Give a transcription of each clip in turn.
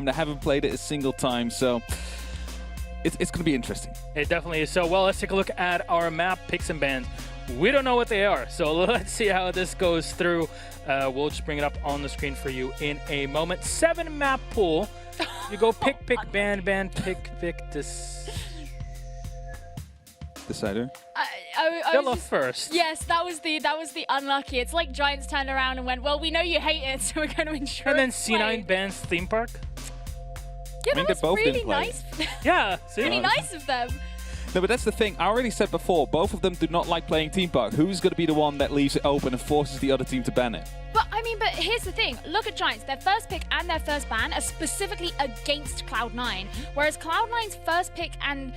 time. They haven't played it a single time, so it's going to be interesting. It definitely is. So, well, let's take a look at our map picks and bans. We don't know what they are, so let's see how this goes through. We'll just bring it up on the screen for you in a moment. 7-map pool. You go pick, ban, pick, Decider. Villa first. Yes, that was the unlucky. It's like Giants turned around and went, well, we know you hate it, so we're going to ensure. And then it's C9 played. bans theme park. Yeah, I mean, that they both was really didn't play. nice. Yeah, see? Really nice of them. No, but that's the thing. I already said before, both of them do not like playing Team Park. Who's going to be the one that leaves it open and forces the other team to ban it? But here's the thing. Look at Giants. Their first pick and their first ban are specifically against Cloud9, whereas Cloud9's first pick and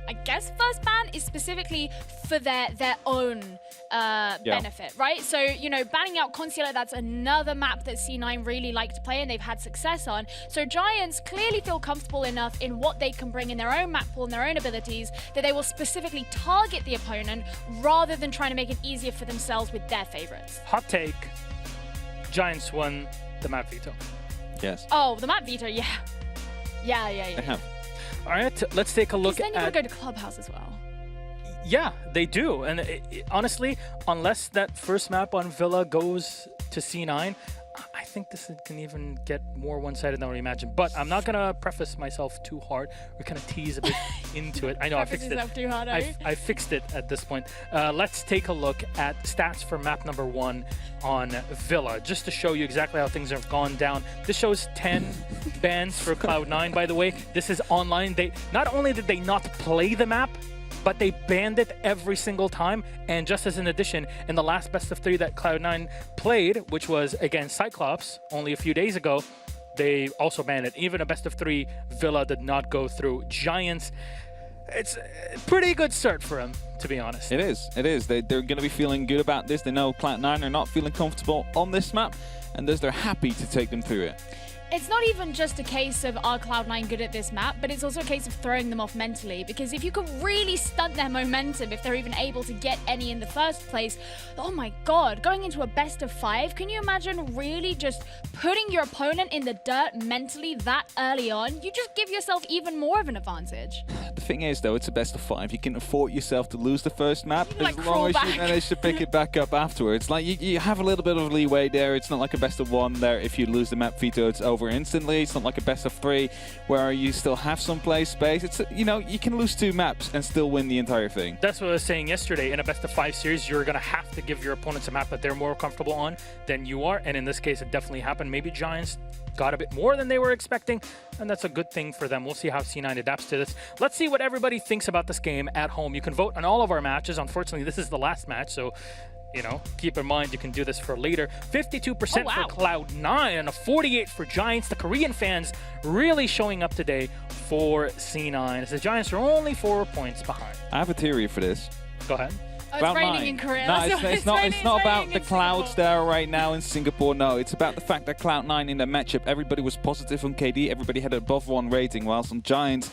I guess first ban is specifically for their own benefit, right? So, you know, banning out Consular, that's another map that C9 really like to play and they've had success on. So Giants clearly feel comfortable enough in what they can bring in their own map pool and their own abilities that they will specifically target the opponent rather than trying to make it easier for themselves with their favorites. Hot take. Giants won the map veto. Yes. Oh, the map veto, yeah. Yeah. They have. All right, let's take a look then you at... want to go to Clubhouse as well. Yeah, they do. And honestly, unless that first map on Villa goes to C9, I think this can even get more one-sided than we imagined. But I'm not going to preface myself too hard. We're going to tease a bit into it. I know I fixed it. Too hard, I fixed it at this point. Let's take a look at stats for map number 1 on Villa, just to show you exactly how things have gone down. This shows 10 bans for Cloud9, by the way. This is online. They not only did they not play the map, but they banned it every single time. And just as an addition, in the last best of 3 that Cloud9 played, which was against Cyclops only a few days ago, they also banned it. Even a best of 3 Villa did not go through. Giants, it's a pretty good start for them, to be honest. It is. They're going to be feeling good about this. They know Cloud9 are not feeling comfortable on this map, and thus they're happy to take them through it. It's not even just a case of are Cloud9 good at this map, but it's also a case of throwing them off mentally, because if you could really stunt their momentum, if they're even able to get any in the first place, oh my god, going into a best of 5, can you imagine really just putting your opponent in the dirt mentally that early on? You just give yourself even more of an advantage. The thing is, though, it's a best of 5. You can afford yourself to lose the first map like, as long as back. you manage to pick it back up afterwards. Like you have a little bit of leeway there. It's not like a best of 1 there. If you lose the map veto, it's over instantly. It's not like a best of 3 where you still have some play space. It's, you know, you can lose 2 maps and still win the entire thing. That's what I was saying yesterday. In a best of 5 series, you're going to have to give your opponents a map that they're more comfortable on than you are. And in this case, it definitely happened. Maybe Giants got a bit more than they were expecting, and that's a good thing for them. We'll see how C9 adapts to this. Let's see what everybody thinks about this game at home. You can vote on all of our matches. Unfortunately, this is the last match, so you know, keep in mind you can do this for later. 52% for Cloud9 and a 48% for Giants. The Korean fans really showing up today for C9. As the Giants are only 4 points behind. I have a theory for this. Go ahead. Oh, it's raining in Korea. No, it's not about the clouds Singapore. there right now in Singapore. No, it's about the fact that Cloud9 in their matchup, everybody was positive on KD. Everybody had above 1 rating, whilst on Giants,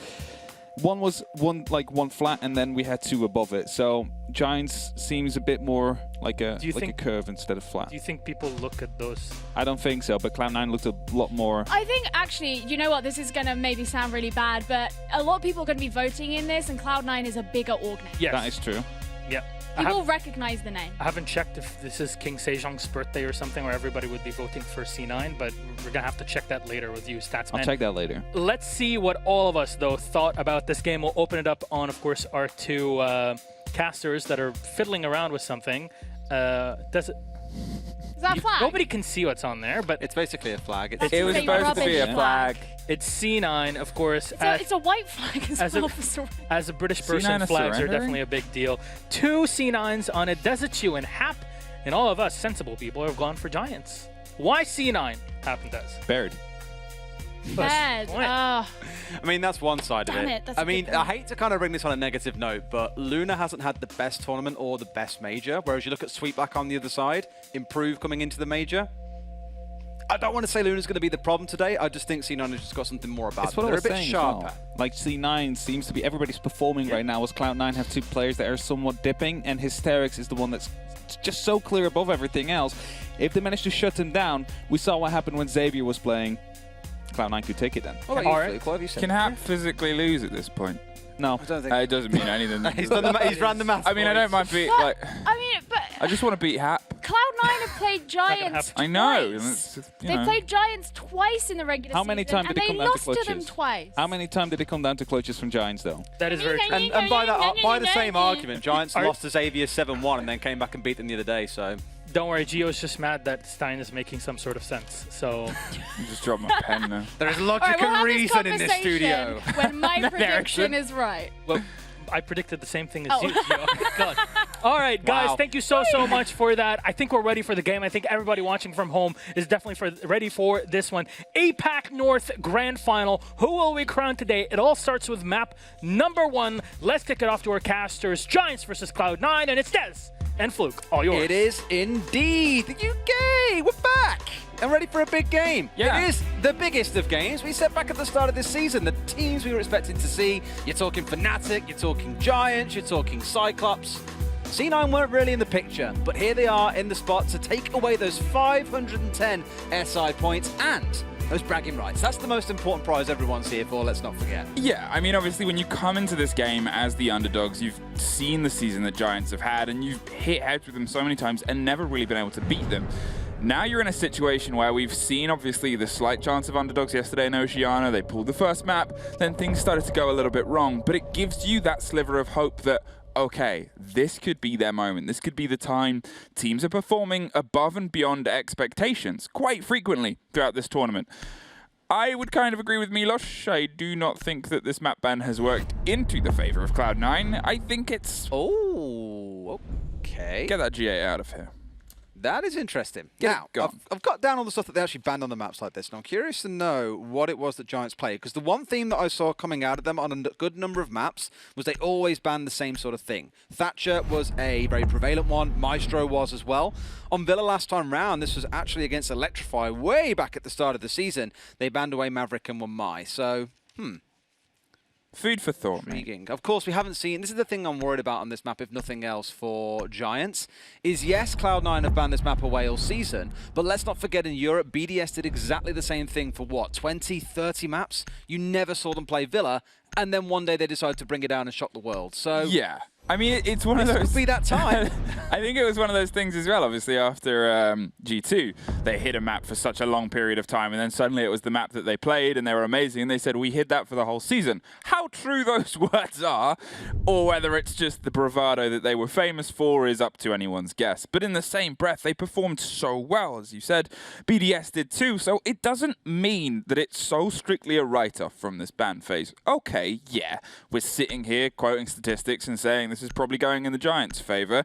one was one flat, and then we had 2 above it. So Giants seems a bit more like a curve instead of flat. Do you think people look at those? I don't think so, but Cloud9 looked a lot more. I think actually, you know what, this is going to maybe sound really bad, but a lot of people are going to be voting in this, and Cloud9 is a bigger org name. Yes. That is true. Yeah. People recognize the name. I haven't checked if this is King Sejong's birthday or something where everybody would be voting for C9, but we're going to have to check that later with you, Statsman. I'll check that later. Let's see what all of us, though, thought about this game. We'll open it up on, of course, our 2 casters that are fiddling around with something. Does it... Is that a flag? Nobody can see what's on there, but... It's basically a flag. It was supposed to be a flag. It's C9, of course. It's a white flag as well. As a British person, flags are definitely a big deal. 2 C9s on a Dezichu and Hap, and all of us sensible people have gone for Giants. Why C9, Hap and Dez? Baird. Bad. I mean, that's one side of it. That's I mean, I hate to kind of bring this on a negative note, but Luna hasn't had the best tournament or the best major, whereas you look at Sweetback on the other side, improve coming into the major. I don't want to say Luna's going to be the problem today. I just think C9 has just got something more about them. They're a bit sharper. Well. Like C9 seems to be everybody's performing right now, as Cloud9 have 2 players that are somewhat dipping, and Hysterix is the one that's just so clear above everything else. If they manage to shut him down, we saw what happened when Xavier was playing. Cloud9 could take it then. What about you, Fluke? What have you said? Can Hap physically lose at this point? No. I don't think It doesn't mean anything. he's ran the math. I mean, I don't mind beat. Like, I mean, but I just want to beat Hap. Cloud9 have played Giants I know. twice. and it's just, you They know. played Giants twice in the regular How season, many times and did it they come down to lost to them clutches? twice. How many times did it come down to clutches from Giants, though? That is very true. And by the same argument, Giants lost to Xavier 7-1 and then came back and beat them the other day. So Don't worry, Gio's just mad that Stein is making some sort of sense. So You just dropped my pen now. there is All logic right, we'll and have reason in this this studio. conversation when my No, prediction Erickson. is right. well, I predicted the same thing as Oh. you, Gio. God. All right, guys, Wow. thank you so much for that. I think we're ready for the game. I think everybody watching from home is definitely ready for this one. APAC North Grand Final. Who will we crown today? It all starts with map number 1. Let's kick it off to our casters. Giants versus Cloud9, and it's Des and Fluke. All yours. It is indeed the UK. We're back and ready for a big game. Yeah. It is the biggest of games. We said back at the start of this season, the teams we were expecting to see. You're talking Fnatic, you're talking Giants, you're talking Cyclops. C9 weren't really in the picture, but here they are in the spot to take away those 510 SI points and those bragging rights. That's the most important prize everyone's here for, let's not forget. Yeah, I mean, obviously, when you come into this game as the underdogs, you've seen the season that Giants have had, and you've hit heads with them so many times and never really been able to beat them. Now you're in a situation where we've seen, obviously, the slight chance of underdogs yesterday in Oceania. They pulled the first map, then things started to go a little bit wrong, but it gives you that sliver of hope that, okay, this could be their moment. This could be the time teams are performing above and beyond expectations quite frequently throughout this tournament. I would kind of agree with Milos. I do not think that this map ban has worked into the favor of Cloud9. I think it's... Oh, okay. Get that G8 out of here. That is interesting. Get it Now, gone. I've got down all the stuff that they actually banned on the maps like this, and I'm curious to know what it was that Giants played, because the one theme that I saw coming out of them on a good number of maps was they always banned the same sort of thing. Thatcher was a very prevalent one, Maestro was as well. On Villa last time round, this was actually against Electrify way back at the start of the season. They banned away Maverick and 1mai, so, Food for thought, mate. intriguing. Of course, we haven't seen... This is the thing I'm worried about on this map, if nothing else, for Giants, is yes, Cloud9 have banned this map away all season, but let's not forget in Europe, BDS did exactly the same thing for, what, 20, 30 maps? You never saw them play Villa, and then one day they decided to bring it down and shock the world. So Yeah. I mean, it's one of this those... could be that time. I think it was one of those things as well, obviously, after G2. They hid a map for such a long period of time, and then suddenly it was the map that they played, and they were amazing, and they said, we hid that for the whole season. How true those words are, or whether it's just the bravado that they were famous for, is up to anyone's guess. But in the same breath, they performed so well, as you said. BDS did too, so it doesn't mean that it's so strictly a write-off from this ban phase. Okay, yeah, we're sitting here quoting statistics and saying this is probably going in the Giants' favor,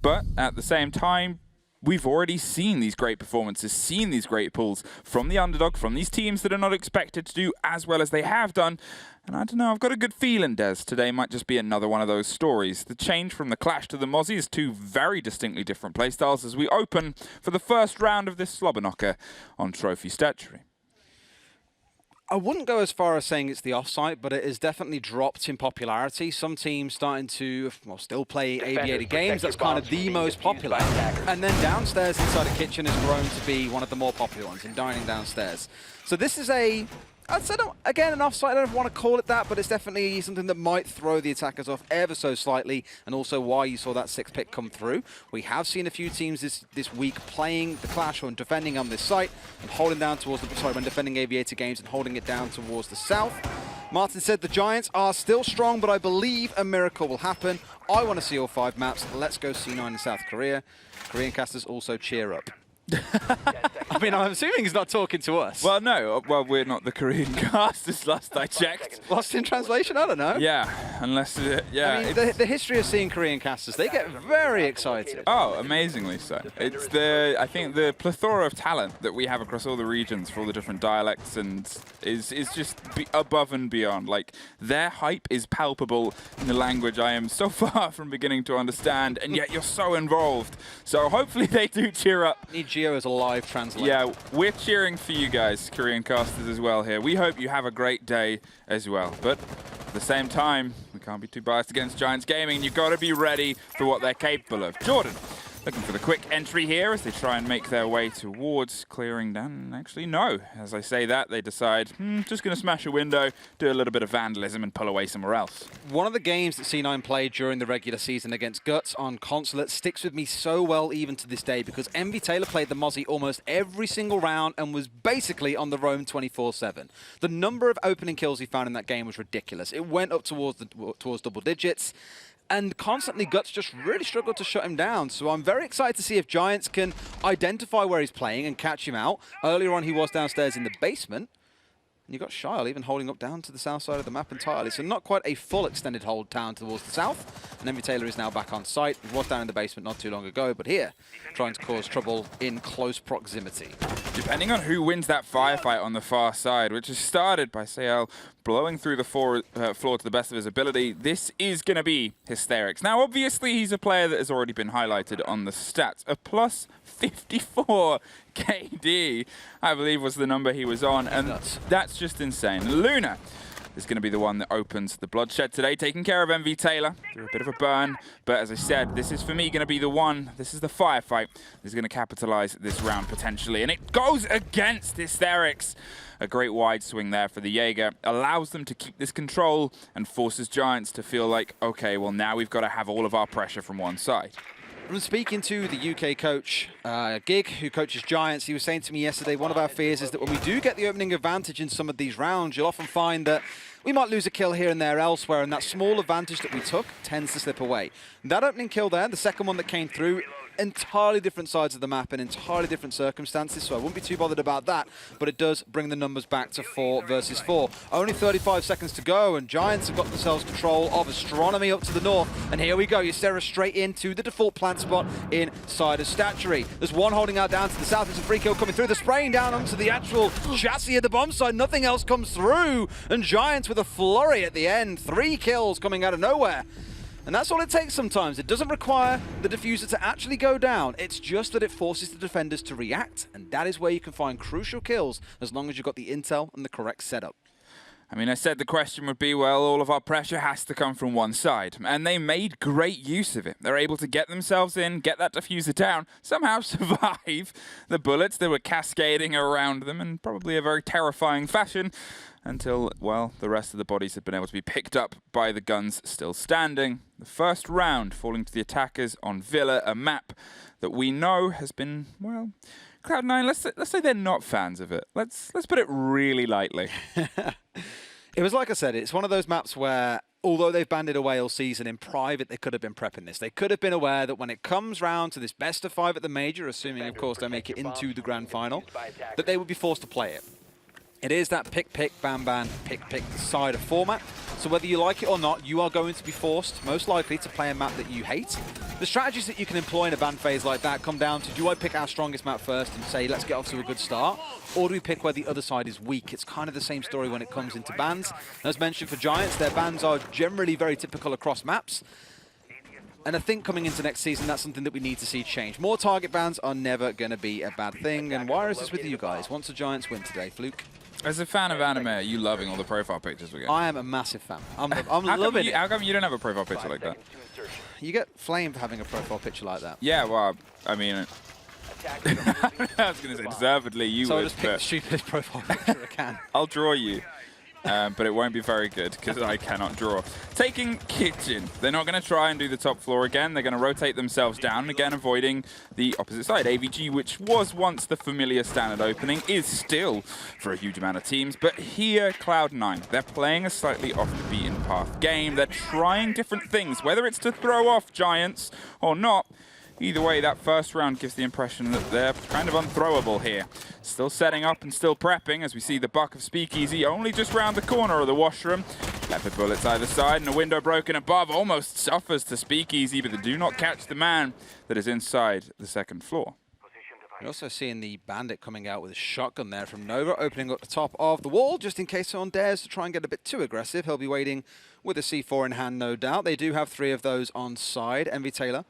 but at the same time, we've already seen these great performances, seen these great pulls from the underdog, from these teams that are not expected to do as well as they have done. And I don't know, I've got a good feeling, Des, today might just be another one of those stories. The change from the Clash to the Mozzie is two very distinctly different playstyles as we open for the first round of this slobber knocker on Trophy Statuary. I wouldn't go as far as saying it's the offsite, but it has definitely dropped in popularity. Some teams starting to, well, still play aviator games. That's kind of the most popular. And then downstairs inside a kitchen has grown to be one of the more popular ones in dining downstairs. So this is a, I'd say, again, an offsite. I don't want to call it that, but it's definitely something that might throw the attackers off ever so slightly, and also why you saw that 6th pick come through. We have seen a few teams this week playing the Clash and defending on this site and holding down towards the, sorry, when defending aviator games and holding it down towards the south. Martin said the Giants are still strong, but I believe a miracle will happen. I want to see all 5 maps. Let's go C9 in South Korea. Korean casters also cheer up. I mean, I'm assuming he's not talking to us. Well, no, well, we're not the Korean casters, last I checked. Lost in translation? I don't know. Yeah, unless, yeah. I mean, the history of seeing Korean casters, they get very excited. Oh, amazingly so. It's I think the plethora of talent that we have across all the regions for all the different dialects and is just above and beyond. Like, their hype is palpable in the language I am so far from beginning to understand, and yet you're so involved. So hopefully they do cheer up. Need Gio as a live translator. Yeah, we're cheering for you guys, Korean casters, as well here. We hope you have a great day as well. But at the same time, we can't be too biased against Giants Gaming. You've got to be ready for what they're capable of. Jordan, Looking for the quick entry here as they try and make their way towards clearing down. Actually, no. As I say that, they decide, just going to smash a window, do a little bit of vandalism, and pull away somewhere else. One of the games that C9 played during the regular season against Guts on Consulate sticks with me so well even to this day, because Envy Taylor played the Mozzie almost every single round and was basically on the roam 24/7. The number of opening kills he found in that game was ridiculous. It went up towards double digits. And constantly, Guts just really struggled to shut him down. So I'm very excited to see if Giants can identify where he's playing and catch him out. Earlier on, he was downstairs in the basement. And you got Shyle even holding up down to the south side of the map entirely. So not quite a full extended hold down towards the south. And Envy Taylor is now back on site. He was down in the basement not too long ago, but here, trying to cause trouble in close proximity. Depending on who wins that firefight on the far side, which is started by Sayal blowing through the floor to the best of his ability, this is going to be hysterics. Now, obviously, he's a player that has already been highlighted on the stats. A plus 54 KD, I believe, was the number he was on, and that's just insane. Luna is going to be the one that opens the bloodshed today, taking care of Envy Taylor through a bit of a burn. But as I said, this is for me going to be the one. This is the firefight that's going to capitalize this round potentially. And it goes against hysterics. A great wide swing there for the Jaeger. Allows them to keep this control and forces Giants to feel like, okay, well, now we've got to have all of our pressure from one side. From speaking to the UK coach, Gig, who coaches Giants, he was saying to me yesterday, one of our fears is that when we do get the opening advantage in some of these rounds, you'll often find that we might lose a kill here and there elsewhere, and that small advantage that we took tends to slip away. That opening kill there, the second one that came through, entirely different sides of the map in entirely different circumstances, so I wouldn't be too bothered about that, but it does bring the numbers back to 4 versus 4. Only 35 seconds to go, and Giants have got themselves control of Astronomy up to the north, and here we go. Ysera straight into the default plant spot inside of Statuary. There's one holding out down to the south. There's a free kill coming through. They're spraying down onto the actual chassis of the bomb side. Nothing else comes through, and Giants with a flurry at the end. 3 kills coming out of nowhere. And that's all it takes sometimes. It doesn't require the diffuser to actually go down. It's just that it forces the defenders to react, and that is where you can find crucial kills as long as you've got the intel and the correct setup. I mean, I said the question would be, well, all of our pressure has to come from one side, and they made great use of it. They're able to get themselves in, get that diffuser down, somehow survive the bullets that were cascading around them in probably a very terrifying fashion, until, well, the rest of the bodies have been able to be picked up by the guns still standing. The first round falling to the attackers on Villa, a map that we know has been, well, Cloud9, let's say they're not fans of it. Let's put it really lightly. It was like I said, it's one of those maps where, although they've banded away all season, in private they could have been prepping this. They could have been aware that when it comes round to this best of 5 at the major, assuming of course they make it into the grand final, that they would be forced to play it. It is that pick, ban, pick side of format. So whether you like it or not, you are going to be forced, most likely, to play a map that you hate. The strategies that you can employ in a ban phase like that come down to, do I pick our strongest map first and say, let's get off to a good start? Or do we pick where the other side is weak? It's kind of the same story when it comes into bans. As mentioned for Giants, their bans are generally very typical across maps. And I think coming into next season, that's something that we need to see change. More target bans are never going to be a bad thing. And why is this with you guys? Once the Giants win today, Fluke? As a fan of anime, are you loving all the profile pictures we get? I am a massive fan. I'm loving it. How come you don't have a profile picture like that? You get flamed for having a profile picture like that. Yeah, well, I mean, I was going to say deservedly you so would, I'll just pick the stupidest profile picture I can. I'll draw you. But it won't be very good because I cannot draw. Taking Kitchen. They're not going to try and do the top floor again. They're going to rotate themselves down, again avoiding the opposite side. AVG, which was once the familiar standard opening, is still for a huge amount of teams. But here, Cloud9, they're playing a slightly off the beaten path game. They're trying different things, whether it's to throw off Giants or not. Either way, that first round gives the impression that they're kind of unthrowable here. Still setting up and still prepping as we see the buck of Speakeasy only just round the corner of the washroom. Leopard bullets either side and a window broken above almost suffers to Speakeasy, but they do not catch the man that is inside the second floor. You're also seeing the Bandit coming out with a shotgun there from Nova, opening up the top of the wall, just in case someone dares to try and get a bit too aggressive. He'll be waiting with a C4 in hand, no doubt. They do have 3 of those on side. Envy Taylor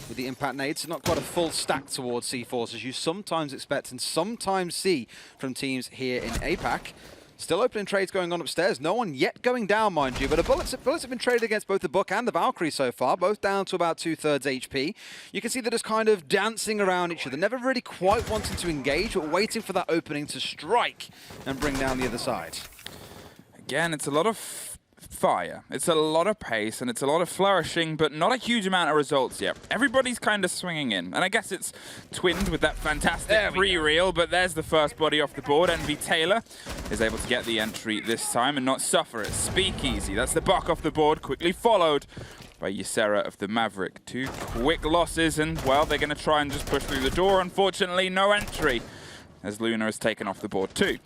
with the impact nades, not quite a full stack towards C4s as you sometimes expect and sometimes see from teams here in APAC. Still opening trades going on upstairs. No one yet going down, mind you. But bullets have been traded against both the Book and the Valkyrie so far, both down to about 2/3 HP. You can see they're just kind of dancing around each other, never really quite wanting to engage, but waiting for that opening to strike and bring down the other side. Again, it's a lot of fire. It's a lot of pace, and it's a lot of flourishing, but not a huge amount of results yet. Everybody's kind of swinging in, and I guess it's twinned with that fantastic pre-reel, but there's the first body off the board. Envy Taylor is able to get the entry this time and not suffer it. Speakeasy, that's the buck off the board, quickly followed by Ysera of the Maverick. 2 quick losses, and, well, they're going to try and just push through the door. Unfortunately, no entry, as Luna is taken off the board too.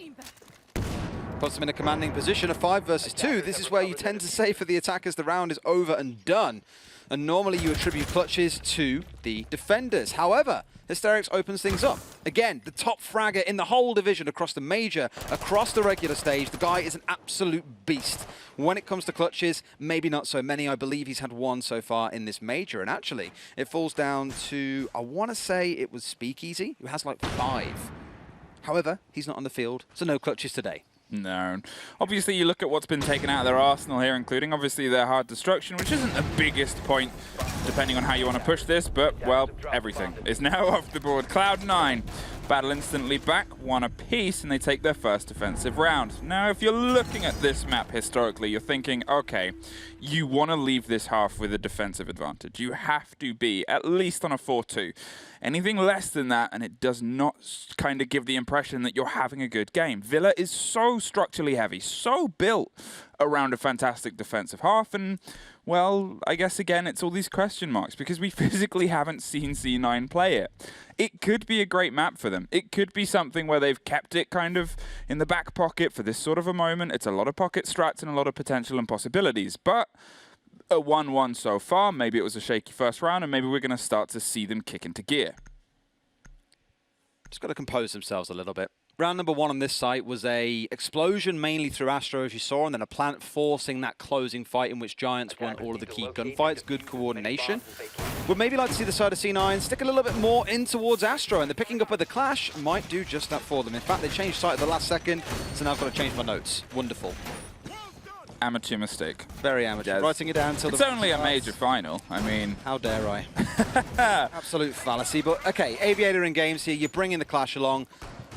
Puts them in a commanding position of 5 versus 2. This is where you tend to say for the attackers the round is over and done. And normally you attribute clutches to the defenders. However, Hysterics opens things up. Again, the top fragger in the whole division across the major, across the regular stage. The guy is an absolute beast. When it comes to clutches, maybe not so many. I believe he's had 1 so far in this major. And actually, it falls down to, I want to say it was Speakeasy, who has like 5. However, he's not on the field, so no clutches today. No. Obviously, you look at what's been taken out of their arsenal here, including obviously their hard destruction, which isn't the biggest point, depending on how you want to push this, but, well, everything is now off the board. Cloud9 battle instantly back, 1 apiece, and they take their first defensive round. Now, if you're looking at this map historically, you're thinking, okay, you want to leave this half with a defensive advantage. You have to be at least on a 4-2. Anything less than that, and it does not kind of give the impression that you're having a good game. Villa is so structurally heavy, so built around a fantastic defensive half, and, well, I guess, again, it's all these question marks, because we physically haven't seen C9 play it. It could be a great map for them. It could be something where they've kept it kind of in the back pocket for this sort of a moment. It's a lot of pocket strats and a lot of potential and possibilities, but a 1-1 so far. Maybe it was a shaky first round, and maybe we're going to start to see them kick into gear. Just got to compose themselves a little bit. Round number 1 on this site was a explosion mainly through Astro, as you saw, and then a plant forcing that closing fight in which Giants won all of the key gunfights. Good coordination. Would maybe like to see the side of C9 stick a little bit more in towards Astro, and the picking up of the clash might do just that for them. In fact, they changed site at the last second, so now I've got to change my notes. Wonderful. Amateur mistake. Very amateur. Yes. Writing it down till it's only a major final. I mean, how dare I? Absolute fallacy. But okay, Aviator in games here. You bring in the clash along.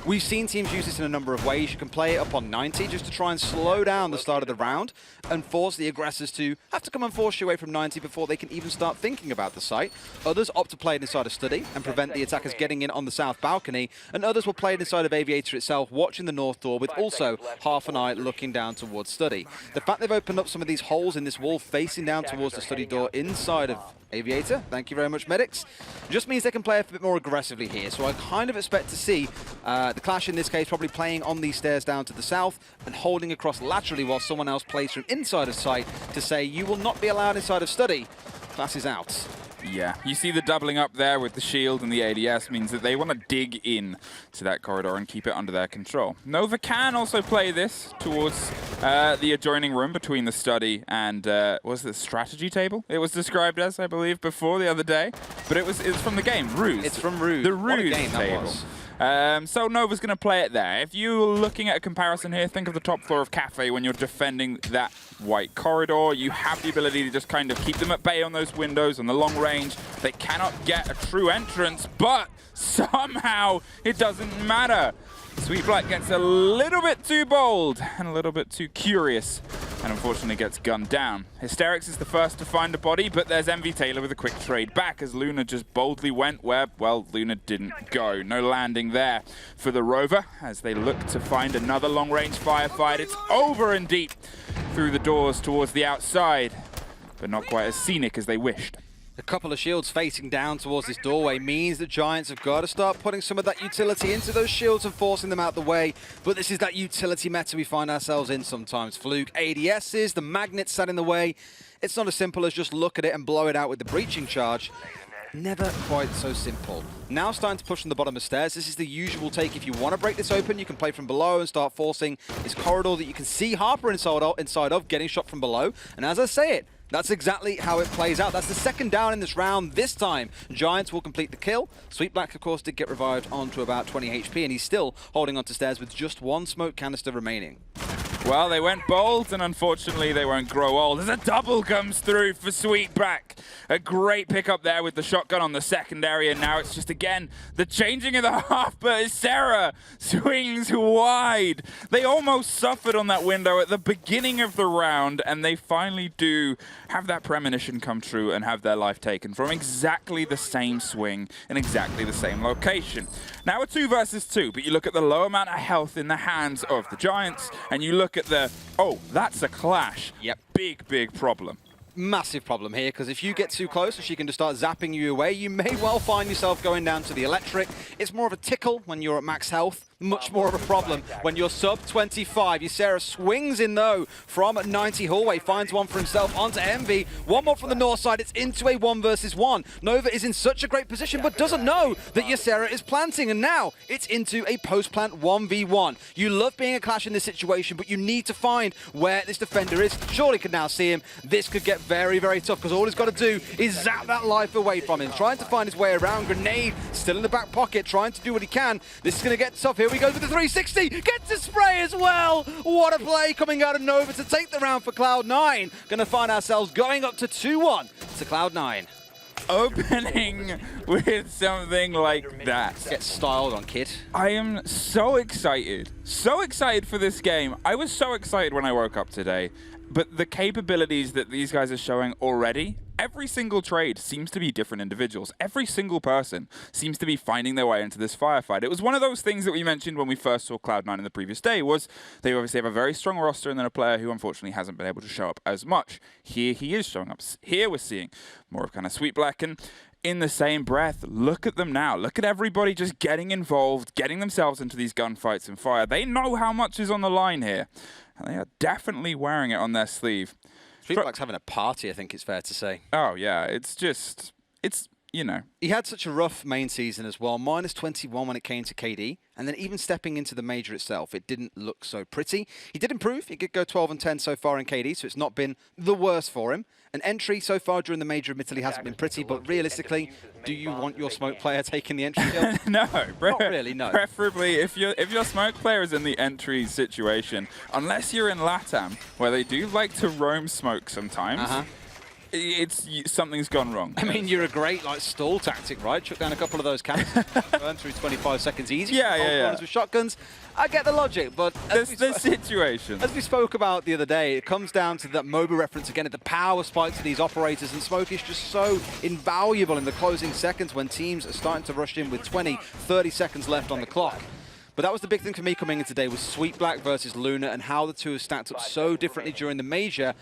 We've seen teams use this in a number of ways. You can play it up on 90 just to try and slow down the start of the round and force the aggressors to have to come and force you away from 90 before they can even start thinking about the site. Others opt to play it inside of Study and prevent the attackers getting in on the south balcony, and others will play it inside of Aviator itself, watching the north door with also half an eye looking down towards Study. The fact they've opened up some of these holes in this wall facing down towards the Study door inside of Aviator, thank you very much, medics, just means they can play a bit more aggressively here. So I kind of expect to see the clash in this case probably playing on these stairs down to the south and holding across laterally while someone else plays from inside of sight to say you will not be allowed inside of Study. Class is out. Yeah, you see the doubling up there with the shield and the ADS means that they want to dig in to that corridor and keep it under their control. Nova can also play this towards the adjoining room between the Study and, was it the strategy table? It was described as, I believe, before the other day. But it's from the game, Ruse. It's from Ruse. The Ruse game table. So Nova's going to play it there. If you're looking at a comparison here, think of the top floor of Cafe when you're defending that white corridor. You have the ability to just kind of keep them at bay on those windows on the long range. They cannot get a true entrance, but somehow it doesn't matter. Sweet Black gets a little bit too bold and a little bit too curious and unfortunately gets gunned down. Hysterics is the first to find a body, but there's Envy Taylor with a quick trade back as Luna just boldly went where, well, Luna didn't go. No landing there for the Rover as they look to find another long-range firefight. It's over and deep through the doors towards the outside, but not quite as scenic as they wished. A couple of shields facing down towards this doorway means that Giants have got to start putting some of that utility into those shields and forcing them out the way. But this is that utility meta we find ourselves in sometimes. Fluke, ADSs, the magnets sat in the way. It's not as simple as just look at it and blow it out with the breaching charge. Never quite so simple. Now starting to push from the bottom of stairs. This is the usual take. If you want to break this open, you can play from below and start forcing this corridor that you can see Harper inside of, getting shot from below. And as I say it, That's exactly how it plays out. That's the second down in this round. This time, Giants will complete the kill. Sweet Black, of course, did get revived onto about 20 HP, and he's still holding onto stairs with just one smoke canister remaining. Well, they went bold, and unfortunately, they won't grow old. As a double comes through for Sweetback. A great pickup there with the shotgun on the secondary, and now it's just, again, the changing of the half, but Sarah swings wide. They almost suffered on that window at the beginning of the round, and they finally do have that premonition come true and have their life taken from exactly the same swing in exactly the same location. Now a 2 versus 2, but you look at the low amount of health in the hands of the Giants, and you look at the, oh, that's a clash. Yep. Big problem. Massive problem here, because if you get too close and she can just start zapping you away, you may well find yourself going down to the electric. It's more of a tickle when you're at max health, much more of a problem when you're sub 25. Ysera swings in though from 90 hallway, finds one for himself onto Envy. One more from the north side, it's into a 1 versus 1. Nova is in such a great position, but doesn't know that Ysera is planting, and now it's into a post-plant 1v1. You love being a clash in this situation, but you need to find where this defender is. Surely can now see him. This could get very, very tough, because all he's got to do is zap that life away from him. Trying to find his way around. Grenade still in the back pocket, trying to do what he can. This is going to get tough. Here we go with the 360. Gets a spray as well. What a play coming out of Nova to take the round for Cloud9. Going to find ourselves going up to 2-1 to Cloud9. Opening with something like that. Get styled on, kid. I am so excited for this game. I was so excited when I woke up today, but the capabilities that these guys are showing already, every single trade seems to be different individuals. Every single person seems to be finding their way into this firefight. It was one of those things that we mentioned when we first saw Cloud9 in the previous day, was they obviously have a very strong roster and then a player who unfortunately hasn't been able to show up as much. Here he is showing up. Here we're seeing more of kind of Sweet Black, and in the same breath, look at them now. Look at everybody just getting involved, getting themselves into these gunfights and fire. They know how much is on the line here, and they are definitely wearing it on their sleeve. Sweet Black's having a party, I think it's fair to say. Oh, yeah. It's just, it's, you know. He had such a rough main season as well. -21 when it came to KD. And then even stepping into the major itself, it didn't look so pretty. He did improve. He did go 12-10 so far in KD, so it's not been the worst for him. An entry so far during the major admittedly hasn't been pretty, but realistically, do you want your smoke player taking the entry kill? No, not really, no. Preferably, if your smoke player is in the entry situation, unless you're in LATAM, where they do like to roam smoke sometimes, something's gone wrong. I mean, you're a great stall tactic, right? Chuck down a couple of those cannons, burn through 25 seconds easy. Yeah. With shotguns. I get the logic, but the situation. As we spoke about the other day, it comes down to that MOBA reference again, at the power spike to these operators, and smoke is just so invaluable in the closing seconds when teams are starting to rush in with 20, 30 seconds left on the clock. But that was the big thing for me coming in today, was Sweet Black versus Luna, and how the two have stacked up so differently during the major.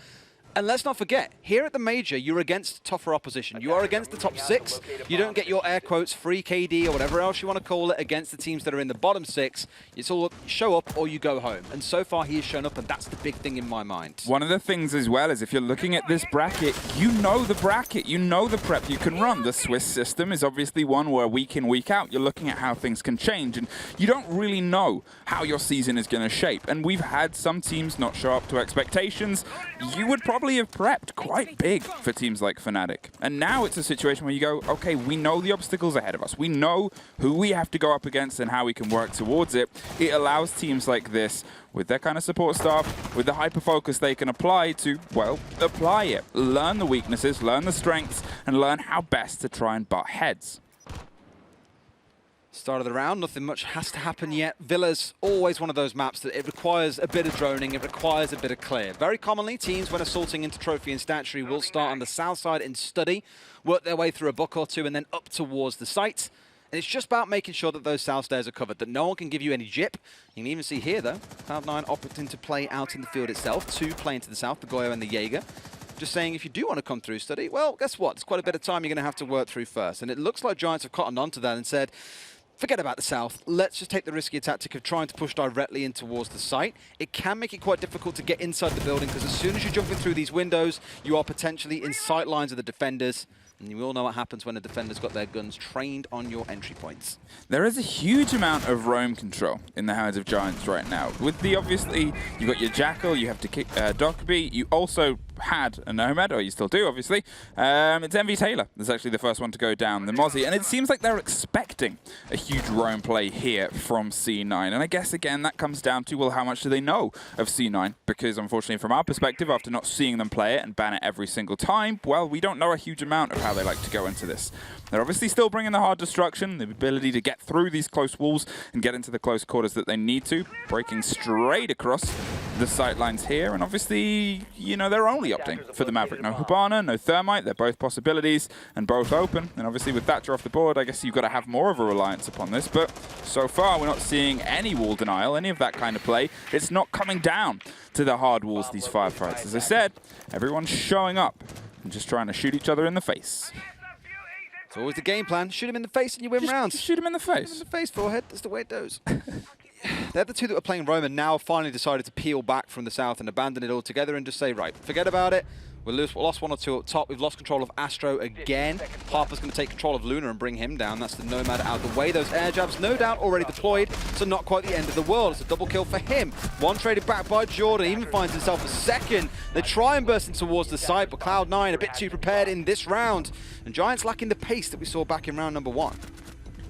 And let's not forget, here at the major, you're against tougher opposition. You are against the top 6. You don't get your air quotes free KD or whatever else you want to call it against the teams that are in the bottom 6. It's all show up or you go home. And so far, he has shown up, and that's the big thing in my mind. One of the things as well is if you're looking at this bracket, you know the bracket, you know the prep you can run. The Swiss system is obviously one where week in, week out, you're looking at how things can change, and you don't really know how your season is going to shape. And we've had some teams not show up to expectations. You would probably have prepped quite big for teams like Fnatic. And now it's a situation where you go, okay, we know the obstacles ahead of us. We know who we have to go up against and how we can work towards it. It allows teams like this, with their kind of support staff, with the hyper-focus they can apply to, well, apply it. Learn the weaknesses, learn the strengths, and learn how best to try and butt heads. Start of the round, nothing much has to happen yet. Villa's always one of those maps that it requires a bit of droning, it requires a bit of clear. Very commonly, teams when assaulting into Trophy and Statuary will start on the south side in Study, work their way through a book or two, and then up towards the site. And it's just about making sure that those south stairs are covered, that no one can give you any jip. You can even see here, though, Cloud9 opting to play out in the field itself, 2 playing to the south, the Goyo and the Jaeger. Just saying, if you do want to come through Study, well, guess what? There's quite a bit of time you're going to have to work through first. And it looks like Giants have cottoned onto that and said, forget about the south. Let's just take the riskier tactic of trying to push directly in towards the site. It can make it quite difficult to get inside the building, because as soon as you're jumping through these windows, you are potentially in sight lines of the defenders. And you all know what happens when a defender's got their guns trained on your entry points. There is a huge amount of roam control in the hands of Giants right now. With the, obviously, you've got your Jackal, you have to kick Dockerby, you also had a Nomad, or you still do, obviously, it's MV Taylor that's actually the first one to go down, the Mozzie. And it seems like they're expecting a huge roam play here from C9. And I guess, again, that comes down to, well, how much do they know of C9? Because, unfortunately, from our perspective, after not seeing them play it and ban it every single time, well, we don't know a huge amount of how they like to go into this. They're obviously still bringing the hard destruction, the ability to get through these close walls and get into the close quarters that they need to, breaking straight across the sight lines here. And obviously, you know, they're only opting for the Maverick. No Hibana, no Thermite, they're both possibilities and both open. And obviously with Thatcher off the board, I guess you've got to have more of a reliance upon this. But so far, we're not seeing any wall denial, any of that kind of play. It's not coming down to the hard walls, these firefights. As I said, everyone's showing up and just trying to shoot each other in the face. It's always the game plan. Shoot him in the face and you win rounds. Shoot him in the face. Shoot him in the face, forehead. That's the way it goes. They're the two that were playing Rome and now finally decided to peel back from the south and abandon it altogether and just say, right, forget about it. We lost one or two up top. We've lost control of Astro again. Harper's going to take control of Luna and bring him down. That's the Nomad out of the way. Those air jabs, no doubt, already deployed, so not quite the end of the world. It's a double kill for him. One traded back by Jordan. He even finds himself a second. They try and burst in towards the site, but Cloud9 a bit too prepared in this round. And Giants lacking the pace that we saw back in round number 1.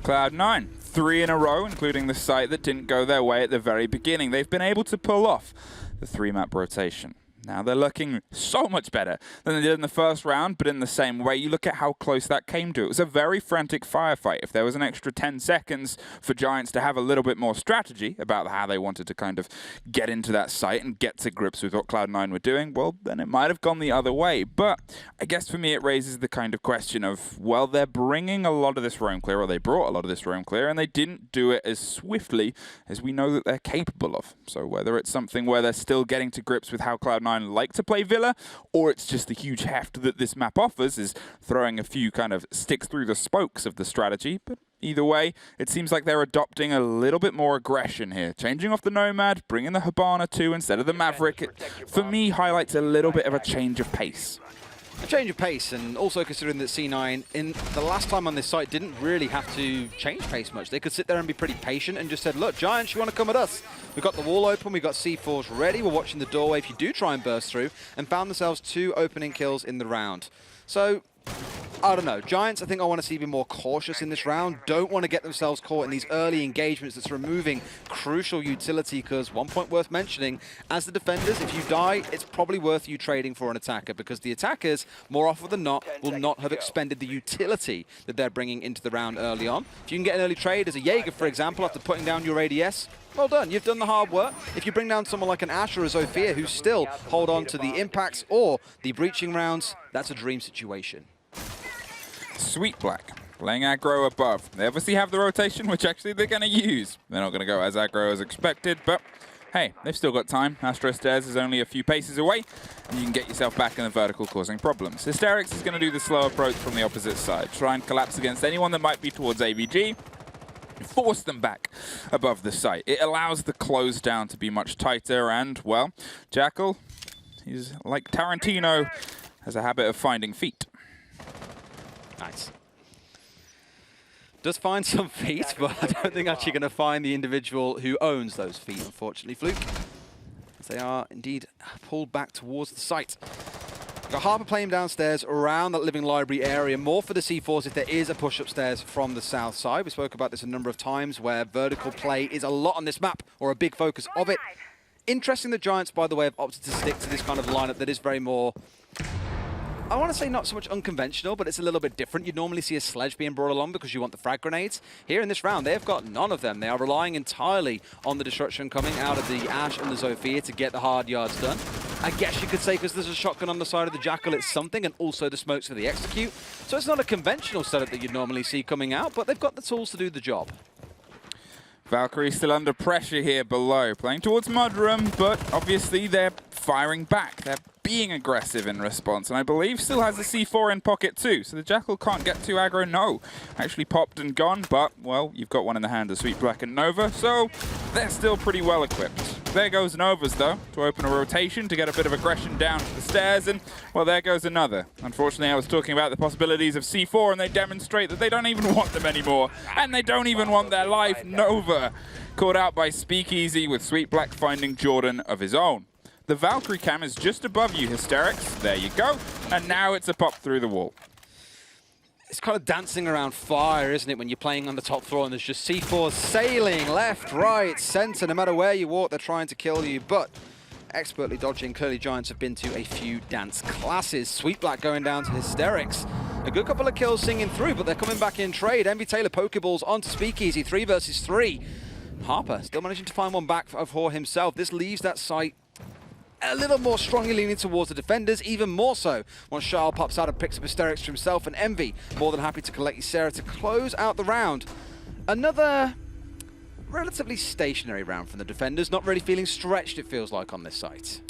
Cloud9, 3 in a row, including the site that didn't go their way at the very beginning. They've been able to pull off the 3-map rotation. Now they're looking so much better than they did in the first round, but in the same way, you look at how close that came to. It was a very frantic firefight. If there was an extra 10 seconds for Giants to have a little bit more strategy about how they wanted to kind of get into that site and get to grips with what Cloud9 were doing, well, then it might have gone the other way. But I guess for me, it raises the kind of question of, well, they're bringing a lot of this roam clear, or they brought a lot of this roam clear, and they didn't do it as swiftly as we know that they're capable of. So whether it's something where they're still getting to grips with how Cloud9 like to play Villa, or it's just the huge heft that this map offers is throwing a few kind of sticks through the spokes of the strategy. But either way, it seems like they're adopting a little bit more aggression here. Changing off the Nomad, bringing the Hibana 2 instead of the Maverick, it, for me, highlights a little bit of a change of pace. A change of pace, and also considering that C9 in the last time on this site didn't really have to change pace much. They could sit there and be pretty patient and just said, look, Giants, you want to come at us? We've got the wall open, we've got C4s ready, we're watching the doorway if you do try and burst through, and found themselves 2 opening kills in the round. So, I don't know. Giants, I think I want to see be more cautious in this round. Don't want to get themselves caught in these early engagements that's removing crucial utility, because one point worth mentioning, as the defenders, if you die, it's probably worth you trading for an attacker, because the attackers, more often than not, will not have expended the utility that they're bringing into the round early on. If you can get an early trade as a Jaeger, for example, after putting down your ADS, well done, you've done the hard work. If you bring down someone like an Ash or a Zofia who still hold on to the impacts or the breaching rounds, that's a dream situation. Sweet Black, playing aggro above. They obviously have the rotation, which actually they're going to use. They're not going to go as aggro as expected, but hey, they've still got time. Astro Stairs is only a few paces away, and you can get yourself back in the vertical, causing problems. Hysterics is going to do the slow approach from the opposite side. Try and collapse against anyone that might be towards AVG. Force them back above the site. It allows the close down to be much tighter, and, well, Jackal, he's like Tarantino, has a habit of finding feet. Nice. Does find some feet, but I don't think actually going to find the individual who owns those feet, unfortunately, Fluke. As they are indeed pulled back towards the site. Got Harper playing downstairs around that living library area, more for the C4s if there is a push upstairs from the south side. We spoke about this a number of times, where vertical play is a lot on this map, or a big focus of it. Interesting that Giants, by the way, have opted to stick to this kind of lineup that is very more, I want to say not so much unconventional, but it's a little bit different. You'd normally see a sledge being brought along because you want the frag grenades. Here in this round, they've got none of them. They are relying entirely on the destruction coming out of the Ash and the Zofia to get the hard yards done. I guess you could say because there's a shotgun on the side of the Jackal, it's something, and also the smokes for the execute. So it's not a conventional setup that you'd normally see coming out, but they've got the tools to do the job. Valkyrie still under pressure here below, playing towards Mudroom, but obviously they're firing back. They're being aggressive in response, and I believe still has a C4 in pocket too, so the Jackal can't get too aggro. No, actually popped and gone, but, well, you've got one in the hand of Sweet Black and Nova, so they're still pretty well equipped. There goes Nova's, though, to open a rotation to get a bit of aggression down to the stairs, and, well, there goes another. Unfortunately, I was talking about the possibilities of C4, and they demonstrate that they don't even want them anymore, and they don't even want their life. Nova caught out by Speakeasy with Sweet Black finding Jordan of his own. The Valkyrie cam is just above you, Hysterics. There you go. And now it's a pop through the wall. It's kind of dancing around fire, isn't it, when you're playing on the top floor and there's just C4s sailing left, right, center. No matter where you walk, they're trying to kill you. But expertly dodging. Clearly, Giants have been to a few dance classes. Sweet Black going down to Hysterics. A good couple of kills singing through, but they're coming back in trade. Envy Taylor Pokeballs onto Speakeasy, 3 versus 3. Harper still managing to find one back for himself. This leaves that site a little more strongly leaning towards the defenders, even more so once Charles pops out and picks up Hysterics for himself, and Envy more than happy to collect Ysera to close out the round. Another relatively stationary round from the defenders, not really feeling stretched, it feels like, on this site.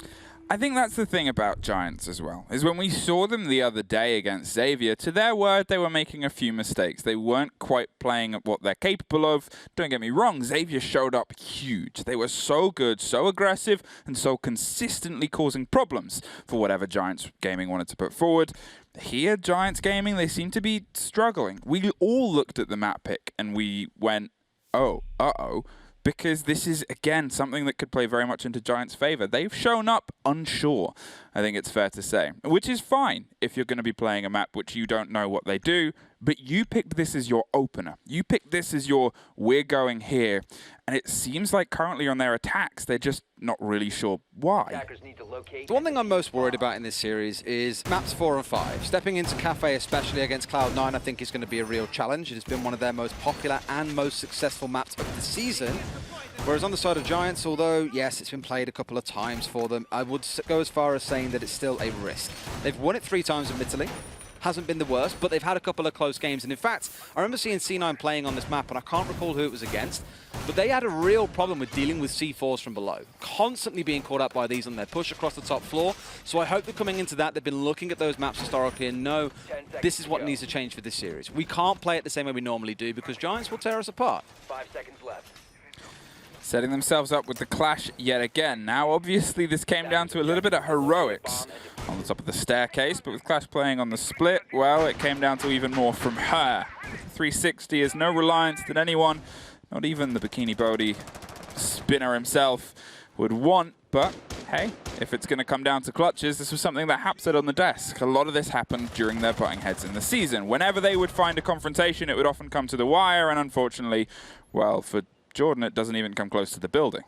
I think that's the thing about Giants as well, is when we saw them the other day against Xavier, to their word, they were making a few mistakes. They weren't quite playing at what they're capable of. Don't get me wrong, Xavier showed up huge. They were so good, so aggressive, and so consistently causing problems for whatever Giants Gaming wanted to put forward. Here, Giants Gaming, they seem to be struggling. We all looked at the map pick and we went, oh, uh-oh. Because this is, again, something that could play very much into Giants' favor. They've shown up unsure, I think it's fair to say. Which is fine if you're going to be playing a map which you don't know what they do, but you picked this as your opener. You picked this as your, we're going here. And it seems like currently on their attacks, they're just not really sure why. The one thing I'm most worried about in this series is maps 4 and 5. Stepping into Cafe, especially against Cloud9, I think is going to be a real challenge. It has been one of their most popular and most successful maps of the season. Whereas on the side of Giants, although, yes, it's been played a couple of times for them, I would go as far as saying that it's still a risk. They've won it 3 times, admittedly. Hasn't been the worst, but they've had a couple of close games. And in fact, I remember seeing C9 playing on this map, and I can't recall who it was against, but they had a real problem with dealing with C4s from below, constantly being caught up by these on their push across the top floor. So I hope that coming into that, they've been looking at those maps historically and know this is what needs to change for this series. We can't play it the same way we normally do because Giants will tear us apart. 5 seconds left. Setting themselves up with the clash yet again. Now, obviously, this came down to a little bit of heroics on the top of the staircase, but with Clash playing on the split, well, it came down to even more from her. 360 is no reliance that anyone, not even the Bikini Bodhi spinner himself, would want, but hey, if it's going to come down to clutches, this was something that Hap said on the desk. A lot of this happened during their butting heads in the season. Whenever they would find a confrontation, it would often come to the wire, and unfortunately, well, for Jordan, it doesn't even come close to the building.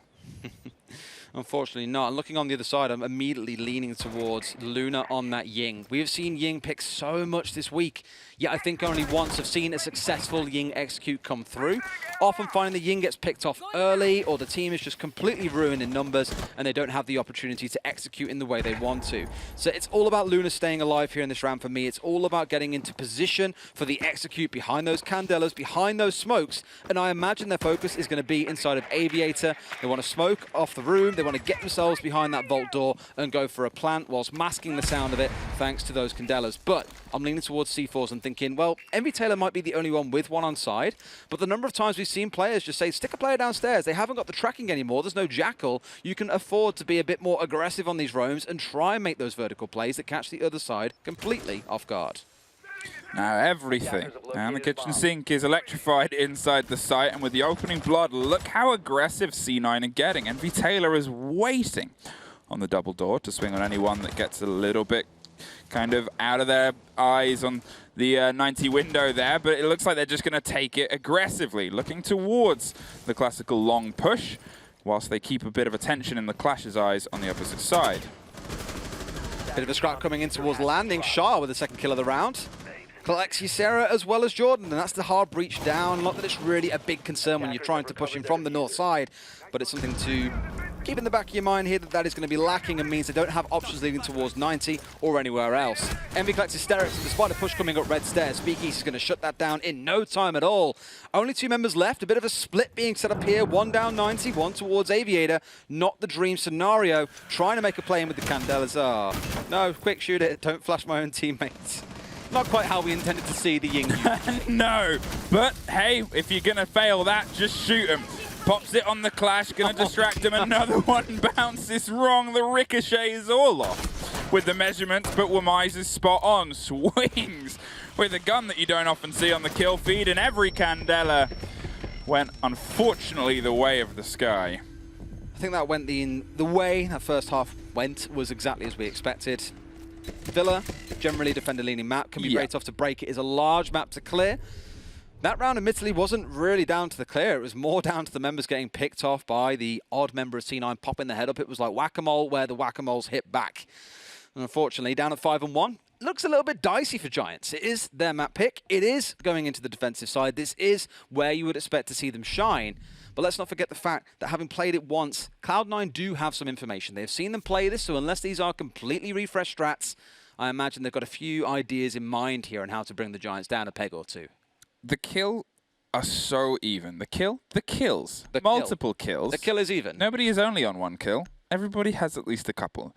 Unfortunately not. And looking on the other side, I'm immediately leaning towards Luna on that Ying. We have seen Ying pick so much this week, yet I think only once have seen a successful Ying execute come through. Often finding the Ying gets picked off early, or the team is just completely ruined in numbers, and they don't have the opportunity to execute in the way they want to. So it's all about Luna staying alive here in this round for me. It's all about getting into position for the execute behind those Candelas, behind those smokes, and I imagine their focus is going to be inside of Aviator. They want to smoke off the room, they want to get themselves behind that vault door and go for a plant whilst masking the sound of it thanks to those Candelas. But I'm leaning towards C4s and thinking, well, Envy Taylor might be the only one with one on side, but the number of times we've seen players just say, stick a player downstairs. They haven't got the tracking anymore. There's no Jackal. You can afford to be a bit more aggressive on these roams and try and make those vertical plays that catch the other side completely off guard. Now everything and the kitchen sink is electrified inside the site, and with the opening blood, look how aggressive C9 are getting. Envy Taylor is waiting on the double door to swing on anyone that gets a little bit kind of out of their eyes on the 90 window there, but it looks like they're just going to take it aggressively, looking towards the classical long push, whilst they keep a bit of attention in the Clash's eyes on the opposite side. Bit of a scrap coming in towards landing. Shah with the second kill of the round. Collects Ysera as well as Jordan, and that's the hard breach down. Not that it's really a big concern when you're trying to push him from the north side, but it's something to keep in the back of your mind here that is going to be lacking and means they don't have options leading towards 90 or anywhere else. Envy collects Hysterics, and despite a push coming up red stairs, Speakeasy is going to shut that down in no time at all. Only 2 members left, a bit of a split being set up here. One down 90, one towards Aviator. Not the dream scenario. Trying to make a play in with the Candelas. No, quick shoot it. Don't flash my own teammates. Not quite how we intended to see the Ying. No, but hey, if you're going to fail that, just shoot him. Pops it on the Clash, going to distract him. Another one bounces wrong. The ricochet is all off with the measurements, but Wamais is spot on. Swings with a gun that you don't often see on the kill feed, and every Candela went, unfortunately, the way of the sky. I think that went the way, that first half went was exactly as we expected. Villa, generally defender-leaning map, can be very tough to break. It is a large map to clear. That round, admittedly, wasn't really down to the clear. It was more down to the members getting picked off by the odd member of C9 popping their head up. It was like whack-a-mole where the whack-a-moles hit back. And unfortunately, down at 5-1, looks a little bit dicey for Giants. It is their map pick. It is going into the defensive side. This is where you would expect to see them shine. But let's not forget the fact that having played it once, Cloud9 do have some information. They've seen them play this, so unless these are completely refreshed strats, I imagine they've got a few ideas in mind here on how to bring the Giants down a peg or two. The kill are so even. The kills. The Multiple kills. The kill is even. Nobody is only on one kill. Everybody has at least a couple.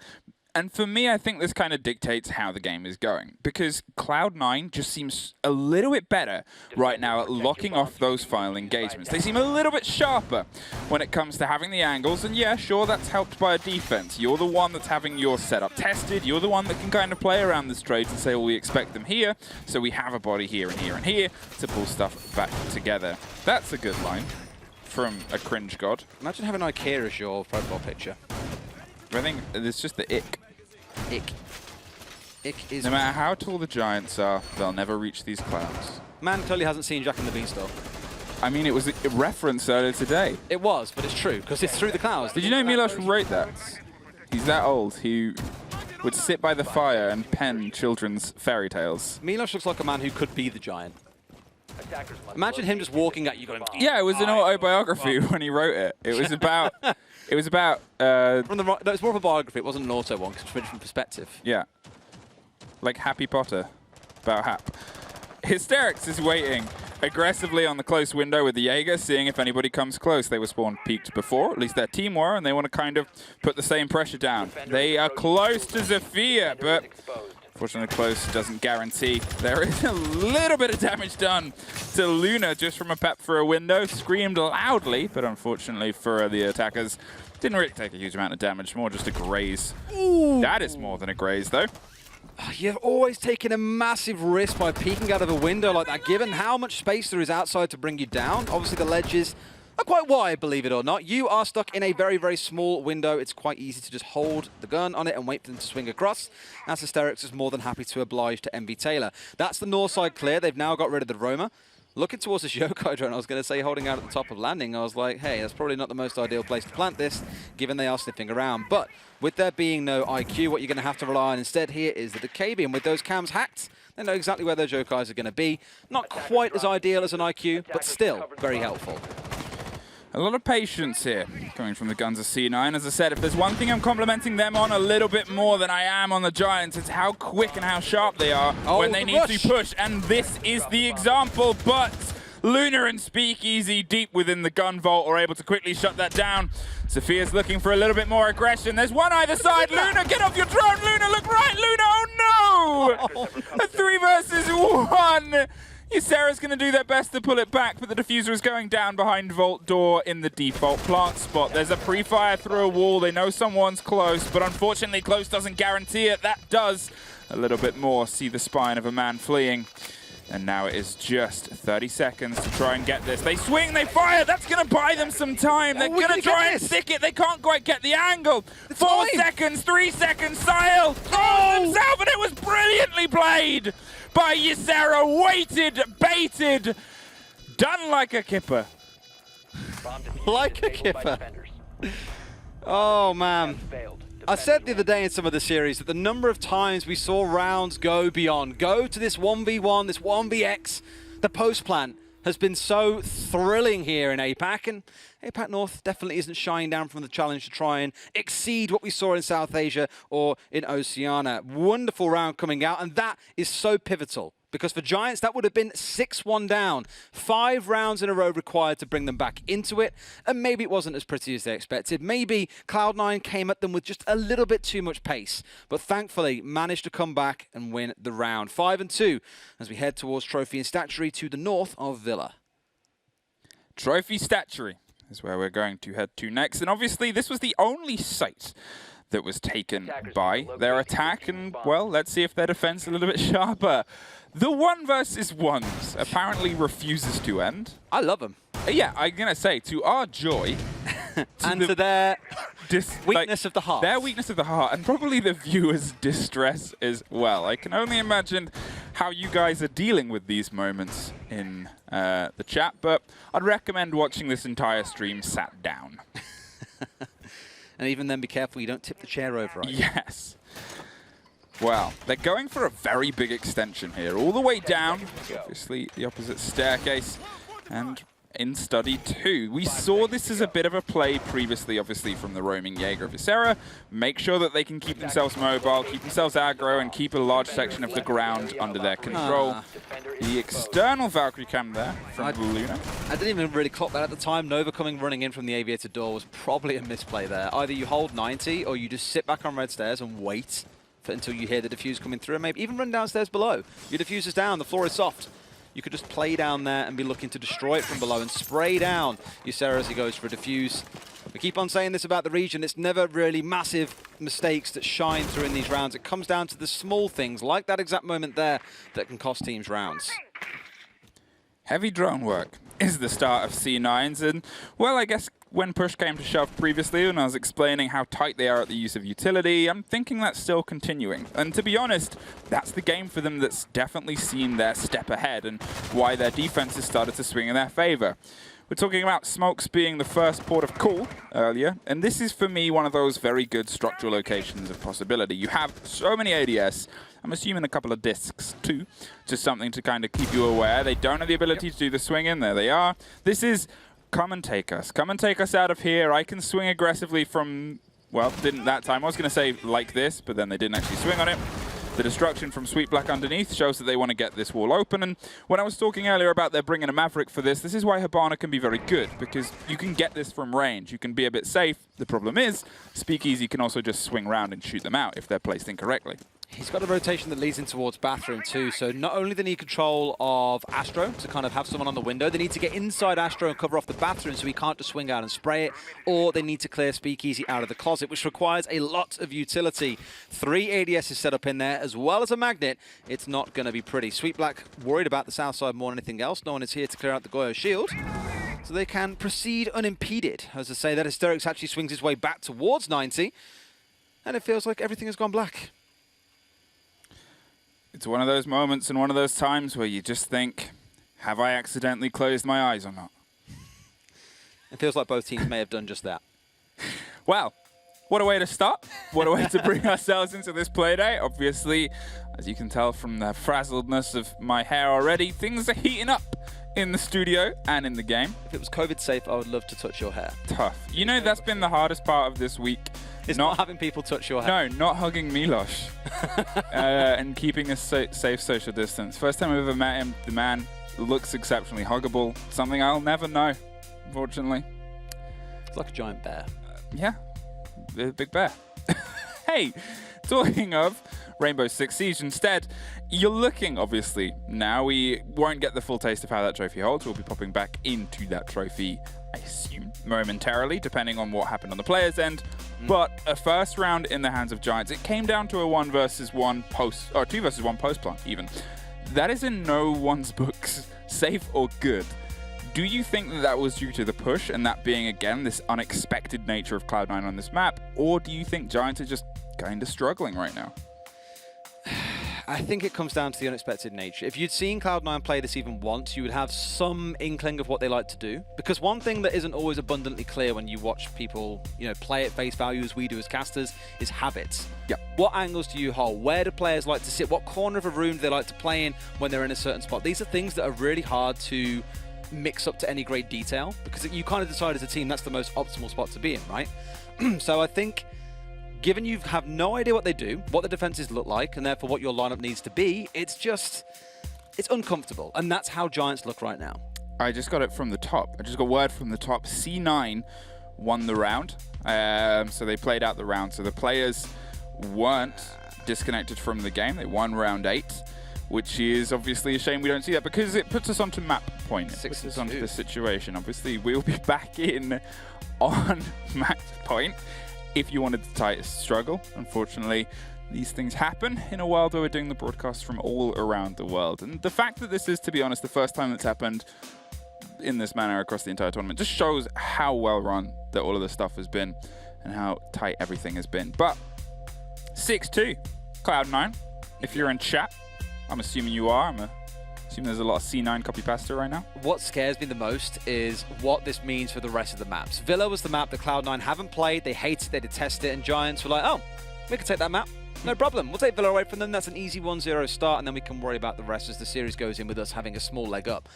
And for me, I think this kind of dictates how the game is going. Because Cloud9 just seems a little bit better right now at locking off those final engagements. They seem a little bit sharper when it comes to having the angles. And yeah, sure, that's helped by a defense. You're the one that's having your setup tested. You're the one that can kind of play around this trade and say, well, we expect them here, so we have a body here and here and here to pull stuff back together. That's a good line from a cringe god. Imagine having IKEA as your profile picture. I think it's just the ick. Ick. Ick is... No matter how tall the Giants are, they'll never reach these clouds. Man totally hasn't seen Jack and the Beanstalk. I mean, it was a reference earlier today. It was, but it's true, because it's through the clouds. Did you know Milos wrote that? He's that old. He would sit by the fire and pen children's fairy tales. Milos looks like a man who could be the Giant. Imagine him just walking at you going... Yeah, it was an autobiography when he wrote it. It was about... It was about... no, it's more of a biography. It wasn't an auto one, because it's from a different perspective. Yeah. Like Happy Potter. About Hap. Hysterix is waiting aggressively on the close window with the Jaeger, seeing if anybody comes close. They were spawn peaked before, at least their team were, and they want to kind of put the same pressure down. They are close to Zafir, but... Fortunately, close doesn't guarantee. There is a little bit of damage done to Luna just from a pep for a window. Screamed loudly, but unfortunately for the attackers, didn't really take a huge amount of damage, more just a graze. Ooh. That is more than a graze, though. You've always taken a massive risk by peeking out of a window like that, given how much space there is outside to bring you down. Obviously, the ledges are quite wide, believe it or not. You are stuck in a very, very small window. It's quite easy to just hold the gun on it and wait for them to swing across. As Hysterix is more than happy to oblige to MV Taylor. That's the north side clear. They've now got rid of the Roma. Looking towards this Yokai drone, I was going to say holding out at the top of landing. I was like, hey, that's probably not the most ideal place to plant this, given they are sniffing around. But with there being no IQ, what you're going to have to rely on instead here is the Decabi. And with those cams hacked, they know exactly where their Jokais are going to be. Not quite as ideal as an IQ, but still very helpful. A lot of patience here coming from the guns of C9. As I said, if there's one thing I'm complimenting them on a little bit more than I am on the Giants, it's how quick and how sharp they are when they need to push. And this is the example, but Luna and Speakeasy deep within the gun vault are able to quickly shut that down. Sophia's looking for a little bit more aggression. There's one either side. Luna, get off your drone. Luna, look right. Luna, oh no! A 3 versus 1. Sarah's going to do their best to pull it back, but the diffuser is going down behind vault door in the default plant spot. There's a pre-fire through a wall. They know someone's close, but unfortunately close doesn't guarantee it. That does a little bit more. See the spine of a man fleeing. And now it is just 30 seconds to try and get this. They swing, they fire. That's going to buy them some time. They're going to try and stick it. They can't quite get the angle. 4 seconds, 3 seconds. Sile throws himself, and it was brilliantly played by Ysera. Waited, baited, done like a kipper. Like a kipper. Oh, man. I said the other day in some of the series that the number of times we saw rounds go beyond, go to this 1v1, this 1vx, the post plant has been so thrilling here in APAC, and APAC North definitely isn't shying down from the challenge to try and exceed what we saw in South Asia or in Oceania. Wonderful round coming out, and that is so pivotal. Because for Giants, that would have been 6-1 down. 5 rounds in a row required to bring them back into it. And maybe it wasn't as pretty as they expected. Maybe Cloud9 came at them with just a little bit too much pace. But thankfully, managed to come back and win the round. 5-2 as we head towards Trophy and Statuary to the north of Villa. Trophy Statuary is where we're going to head to next. And obviously, this was the only site that was taken by their attack. And, well, let's see if their defense is a little bit sharper. The 1 versus 1s apparently refuses to end. I love them. Yeah, I'm going to say, to our joy. And to their Weakness of the heart. Their weakness of the heart, and probably the viewers' distress as well. I can only imagine how you guys are dealing with these moments in the chat, but I'd recommend watching this entire stream sat down. And even then, be careful you don't tip the chair over. Right? Yes. Well, they're going for a very big extension here, all the way down. Obviously, the opposite staircase. And in Study 2, we saw this as a bit of a play previously, obviously, from the roaming Jaeger Viscera. Make sure that they can keep themselves mobile, keep themselves aggro, and keep a large section of the ground under their control. The external Valkyrie cam there from Luna. I didn't even really clock that at the time. Nova running in from the aviator door was probably a misplay there. Either you hold 90 or you just sit back on red stairs and wait until you hear the diffuse coming through, and maybe even run downstairs below. Your diffuse is down, the floor is soft. You could just play down there and be looking to destroy it from below and spray down Ysera as he goes for a diffuse. We keep on saying this about the region. It's never really massive mistakes that shine through in these rounds. It comes down to the small things, like that exact moment there, that can cost teams rounds. Heavy drone work is the start of C9s, and, well, I guess when push came to shove previously, when I was explaining how tight they are at the use of utility, I'm thinking that's still continuing. And to be honest, that's the game for them that's definitely seen their step ahead and why their defense has started to swing in their favor. We're talking about smokes being the first port of call earlier, and this is for me one of those very good structural locations of possibility. You have so many ADS, I'm assuming a couple of discs too, just something to kind of keep you aware. They don't have the ability to do the swing in, there they are. This is come and take us. Come and take us out of here. I can swing aggressively from, well, didn't that time. I was going to say like this, but then they didn't actually swing on it. The destruction from Sweet Black underneath shows that they want to get this wall open. And when I was talking earlier about their bringing a Maverick for this is why Hibana can be very good, because you can get this from range. You can be a bit safe. The problem is, Speakeasy can also just swing around and shoot them out if they're placed incorrectly. He's got a rotation that leads in towards bathroom too, so not only do they need control of Astro to kind of have someone on the window, they need to get inside Astro and cover off the bathroom so he can't just swing out and spray it, or they need to clear Speakeasy out of the closet, which requires a lot of utility. 3 ADS is set up in there, as well as a magnet. It's not going to be pretty. Sweet Black worried about the south side more than anything else. No one is here to clear out the Goyo shield, so they can proceed unimpeded. As I say, that Hysterix actually swings his way back towards 90, and it feels like everything has gone black. It's one of those moments and one of those times where you just think, have I accidentally closed my eyes or not? It feels like both teams may have done just that. Well, what a way to start. What a way to bring ourselves into this playdate. Obviously, as you can tell from the frazzledness of my hair already, things are heating up in the studio and in the game. If it was COVID safe, I would love to touch your hair. Tough. You know, that's been the hardest part of this week. It's not having people touch your hair. No, not hugging Milosh and keeping a safe social distance. First time I've ever met him, the man looks exceptionally huggable. Something I'll never know, unfortunately. It's like a giant bear. Yeah, the big bear. Hey, talking of Rainbow Six Siege, instead, you're looking, obviously, now we won't get the full taste of how that trophy holds. We'll be popping back into that trophy, I assume, momentarily, depending on what happened on the player's end. But a first round in the hands of Giants, it came down to a 1 versus 1 post, or 2 versus 1 post plant even. That is in no one's books safe or good. Do you think that that was due to the push and that being, again, this unexpected nature of Cloud9 on this map? Or do you think Giants are just kind of struggling right now? I think it comes down to the unexpected nature. If you'd seen Cloud9 play this even once, you would have some inkling of what they like to do. Because one thing that isn't always abundantly clear when you watch people, play at face value as we do as casters is habits. Yep. What angles do you hold? Where do players like to sit? What corner of a room do they like to play in when they're in a certain spot? These are things that are really hard to mix up to any great detail, because you kind of decide as a team that's the most optimal spot to be in, right? So I think, given you have no idea what they do, what the defenses look like, and therefore what your lineup needs to be, it's uncomfortable. And that's how Giants look right now. I just got it from the top. I just got word from the top. C9 won the round. So they played out the round. So the players weren't disconnected from the game. They won round 8, which is obviously a shame we don't see that, because it puts us onto map point. It puts us onto the situation. Obviously, we'll be back in on match point. If you wanted to struggle, unfortunately, these things happen in a world where we're doing the broadcast from all around the world. And the fact that this is, to be honest, the first time that's happened in this manner across the entire tournament just shows how well run that all of this stuff has been. and how tight everything has been. But 6-2, Cloud9. If you're in chat, I'm assuming you are. I'm assuming there's a lot of C9 copy pasta right now. What scares me the most is what this means for the rest of the maps. Villa was the map that Cloud9 haven't played. They hate it, they detest it, and Giants were like, oh, we can take that map. No problem. We'll take Villa away from them. That's an easy 1-0 start, and then we can worry about the rest as the series goes in with us having a small leg up.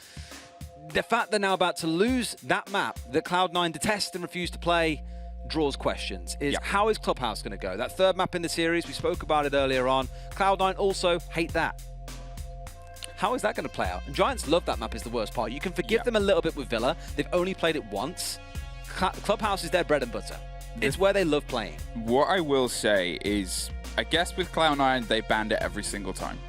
The fact they're now about to lose that map that Cloud9 detest and refuse to play draws questions. How is Clubhouse going to go? That third map in the series, we spoke about it earlier on. Cloud9 also hate that. How is that going to play out? And Giants love that map is the worst part. You can forgive them a little bit with Villa. They've only played it once. Clubhouse is their bread and butter. It's where they love playing. What I will say is, I guess with Cloud9, they banned it every single time.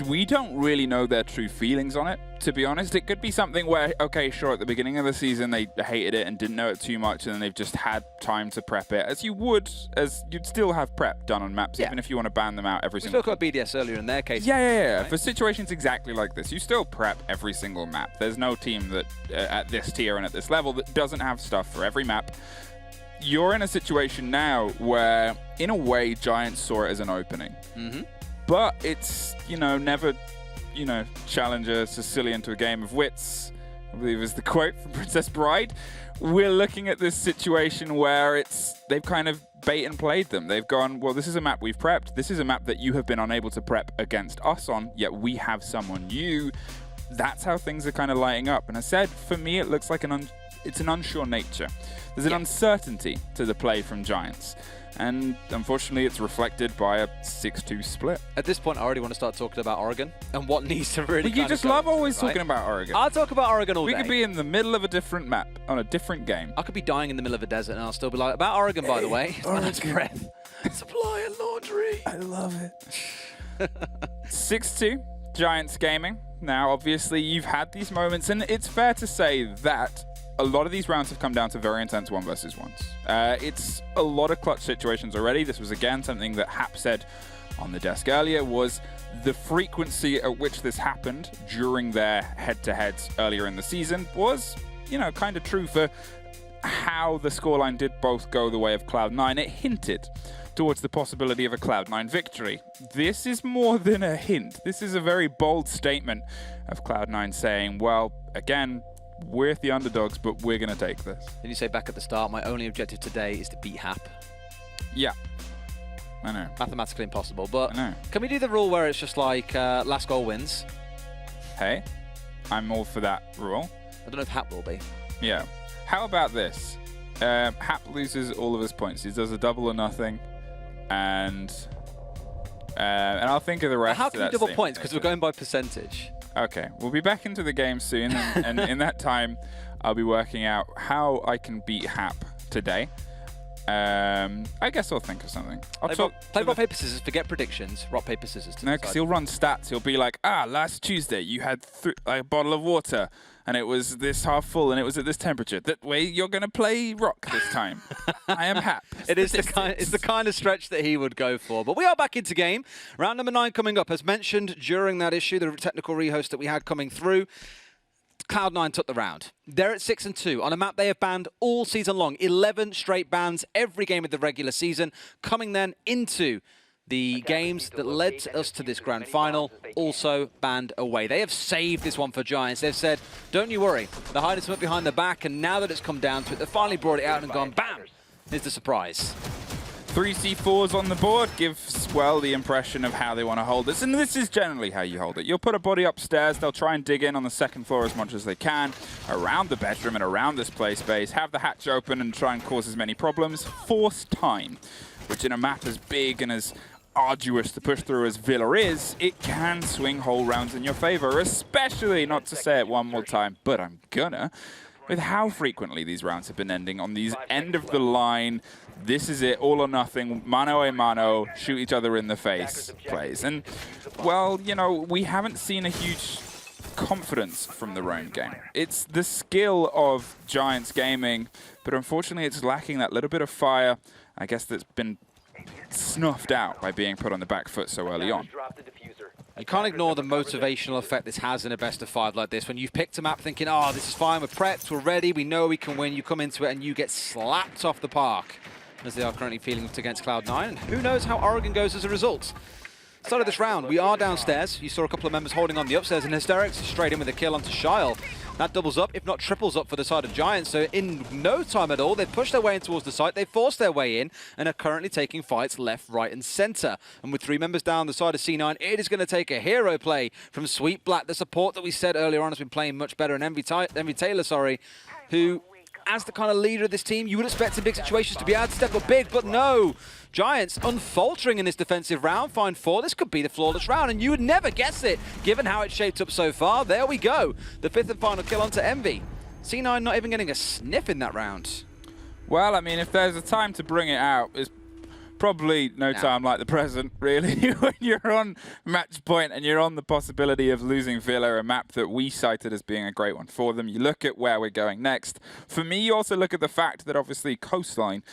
We don't really know their true feelings on it, to be honest. It could be something where, okay, sure, at the beginning of the season, they hated it and didn't know it too much, and then they've just had time to prep it, as you'd still have prep done on maps, even if you want to ban them out every single time. We spoke about BDS earlier in their case. Yeah. Right? For situations exactly like this, you still prep every single map. There's no team that, at this tier and at this level, that doesn't have stuff for every map. You're in a situation now where, in a way, Giants saw it as an opening. But it's, never, challenge a Sicilian to a game of wits, I believe is the quote from Princess Bride. We're looking at this situation where they've kind of bait and played them. They've gone, well, this is a map we've prepped. This is a map that you have been unable to prep against us on, yet we have someone new. That's how things are kind of lighting up. And I said, for me, it looks like it's an unsure nature. There's an uncertainty to the play from Giants. And unfortunately, it's reflected by a 6-2 split. At this point, I already want to start talking about Oregon and what needs to really. But you just love always talking about Oregon. I'll talk about Oregon all day. We could be in the middle of a different map on a different game. I could be dying in the middle of a desert, and I'll still be like, about Oregon, by the way. Oregon. Breath. Supply and laundry. I love it. 6-2, Giants Gaming. Now, obviously, you've had these moments, and it's fair to say that a lot of these rounds have come down to very intense 1 versus 1s. It's a lot of clutch situations already. This was, again, something that Hap said on the desk earlier, was the frequency at which this happened during their head-to-heads earlier in the season was, kind of true for how the scoreline did both go the way of Cloud9. It hinted towards the possibility of a Cloud9 victory. This is more than a hint. This is a very bold statement of Cloud9 saying, well, again, we're the underdogs, but we're going to take this. Did you say back at the start, my only objective today is to beat Hap? Yeah. I know. Mathematically impossible, but I know. Can we do the rule where it's just like last goal wins? Hey, I'm all for that rule. I don't know if Hap will be. Yeah. How about this? Hap loses all of his points. He does a double or nothing, and I'll think of the rest. How can you double points? Because we're going by percentage. Okay, we'll be back into the game soon, and in that time, I'll be working out how I can beat Hap today. I guess I'll think of something. Play rock, paper, scissors, forget predictions. Rock, paper, scissors. No, because he'll run stats. He'll be like, last Tuesday you had a bottle of water, and it was this half full, and it was at this temperature. That way you're going to play rock this time. I am Hap. It's the kind of stretch that he would go for. But we are back into game. Round number 9 coming up. As mentioned during that issue, the technical rehost that we had coming through, Cloud9 took the round. They're at 6-2 on a map they have banned all season long. 11 straight bans every game of the regular season. Coming then into the games that led us to this grand final, also banned away. They have saved this one for Giants. They've said, don't you worry, they're hiding something behind their back, and now that it's come down to it, they've finally brought it out and gone, bam, here's the surprise. 3 C4s on the board gives, well, the impression of how they want to hold this. And this is generally how you hold it. You'll put a body upstairs. They'll try and dig in on the second floor as much as they can, around the bedroom and around this play space, have the hatch open and try and cause as many problems. Force time, which in a map as big and as arduous to push through as Villa is, it can swing whole rounds in your favor, especially, not to say it one more time, but I'm gonna, with how frequently these rounds have been ending on these end of the line, this is it, all or nothing, mano a mano, shoot each other in the face plays. And, well, we haven't seen a huge confidence from the roam game. It's the skill of Giants Gaming, but unfortunately it's lacking that little bit of fire, I guess, that's been snuffed out by being put on the back foot so early on. You can't ignore the motivational effect this has in a best of 5 like this. When you've picked a map thinking, this is fine, we're prepped, we're ready, we know we can win, you come into it and you get slapped off the park. as they are currently feeling against Cloud9. And who knows how Oregon goes as a result. Start of this round, we are downstairs. You saw a couple of members holding on the upstairs, and Hysterics straight in with a kill onto Shyle. That doubles up, if not triples up for the side of Giants. So in no time at all, they've pushed their way in towards the site, they've forced their way in, and are currently taking fights left, right, and center. And with 3 members down the side of C9, it is going to take a hero play from Sweet Black. The support that we said earlier on has been playing much better, and Envy Taylor, who, as the kind of leader of this team, you would expect in big situations to be able to step up big, but no. Giants unfaltering in this defensive round, find 4. This could be the flawless round, and you would never guess it, given how it's shaped up so far. There we go. The 5th and final kill onto Envy. C9 not even getting a sniff in that round. Well, I mean, if there's a time to bring it out, it's probably no time like the present, really, when you're on match point and you're on the possibility of losing Villa, a map that we cited as being a great one for them. You look at where we're going next. For me, you also look at the fact that obviously Coastline,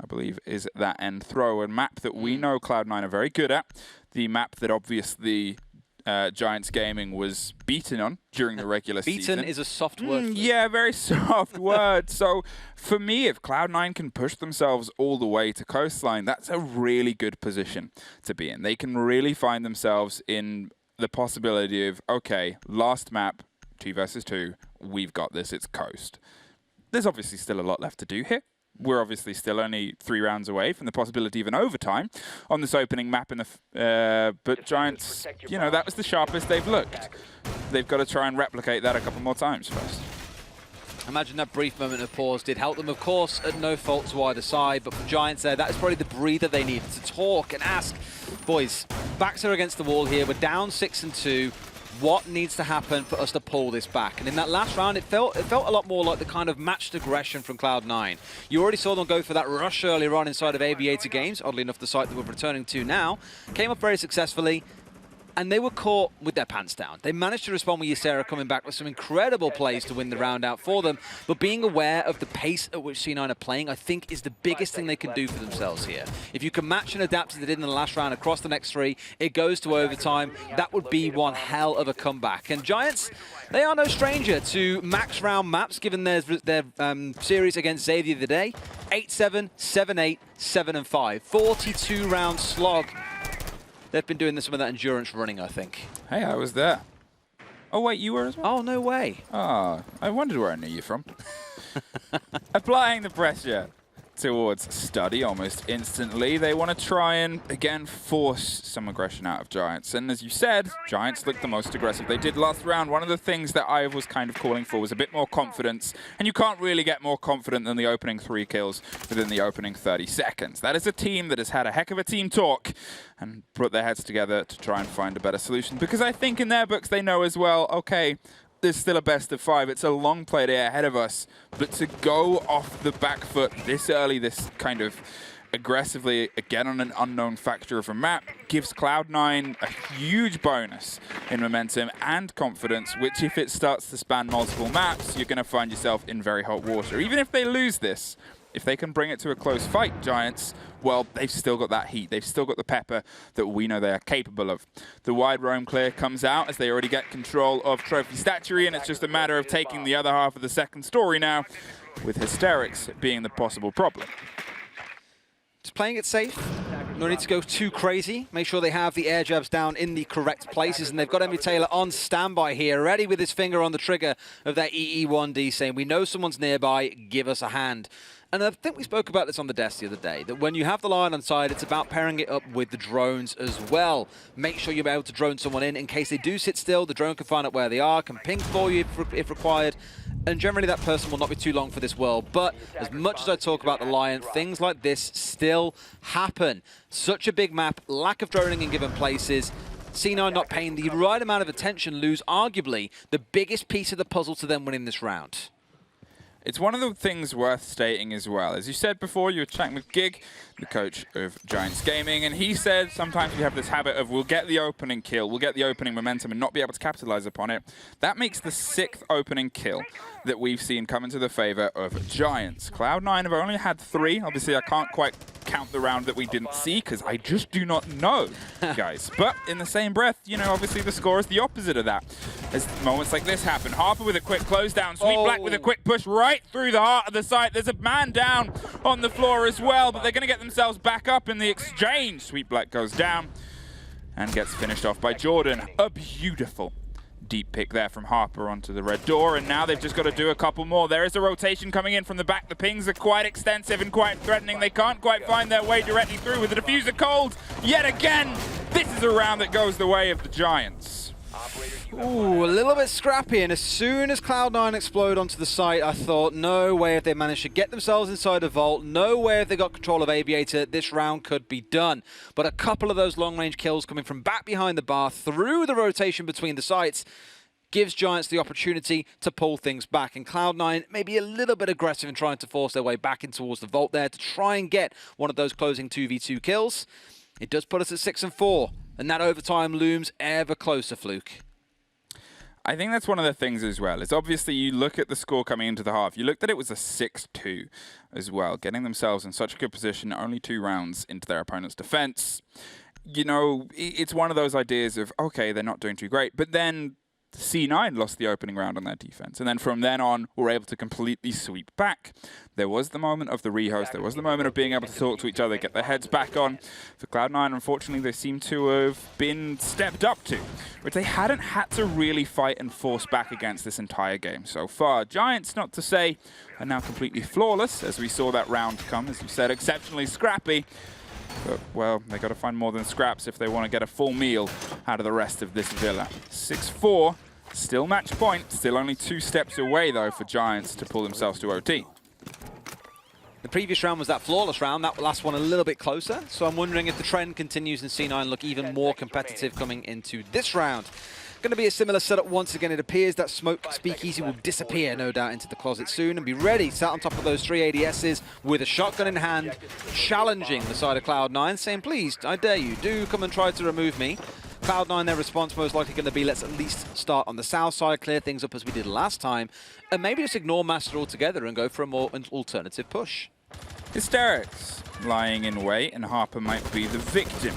I believe, is that end throw, a map that we know Cloud9 are very good at. The map that obviously Giants Gaming was beaten on during the regular season. Beaten is a soft word. Yeah, very soft word. So for me, if Cloud9 can push themselves all the way to Coastline, that's a really good position to be in. They can really find themselves in the possibility of, okay, last map, 2 versus 2, we've got this, it's Coast. There's obviously still a lot left to do here. We're obviously still only 3 rounds away from the possibility of an overtime on this opening map in the. But Giants, you know, that was the sharpest they've looked. They've got to try and replicate that a couple more times first. Imagine that brief moment of pause did help them, of course, at no fault to either side. But for Giants there, that is probably the breather they needed to talk and ask, boys, backs are against the wall here. We're down 6-2. What needs to happen for us to pull this back? And in that last round, it felt a lot more like the kind of matched aggression from Cloud9. You already saw them go for that rush earlier on inside of Aviator Games. Oddly enough, the site that we're returning to now came up very successfully. And they were caught with their pants down. They managed to respond with Ysera coming back with some incredible plays to win the round out for them. But being aware of the pace at which C9 are playing, I think, is the biggest thing they can do for themselves here. If you can match and adapt as they did in the last round across the next 3, it goes to overtime. That would be one hell of a comeback. And Giants, they are no stranger to max round maps, given their series against Xavier the day. 8-7, 7-8, 7-5. 42 round slog. They've been doing some of that endurance running, I think. Hey, I was there. Oh, wait, you were as well? Oh, no way. Oh, I wondered where I knew you from. Applying the pressure towards Study almost instantly. They want to try and, again, force some aggression out of Giants. And as you said, Giants looked the most aggressive they did last round. One of the things that I was kind of calling for was a bit more confidence. And you can't really get more confident than the opening 3 kills within the opening 30 seconds. That is a team that has had a heck of a team talk and put their heads together to try and find a better solution. Because I think in their books they know as well, okay, there's still a best of 5. It's a long play day ahead of us. But to go off the back foot this early, this kind of aggressively, again on an unknown factor of a map, gives Cloud9 a huge bonus in momentum and confidence, which if it starts to span multiple maps, you're going to find yourself in very hot water. Even if they lose this, if they can bring it to a close fight, Giants, well, they've still got that heat. They've still got the pepper that we know they are capable of. The wide roam clear comes out as they already get control of Trophy Statuary, and it's just a matter of taking the other half of the second story now, with Hysterics being the possible problem. Just playing it safe. No need to go too crazy. Make sure they have the air jabs down in the correct places, and they've got Envy Taylor on standby here, ready with his finger on the trigger of that EE1D, saying, we know someone's nearby, give us a hand. And I think we spoke about this on the desk the other day, that when you have the Lion on side, it's about pairing it up with the drones as well. Make sure you're able to drone someone in case they do sit still. The drone can find out where they are, can ping for you if required, and generally that person will not be too long for this world. But as much as I talk about the Lion, things like this still happen. Such a big map, lack of droning in given places. C9 not paying the right amount of attention lose arguably the biggest piece of the puzzle to them winning this round. It's one of the things worth stating as well. As you said before, you were chatting with Gig, the coach of Giants Gaming, and he said sometimes we have this habit of we'll get the opening kill, we'll get the opening momentum and not be able to capitalize upon it. That makes the 6th opening kill that we've seen come into the favor of Giants. Cloud9 have only had 3. Obviously, I can't quite count the round that we didn't see because I just do not know, guys. But in the same breath, you know, obviously the score is the opposite of that. As moments like this happen, Harper with a quick close down, Sweet Black with a quick push right right through the heart of the site. There's a man down on the floor as well, but they're going to get themselves back up in the exchange. Sweet Black goes down and gets finished off by Jordan. A beautiful deep pick there from Harper onto the red door, and now they've just got to do a couple more. There is a rotation coming in from the back. The pings are quite extensive and quite threatening. They can't quite find their way directly through with the diffuser cold. Yet again, this is a round that goes the way of the Giants. Ooh, a little bit scrappy, and as soon as Cloud9 explode onto the site, I thought, no way if they managed to get themselves inside a vault, no way if they got control of Aviator, this round could be done. But a couple of those long-range kills coming from back behind the bar through the rotation between the sites gives Giants the opportunity to pull things back, and Cloud9 may be a little bit aggressive in trying to force their way back in towards the vault there to try and get one of those closing 2v2 kills. It does put us at 6-4, and that overtime looms ever closer, Fluke. I think that's one of the things as well, is obviously you look at the score coming into the half, you looked at it was a 6-2 as well, getting themselves in such a good position, only 2 rounds into their opponent's defense. You know, it's one of those ideas of, okay, they're not doing too great, but then C9 lost the opening round on their defense, and then from then on were able to completely sweep back. There was the moment of the rehost, there was the moment of being able to talk to each other, get their heads back on. For Cloud9, unfortunately, they seem to have been stepped up to, which they hadn't had to really fight and force back against this entire game so far. Giants, not to say, are now completely flawless, as we saw that round come, as you said, exceptionally scrappy. But, well, they got to find more than scraps if they want to get a full meal out of the rest of this villa. 6-4, still match point, still only 2 steps away, though, for Giants to pull themselves to OT. The previous round was that flawless round, that last one a little bit closer, so I'm wondering if the trend continues and C9 look even more competitive coming into this round. Going to be a similar setup once again. It appears that Smoke Speakeasy will disappear, no doubt, into the closet soon and be ready, sat on top of those 3 ADSs with a shotgun in hand, challenging the side of Cloud9, saying, please, I dare you, do come and try to remove me. Cloud9, their response most likely going to be, let's at least start on the south side, clear things up as we did last time, and maybe just ignore Master altogether and go for a more alternative push. Hysterics lying in wait, and Harper might be the victim.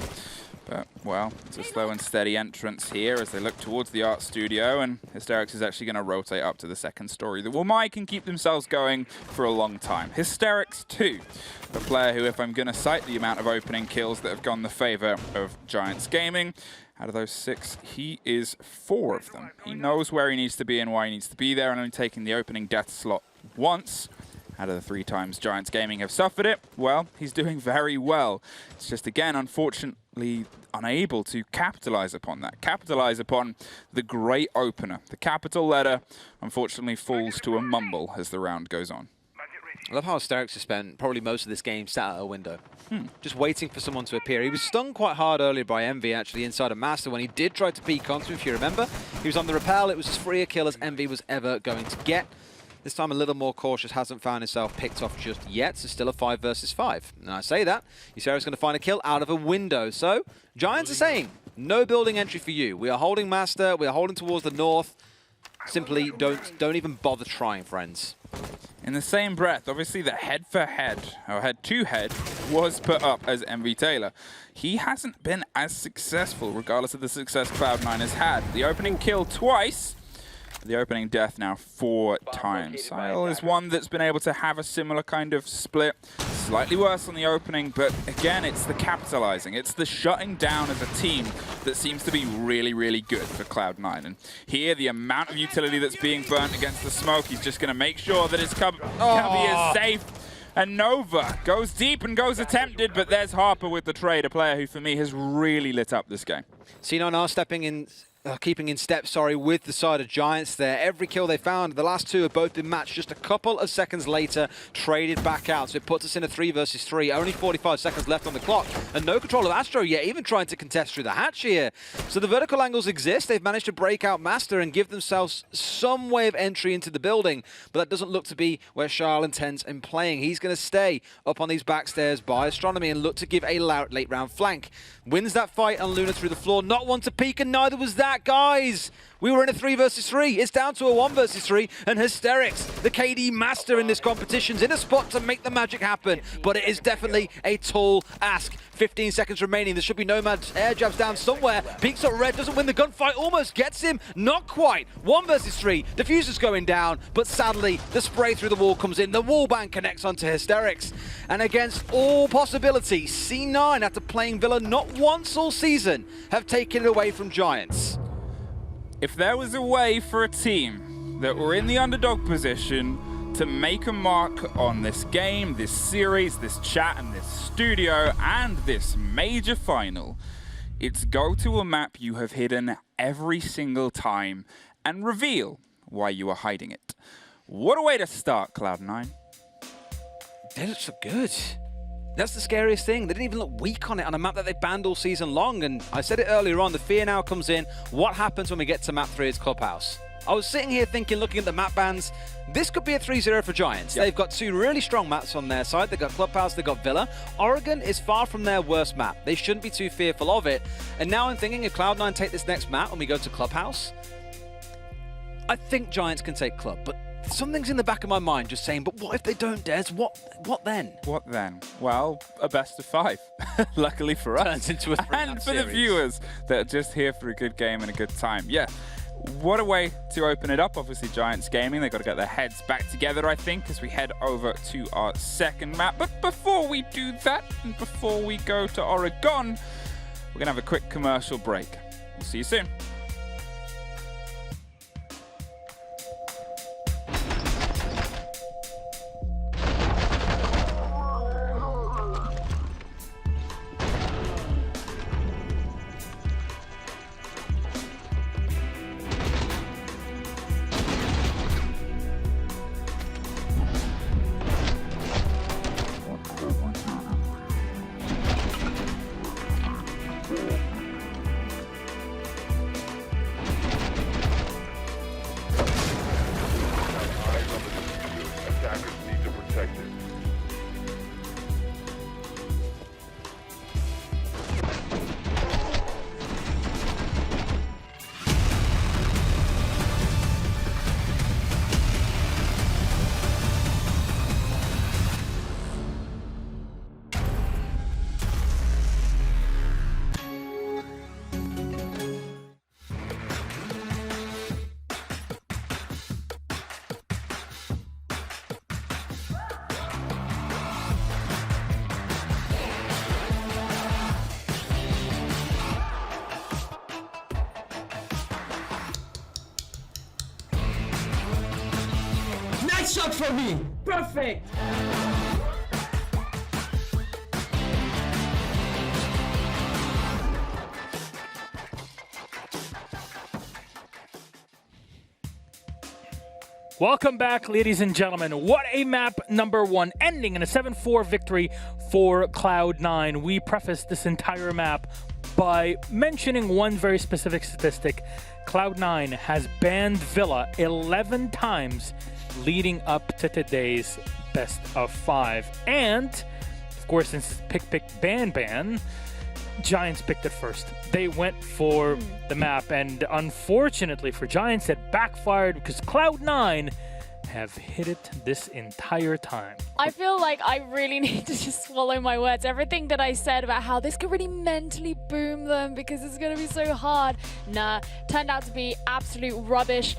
But, well, it's a slow and steady entrance here as they look towards the art studio, and Hysterics is actually going to rotate up to the second story. The Wamai can keep themselves going for a long time. Hysterics, too, a player who, if I'm going to cite the amount of opening kills that have gone the favor of Giants Gaming, out of those 6, he is 4 of them. He knows where he needs to be and why he needs to be there, and only taking the opening death slot once. Out of the 3 times Giants Gaming have suffered it, well, he's doing very well. It's just, again, unfortunately unable to capitalize upon that. Capitalize upon the great opener. The capital letter, unfortunately, falls to a mumble as the round goes on. I love how Hysterics has spent probably most of this game sat at a window, just waiting for someone to appear. He was stung quite hard earlier by Envy, actually, inside of Master when he did try to peek onto him, if you remember. He was on the rappel. It was as free a kill as Envy was ever going to get. This time a little more cautious, hasn't found himself picked off just yet, so still a 5 versus 5. And I say that, Ysera's going to find a kill out of a window. So, Giants are saying, no building entry for you. We are holding Master, we are holding towards the north. Simply don't even bother trying, friends. In the same breath, obviously the head-for-head, or head-to-head, was put up as MV Taylor. He hasn't been as successful, regardless of the success Cloud9 has had. The opening kill twice, the opening death now 4 times. Sile is one that's been able to have a similar kind of split. Slightly worse on the opening, but again, it's the capitalizing. It's the shutting down as a team that seems to be really, really good for Cloud9. And here, the amount of utility that's being burnt against the smoke, he's just going to make sure that his cubby is safe. And Nova goes deep and goes attempted, but there's Harper with the trade, a player who, for me, has really lit up this game. C9 are stepping in, keeping in step, with the side of Giants there. Every kill they found, the last 2 have both been matched just a couple of seconds later, traded back out. So it puts us in a 3 versus 3. Only 45 seconds left on the clock, and no control of Astro yet, even trying to contest through the hatch here. So the vertical angles exist. They've managed to break out Master and give themselves some way of entry into the building, but that doesn't look to be where Charles intends in playing. He's going to stay up on these backstairs by Astronomy and look to give a late round flank. Wins that fight on Luna through the floor. Not one to peek, and neither was that. that, guys. We were in a 3 versus 3. It's down to a 1 versus 3, and Hysterics, the KD master in this competition, is in a spot to make the magic happen. But it is definitely a tall ask. 15 seconds remaining. There should be Nomad's air jabs down somewhere. Peeks up red, doesn't win the gunfight, almost gets him. Not quite. 1 versus 3. Diffuser's going down, but sadly, the spray through the wall comes in. The wallbang connects onto Hysterics. And against all possibility, C9, after playing Villa not once all season, have taken it away from Giants. If there was a way for a team that were in the underdog position to make a mark on this game, this series, this chat, and this studio, and this major final, it's go to a map you have hidden every single time and reveal why you are hiding it. What a way to start, Cloud9. They look so good. That's the scariest thing. They didn't even look weak on it on a map that they banned all season long. And I said it earlier on, the fear now comes in. What happens when we get to map 3 is Clubhouse? I was sitting here thinking, looking at the map bans, this could be a 3-0 for Giants. Yep. They've got 2 really strong maps on their side. They've got Clubhouse, they've got Villa. Oregon is far from their worst map. They shouldn't be too fearful of it. And now I'm thinking, if Cloud9 take this next map and we go to Clubhouse, I think Giants can take Club. But something's in the back of my mind just saying, but what if they don't, Des? What then? What then? Well, a best of 5. Luckily for us. Turns into a 3-0 and for the viewers that are just here for a good game and a good time. Yeah. What a way to open it up. Obviously, Giants Gaming, they've got to get their heads back together, I think, as we head over to our second map. But before we do that, and before we go to Oregon, we're going to have a quick commercial break. We'll see you soon. Nice shot for me! Perfect! Welcome back, ladies and gentlemen. What a map number 1, ending in a 7-4 victory for Cloud9. We prefaced this entire map by mentioning one very specific statistic. Cloud9 has banned Villa 11 times leading up to today's best of 5. And, of course, since it's pick, ban, Giants picked it first. They went for the map, and unfortunately for Giants, it backfired because Cloud9 have hit it this entire time. I feel like I really need to just swallow my words. Everything that I said about how this could really mentally boom them because it's going to be so hard. Nah, turned out to be absolute rubbish.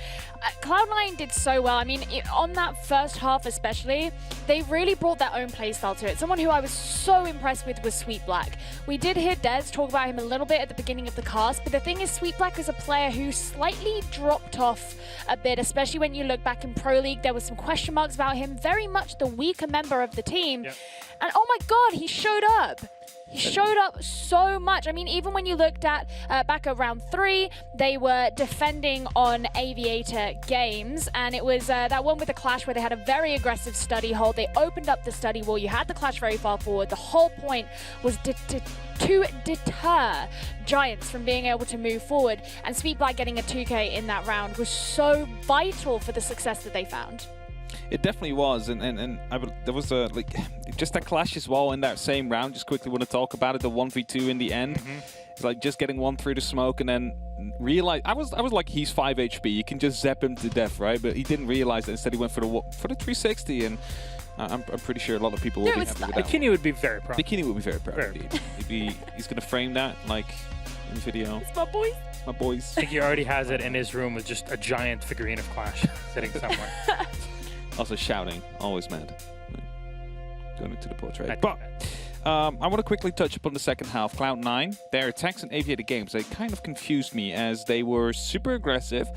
Cloud9 did so well. I mean, on that first half especially, they really brought their own playstyle to it. Someone who I was so impressed with was Sweet Black. We did hear Des talk about him a little bit at the beginning of the cast, but the thing is, Sweet Black is a player who slightly dropped off a bit, especially when you look back in Pro League. There was some question marks about him, very much the weaker member of the team. Yep. And oh my God, he showed up. He showed up so much. I mean, even when you looked at back at round 3, they were defending on Aviator Games, and it was that one with the Clash where they had a very aggressive study hold. They opened up the study wall. You had the Clash very far forward. The whole point was to deter Giants from being able to move forward, and Sweet Black getting a 2K in that round was so vital for the success that they found. It definitely was, and there was a just a clash as well in that same round. Just quickly want to talk about it. The 1v2 in the end. It's like just getting one through the smoke and then realize I was like, he's 5 HP. You can just zap him to death, right? But he didn't realize that. Instead, he went for the 360, and I'm pretty sure a lot of people will be happy with that. Bikini would be very proud. Bikini would be very proud. Indeed. He's gonna frame that like in the video. It's my boys. My boys. I think he already has it in his room with just a giant figurine of Clash sitting somewhere. Also shouting, always mad. Going into the portrait. But I want to quickly touch upon the second half. Cloud9, their attacks in Aviator games, they kind of confused me as they were super aggressive.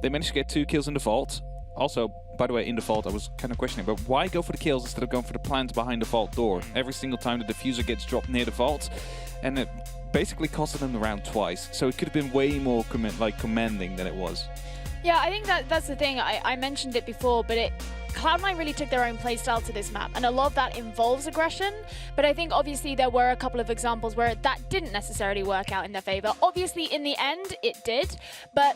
They managed to get 2 kills in the vault. Also, by the way, in the vault, I was kind of questioning, but why go for the kills instead of going for the plants behind the vault door? Every single time the diffuser gets dropped near the vault, and it basically costed them the round twice. So it could have been way more commanding than it was. Yeah, I think that's the thing. I mentioned it before, but Cloud9 really took their own playstyle to this map, and a lot of that involves aggression, but I think obviously there were a couple of examples where that didn't necessarily work out in their favor. Obviously, in the end, it did, but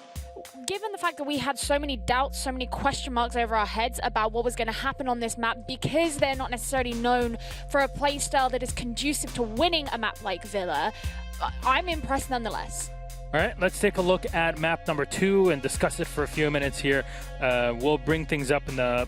given the fact that we had so many doubts, so many question marks over our heads about what was going to happen on this map, because they're not necessarily known for a playstyle that is conducive to winning a map like Villa, I'm impressed nonetheless. All right, let's take a look at map number 2 and discuss it for a few minutes here. We'll bring things up in the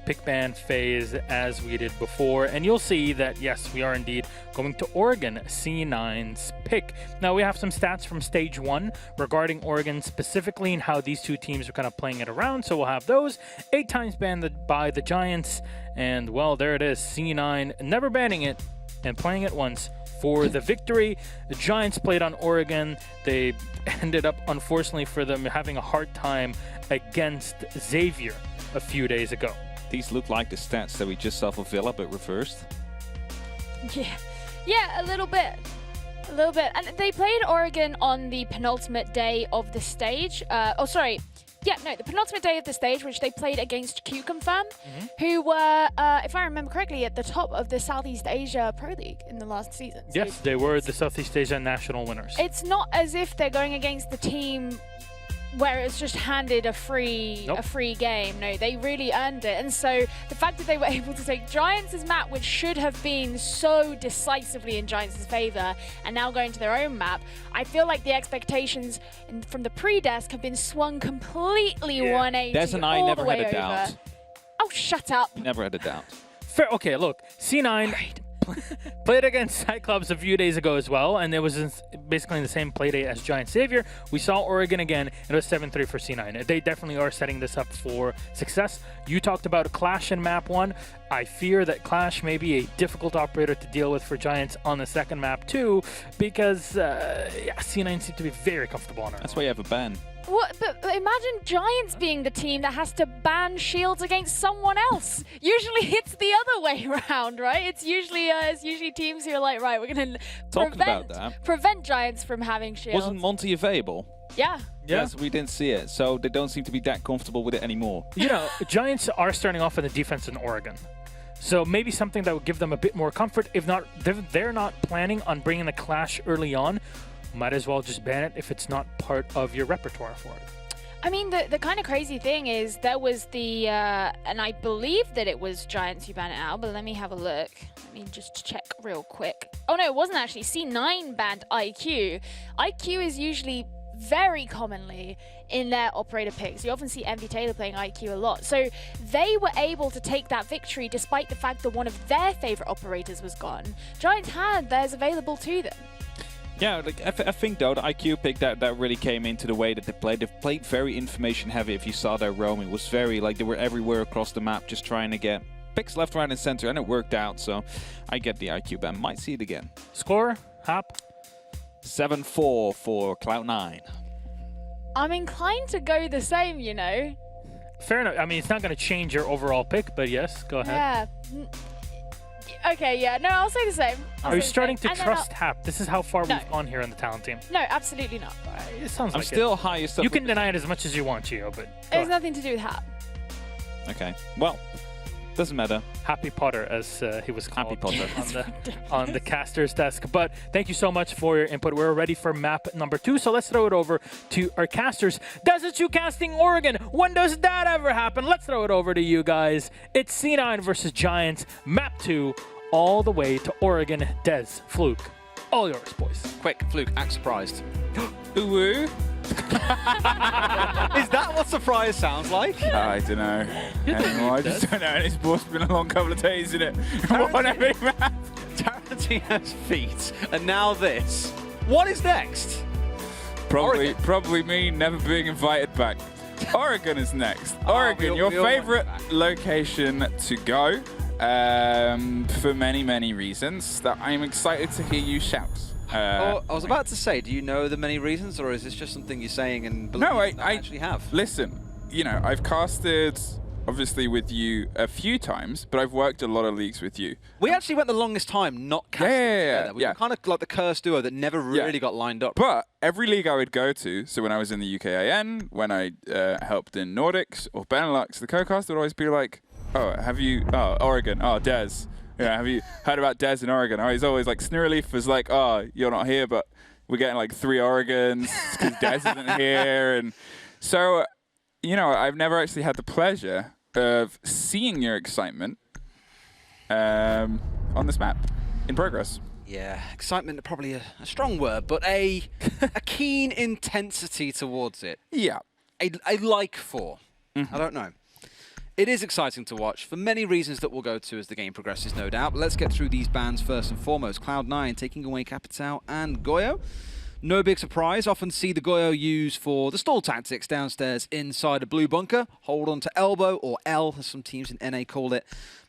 pick ban phase as we did before, and you'll see that, yes, we are indeed going to Oregon, C9's pick. Now, we have some stats from Stage 1 regarding Oregon specifically and how these two teams are kind of playing it around, so we'll have those. 8 times banned by the Giants, and, well, there it is, C9 never banning it and playing it once for the victory. The Giants played on Oregon. They ended up, unfortunately for them, having a hard time against Xavier a few days ago. These look like the stats that we just saw for Villa, but reversed. Yeah, a little bit. And they played Oregon on the penultimate day of the stage. The penultimate day of the stage, which they played against QConfirm, who were, if I remember correctly, at the top of the Southeast Asia Pro League in the last season. So yes, they were the Southeast Asia national winners. It's not as if they're going against the team where it's just handed a free game. No, they really earned it. And so the fact that they were able to take Giants' map, which should have been so decisively in Giants' favor, and now going to their own map, I feel like the expectations from the pre-desk have been swung completely 180 Des and I never had a doubt. Oh, shut up. Never had a doubt. Fair. Okay, look, C9 played against Cyclops a few days ago as well, and it was basically in the same playdate as Giant Savior. We saw Oregon again, and it was 7-3 for C9. They definitely are setting this up for success. You talked about Clash in map 1. I fear that Clash may be a difficult operator to deal with for Giants on the second map too, because C9 seems to be very comfortable on it. That's why you have a ban. What? But imagine Giants being the team that has to ban shields against someone else. Usually it's the other way around, right? It's usually teams who are like, right, we're going to prevent Giants from having shields. Wasn't Monty available? Yeah. Yes, we didn't see it, so they don't seem to be that comfortable with it anymore. You know, Giants are starting off in the defense in Oregon. So maybe something that would give them a bit more comfort. If not, they're not planning on bringing the Clash early on. Might as well just ban it if it's not part of your repertoire for it. I mean, the kind of crazy thing is there was the, and I believe that it was Giants who banned it out, but let me have a look. Let me just check real quick. Oh no, it wasn't actually. C9 banned IQ. IQ is usually very commonly in their operator picks. You often see MV Taylor playing IQ a lot. So they were able to take that victory despite the fact that one of their favorite operators was gone. Giants had theirs available to them. Yeah, like I think though the IQ pick that really came into the way that they played. They played very information heavy. If you saw their roam, it was very like they were everywhere across the map, just trying to get picks left, right, and center, and it worked out. So I get the IQ ban. Might see it again. Score, Hap? 7-4 for Cloud9. I'm inclined to go the same, you know. Fair enough. I mean, it's not going to change your overall pick, but yes, go ahead. Yeah. Okay, yeah. No, I'll say the same. Are you starting to trust Hap? This is how far we've gone here on the talent team. No, absolutely not. It sounds I'm like still it. highest up. You can deny it as much as you want, Gio, but It has nothing to do with Hap. Okay. Well, Doesn't matter. Happy Potter, as he was called Happy Potter. on the caster's desk. But thank you so much for your input. We're ready for map number 2, so let's throw it over to our casters. Desert casting Oregon. When does that ever happen? Let's throw it over to you guys. It's C9 versus Giants, map 2, all the way to Oregon. Des, Fluke, all yours, boys. Quick, Fluke, act surprised. Ooh. Is that what surprise sounds like? I don't know. Anymore. I just don't know. And it's been a long couple of days, isn't it? What a big map. Tarantino's feet, and now this. What is next? Probably me never being invited back. Oregon is next. Oregon, your favorite location to go, for many, many reasons that I'm excited to hear you shout. I was about to say, do you know the many reasons, or is this just something you're saying and believe No, I actually have? Listen, you know, I've casted obviously with you a few times, but I've worked a lot of leagues with you. We actually went the longest time not casting together. We were kind of like the cursed duo that never really got lined up. But every league I would go to, so when I was in the UKIN, when I helped in Nordics or Benelux, the co-cast would always be like, Oregon, Des. Yeah, have you heard about Des in Oregon? Oh, he's always like, Snurreleaf was like, oh, you're not here, but we're getting like 3 Oregons because Des isn't here. And so, you know, I've never actually had the pleasure of seeing your excitement on this map in progress. Yeah, excitement probably a strong word, but a keen intensity towards it. Yeah. A like for. I don't know. It is exciting to watch for many reasons that we'll go to as the game progresses, no doubt. But let's get through these bans first and foremost. Cloud9 taking away Capitao and Goyo. No big surprise. Often see the Goyo used for the stall tactics downstairs inside a blue bunker. Hold on to elbow, or L, as some teams in NA call it.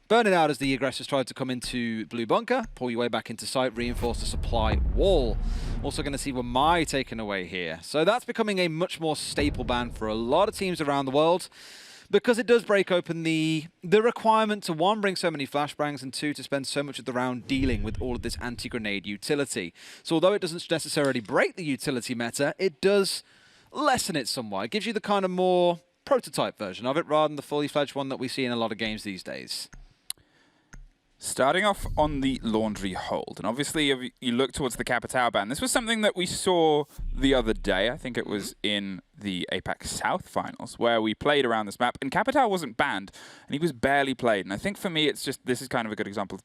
Burn it out as the aggressors try to come into blue bunker. Pull your way back into sight. Reinforce the supply wall. Also going to see Wamai taken away here. So that's becoming a much more staple ban for a lot of teams around the world, because it does break open the requirement to, 1, bring so many flashbangs, and 2, to spend so much of the round dealing with all of this anti-grenade utility. So although it doesn't necessarily break the utility meta, it does lessen it somewhat. It gives you the kind of more prototype version of it, rather than the fully fledged one that we see in a lot of games these days. Starting off on the laundry hold, and obviously if you look towards the Capitao ban, this was something that we saw the other day. I think it was in the APAC South finals, where we played around this map, and Capitao wasn't banned, and he was barely played. And I think for me, it's just, this is kind of a good example.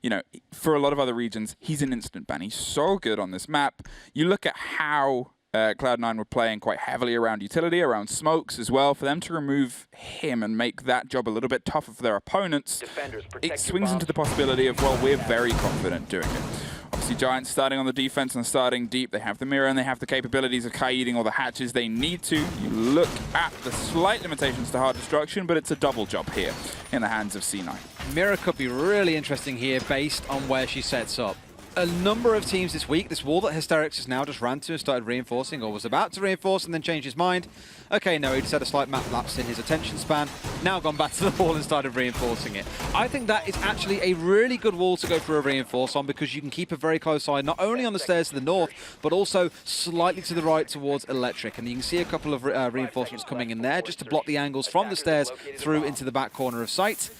You know, for a lot of other regions, he's an instant ban. He's so good on this map. You look at how Cloud9 were playing quite heavily around utility, around smokes as well. For them to remove him and make that job a little bit tougher for their opponents, it swings into the possibility of, well, we're very confident doing it. Obviously, Giants starting on the defense and starting deep. They have the mirror and they have the capabilities of kite-eating all the hatches they need to. You look at the slight limitations to hard destruction, but it's a double job here in the hands of C9. Mirror could be really interesting here based on where she sets up. A number of teams this week, this wall that Hysterics has now just ran to and started reinforcing, or was about to reinforce and then changed his mind. Okay, no, he just had a slight map lapse in his attention span. Now gone back to the wall and started reinforcing it. I think that is actually a really good wall to go for a reinforce on, because you can keep a very close eye, not only on the stairs to the north, but also slightly to the right towards Electric. And you can see a couple of reinforcements coming in there just to block the angles from the stairs through into the back corner of sight.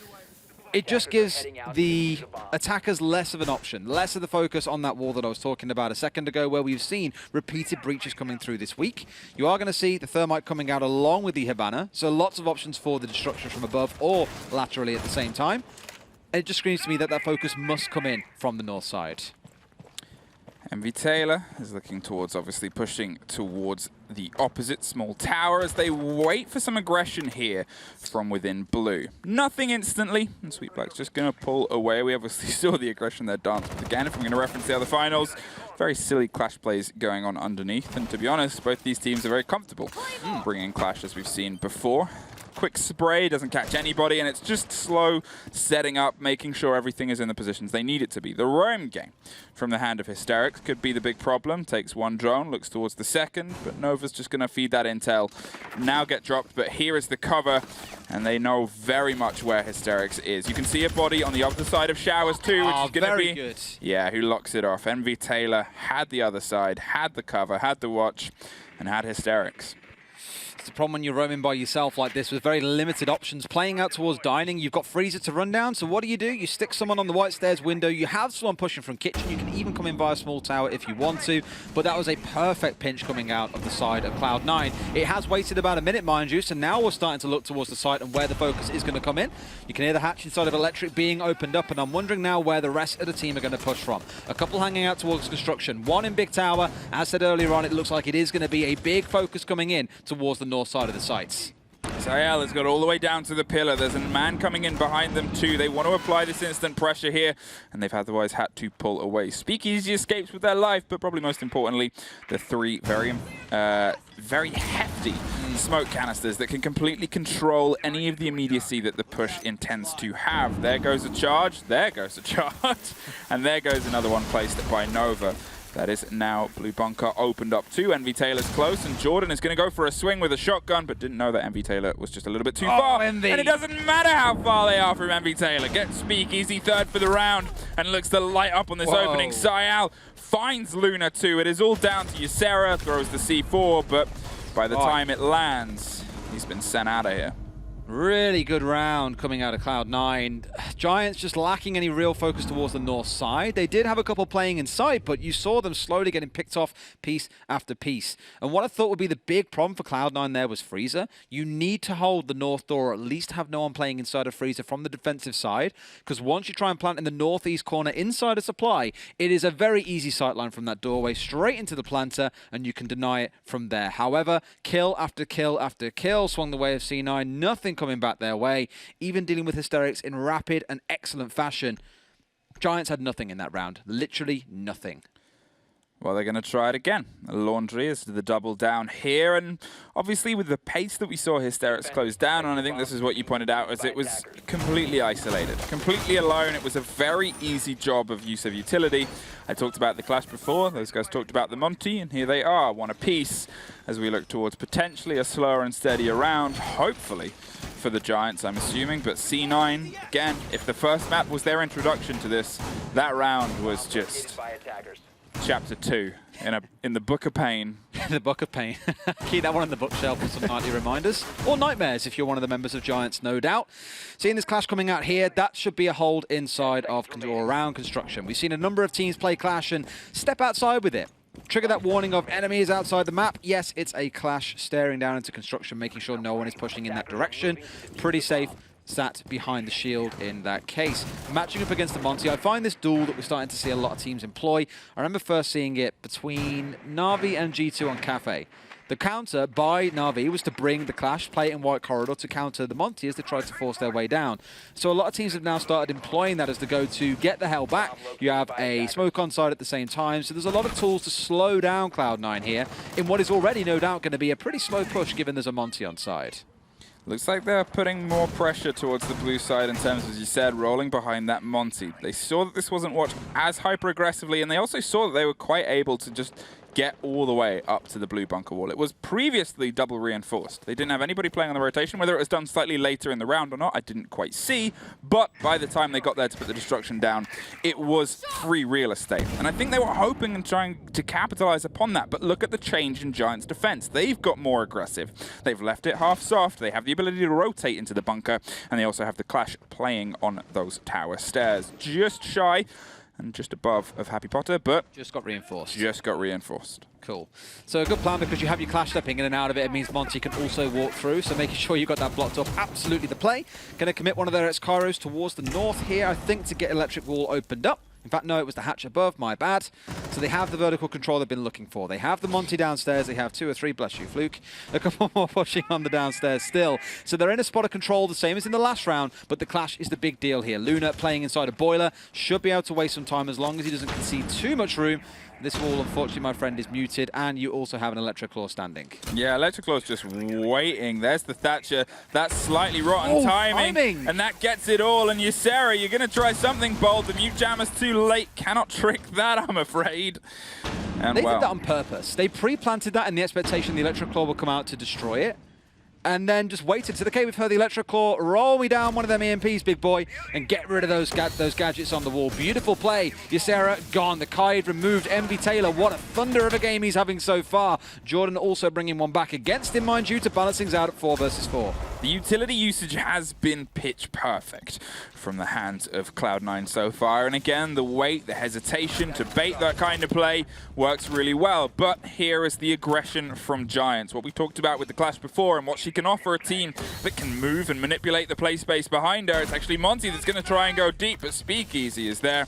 It just gives the attackers less of an option, less of the focus on that wall that I was talking about a second ago, where we've seen repeated breaches coming through this week. You are going to see the Thermite coming out along with the Hibana, so lots of options for the destruction from above or laterally at the same time. And it just screams to me that that focus must come in from the north side. MV Taylor is looking towards, obviously pushing towards the opposite small tower as they wait for some aggression here from within blue. Nothing instantly, and Sweet Black's just going to pull away. We obviously saw the aggression there dance, but again, if I'm going to reference the other finals, very silly clash plays going on underneath, and to be honest, both these teams are very comfortable bringing clash as we've seen before. Quick spray, doesn't catch anybody, and it's just slow setting up, making sure everything is in the positions they need it to be. The roam game from the hand of Hysterics could be the big problem. Takes one drone, looks towards the second, but Nova's just going to feed that intel. Now get dropped, but here is the cover, and they know very much where Hysterics is. You can see a body on the other side of Showers too, which is going to be... good. Yeah, who locks it off. MV Taylor had the other side, had the cover, had the watch, and had Hysterics. It's the problem when you're roaming by yourself like this with very limited options. Playing out towards dining, you've got Freezer to run down, so what do? You stick someone on the white stairs window, you have someone pushing from kitchen, you can even come in via small tower if you want to, but that was a perfect pinch coming out of the side of Cloud9. It has waited about a minute, mind you, so now we're starting to look towards the site and where the focus is going to come in. You can hear the hatch inside of Electric being opened up, and I'm wondering now where the rest of the team are going to push from. A couple hanging out towards construction, one in big tower. As said earlier on, it looks like it is going to be a big focus coming in towards the north side of the sites. Sayal has got all the way down to the pillar. There's a man coming in behind them too. They want to apply this instant pressure here, and they've otherwise had to pull away. Speakeasy escapes with their life, but probably most importantly, the three very hefty smoke canisters that can completely control any of the immediacy that the push intends to have. There goes a charge, there goes a charge, and there goes another one placed by Nova. That is now Blue Bunker opened up too. Envy Taylor's close, and Jordan is going to go for a swing with a shotgun, but didn't know that Envy Taylor was just a little bit too far. Envy. And it doesn't matter how far they are from Envy Taylor. Gets Speakeasy third for the round, and looks to light up on this opening. Sayal finds Luna too. It is all down to Ysera, throws the C4, but by the time it lands, he's been sent out of here. Really good round coming out of Cloud9. Giants just lacking any real focus towards the north side. They did have a couple playing in sight, but you saw them slowly getting picked off piece after piece. And what I thought would be the big problem for Cloud9 there was Freezer. You need to hold the north door, or at least have no one playing inside of Freezer from the defensive side, because once you try and plant in the northeast corner inside a supply, it is a very easy sightline from that doorway straight into the planter, and you can deny it from there. However, kill after kill after kill swung the way of C9. Nothing coming back their way, even dealing with hysterics in rapid and excellent fashion. Giants had nothing in that round, literally nothing. Well, they're going to try it again. Laundry is the double down here, and obviously with the pace that we saw Hysterics close down on, I think this is what you pointed out, as it was completely isolated, completely alone. It was a very easy job of use of utility. I talked about the Clash before, those guys talked about the Monty, and here they are, one apiece, as we look towards potentially a slower and steadier round, hopefully for the Giants, I'm assuming. But C9, again, if the first map was their introduction to this, that round was just Chapter 2 in the Book of Pain. The Book of Pain. Keep that one on the bookshelf with some nightly reminders. Or nightmares if you're one of the members of Giants, no doubt. Seeing this Clash coming out here, that should be a hold inside of or around construction. We've seen a number of teams play Clash and step outside with it. Trigger that warning of enemies outside the map. Yes, it's a Clash staring down into construction, making sure no one is pushing in that direction. Pretty safe. Sat behind the shield in that case. Matching up against the Monty, I find this duel that we're starting to see a lot of teams employ. I remember first seeing it between Na'Vi and G2 on Cafe. The counter by Na'Vi was to bring the Clash, play it in White Corridor to counter the Monty as they tried to force their way down. So a lot of teams have now started employing that as the go-to, get the hell back. You have a smoke on side at the same time, so there's a lot of tools to slow down Cloud9 here in what is already no doubt going to be a pretty slow push given there's a Monty on side. Looks like they're putting more pressure towards the blue side in terms of, as you said, rolling behind that Monty. They saw that this wasn't watched as hyper-aggressively, and they also saw that they were quite able to just get all the way up to the blue bunker wall. It was previously double reinforced. They didn't have anybody playing on the rotation. Whether it was done slightly later in the round or not, I didn't quite see. But by the time they got there to put the destruction down, it was free real estate. And I think they were hoping and trying to capitalize upon that. But look at the change in Giants' defense. They've got more aggressive. They've left it half soft. They have the ability to rotate into the bunker. And they also have the Clash playing on those tower stairs. Just shy and just above of Happy Potter, but just got reinforced. Just got reinforced. Cool. So a good plan, because you have your Clash stepping in and out of it. It means Monty can also walk through, so making sure you got that blocked up. Absolutely the play. Going to commit one of their X-Kairos towards the north here, I think, to get Electric Wall opened up. In fact, no, it was the hatch above, my bad. So they have the vertical control they've been looking for. They have the Monty downstairs. They have 2 or 3, bless you, Fluke. A couple more pushing on the downstairs still. So they're in a spot of control, the same as in the last round, but the Clash is the big deal here. Luna playing inside a boiler should be able to waste some time as long as he doesn't concede too much room. This wall, unfortunately, my friend, is muted, and you also have an Electric Claw standing. Yeah, Electric Claw's just waiting. There's the Thatcher. That's slightly rotten timing. And that gets it all. And Ysera, you're going to try something bold. The Mute Jammer's too late. Cannot trick that, I'm afraid. And they did that on purpose. They pre-planted that in the expectation the Electric Claw will come out to destroy it. and then just waited. So, okay, we've heard the Electro Claw. Roll me down one of them EMPs, big boy, and get rid of those gadgets on the wall. Beautiful play. Ysera gone. The Kaid removed. MV Taylor, what a thunder of a game he's having so far. Jordan also bringing one back against him, mind you, to balance things out at 4 versus 4. The utility usage has been pitch perfect from the hands of Cloud9 so far. And again, the wait, the hesitation to bait that kind of play works really well. But here is the aggression from Giants. What we talked about with the Clash before and what she can offer a team that can move and manipulate the play space behind her. It's actually Monty that's going to try and go deep, but Speakeasy is there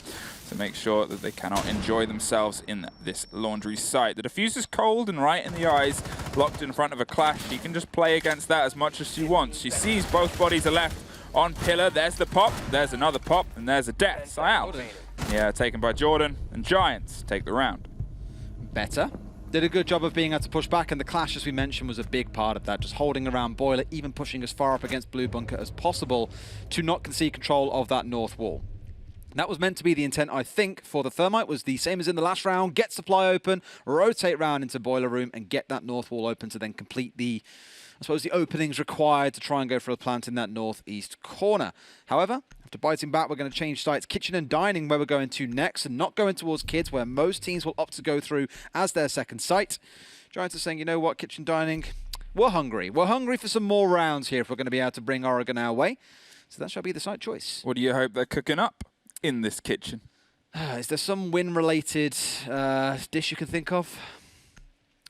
to make sure that they cannot enjoy themselves in this laundry site. The diffuser's cold and right in the eyes, locked in front of a Clash. She can just play against that as much as she wants. She sees both bodies are left on Pillar. There's the pop, there's another pop, and there's a death. So out. Yeah, taken by Jordan, and Giants take the round. Better. Did a good job of being able to push back, and the Clash, as we mentioned, was a big part of that. Just holding around Boiler, even pushing as far up against Blue Bunker as possible to not concede control of that north wall. That was meant to be the intent, I think, for the Thermite, was the same as in the last round. Get supply open, rotate round into Boiler Room, and get that north wall open to then complete the, I suppose, the openings required to try and go for a plant in that northeast corner. However, after biting back, we're going to change sites. Kitchen and Dining, where we're going to next, and not going towards Kids, where most teams will opt to go through as their second site. Giants are saying, you know what, Kitchen Dining, we're hungry. We're hungry for some more rounds here if we're going to be able to bring Oregon our way. So that shall be the site choice. What do you hope they're cooking up in this kitchen? Is there some win-related dish you can think of?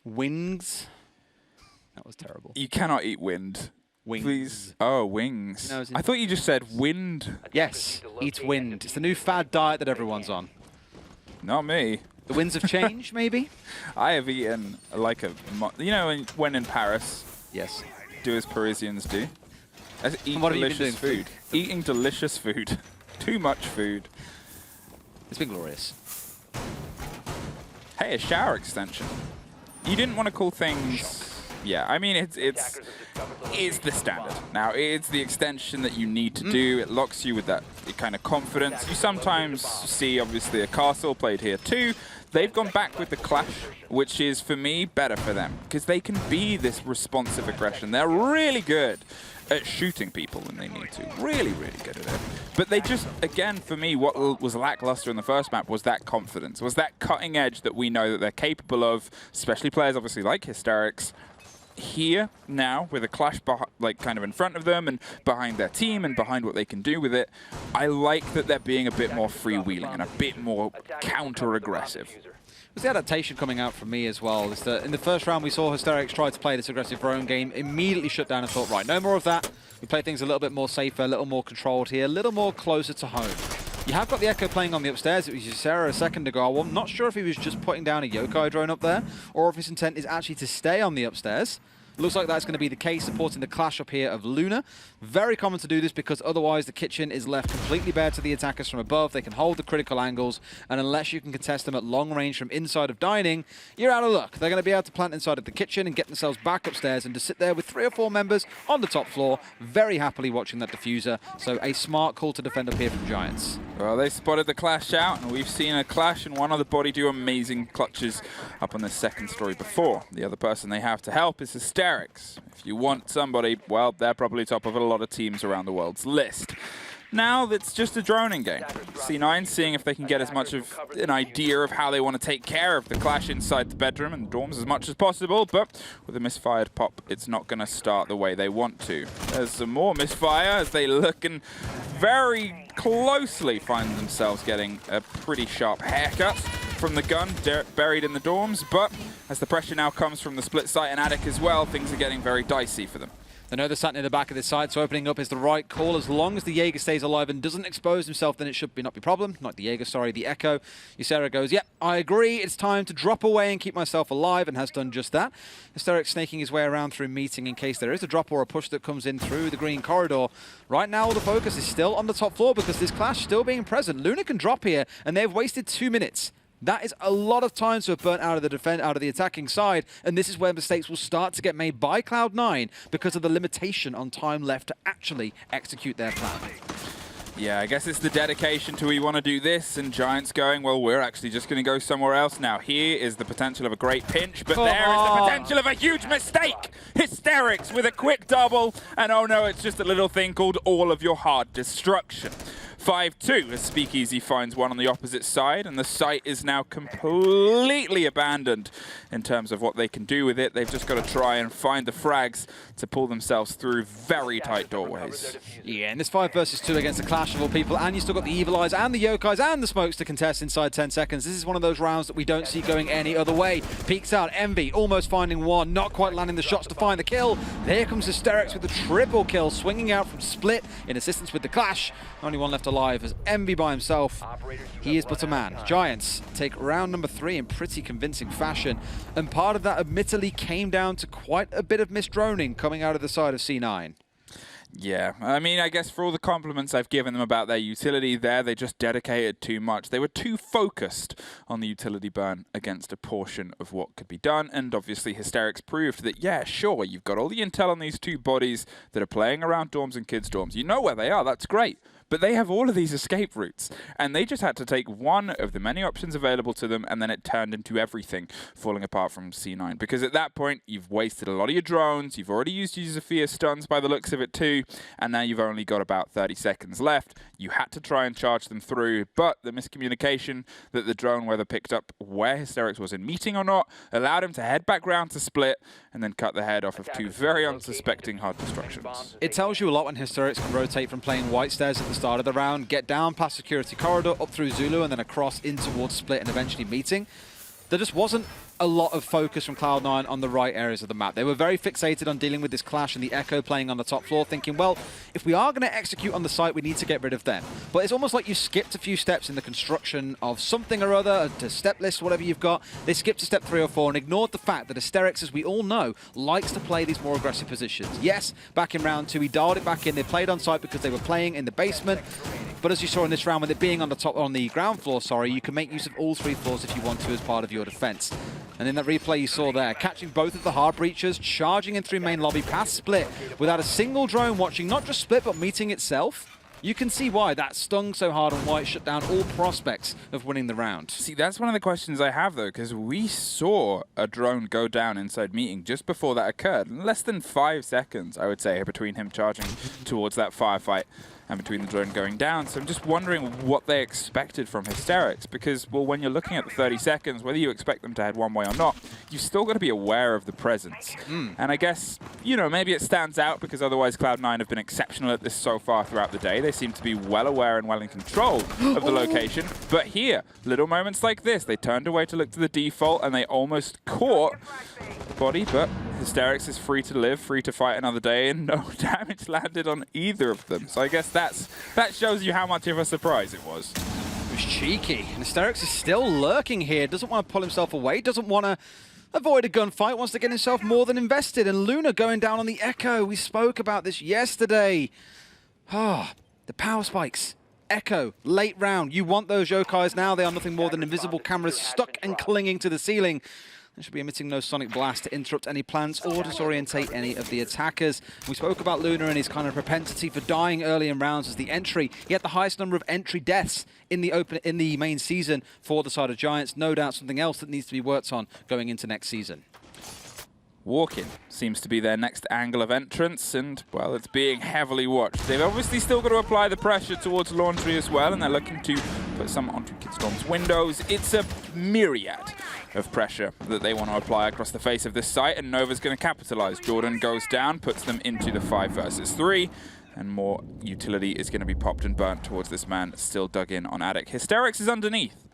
Wings? That was terrible. You cannot eat wind. Wings. Please. Oh, wings. No, I thought you just said wind. Yes, eat wind. It's the new fad diet that everyone's on. Not me. The winds of change, maybe? I have eaten like a, you know, when in Paris, Yes. do as Parisians do. Eat what have you been delicious doing? food. Eating delicious food. Too much food. It's been glorious. Hey, a shower extension. You didn't want to call things... Yeah, I mean, it's the standard. Now, it's the extension that you need to do. It locks you with that kind of confidence. You sometimes see, obviously, a Castle played here too. They've gone back with the Clash, which is, for me, better for them. Because they can be this responsive aggression. They're really good at shooting people when they need to. Really, really good at it. But they just, again, for me, what was lackluster in the first map was that confidence, was that cutting edge that we know that they're capable of, especially players, obviously, like Hysterics. Here, now, with a Clash like kind of in front of them and behind their team and behind what they can do with it, I like that they're being a bit more freewheeling and a bit more counter-aggressive. It was the adaptation coming out from me as well. Is that in the first round we saw Hysterics try to play this aggressive roam game, immediately shut down and thought, right, no more of that. We play things a little bit more safer, a little more controlled here, a little more closer to home. You have got the Echo playing on the upstairs. It was Ysera a second ago. I'm not sure if he was just putting down a Yokai drone up there, or if his intent is actually to stay on the upstairs. Looks like that's going to be the case, supporting the Clash up here of Luna. Very common to do this because otherwise the kitchen is left completely bare to the attackers from above. They can hold the critical angles, and unless you can contest them at long range from inside of Dining, you're out of luck. They're going to be able to plant inside of the kitchen and get themselves back upstairs and to sit there with 3 or 4 members on the top floor, very happily watching that diffuser. So a smart call to defend up here from Giants. Well, they spotted the Clash out, and we've seen a Clash and one other body do amazing clutches up on the second story before. The other person they have to help is Hysterics. If you want somebody, well, they're probably top of a lot of teams around the world's list. Now, it's just a droning game. C9 seeing if they can get as much of an idea of how they want to take care of the Clash inside the bedroom and dorms as much as possible, but with a misfired pop, it's not going to start the way they want to. There's some more misfire as they look and very closely find themselves getting a pretty sharp haircut from the gun buried in the dorms, but as the pressure now comes from the split site and attic as well, things are getting very dicey for them. They know they're sat near the back of this side, so opening up is the right call. As long as the Jaeger stays alive and doesn't expose himself, then it should not be a problem. Not the Jaeger, sorry, the Echo. Ysera goes, yep, I agree. It's time to drop away and keep myself alive, and has done just that. Hysterics snaking his way around through meeting in case there is a drop or a push that comes in through the green corridor. Right now, all the focus is still on the top floor because this Clash still being present. Luna can drop here, and they've wasted 2 minutes. That is a lot of time to have burnt out of the attacking side, and this is where mistakes will start to get made by Cloud9 because of the limitation on time left to actually execute their plan. Yeah, I guess it's the dedication to we want to do this, and Giants going, well, we're actually just going to go somewhere else now. Here is the potential of a great pinch, but there is the potential of a huge mistake. Hysterics with a quick double, and oh no, it's just a little thing called all of your heart destruction. 5-2 as Speakeasy finds one on the opposite side, and the site is now completely abandoned in terms of what they can do with it. They've just got to try and find the frags to pull themselves through very tight doorways. Yeah, and this 5 versus 2 against a clash of all people, and you still got the Evil Eyes and the Yokais and the Smokes to contest inside 10 seconds. This is one of those rounds that we don't see going any other way. Peeks out, Envy almost finding one, not quite landing the shots to find the kill. There comes Hysterics with the triple kill, swinging out from Split in assistance with the clash. Only one left alive as Envy by himself. He is but a man. Giants take round number 3 in pretty convincing fashion, and part of that admittedly came down to quite a bit of misdroning coming out of the side of C9. Yeah, I mean, I guess for all the compliments I've given them about their utility there, they just dedicated too much. They were too focused on the utility burn against a portion of what could be done, and obviously Hysterics proved that, yeah, sure, you've got all the intel on these 2 bodies that are playing around dorms and kids' dorms. You know where they are, that's great. But they have all of these escape routes, and they just had to take one of the many options available to them, and then it turned into everything falling apart from C9. Because at that point, you've wasted a lot of your drones, you've already used your Zephyr stuns by the looks of it too, and now you've only got about 30 seconds left. You had to try and charge them through, but the miscommunication that the drone whether picked up where Hysterics was in meeting or not allowed him to head back round to Split and then cut the head off of 2 very unsuspecting hard destructions. It tells you a lot when Hysterics can rotate from playing white stairs at the start of the round, get down past security corridor, up through Zulu, and then across in towards Split and eventually meeting. There just wasn't a lot of focus from Cloud9 on the right areas of the map. They were very fixated on dealing with this clash and the Echo playing on the top floor, thinking, well, if we are going to execute on the site, we need to get rid of them. But it's almost like you skipped a few steps in the construction of something or other, to step list, whatever you've got. They skipped to step 3 or 4 and ignored the fact that Hysterics, as we all know, likes to play these more aggressive positions. Yes, back in round 2, he dialed it back in. They played on site because they were playing in the basement. But as you saw in this round, with it being on the ground floor, you can make use of all 3 floors if you want to as part of your defense. And in that replay you saw there, catching both of the hard breachers, charging in through main lobby past Split without a single drone watching not just Split but meeting itself. You can see why that stung so hard and why it shut down all prospects of winning the round. See, that's one of the questions I have, though, because we saw a drone go down inside meeting just before that occurred. In less than 5 seconds, I would say, between him charging towards that firefight and between the drone going down. So I'm just wondering what they expected from Hysterics, because, well, when you're looking at the 30 seconds, whether you expect them to head one way or not, you've still got to be aware of the presence. And I guess, you know, maybe it stands out because otherwise Cloud9 have been exceptional at this so far throughout the day. They seem to be well aware and well in control of the location. But here, little moments like this, they turned away to look to the default and they almost caught the body, but Hysterics is free to live, free to fight another day, and no damage landed on either of them. So I guess that shows you how much of a surprise it was. It was cheeky. And Hysterics is still lurking here, doesn't want to pull himself away, doesn't want to avoid a gunfight, wants to get himself more than invested. And Luna going down on the Echo. We spoke about this yesterday. The power spikes. Echo, late round. You want those Yokais now. They are nothing more than invisible cameras stuck and clinging to the ceiling. They should be emitting no sonic blast to interrupt any plans or disorientate any of the attackers. We spoke about Luna and his kind of propensity for dying early in rounds as the entry. He had the highest number of entry deaths in the main season for the side of Giants. No doubt something else that needs to be worked on going into next season. Walk-in seems to be their next angle of entrance, and, well, it's being heavily watched. They've obviously still got to apply the pressure towards Laundry as well, and they're looking to put some onto Kidstorm's windows. It's a myriad of pressure that they want to apply across the face of this site, and Nova's going to capitalize. Jordan goes down, puts them into the 5 versus 3, and more utility is going to be popped and burnt towards this man still dug in on Attic. Hysterics is underneath,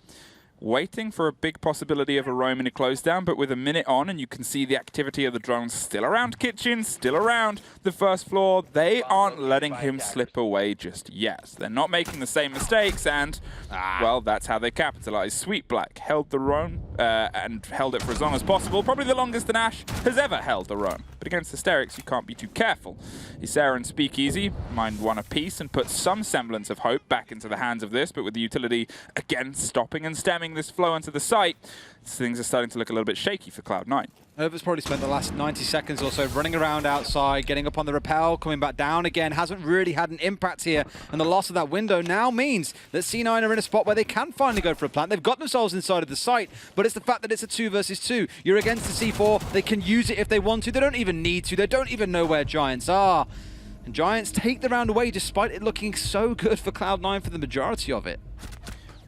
waiting for a big possibility of a roam in a close down, but with a minute on and you can see the activity of the drones still around kitchen, still around the first floor, they aren't letting him slip away just yet. They're not making the same mistakes, and, well, that's how they capitalize. Sweet Black held the roam and held it for as long as possible, probably the longest an Ash has ever held the roam. But against Hysterics, you can't be too careful. Ysera and Speakeasy mind one apiece and put some semblance of hope back into the hands of this, but with the utility again stopping and stemming this flow onto the site, things are starting to look a little bit shaky for Cloud9. Over's probably spent the last 90 seconds or so running around outside, getting up on the rappel, coming back down again. Hasn't really had an impact here. And the loss of that window now means that C9 are in a spot where they can finally go for a plant. They've got themselves inside of the site, but it's the fact that it's a 2 versus 2. You're against the C4. They can use it if they want to. They don't even need to. They don't even know where Giants are. And Giants take the round away despite it looking so good for Cloud9 for the majority of it.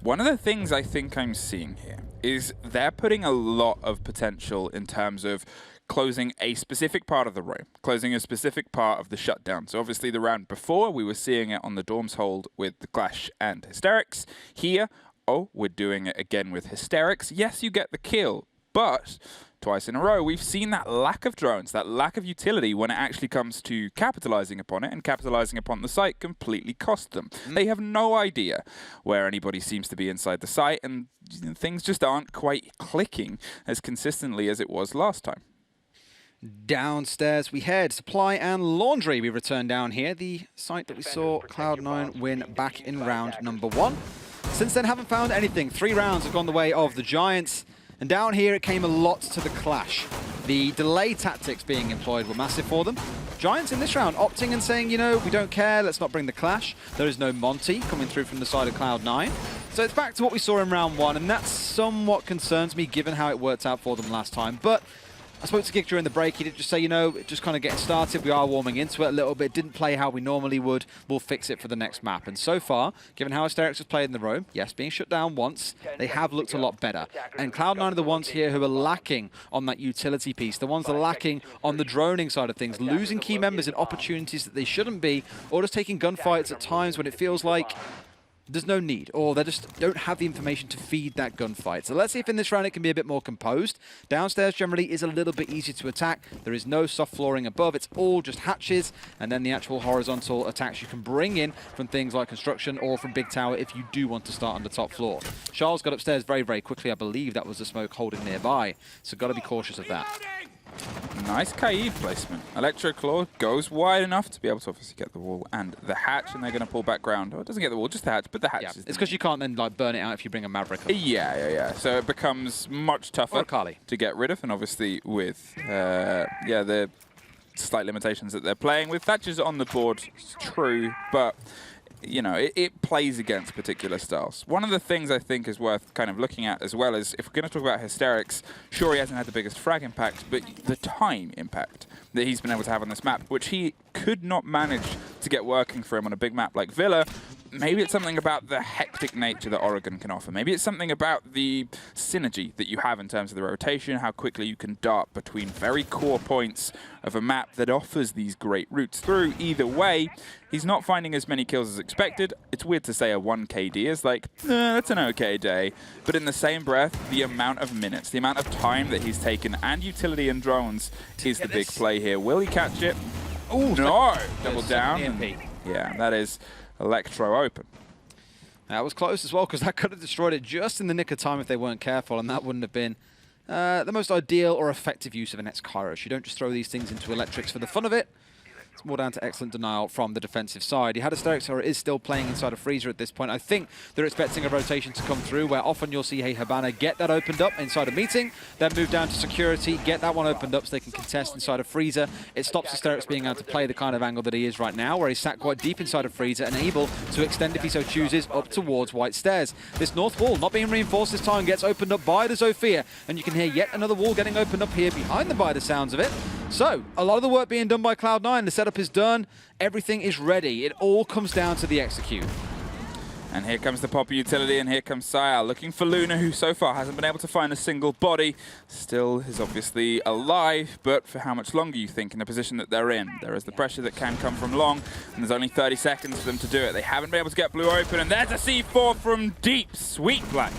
One of the things I think I'm seeing here is they're putting a lot of potential in terms of closing a specific part of the room, closing a specific part of the shutdown. So obviously the round before, we were seeing it on the Dorms hold with the Clash and Hysterics. Here, we're doing it again with Hysterics. Yes, you get the kill, but twice in a row, we've seen that lack of drones, that lack of utility when it actually comes to capitalizing upon it, and capitalizing upon the site completely cost them. They have no idea where anybody seems to be inside the site, and things just aren't quite clicking as consistently as it was last time. Downstairs we head. Supply and Laundry. We return down here, the site that we saw Cloud9 win back in round number 1. Since then, haven't found anything. 3 rounds have gone the way of the Giants. And down here, it came a lot to the Clash. The delay tactics being employed were massive for them. Giants in this round opting and saying, you know, we don't care, let's not bring the Clash. There is no Monty coming through from the side of Cloud9. So it's back to what we saw in round 1, and that somewhat concerns me given how it worked out for them last time. But I spoke to Gig during the break. He did just say, you know, just kind of getting started. We are warming into it a little bit. Didn't play how we normally would. We'll fix it for the next map. And so far, given how Hysterics has played in the roam, yes, being shut down once, they have looked a lot better. And Cloud9 are the ones here who are lacking on that utility piece. The ones that are lacking on the droning side of things, losing key members in opportunities that they shouldn't be, or just taking gunfights at times when it feels like there's no need, or they just don't have the information to feed that gunfight. So let's see if in this round it can be a bit more composed. Downstairs generally is a little bit easier to attack. There is no soft flooring above. It's all just hatches, and then the actual horizontal attacks you can bring in from things like construction or from Big Tower if you do want to start on the top floor. Charles got upstairs very, very quickly. I believe that was the smoke holding nearby, so got to be cautious of that. Nice Kaid placement. Electro Claw goes wide enough to be able to obviously get the wall and the hatch, and they're going to pull back ground. Oh, it doesn't get the wall, just the hatch, but the hatch is... It's because you can't then like burn it out if you bring a Maverick up. Yeah. So it becomes much tougher to get rid of, and obviously with, the slight limitations that they're playing with. Thatcher's on the board, true, but you know, it plays against particular styles. One of the things I think is worth kind of looking at as well is, if we're going to talk about Hysterics, sure, he hasn't had the biggest frag impact, but the time impact that he's been able to have on this map, which he could not manage to get working for him on a big map like Villa. Maybe it's something about the hectic nature that Oregon can offer. Maybe it's something about the synergy that you have in terms of the rotation, how quickly you can dart between very core points of a map that offers these great routes through. Either way, he's not finding as many kills as expected. It's weird to say a 1 KD is like, that's an okay day. But in the same breath, the amount of minutes, the amount of time that he's taken, and utility and drones is the big play here. Will he catch it? Oh, no! Double down. Yeah, that is Electro open. That was close as well, because that could have destroyed it just in the nick of time if they weren't careful, and that wouldn't have been the most ideal or effective use of an X-Kairos. You don't just throw these things into electrics for the fun of it. It's more down to excellent denial from the defensive side. He had Hysterics, or is still playing inside a freezer at this point. I think they're expecting a rotation to come through, where often you'll see Hey Habana get that opened up inside a meeting, then move down to security, get that one opened up so they can contest inside a freezer. It stops Hysterics being able to play the kind of angle that he is right now, where he's sat quite deep inside a freezer and able to extend, if he so chooses, up towards White Stairs. This north wall not being reinforced this time gets opened up by the Zofia, and you can hear yet another wall getting opened up here behind them by the sounds of it. So, a lot of the work being done by Cloud9. The setup is done. Everything is ready. It all comes down to the execute. And here comes the Poppy utility, and here comes Sayal looking for Luna, who so far hasn't been able to find a single body. Still is obviously alive, but for how much longer, you think, in the position that they're in? There is the pressure that can come from long, and there's only 30 seconds for them to do it. They haven't been able to get blue open, and there's a C4 from deep. Sweet Black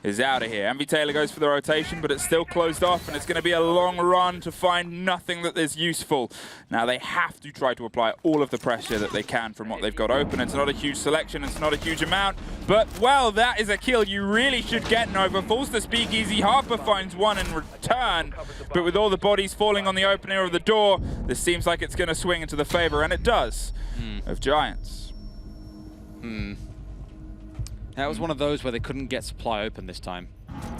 is out of here. Envy Taylor goes for the rotation, but it's still closed off, and it's going to be a long run to find nothing that is useful. Now they have to try to apply all of the pressure that they can from what they've got open. It's not a huge selection, it's not a huge amount, but well, that is a kill you really should get, Nova. Falls the Speakeasy, Harper finds one in return, but with all the bodies falling on the opening of the door, this seems like it's going to swing into the favor, and it does, of Giants. That was one of those where they couldn't get supply open this time.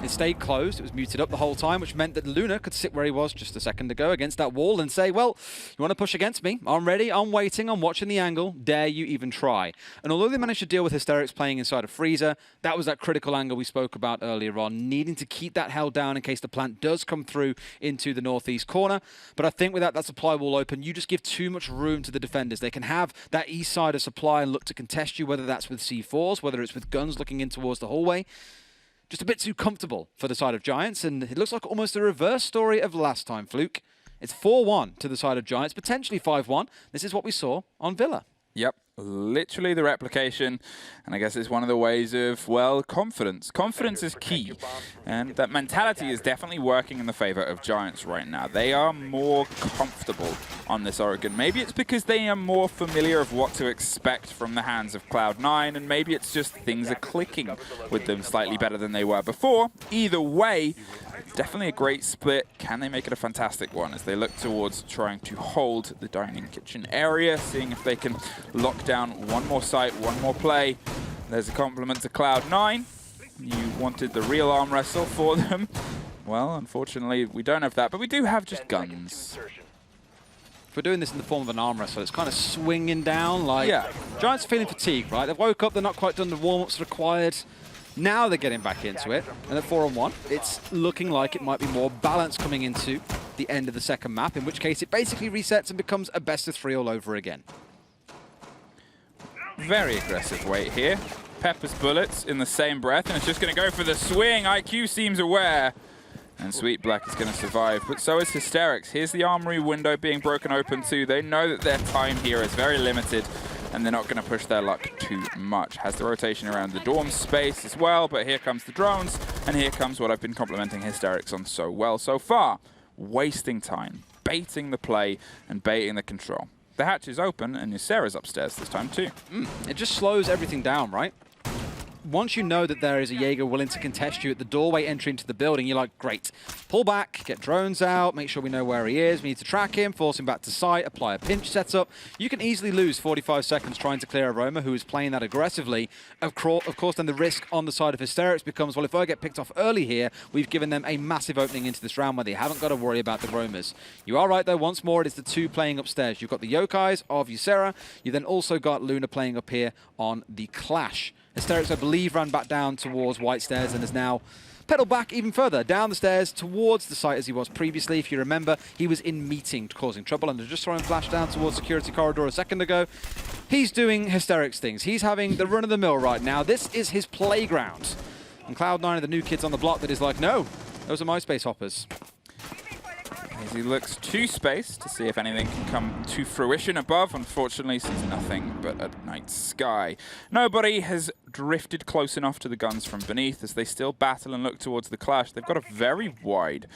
It stayed closed, it was muted up the whole time, which meant that Luna could sit where he was just a second ago against that wall and say, well, you want to push against me? I'm ready, I'm waiting, I'm watching the angle, dare you even try? And although they managed to deal with Hysterics playing inside a freezer, that was that critical angle we spoke about earlier on, needing to keep that held down in case the plant does come through into the northeast corner. But I think without that supply wall open, you just give too much room to the defenders. They can have that east side of supply and look to contest you, whether that's with C4s, whether it's with guns looking in towards the hallway. Just a bit too comfortable for the side of Giants, and it looks like almost a reverse story of last time, Fluke. It's 4-1 to the side of Giants, potentially 5-1. This is what we saw on Villa. Yep, literally the replication, and I guess it's one of the ways of, well, confidence. Confidence is key, and that mentality is definitely working in the favor of Giants right now. They are more comfortable on this Oregon. Maybe it's because they are more familiar of what to expect from the hands of Cloud9, and maybe it's just things are clicking with them slightly better than they were before. Either way, definitely a great split. Can they make it a fantastic one as they look towards trying to hold the dining kitchen area, seeing if they can lock down one more site, one more play. There's a compliment to Cloud9. You wanted the real arm wrestle for them. Well, unfortunately, we don't have that, but we do have just guns. If we're doing this in the form of an arm wrestle, it's kind of swinging down like... Yeah. Giants are feeling fatigued, right? They've woke up, they're not quite done the warm-ups required. Now they're getting back into it, and at 4-on-1, it's looking like it might be more balance coming into the end of the second map, in which case it basically resets and becomes a best-of-3 all over again. Very aggressive weight here. Pepper's bullets in the same breath, and it's just going to go for the swing. IQ seems aware, and Sweet Black is going to survive, but so is Hysterics. Here's the armory window being broken open too. They know that their time here is very limited, and they're not going to push their luck too much. Has the rotation around the dorm space as well, but here comes the drones, and here comes what I've been complimenting Hysterics on so well so far. Wasting time, baiting the play, and baiting the control. The hatch is open, and Ysera's upstairs this time too. It just slows everything down, right? Once you know that there is a Jaeger willing to contest you at the doorway entry into the building, you're like, great. Pull back, get drones out, make sure we know where he is. We need to track him, force him back to site, apply a pinch setup. You can easily lose 45 seconds trying to clear Aroma, who is playing that aggressively. Of course, then the risk on the side of Hysterics becomes, well, if I get picked off early here, we've given them a massive opening into this round where they haven't got to worry about the Roamers. You are right, though. Once more, it is the two playing upstairs. You've got the Yokais of Ysera. You then also got Luna playing up here on the Clash. Hysterics, I believe, ran back down towards White Stairs and has now pedaled back even further down the stairs towards the site as he was previously. If you remember, he was in meeting, causing trouble, and just saw him flash down towards security corridor a second ago. He's doing Hysterics things. He's having the run-of-the-mill right now. This is his playground. And Cloud9 are the new kids on the block that is like, no, those are my space hoppers. As he looks to space to see if anything can come to fruition above, unfortunately sees nothing but a night sky. Nobody has drifted close enough to the guns from beneath as they still battle and look towards the Clash. They've got a very wide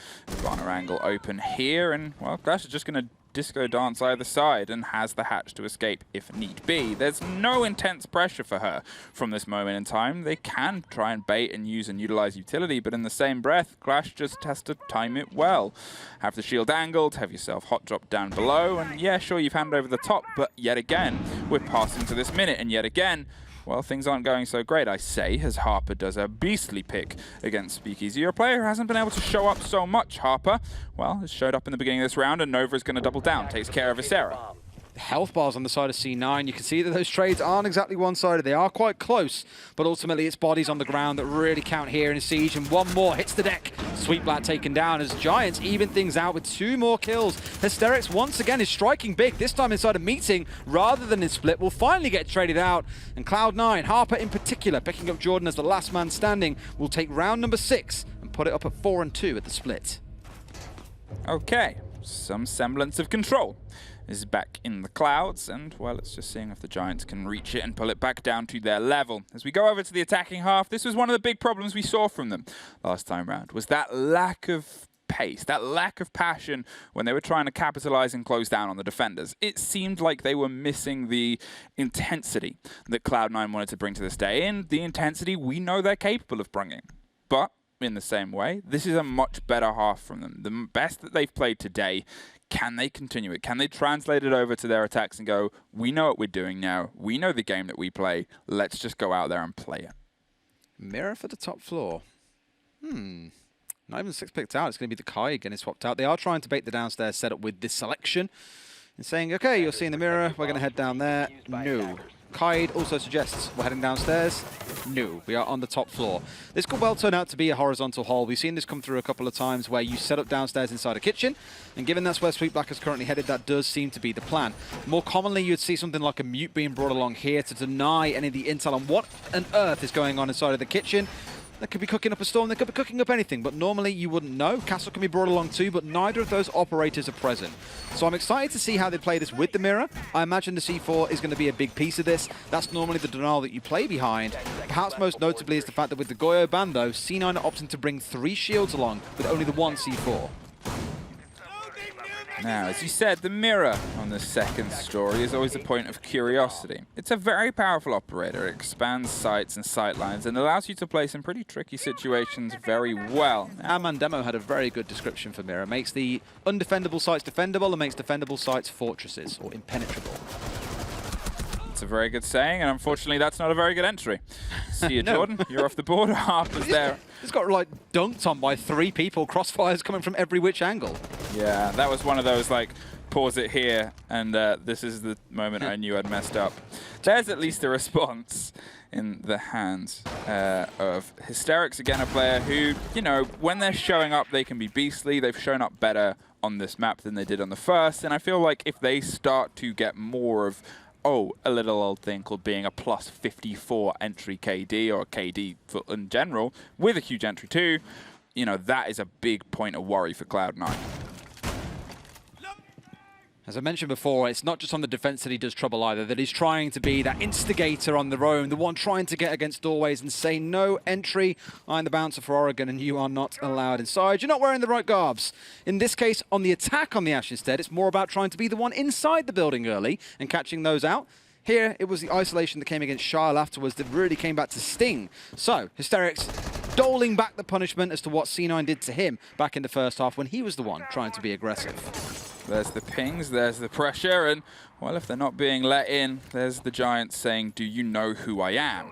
banner angle open here, and, well, Clash is just going to disco dance either side and has the hatch to escape if need be. There's no intense pressure for her from this moment in time. They can try and bait and use and utilize utility, but in the same breath, Clash just has to time it well. Have the shield angled, have yourself hot drop down below, and yeah, sure, you've handed over the top, but yet again, we're passing to this minute, and yet again, well, things aren't going so great, I say, as Harper does a beastly pick against Speakeasy. You're a player who hasn't been able to show up so much, Harper. Well, has showed up in the beginning of this round, and Nova is going to double down, takes care of Ysera. Health bars on the side of C9. You can see that those trades aren't exactly one-sided. They are quite close, but ultimately it's bodies on the ground that really count here in Siege, and one more hits the deck. Sweet Black taken down as Giants even things out with 2 more kills. Hysterics once again is striking big, this time inside a meeting rather than in split. Will finally get traded out, and Cloud9, Harper in particular, picking up Jordan as the last man standing, will take round number 6 and put it up at 4-2 at the split. Okay, some semblance of control is back in the clouds, and, well, it's just seeing if the Giants can reach it and pull it back down to their level. As we go over to the attacking half, this was one of the big problems we saw from them last time round, was that lack of pace, that lack of passion when they were trying to capitalize and close down on the defenders. It seemed like they were missing the intensity that Cloud9 wanted to bring to this day, and the intensity we know they're capable of bringing. But in the same way, this is a much better half from them. The best that they've played today. Can they continue it? Can they translate it over to their attacks and go, we know what we're doing now. We know the game that we play. Let's just go out there and play it. Mirror for the top floor. Not even 6 picked out. It's going to be the Kai getting swapped out. They are trying to bait the downstairs setup with this selection and saying, okay, you'll see in the mirror, we're going to head down there. No. Kaid also suggests we're heading downstairs. No, we are on the top floor. This could well turn out to be a horizontal hole. We've seen this come through a couple of times where you set up downstairs inside a kitchen, and given that's where Sweet Black is currently headed, that does seem to be the plan. More commonly, you'd see something like a mute being brought along here to deny any of the intel on what on earth is going on inside of the kitchen. They could be cooking up a storm, they could be cooking up anything, but normally you wouldn't know. Castle can be brought along too, but neither of those operators are present. So I'm excited to see how they play this with the mirror. I imagine the C4 is going to be a big piece of this. That's normally the denial that you play behind. Perhaps most notably is the fact that with the Goyo ban though, C9 are opting to bring 3 shields along with only the 1 C4. Now, as you said, the mirror on the second story is always a point of curiosity. It's a very powerful operator. It expands sights and sightlines and allows you to play some pretty tricky situations very well. Amman Demo had a very good description for mirror. Makes the undefendable sites defendable and makes defendable sites fortresses, or impenetrable. It's a very good saying, and unfortunately that's not a very good entry. See you, Jordan. You're off the board. Harper's there. It's got like dunked on by 3 people, crossfires coming from every which angle. Yeah, that was one of those like, pause it here, and this is the moment I knew I'd messed up. There's at least a response in the hands of Hysterics, again a player who, you know, when they're showing up they can be beastly. They've shown up better on this map than they did on the first, and I feel like if they start to get more of a little old thing called being a plus 54 entry KD, or KD in general, with a huge entry too, you know, that is a big point of worry for Cloud9. As I mentioned before, it's not just on the defense that he does trouble either, that he's trying to be that instigator on the own, the one trying to get against doorways and say, no entry, I'm the bouncer for Oregon and you are not allowed inside. You're not wearing the right garbs. In this case, on the attack on the Ash instead, it's more about trying to be the one inside the building early and catching those out. Here, it was the isolation that came against Shyle afterwards that really came back to sting. So, Hysterics doling back the punishment as to what C9 did to him back in the first half when he was the one trying to be aggressive. There's the pings, there's the pressure, and, well, if they're not being let in, there's the Giants saying, do you know who I am?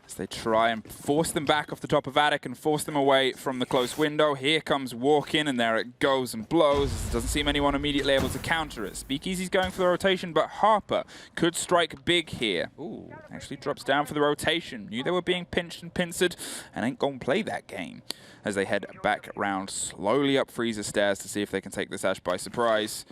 As they try and force them back off the top of attic and force them away from the close window. Here comes Walk-In, and there it goes and blows. Doesn't seem anyone immediately able to counter it. Speakeasy's going for the rotation, but Harper could strike big here. Ooh, actually drops down for the rotation. Knew they were being pinched and pincered, and ain't gonna play that game. As they head back around slowly up Freezer stairs to see if they can take this Ash by surprise.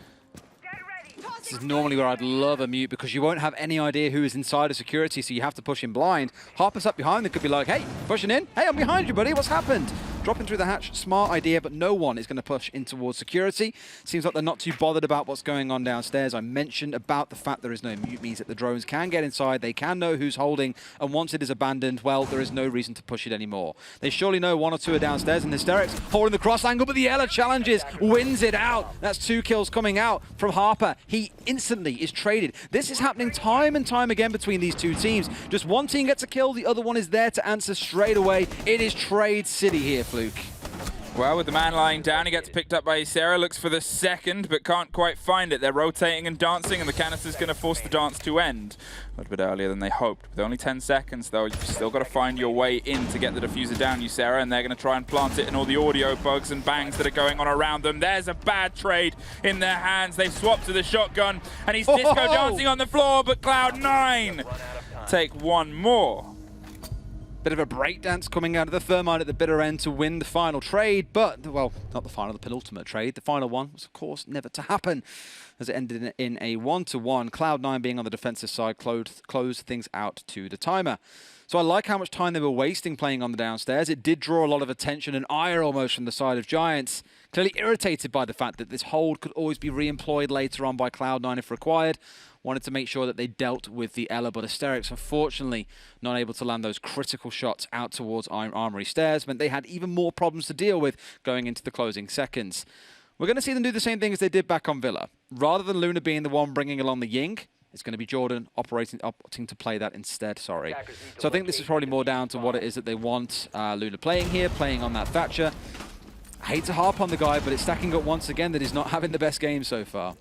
This is normally where I'd love a mute because you won't have any idea who is inside of security, so you have to push him blind. Harper's up behind, they could be like, hey, pushing in. Hey, I'm behind you, buddy. What's happened? Dropping through the hatch, smart idea, but no one is going to push in towards security. Seems like they're not too bothered about what's going on downstairs. I mentioned about the fact there is no mute means that the drones can get inside, they can know who's holding, and once it is abandoned, well, there is no reason to push it anymore. They surely know 1 or 2 are downstairs, and Hysterics holding the cross angle, but the Ella challenges, wins it out. That's 2 kills coming out from Harper. He instantly is traded. This is happening time and time again between these 2 teams. Just one team gets a kill, the other one is there to answer straight away. It is trade city here, Fluke. Well, with the man lying down, he gets picked up by Sarah, looks for the second, but can't quite find it. They're rotating and dancing, and the canister's going to force the dance to end a little bit earlier than they hoped. With only 10 seconds, though, you've still got to find your way in to get the diffuser down, you, Sarah, and they're going to try and plant it in all the audio bugs and bangs that are going on around them. There's a bad trade in their hands. They swap to the shotgun, and he's disco dancing on the floor, but Cloud9 take one more. Bit of a breakdance coming out of the Thermite at the bitter end to win the final trade, but, well, not the final, the penultimate trade. The final one was, of course, never to happen, as it ended in a 1-1. Cloud9 being on the defensive side closed things out to the timer. So I like how much time they were wasting playing on the downstairs. It did draw a lot of attention and ire almost from the side of Giants. Clearly irritated by the fact that this hold could always be re-employed later on by Cloud9 if required. Wanted to make sure that they dealt with the Ella, but Hysterics, unfortunately, not able to land those critical shots out towards Armory Stairs, meant they had even more problems to deal with going into the closing seconds. We're going to see them do the same thing as they did back on Villa. Rather than Luna being the one bringing along the Ying, it's going to be Jordan opting to play that instead, sorry. So I think this is probably more down to what it is that they want Luna playing here, playing on that Thatcher. I hate to harp on the guy, but it's stacking up once again that he's not having the best game so far.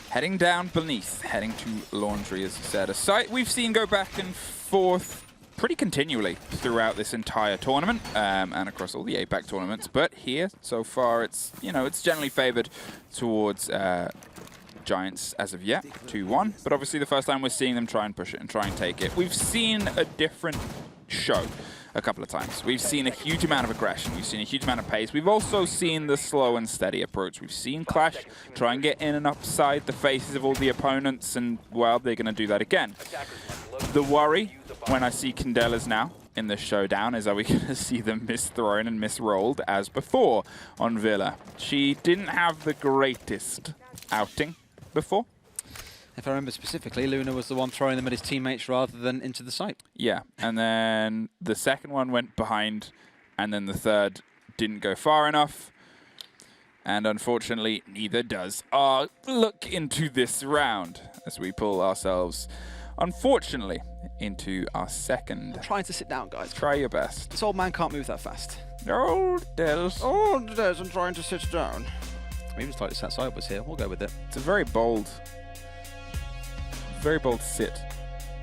Heading down beneath, heading to Laundry, as you said. A site we've seen go back and forth pretty continually throughout this entire tournament and across all the APAC tournaments. But here, so far, it's it's generally favored towards Giants as of yet, 2-1. But obviously, the first time we're seeing them try and push it and try and take it. We've seen a different show a couple of times. We've seen a huge amount of aggression. We've seen a huge amount of pace. We've also seen the slow and steady approach. We've seen Clash try and get in and upside the faces of all the opponents, and, well, they're going to do that again. The worry when I see Candelas now in this showdown is, are we going to see them misthrown and misrolled as before on Villa? She didn't have the greatest outing before. If I remember specifically, Luna was the one throwing them at his teammates rather than into the site. Yeah, and then the second one went behind, and then the third didn't go far enough. And unfortunately, neither does our look into this round as we pull ourselves, unfortunately, into our second. Trying to sit down, guys. Try your best. This old man can't move that fast. Oh, Dels. Oh, Des, I'm trying to sit down. We even slightly sat sideways here. We'll go with it. It's a very bold sit.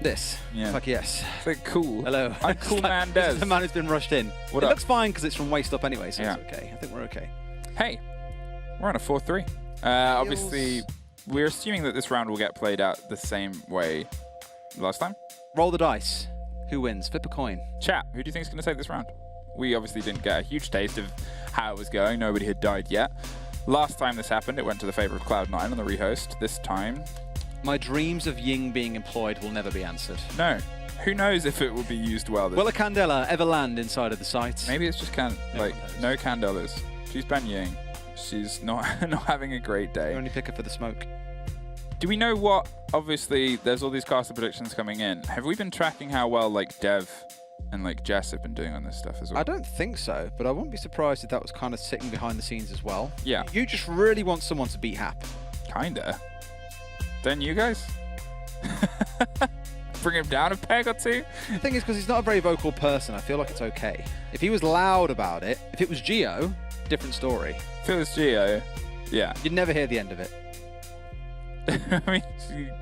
This. Yeah. It's like, yes. It's like cool. Hello. I'm cool man This Des. is the man who's been rushed in. What it up? looks fine because it's from waist up anyway, so Yeah. it's okay. I think we're okay. Hey, we're on a 4-3. Obviously, we're assuming that this round will get played out the same way last time. Roll the dice. Who wins? Flip a coin. Chat, who do you think is going to take this round? We obviously didn't get a huge taste of how it was going. Nobody had died yet. Last time this happened, it went to the favor of Cloud9 on the rehost. This time, My dreams of Ying being employed will never be answered. no. Who knows if it will be used well this Will a Candela ever land inside of the site? Maybe it's just no Candelas. She's Ben Ying. She's not having a great day. Only pick her for the smoke. Do we know what? Obviously, there's all these caster predictions coming in. Have we been tracking how well Dev and Jess have been doing on this stuff as well? I don't think so, but I wouldn't be surprised if that was kind of sitting behind the scenes as well. Yeah. You just really want someone to beat Hap. Kinda. Don't you guys? Bring him down a peg or two? The thing is, because he's not a very vocal person, I feel like it's okay. If he was loud about it, if it was Geo, different story. If it was Geo, yeah. You'd never hear the end of it. I mean, you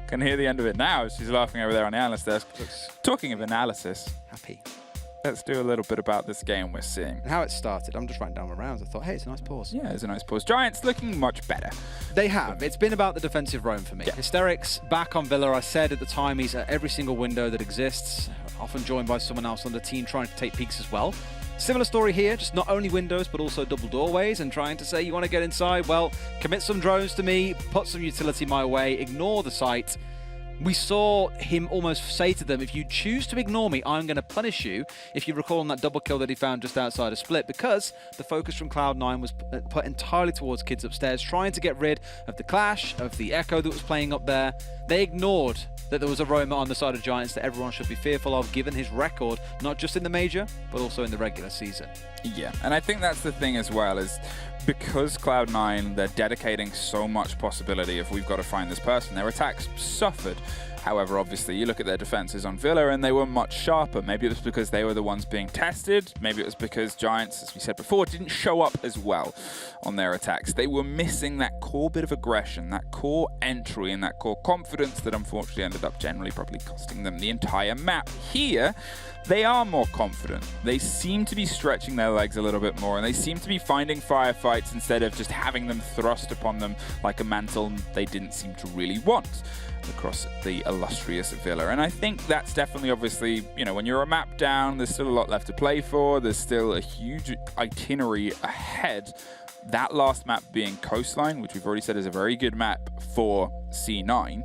can hear the end of it now. She's laughing over there on the analyst desk. Talking of analysis, Happy. let's do a little bit about this game we're seeing. And how it started, I'm just writing down my rounds. I thought, hey, it's a nice pause. Yeah, it's a nice pause. Giants looking much better. They have. It's been about the defensive roam for me. Yeah. Hysterics back on Villa. I said at the time he's at every single window that exists, often joined by someone else on the team trying to take peeks as well. Similar story here, just not only windows, but also double doorways and trying to say you want to get inside, well, commit some drones to me, put some utility my way, ignore the site. We saw him almost say to them, if you choose to ignore me, I'm going to punish you, if you recall on that double kill that he found just outside of Split, because the focus from Cloud9 was put entirely towards kids upstairs, trying to get rid of the Clash, of the Echo that was playing up there. They ignored that there was a roamer on the side of Giants that everyone should be fearful of, given his record, not just in the major, but also in the regular season. Yeah, and I think that's the thing as well, is because Cloud9, they're dedicating so much possibility if we've got to find this person. Their attacks suffered. However, obviously, you look at their defenses on Villa and they were much sharper. Maybe it was because they were the ones being tested. Maybe it was because Giants, as we said before, didn't show up as well on their attacks. They were missing that core bit of aggression, that core entry and that core confidence that unfortunately ended up generally probably costing them the entire map. Here, they are more confident. They seem to be stretching their legs a little bit more, and they seem to be finding firefights instead of just having them thrust upon them like a mantle they didn't seem to really want across the illustrious Villa. And I think that's definitely, obviously, when you're a map down, there's still a lot left to play for. There's still a huge itinerary ahead. That last map being Coastline, which we've already said is a very good map for C9.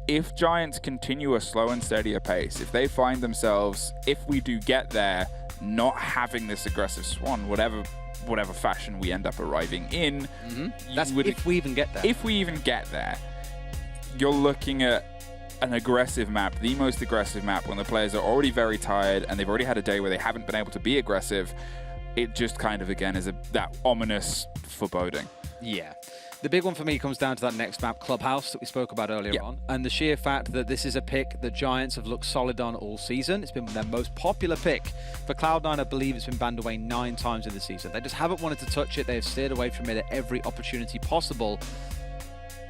If Giants continue a slow and steadier pace, if they find themselves, if we do get there, not having this aggressive swan, whatever fashion we end up arriving in, That's if we even get there. If we even get there, you're looking at an aggressive map, the most aggressive map, when the players are already very tired and they've already had a day where they haven't been able to be aggressive. It just kind of, again, is that ominous foreboding. Yeah. The big one for me comes down to that next map, Clubhouse, that we spoke about earlier on. And the sheer fact that this is a pick that Giants have looked solid on all season. It's been their most popular pick. For Cloud9, I believe it's been banned away 9 times in the season. They just haven't wanted to touch it. They have steered away from it at every opportunity possible.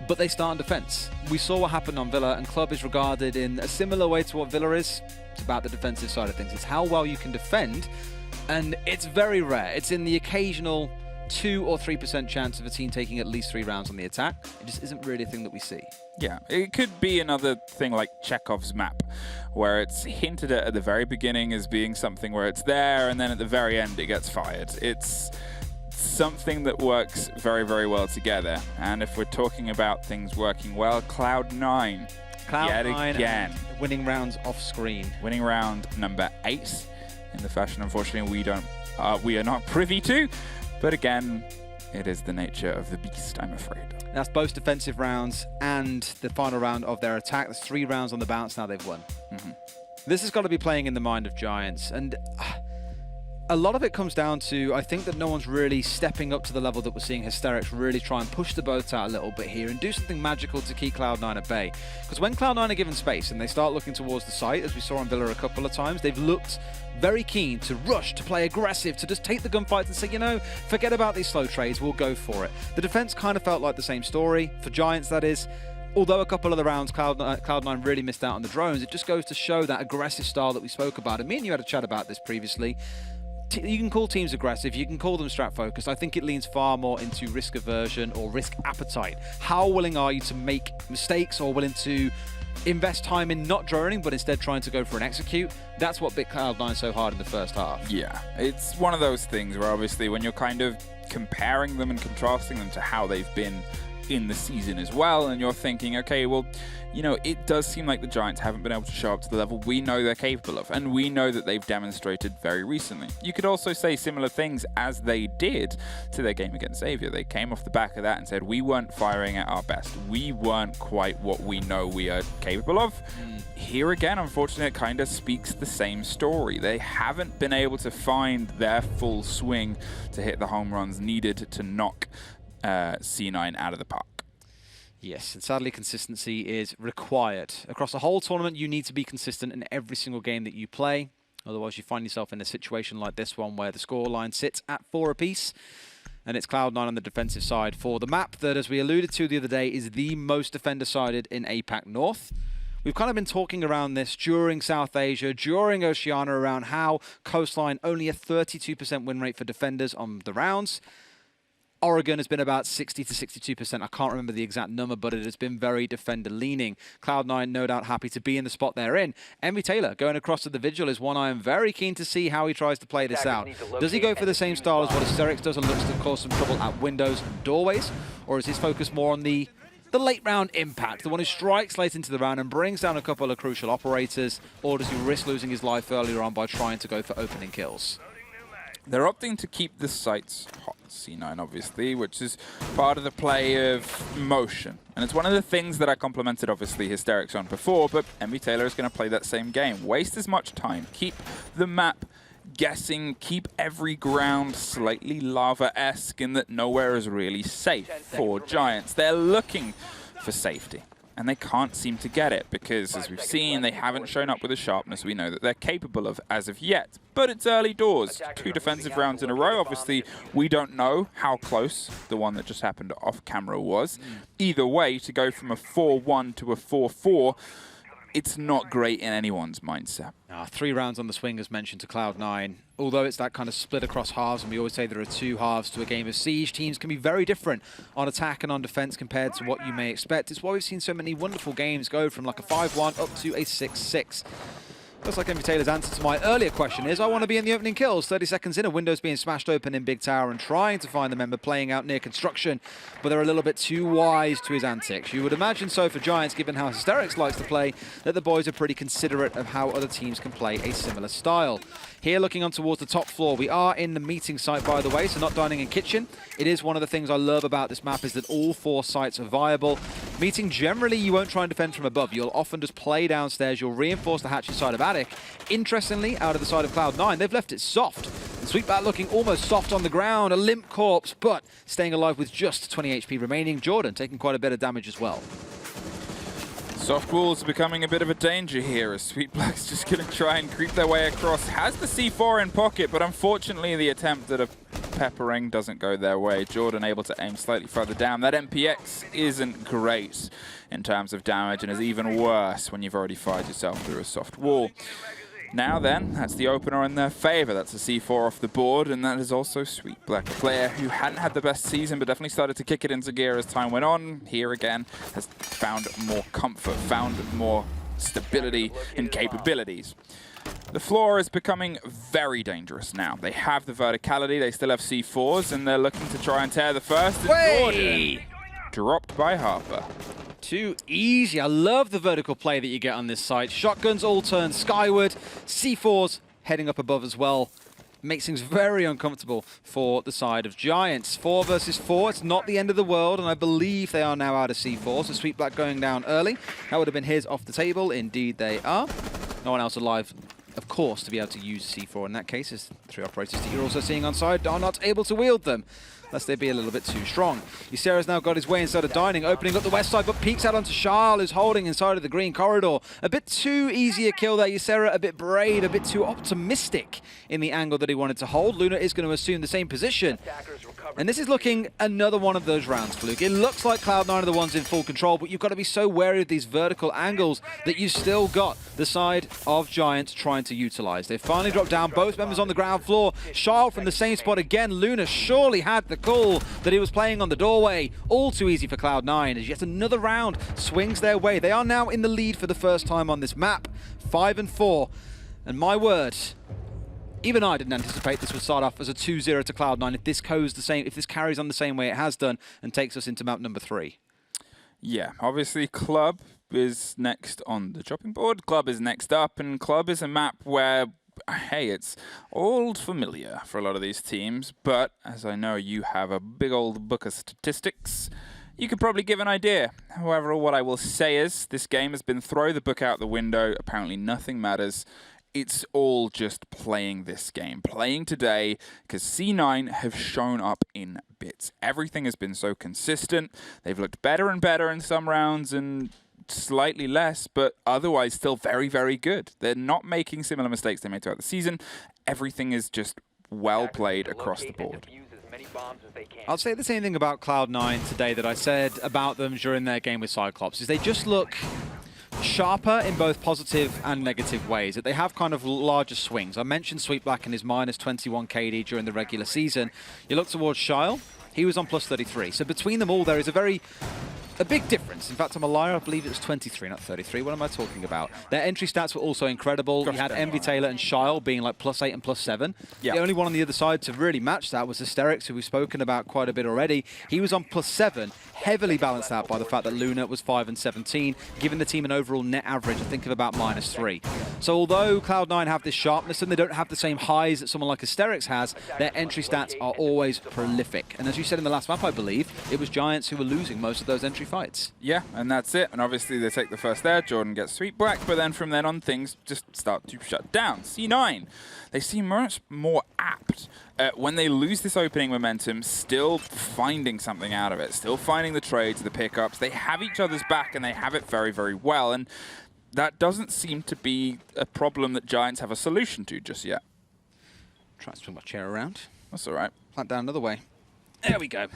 but they start on defense. We saw what happened on Villa, and Club is regarded in a similar way to what Villa is. It's about the defensive side of things. It's how well you can defend, and it's very rare. It's in the occasional 2 or 3% chance of a team taking at least 3 rounds on the attack. It just isn't really a thing that we see. Yeah, it could be another thing like Chekhov's map, where it's hinted at the very beginning as being something where it's there, and then at the very end it gets fired. It's something that works very, very well together. And if we're talking about things working well, Cloud9, yet again. Winning rounds off screen. Winning round number 8 in the fashion, unfortunately, we are not privy to. But again, it is the nature of the beast, I'm afraid. That's both defensive rounds and the final round of their attack. There's 3 rounds on the bounce now they've won. This has got to be playing in the mind of Giants. And a lot of it comes down to, I think that no one's really stepping up to the level that we're seeing Hysterics really try and push the boat out a little bit here and do something magical to keep Cloud9 at bay. Because when Cloud9 are given space and they start looking towards the site, as we saw on Villa a couple of times, they've looked very keen to rush, to play aggressive, to just take the gunfights and say, you know, forget about these slow trades, we'll go for it. The defense kind of felt like the same story, for Giants that is. Although a couple of the rounds Cloud9 really missed out on the drones, it just goes to show that aggressive style that we spoke about. And me and you had a chat about this previously. You can call teams aggressive, you can call them strat focused. I think it leans far more into risk aversion or risk appetite. How willing are you to make mistakes, or willing to invest time in not droning but instead trying to go for an execute? That's what bit Cloud9 so hard in the first half. Yeah, it's one of those things where obviously when you're kind of comparing them and contrasting them to how they've been in the season as well, and you're thinking, okay, well, you know, it does seem like the Giants haven't been able to show up to the level we know they're capable of, and we know that they've demonstrated very recently. You could also say similar things as they did to their game against Xavier. They came off the back of that and said, we weren't firing at our best. We weren't quite what we know we are capable of. Here again, unfortunately, it kind of speaks the same story. They haven't been able to find their full swing to hit the home runs needed to knock C9 out of the park. Yes, and sadly consistency is required. Across the whole tournament, you need to be consistent in every single game that you play. Otherwise, you find yourself in a situation like this one where the scoreline sits at 4 apiece. And it's Cloud9 on the defensive side for the map that, as we alluded to the other day, is the most defender-sided in APAC North. We've kind of been talking around this during South Asia, during Oceania, around how Coastline only a 32% win rate for defenders on the rounds. Oregon has been about 60 to 62%. I can't remember the exact number, but it has been very defender-leaning. Cloud9 no doubt happy to be in the spot they're in. Envy Taylor going across to the Vigil is one I am very keen to see how he tries to play this out. Does he go for the same style as what Hysterics does and looks to cause some trouble at windows and doorways? Or is his focus more on the late round impact, the one who strikes late into the round and brings down a couple of crucial operators? Or does he risk losing his life earlier on by trying to go for opening kills? They're opting to keep the sights hot, C9 obviously, which is part of the play of motion. And it's one of the things that I complimented obviously Hysterics on before, but Envy Taylor is going to play that same game. Waste as much time, keep the map guessing, keep every ground slightly lava-esque in that nowhere is really safe for Giants. They're looking for safety. And they can't seem to get it because, as we've seen, they haven't shown up with the sharpness we know that they're capable of as of yet. But it's early doors. 2 defensive rounds in a row. Obviously, we don't know how close the one that just happened off camera was. Either way, to go from a 4-1 to a 4-4, it's not great in anyone's mindset. 3 rounds on the swing, as mentioned, to Cloud9. Although it's that kind of split across halves, and we always say there are 2 halves to a game of Siege, teams can be very different on attack and on defense compared to what you may expect. It's why we've seen so many wonderful games go from like a 5-1 up to a 6-6. Just like Envy Taylor's answer to my earlier question is, I want to be in the opening kills. 30 seconds in, a window's being smashed open in Big Tower and trying to find the member playing out near construction, but they're a little bit too wise to his antics. You would imagine so for Giants, given how Hysterics likes to play, that the boys are pretty considerate of how other teams can play a similar style. Here, looking on towards the top floor, we are in the meeting site, by the way, so not dining in kitchen. It is one of the things I love about this map is that all 4 sites are viable. Meeting, generally, you won't try and defend from above. You'll often just play downstairs. You'll reinforce the hatchet side of attic. Interestingly, out of the side of Cloud9, they've left it soft. The Sweetbat looking almost soft on the ground, a limp corpse, but staying alive with just 20 HP remaining. Jordan taking quite a bit of damage as well. Soft walls are becoming a bit of a danger here as Sweetblack's just going to try and creep their way across. Has the C4 in pocket, but unfortunately the attempt at a peppering doesn't go their way. Jordan able to aim slightly further down. That MPX isn't great in terms of damage and is even worse when you've already fired yourself through a soft wall. Now then, that's the opener in their favor. That's a C4 off the board, and that is also Sweet Black, a player who hadn't had the best season, but definitely started to kick it into gear as time went on. Here again, has found more comfort, found more stability and capabilities. The floor is becoming very dangerous now. They have the verticality, they still have C4s, and they're looking to try and tear the first. And Jordan dropped by Harper. Too easy. I love the vertical play that you get on this site. Shotguns all turn skyward. C4s heading up above as well. Makes things very uncomfortable for the side of Giants. 4 versus 4. It's not the end of the world, and I believe they are now out of C4. So Sweet Black going down early. That would have been his off the table. Indeed they are. No one else alive, of course, to be able to use C4 in that case, as 3 operators that you're also seeing on side are not able to wield them, lest they be a little bit too strong. Ysera's now got his way inside of Dining, opening up the west side, but peeks out onto Charles, who's holding inside of the green corridor. A bit too easy a kill there. Ysera a bit brave, a bit too optimistic in the angle that he wanted to hold. Luna is going to assume the same position. And this is looking another one of those rounds, Fluke. It looks like Cloud9 are the ones in full control, but you've got to be so wary of these vertical angles that you've still got the side of Giants trying to utilize. They've finally dropped down, both members on the ground floor. Charles from the same spot again. Luna surely had the call that he was playing on the doorway. All too easy for Cloud9 as yet another round swings their way. They are now in the lead for the first time on this map, 5 and 4. And my word, even I didn't anticipate this would start off as a 2-0 to Cloud9 if this goes the same, if this carries on the same way it has done and takes us into map number 3. Yeah, obviously Club is next on the chopping board. Club is next up, and Club is a map where, hey, it's old familiar for a lot of these teams, but as I know you have a big old book of statistics, you could probably give an idea. However, what I will say is this game has been throw the book out the window. Apparently nothing matters. It's all just playing this game, playing today, because C9 have shown up in bits. Everything has been so consistent. They've looked better and better in some rounds and slightly less, but otherwise still very, very good. They're not making similar mistakes they made throughout the season. Everything is just well played across the board. I'll say the same thing about Cloud9 today that I said about them during their game with Cyclops, is they just look sharper in both positive and negative ways, that they have kind of larger swings. I mentioned Sweet Black and his minus 21 KD during the regular season. You look towards Shile, he was on plus 33. So between them all, there is a big difference. In fact, I'm a liar. I believe it was 23, not 33. What am I talking about? Their entry stats were also incredible. You had Envy Taylor and Shile being like plus 8 and plus 7. Yep. The only one on the other side to really match that was Hysterics, who we've spoken about quite a bit already. He was on plus 7, heavily balanced out by the fact that Luna was 5 and 17, giving the team an overall net average, I think, of about minus 3. So although Cloud9 have this sharpness and they don't have the same highs that someone like Hysterics has, their entry stats are always prolific. And as you said in the last map, I believe, it was Giants who were losing most of those entry fights. Yeah, and that's it. And obviously they take the first there. Jordan gets Sweet Black, but then from then on things just start to shut down. C9, they seem much more apt when they lose this opening momentum, still finding something out of it, still finding the trades, the pickups. They have each other's back and they have it very, very well. And that doesn't seem to be a problem that Giants have a solution to just yet. Try to swing my chair around. That's all right. Plant down another way. There we go.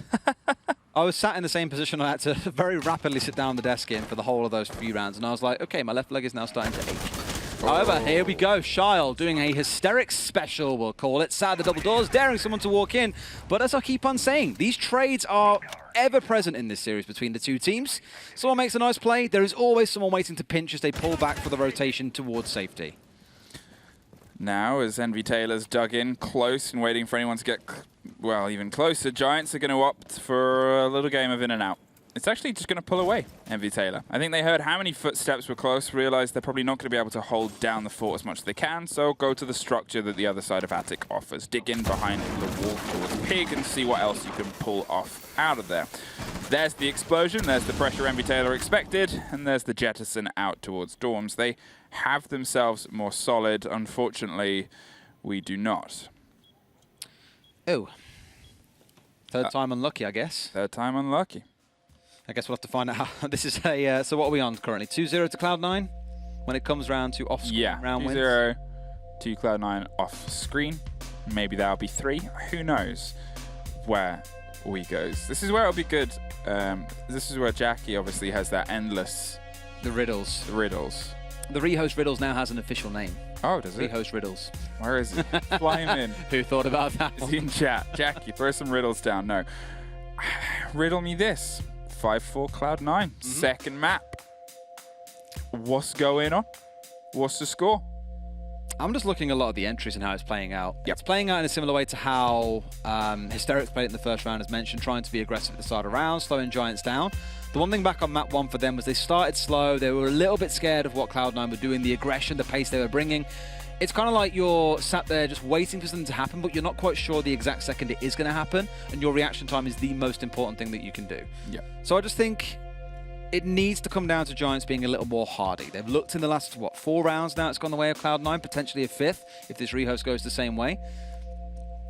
I was sat in the same position. I had to very rapidly sit down the desk in for the whole of those few rounds. And I was like, okay, my left leg is now starting to ache. However, here we go. Shile doing a Hysterics special, we'll call it. Sat at the double doors, daring someone to walk in. But as I keep on saying, these trades are ever present in this series between the two teams. Someone makes a nice play, there is always someone waiting to pinch as they pull back for the rotation towards safety. Now, as Envy Taylor's dug in close and waiting for anyone to get, well, even closer, Giants are going to opt for a little game of in and out. It's actually just going to pull away, Envy Taylor. I think they heard how many footsteps were close, realized they're probably not going to be able to hold down the fort as much as they can, so go to the structure that the other side of Attic offers. Dig in behind the wall towards Pig and see what else you can pull off out of there. There's the explosion, there's the pressure Envy Taylor expected, and there's the jettison out towards Dorms. They have themselves more solid. Unfortunately, we do not. Oh. Third time unlucky, I guess. Third time unlucky. I guess we'll have to find out how this is a... so what are we on currently? 2-0 to Cloud9? When it comes round to off-screen round wins? 2-0 to Cloud9 off-screen. Maybe that'll be 3. Who knows? where we goes. This is where it'll be good. This is where Jackie obviously has that endless The riddles. riddles. The rehost riddles now has an official name. Oh, does it? Rehost riddles. Where is it? Fly him in. Who thought about that? Is he in chat? Jackie, throw some riddles down. No. Riddle me this. 5-4 Cloud9. Second map. What's going on? What's the score? I'm just looking at a lot of the entries and how it's playing out. Yep. It's playing out in a similar way to how Hysterics played it in the first round, as mentioned, trying to be aggressive at the start of round, slowing Giants down. The one thing back on map 1 for them was they started slow. They were a little bit scared of what Cloud9 were doing, the aggression, the pace they were bringing. It's kind of like you're sat there just waiting for something to happen, but you're not quite sure the exact second it is going to happen, and your reaction time is the most important thing that you can do. Yeah. So I just think it needs to come down to Giants being a little more hardy. They've looked in the last, 4 rounds now. It's gone the way of Cloud9, potentially a 5th if this rehost goes the same way.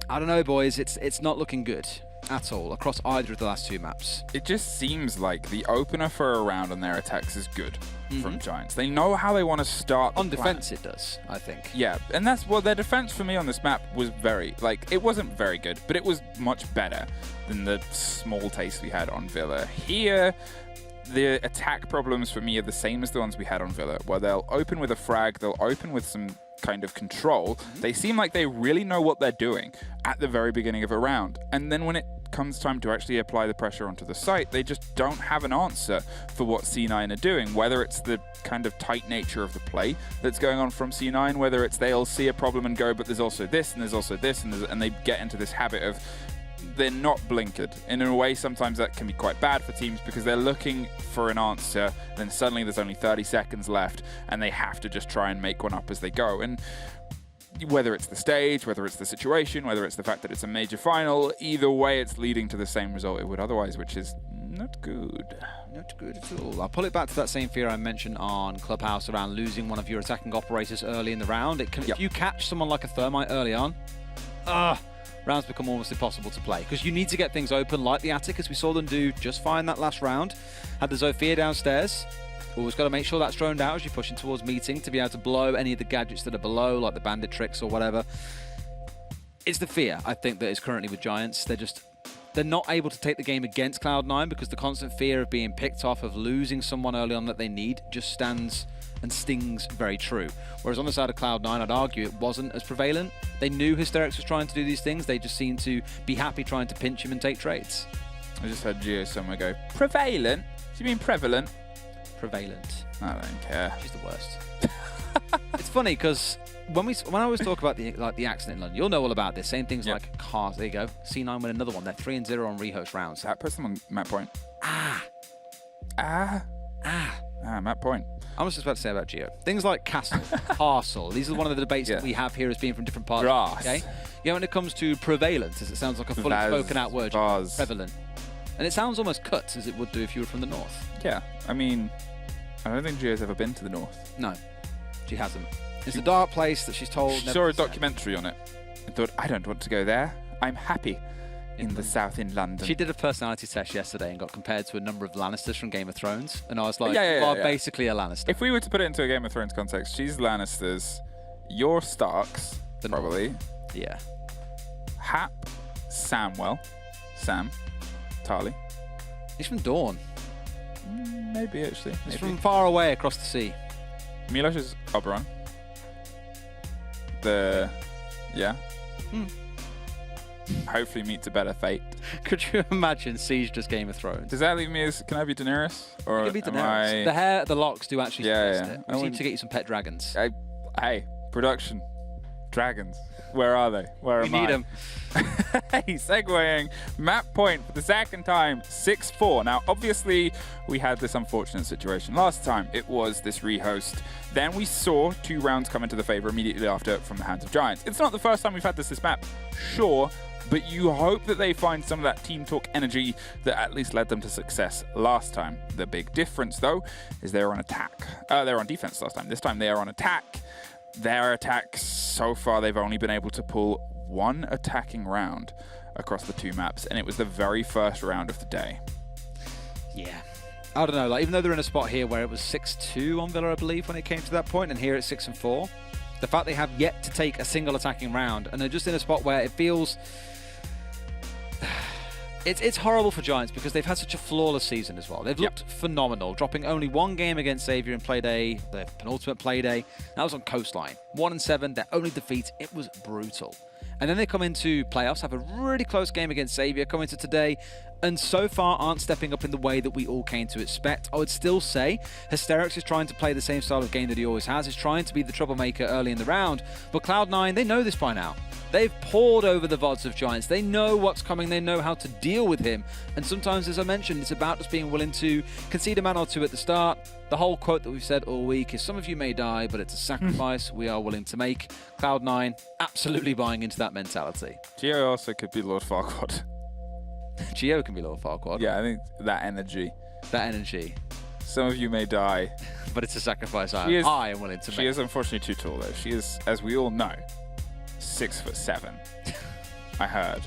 I don't know, boys. It's not looking good at all across either of the last 2 maps. It just seems like the opener for a round on their attacks is good from Giants. They know how they want to start. On defense, it does, I think. Yeah, and that's well, their defense for me on this map was it wasn't very good, but it was much better than the small taste we had on Villa. Here, the attack problems for me are the same as the ones we had on Villa, where they'll open with a frag, they'll open with some kind of control. They seem like they really know what they're doing at the very beginning of a round. And then when it comes time to actually apply the pressure onto the site, they just don't have an answer for what C9 are doing, whether it's the kind of tight nature of the play that's going on from C9, whether it's they'll see a problem and go, but there's also this, and there's also this, and they get into this habit of they're not blinkered. And in a way, sometimes that can be quite bad for teams because they're looking for an answer, then suddenly there's only 30 seconds left, and they have to just try and make one up as they go. And whether it's the stage, whether it's the situation, whether it's the fact that it's a major final, either way, it's leading to the same result it would otherwise, which is not good. Not good at all. I'll pull it back to that same fear I mentioned on Clubhouse around losing one of your attacking operators early in the round. It can, if you catch someone like a Thermite early on, rounds become almost impossible to play because you need to get things open like the Attic, as we saw them do just fine that last round. Had the Zofia downstairs. Always got to make sure that's droned out as you're pushing towards meeting to be able to blow any of the gadgets that are below, like the bandit tricks or whatever. It's the fear, I think, that is currently with Giants. They're not able to take the game against Cloud9 because the constant fear of being picked off, of losing someone early on that they need, just stands and stings very true. Whereas on the side of Cloud9, I'd argue it wasn't as prevalent. They knew Hysterics was trying to do these things. They just seemed to be happy trying to pinch him and take trades. I just heard Gio somewhere go, prevalent? Do you mean prevalent? Prevalent. I don't care. She's the worst. It's funny because when I always talk about the accident in London, you'll know all about this. Same things like cars. There you go. C9 win another one. They're 3-0 on rehost rounds. That puts them on map point. Map point. I was just about to say about Geo. Things like castle, parcel. These are one of the debates that we have here as being from different parts. Grass. Okay. Yeah, when it comes to prevalent, as it sounds like a fully spoken out word. Prevalent. And it sounds almost cut as it would do if you were from the north. Yeah. I mean, I don't think Gio's ever been to the north. No, she hasn't. It's a dark place that she's told. She saw a documentary on it and thought, I don't want to go there. I'm happy in the south in London. She did a personality test yesterday and got compared to a number of Lannisters from Game of Thrones. And I was like, you are basically a Lannister. If we were to put it into a Game of Thrones context, she's Lannisters, you're Starks, probably. Yeah. Hap, Sam, Tarly. He's from Dawn. Maybe, actually. He's from far away across the sea. Milos is Oberon. Hopefully meets a better fate. Could you imagine Siege just Game of Thrones? Does that leave me as, can I be Daenerys? Or you can be Daenerys. The hair, the locks do actually suggest it. We need to get you some pet dragons. Hey, production. Dragons. Where are they? Where am I? We need them. Hey, segueing. Map point for the second time, 6-4. Now, obviously, we had this unfortunate situation last time. It was this rehost. Then we saw 2 rounds come into the favor immediately after from the hands of Giants. It's not the first time we've had this map, sure, but you hope that they find some of that team talk energy that at least led them to success last time. The big difference, though, is they're on attack. They're on defense last time. This time they are on attack. Their attacks, so far, they've only been able to pull 1 attacking round across the 2 maps, and it was the very first round of the day. Yeah. I don't know, like, even though they're in a spot here where it was 6-2 on Villa, I believe, when it came to that point, and here it's 6-4, the fact they have yet to take a single attacking round, and they're just in a spot where it feels... It's horrible for Giants because they've had such a flawless season as well. They've looked phenomenal, dropping only one game against Xavier in Playday, their penultimate Playday. That was on Coastline. 1-7, their only defeat. It was brutal. And then they come into playoffs, have a really close game against Xavier, come into today, and so far aren't stepping up in the way that we all came to expect. I would still say Hysterics is trying to play the same style of game that he always has. He's trying to be the troublemaker early in the round. But Cloud9, they know this by now. They've poured over the VODs of Giants. They know what's coming. They know how to deal with him. And sometimes, as I mentioned, it's about just being willing to concede a man or two at the start. The whole quote that we've said all week is, some of you may die, but it's a sacrifice we are willing to make. Cloud9 absolutely buying into that mentality. Geo also could be Lord Farquaad. Geo can be Lord Farquaad. Yeah, I think that energy. That energy. Some of you may die. But it's a sacrifice I am willing to make. She is unfortunately too tall, though. She is, as we all know, 6'7". I heard.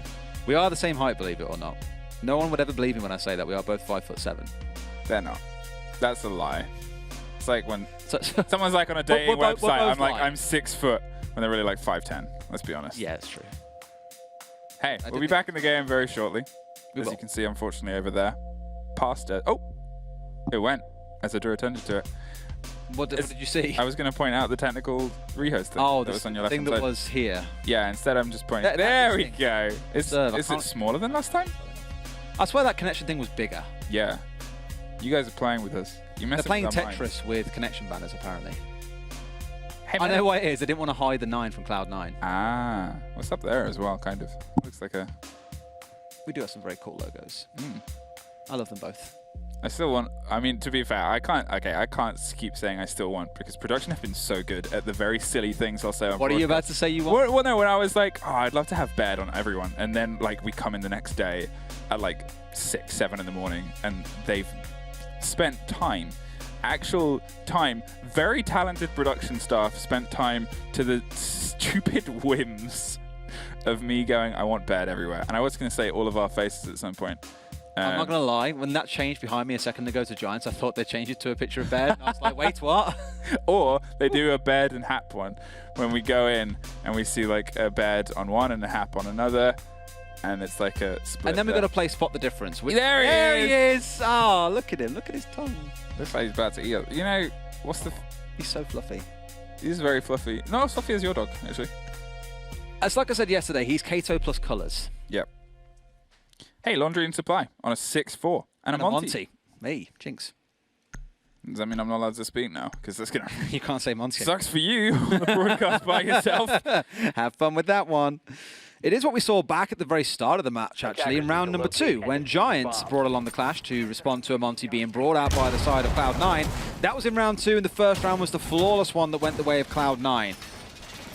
We are the same height, believe it or not. No one would ever believe me when I say that. We are both 5'7". They're not. That's a lie. It's like when So, someone's like on a dating website, I'm like, lying. I'm 6 foot, when they're really like 5'10". Let's be honest. yeah, it's true. Hey, we'll be back in the game very shortly. We As will. you can see, unfortunately, over there. Past it. Oh! It went, as I drew attention to it. What did you see? I was going to point out the technical rehost thing Oh, that was on your left thing hand that side. was here. Yeah, instead I'm just pointing. That There we thing. go. Is I it can't- smaller than last time? I swear that connection thing was bigger. Yeah. You guys are playing with us. You They're messed playing up with our minds. Tetris with connection banners, apparently. Hey, I man. know what it is. They didn't want to hide the 9 from Cloud9. Ah, what's up there as well, kind of. Looks like a... We do have some very cool logos. Mm. I love them both. I still want... I mean, to be fair, I can't keep saying I still want, because production have been so good at the very silly things I'll say on What are you about broadcast. to say you want? Well, no, when I was like, oh, I'd love to have bed on everyone, and then like we come in the next day at like 6, 7 in the morning, and they've spent time, actual time, very talented production staff spent time to the stupid whims of me going, I want bed everywhere. And I was going to say all of our faces at some point. I'm not going to lie. When that changed behind me a second ago to Giants, I thought they'd change it to a picture of bed. And I was like, wait, what? Or they do a bed and hap one when we go in and we see like a bed on one and a hap on another, and it's like a split. And then we've there. got to play spot the difference. There he is. Oh, look at him. Look at his tongue. Looks like he's about to eat. You know, what's the... He's so fluffy. He's very fluffy. Not as fluffy as your dog, actually. It's like I said yesterday, he's Kato plus colours. Yep. Hey, Laundry and Supply on a 6-4. And a Monty. Hey, jinx. Does that mean I'm not allowed to speak now? Because that's going to... You can't say Monty. Sucks for you on the broadcast by yourself. Have fun with that one. It is what we saw back at the very start of the match, actually, in round number 2, when Giants brought along the clash to respond to a Monty being brought out by the side of Cloud9. That was in round 2, and the first round was the flawless one that went the way of Cloud9.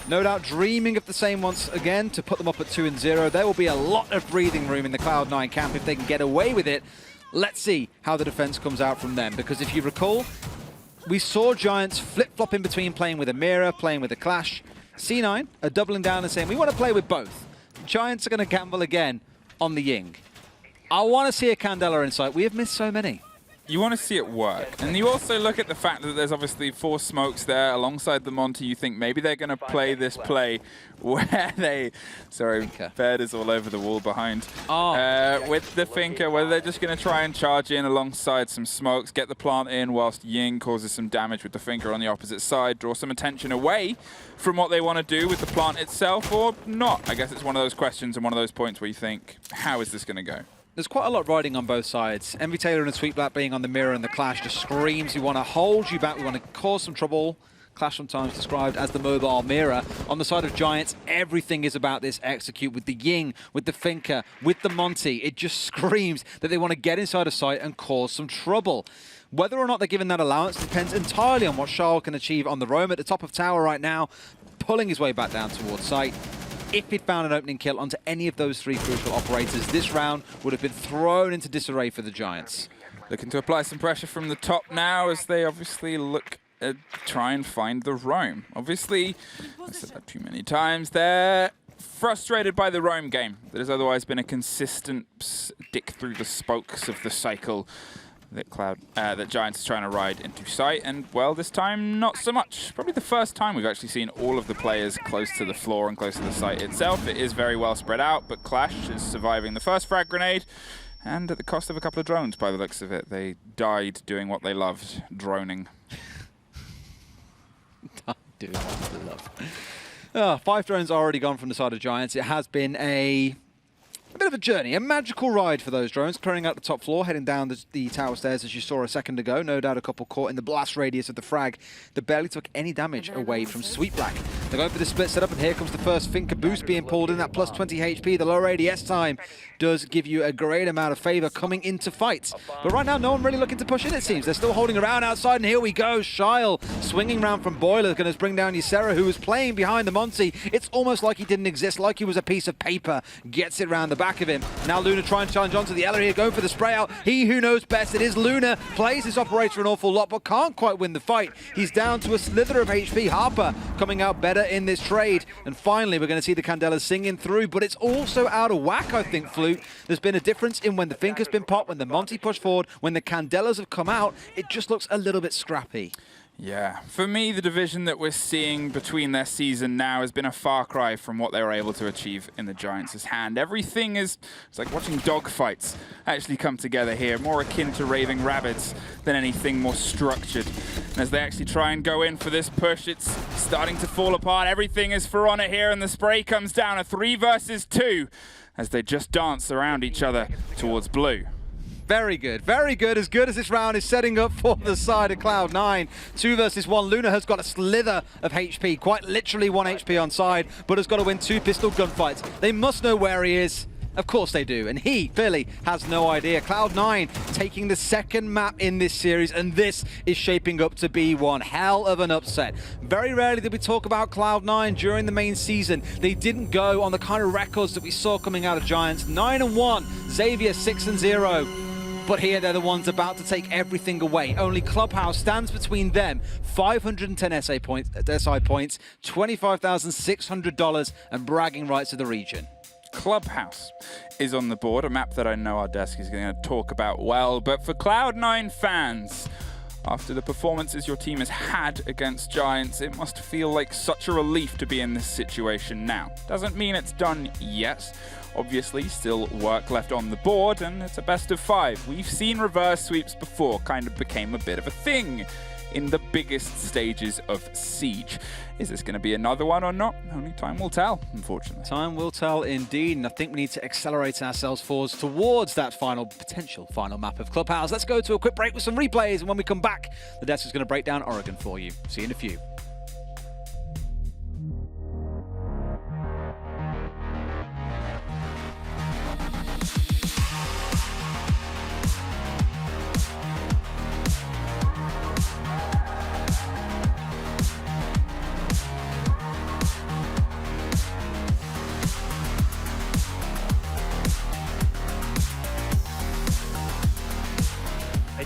No doubt dreaming of the same once again to put them up at 2-0. There will be a lot of breathing room in the Cloud9 camp if they can get away with it. Let's see how the defense comes out from them, because if you recall, we saw Giants flip-flop in between playing with a Mirror, playing with a Clash. C9 are doubling down and saying, we want to play with both. Giants are going to gamble again on the Ying. I want to see a Candela in sight. We have missed so many. You want to see it work. And you also look at the fact that there's obviously 4 smokes there alongside the Monty. You think maybe they're going to play this play where they... Sorry, Baird is all over the wall behind. With the Finker, whether they're just going to try and charge in alongside some smokes, get the plant in whilst Ying causes some damage with the Finker on the opposite side, draw some attention away from what they want to do with the plant itself, or not. I guess it's one of those questions and one of those points where you think, how is this going to go? There's quite a lot riding on both sides. Envy Taylor and Sweet Black being on the Mirror and the Clash just screams, we want to hold you back, we want to cause some trouble. Clash sometimes described as the mobile mirror. On the side of Giants, everything is about this execute with the Ying, with the Finker, with the Monty. It just screams that they want to get inside of sight and cause some trouble. Whether or not they're given that allowance depends entirely on what Charles can achieve on the roam at the top of tower right now, pulling his way back down towards sight. If he'd found an opening kill onto any of those 3 crucial operators, this round would have been thrown into disarray for the Giants. Looking to apply some pressure from the top now as they obviously look at try and find the roam. Obviously, I said that too many times, they're frustrated by the roam game that has otherwise been a consistent dick through the spokes of the cycle. that Giants are trying to ride into sight, and well, this time not so much. Probably the first time we've actually seen all of the players close to the floor and close to the site itself. It is very well spread out, but Clash is surviving the first frag grenade, and at the cost of a couple of drones by the looks of it. They died doing what they loved, droning. Doing what they love. 5 drones already gone from the side of Giants. It has been a bit of a journey, a magical ride for those drones, clearing out the top floor, heading down the tower stairs as you saw a second ago. No doubt a couple caught in the blast radius of the frag that barely took any damage away from Sweet Black. They're going for the split setup, and here comes the first Finker boost being pulled in. That plus 20 HP, the lower ADS time does give you a great amount of favor coming into fights. But right now, no one really looking to push in, it seems. They're still holding around outside, and here we go. Shyle swinging around from Boiler, going to bring down Ysera, who was playing behind the Monty. It's almost like he didn't exist, like he was a piece of paper. Gets it around the back of him. Now Luna trying to challenge onto the Ella here, going for the spray out. He who knows best, it is Luna. Plays this operator an awful lot, but can't quite win the fight. He's down to a slither of HP. Harper coming out better in this trade. And finally, we're going to see the Candelas singing through, but it's also out of whack, I think, Flute. There's been a difference in when the Finker's been popped, when the Monty pushed forward, when the Candelas have come out. It just looks a little bit scrappy. Yeah, for me, the division that we're seeing between their season now has been a far cry from what they were able to achieve in the Giants' hand. Everything is, it's like watching dogfights actually come together here, more akin to raving rabbits than anything more structured. And as they actually try and go in for this push, it's starting to fall apart. Everything is for honor here, and the spray comes down, a 3 versus 2, as they just dance around each other towards blue. Very good, very good. As good as this round is setting up for the side of Cloud9. 2 versus 1. Luna has got a slither of HP, quite literally 1 HP on side, but has got to win 2 pistol gunfights. They must know where he is. Of course they do, and he clearly has no idea. Cloud9 taking the second map in this series, and this is shaping up to be one hell of an upset. Very rarely did we talk about Cloud9 during the main season. They didn't go on the kind of records that we saw coming out of Giants. 9-1, Xavier 6-0. But here they're the ones about to take everything away. Only Clubhouse stands between them. 510 SI points, $25,600, and bragging rights of the region. Clubhouse is on the board, a map that I know our desk is going to talk about well. But for Cloud9 fans, after the performances your team has had against Giants, it must feel like such a relief to be in this situation now. Doesn't mean it's done yet. Obviously, still work left on the board, and it's a best of 5. We've seen reverse sweeps before, kind of became a bit of a thing in the biggest stages of Siege. Is this going to be another one or not? Only time will tell, unfortunately. Time will tell indeed, and I think we need to accelerate ourselves forwards towards that potential final map of Clubhouse. Let's go to a quick break with some replays, and when we come back, the desk is going to break down Oregon for you. See you in a few.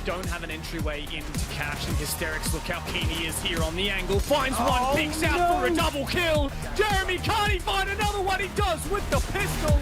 Don't have an entryway into Cash, and Hysterics, look how keen he is here on the angle, finds one, peeks out for a double kill. Jeremy, can't he find another one? He does with the pistol.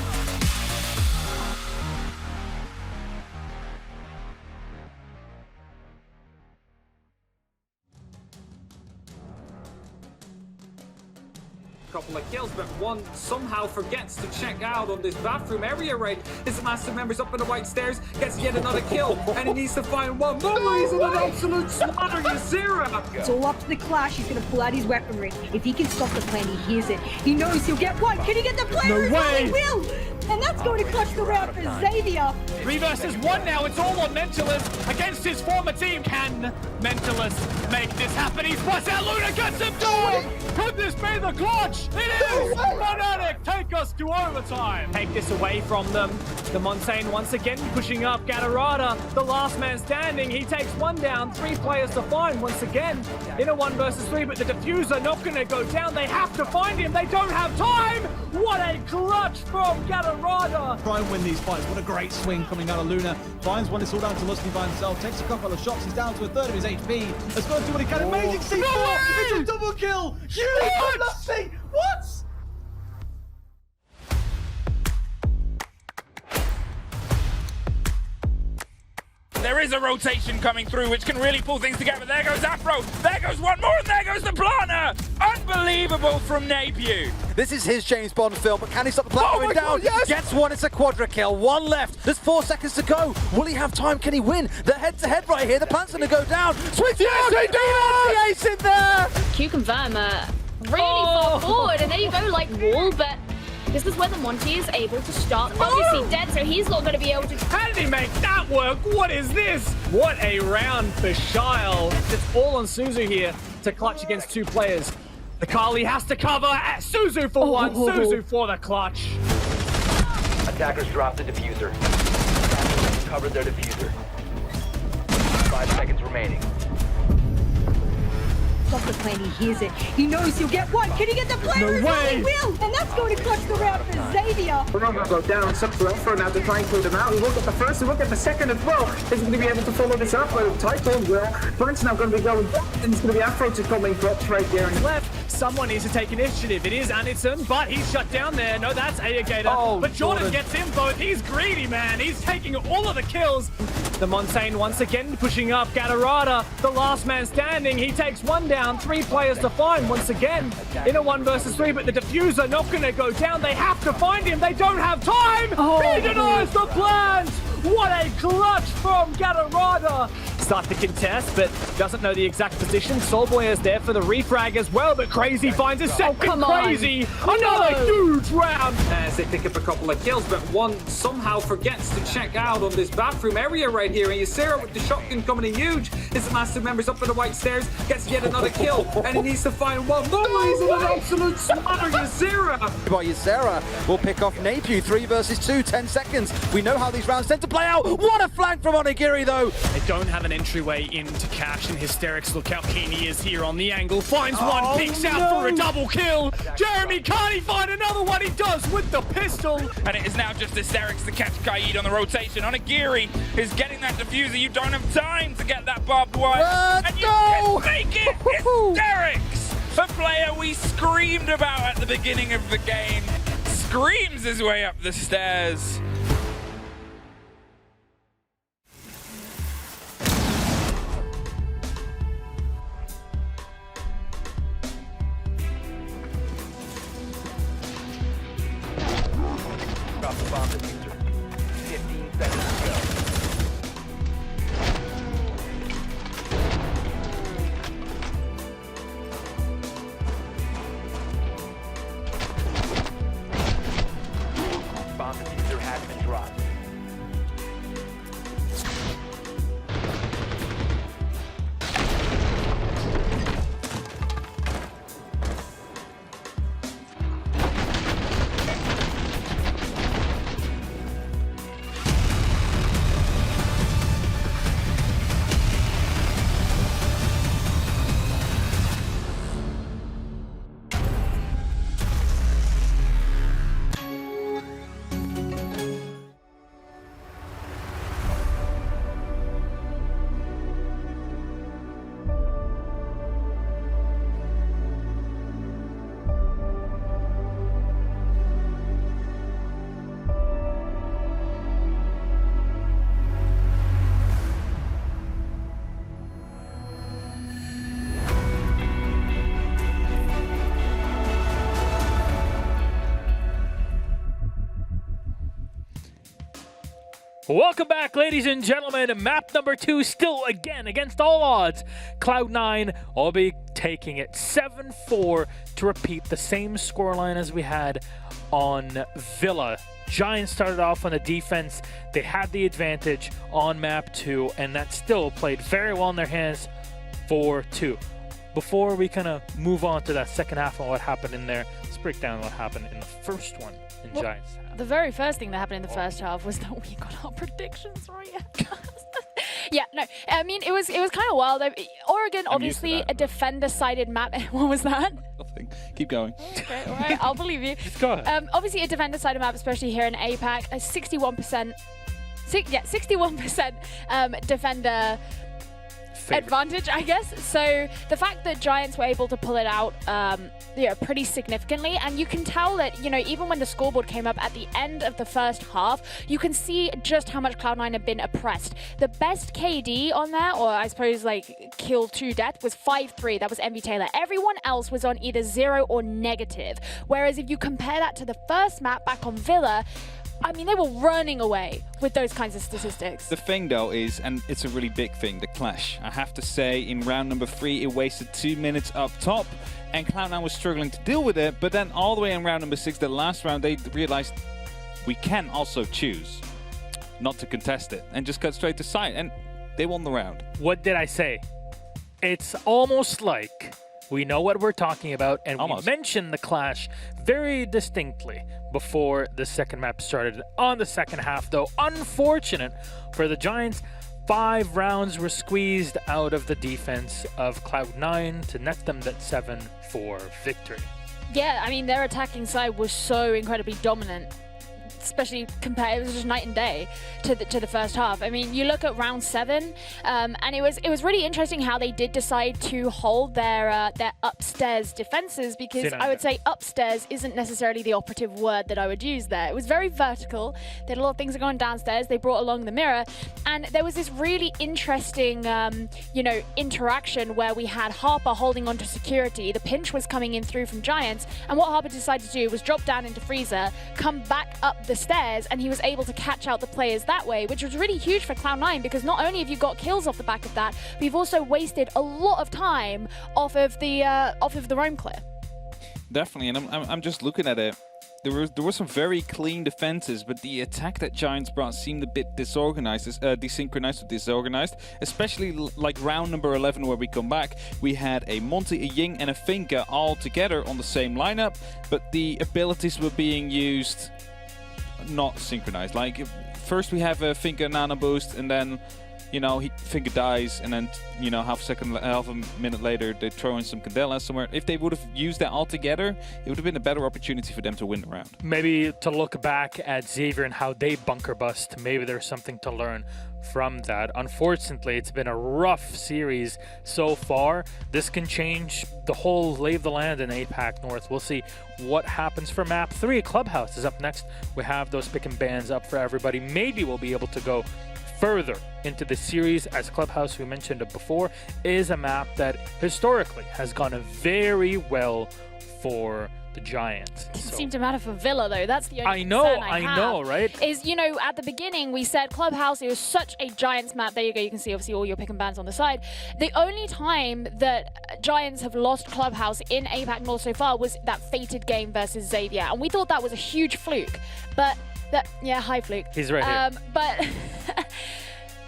Couple of kills, but one somehow forgets to check out on this bathroom area raid. His master member's up in the white stairs, gets yet another kill, and he needs to find one more. He's in an absolute slaughter, Ysera. It's all up to the Clash. He's going to pull out his weaponry. If he can stop the plan, he hears it. He knows he'll get one. Can he get the player? No way. He will. And that's going to clutch the round for Xavier. 3 versus 1 now. It's all on Mentalist against his former team. Can Mentalist make this happen? He's pressed out. Luna gets him down. Could this be the clutch? It is. Fnatic take us to overtime. Take this away from them. The Montaigne once again pushing up. Gatarada, the last man standing. He takes one down. 3 players to find once again in a 1 versus 3. But the diffuser not going to go down. They have to find him. They don't have time. What a clutch from Gatarada. Try and win these fights. What a great swing coming out of Luna. Finds one, it's all down to Lusty by himself. Takes a couple of shots. He's down to a third of his HP. Has got to do what he can. Amazing C4. No, it's a double kill. Huge from Lusty. What? There is a rotation coming through, which can really pull things together. There goes Afro. There goes one more, and there goes the planter. Unbelievable from Napier. This is his James Bond film, but can he stop the plant going down? God, yes! Gets one, it's a quadra kill. One left. There's 4 seconds to go. Will he have time? Can he win? They're head-to-head right here. The plant's going to go down. Switch Yes, they do! the ace in there! Q confirm really far forward, and there you go, like wall, but this is where the Monty is able to start. Obviously dead, so he's not going to be able to. How did he make that work? What is this? What a round for Shile. It's all on Suzu here to clutch against 2 players. The Kali has to cover. Suzu for one. Suzu for the clutch. Attackers dropped the diffuser. Covered their diffuser. 5 seconds remaining. Stop the plane, he hears it. He knows he'll get one. Can he get the player? No way. He will, and that's going to clutch the round for Xavier. We're not going to go down. It's up to Alpha now to try and clear them out. We will get the first, we will get the second as well. Is going to be able to follow this up? Well, Untitled will. Brent's now going to be going, and it's going to be Afro to come in clutch right there. Left. Someone needs to take initiative. It is Anderson, but he's shut down there. No, that's Aegator. Oh, but Jordan gets him both. He's greedy, man. He's taking all of the kills. The Montaigne once again pushing up. Gatorada, the last man standing. He takes one down. 3 players to find once again in a 1 versus 3, but the diffuser not going to go down. They have to find him. They don't have time. He denies the plans. What a clutch from Gatorada. Start to contest, but doesn't know the exact position. Soulboy is there for the refrag as well, but Crazy finds his second. come on. Crazy, another huge round. As they pick up a couple of kills, but one somehow forgets to check out on this bathroom area right here. And Ysera with the shotgun coming in huge. His massive members up in the white stairs, gets yet another kill, and he needs to find one more. He's in an absolute slaughter, Ysera. By Ysera will pick off Napier. 3 versus 2, 10 seconds. We know how these rounds tend to play out. What a flank from Onigiri, though. They don't have an entryway into Cash, and Hysterics, look how keen he is here on the angle. Finds one, peeks out for a double kill. Jeremy, can't he find another one? He does with the pistol. And it is now just Hysterics to catch Kaid on the rotation. Onigiri is getting that diffuser. You don't have time to get that barbed wire. And you can make it. Hysterics, a player we screamed about at the beginning of the game, screams his way up the stairs. Drop the bomb diffuser. 15 seconds to go. Bomb diffuser has been dropped. Welcome back, ladies and gentlemen. Map number 2, still again against all odds. Cloud9 will be taking it 7-4 to repeat the same scoreline as we had on Villa. Giants started off on the defense. They had the advantage on map 2, and that still played very well in their hands. 4-2. Before we kind of move on to that second half and what happened in there, let's break down what happened in the first one in Giants. The very first thing that happened in the first half was that we got our predictions right. Yeah, no, I mean, it was kind of wild. Oregon, obviously, a defender-sided map. What was that? Nothing. Keep going. Okay, all right, I'll believe you. Just go ahead. Obviously, a defender-sided map, especially here in APAC, 61%. 61% defender advantage, I guess. So the fact that Giants were able to pull it out, pretty significantly, and you can tell that, even when the scoreboard came up at the end of the first half, you can see just how much Cloud9 have been oppressed. The best KD on there, or I suppose like kill to death, was 5-3. That was MV Taylor. Everyone else was on either 0 or negative. Whereas if you compare that to the first map back on Villa, I mean, they were running away with those kinds of statistics. The thing, though, is, and it's a really big thing, the clash. I have to say, in round number 3, it wasted 2 minutes up top, and Cloud9 was struggling to deal with it. But then all the way in round number 6, the last round, they realized we can also choose not to contest it and just cut straight to side, and they won the round. What did I say? It's almost like we know what we're talking about, and we mentioned the clash very distinctly before the second map started. On the second half, though, unfortunate for the Giants, 5 rounds were squeezed out of the defense of Cloud9 to net them that 7-4 victory. Yeah, I mean, their attacking side was so incredibly dominant, especially compared, it was just night and day to the first half. I mean, you look at round 7, and it was really interesting how they did decide to hold their upstairs defenses, because I would say upstairs isn't necessarily the operative word that I would use there. It was very vertical. They had a lot of things going downstairs. They brought along the mirror, and there was this really interesting, interaction where we had Harper holding onto security. The pinch was coming in through from Giants, and what Harper decided to do was drop down into Freezer, come back up the stairs, and he was able to catch out the players that way, which was really huge for Cloud9, because not only have you got kills off the back of that, but you've also wasted a lot of time off of the roam clear. Definitely, and I'm just looking at it. There were some very clean defenses, but the attack that Giants brought seemed a bit disorganized, desynchronized or disorganized, especially like round number 11 where we come back. We had a Monty, a Ying, and a Finka all together on the same lineup, but the abilities were being used not synchronized. Like, first we have a Finka nano boost, and then, Finka dies, and then, half a minute later, they throw in some Candela somewhere. If they would have used that all together, it would have been a better opportunity for them to win the round. Maybe to look back at Xavier and how they bunker bust, maybe there's something to learn from that. Unfortunately, it's been a rough series so far. This can change the whole lay of the land in APAC North. We'll see what happens for map 3. Clubhouse is up next. We have those pick and bans up for everybody. Maybe we'll be able to go further into the series, as Clubhouse, we mentioned it before, is a map that historically has gone very well for the Giants. Doesn't seem to matter for Villa, though. That's the only concern I know, right? Is, at the beginning we said Clubhouse, it was such a Giants map. There you go. You can see obviously all your pick and bans on the side. The only time that Giants have lost Clubhouse in APAC North so far was that fated game versus Xavier, and we thought that was a huge fluke. But hi fluke. He's right here.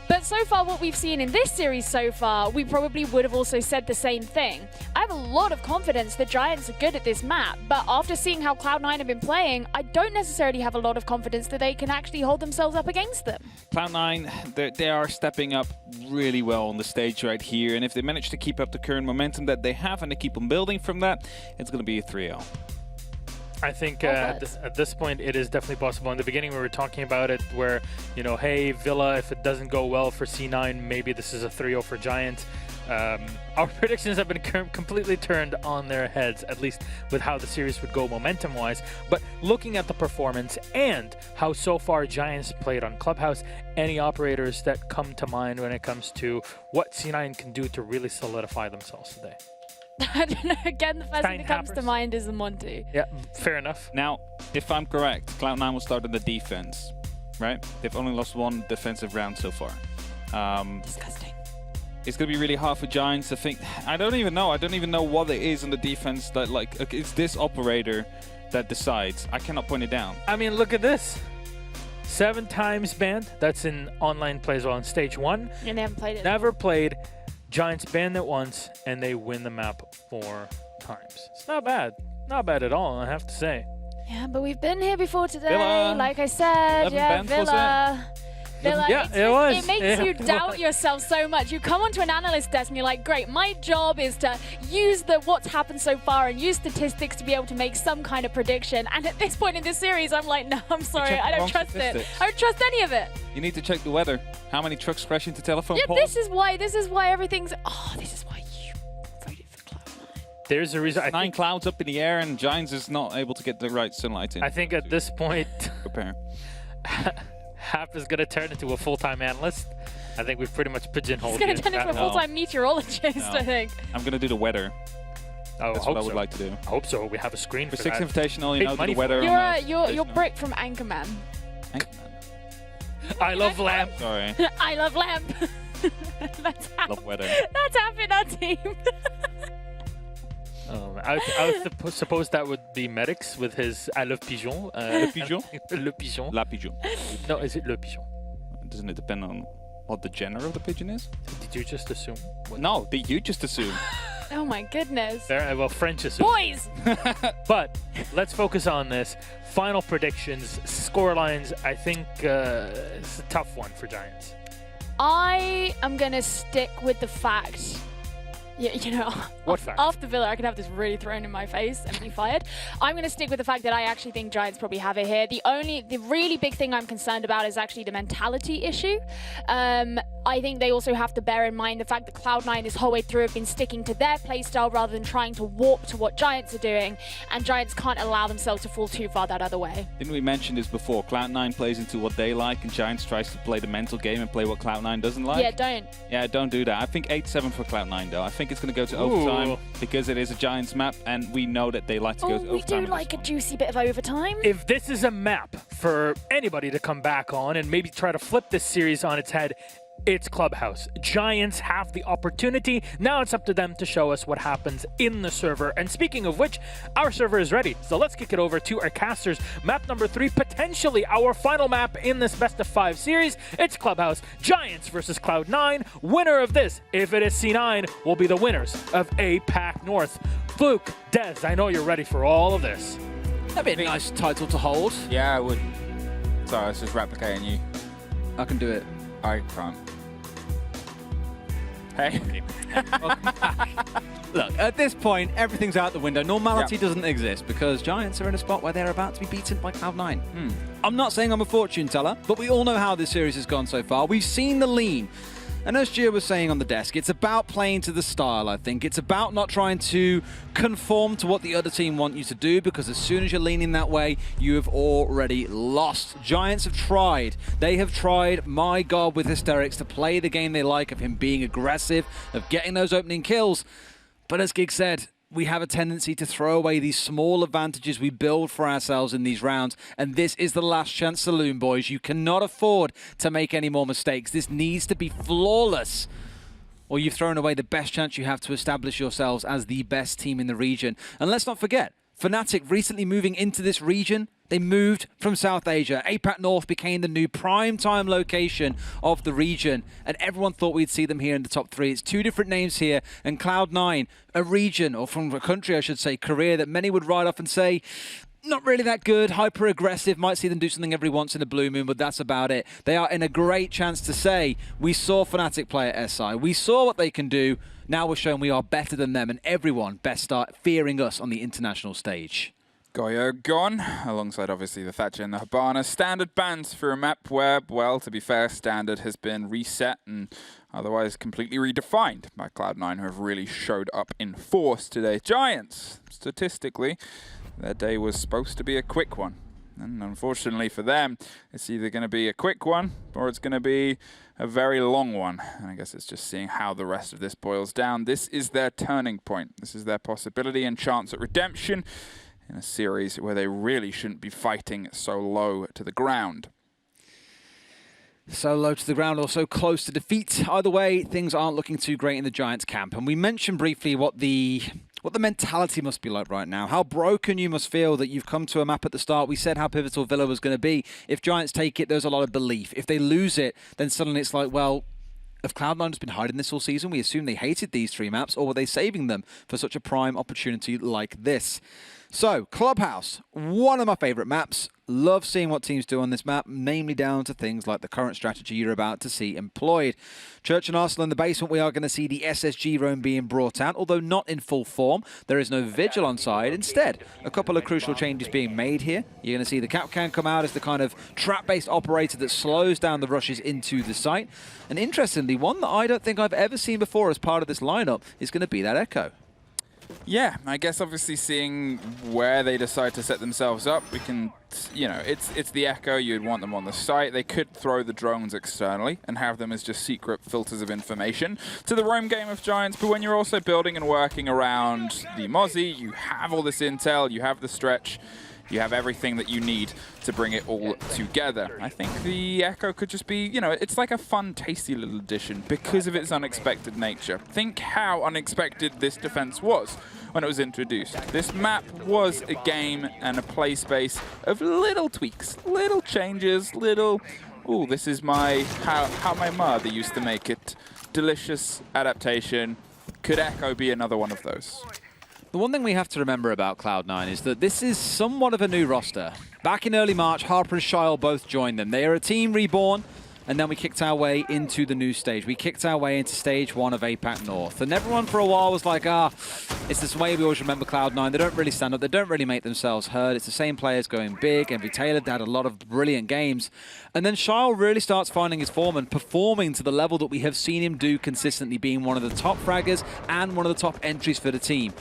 But so far, what we've seen in this series so far, we probably would have also said the same thing. I have a lot of confidence that Giants are good at this map, but after seeing how Cloud9 have been playing, I don't necessarily have a lot of confidence that they can actually hold themselves up against them. Cloud9, they are stepping up really well on the stage right here, and if they manage to keep up the current momentum that they have and they keep on building from that, it's going to be a 3-0. I think at this point it is definitely possible. In the beginning we were talking about it where, hey, Villa, if it doesn't go well for C9, maybe this is a 3-0 for Giants. Our predictions have been completely turned on their heads, at least with how the series would go momentum-wise. But looking at the performance and how so far Giants played on Clubhouse, any operators that come to mind when it comes to what C9 can do to really solidify themselves today? I don't know. Again, the first thing that comes to mind is the Monty. Yeah, fair enough. Now, if I'm correct, Cloud9 will start on the defense, right? They've only lost 1 defensive round so far. Disgusting. It's going to be really hard for Giants to think. I don't even know what it is on the defense that, it's this operator that decides. I cannot point it down. I mean, look at this. 7 times banned. That's in online play as well. In stage 1. And they haven't played it. Never played. Giants banned it once, and they win the map 4 times. It's not bad. Not bad at all, I have to say. Yeah, but we've been here before today, Villa. like I said. 11 Yeah, bans, Villa. They're like, Yeah, it was. It makes you doubt yourself so much. You come onto an analyst desk and you're like, great, my job is to use what's happened so far and use statistics to be able to make some kind of prediction. And at this point in this series, I'm like, no, I'm sorry, checked the I don't wrong trust it. statistics. I don't trust any of it. You need to check the weather. How many trucks crash into telephone Yeah, poles? this is why everything's. Oh, this is why you voted for Cloud9. There's a reason. I 9 think, clouds up in the air and Giants is not able to get the right sunlight in. I think at this point, Prepare. Hap is going to turn into a full-time analyst. I think we've pretty much pigeonholed It's going you to turn into a that- full-time meteorologist, No. I think. I'm going to do the weather. Oh, That's I what I hope would so. like to do. I hope so. We have a screen For for Six that. Invitational, you Big know, do money the for weather. You're Brick from Anchorman. I love lamp. Sorry. I love lamp. That's how. Love weather. That's Hap in our team. I was suppose that would be Medics with his I love pigeon. Le pigeon? Le pigeon. La pigeon. No, is it le pigeon? Doesn't it depend on what the gender of the pigeon is? Did you just assume? No, did you just assume? Oh my goodness. There, well, French assume. Boys! But let's focus on this. Final predictions, score lines. I think it's a tough one for Giants. I am going to stick with the fact. Yeah, you know, What fact? after Villa, I can have this really thrown in my face and be fired. I'm going to stick with the fact that I actually think Giants probably have it here. The really big thing I'm concerned about is actually the mentality issue. I think they also have to bear in mind the fact that Cloud9 this whole way through have been sticking to their playstyle rather than trying to warp to what Giants are doing, and Giants can't allow themselves to fall too far that other way. Didn't we mention this before? Cloud9 plays into what they like, and Giants tries to play the mental game and play what Cloud9 doesn't like. Yeah, don't. Yeah, don't do that. I think 8-7 for Cloud9, though. I think it's going to go to overtime Ooh. because it is a Giants map, and we know that they like to go to We overtime. do in this like a one. juicy bit of overtime. If this is a map for anybody to come back on and maybe try to flip this series on its head, it's Clubhouse. Giants have the opportunity. Now it's up to them to show us what happens in the server. And speaking of which, our server is ready. So let's kick it over to our casters. Map number 3, potentially our final map in this best of 5 series. It's Clubhouse. Giants versus Cloud9. Winner of this, if it is C9, will be the winners of APAC North. Fluke, Dez, I know you're ready for all of this. That'd be a nice title to hold. Yeah, I would. Sorry, I was just replicating you. I can do it. I can't. Hey. Look, at this point, everything's out the window. Normality Yep. doesn't exist because Giants are in a spot where they're about to be beaten by Cloud9. I'm not saying I'm a fortune teller, but we all know how this series has gone so far. We've seen the lean. And as Gia was saying on the desk, it's about playing to the style, I think. It's about not trying to conform to what the other team want you to do, because as soon as you're leaning that way, you have already lost. Giants have tried. They have tried, my God, with Hysterics to play the game they like, of him being aggressive, of getting those opening kills. But as Gig said, we have a tendency to throw away these small advantages we build for ourselves in these rounds, and this is the last chance saloon, boys. You cannot afford to make any more mistakes. This needs to be flawless, or you've thrown away the best chance you have to establish yourselves as the best team in the region. And let's not forget, Fnatic recently moving into this region, they moved from South Asia. APAC North became the new prime time location of the region, and everyone thought we'd see them here in the top 3. It's 2 different names here, and Cloud9, a region, or from a country I should say, Korea, that many would write off and say, not really that good, hyper aggressive, might see them do something every once in a blue moon, but that's about it. They are in a great chance to say, we saw Fnatic play at SI, we saw what they can do, now we're showing we are better than them, and everyone best start fearing us on the international stage. Goyo gone, alongside obviously the Thatcher and the Habana. Standard bans for a map where, well, to be fair, standard has been reset and otherwise completely redefined by Cloud9, who have really showed up in force today. Giants, statistically, their day was supposed to be a quick one. And unfortunately for them, it's either going to be a quick one or it's going to be a very long one. And I guess it's just seeing how the rest of this boils down. This is their turning point. This is their possibility and chance at redemption in a series where they really shouldn't be fighting so low to the ground. So low to the ground or so close to defeat. Either way, things aren't looking too great in the Giants camp. And we mentioned briefly what the mentality must be like right now. How broken you must feel that you've come to a map at the start. We said how pivotal Villa was going to be. If Giants take it, there's a lot of belief. If they lose it, then suddenly it's like, well, if Cloud9 has been hiding this all season, we assume they hated these 3 maps, or were they saving them for such a prime opportunity like this? So, Clubhouse, one of my favorite maps. Love seeing what teams do on this map, namely down to things like the current strategy you're about to see employed. Church and Arsenal in the basement, we are going to see the SSG roam being brought out, although not in full form. There is no Vigil on side. Instead, a couple of crucial changes being made here. You're going to see the Capcan come out as the kind of trap-based operator that slows down the rushes into the site. And interestingly, one that I don't think I've ever seen before as part of this lineup is going to be that Echo. Yeah, I guess obviously seeing where they decide to set themselves up, we can, you know, it's the Echo, you'd want them on the site. They could throw the drones externally and have them as just secret filters of information to the roam game of Giants, but when you're also building and working around the Mozzie, you have all this intel, you have the stretch, you have everything that you need to bring it all together. I think the Echo could just be, you know, it's like a fun, tasty little addition because of its unexpected nature. Think how unexpected this defense was when it was introduced. This map was a game and a play space of little tweaks, little changes, little, ooh, this is my, how my mother used to make it. Delicious adaptation. Could Echo be another one of those? The one thing we have to remember about Cloud9 is that this is somewhat of a new roster. Back in early March, Harper and Shyle both joined them. They are a team reborn, and then we kicked our way into the new stage. We kicked our way into stage 1 of APAC North. And everyone for a while was like, it's this way we always remember Cloud9. They don't really stand up. They don't really make themselves heard. It's the same players going big. Envy Taylor had a lot of brilliant games. And then Shyle really starts finding his form and performing to the level that we have seen him do consistently, being one of the top fraggers and one of the top entries for the team.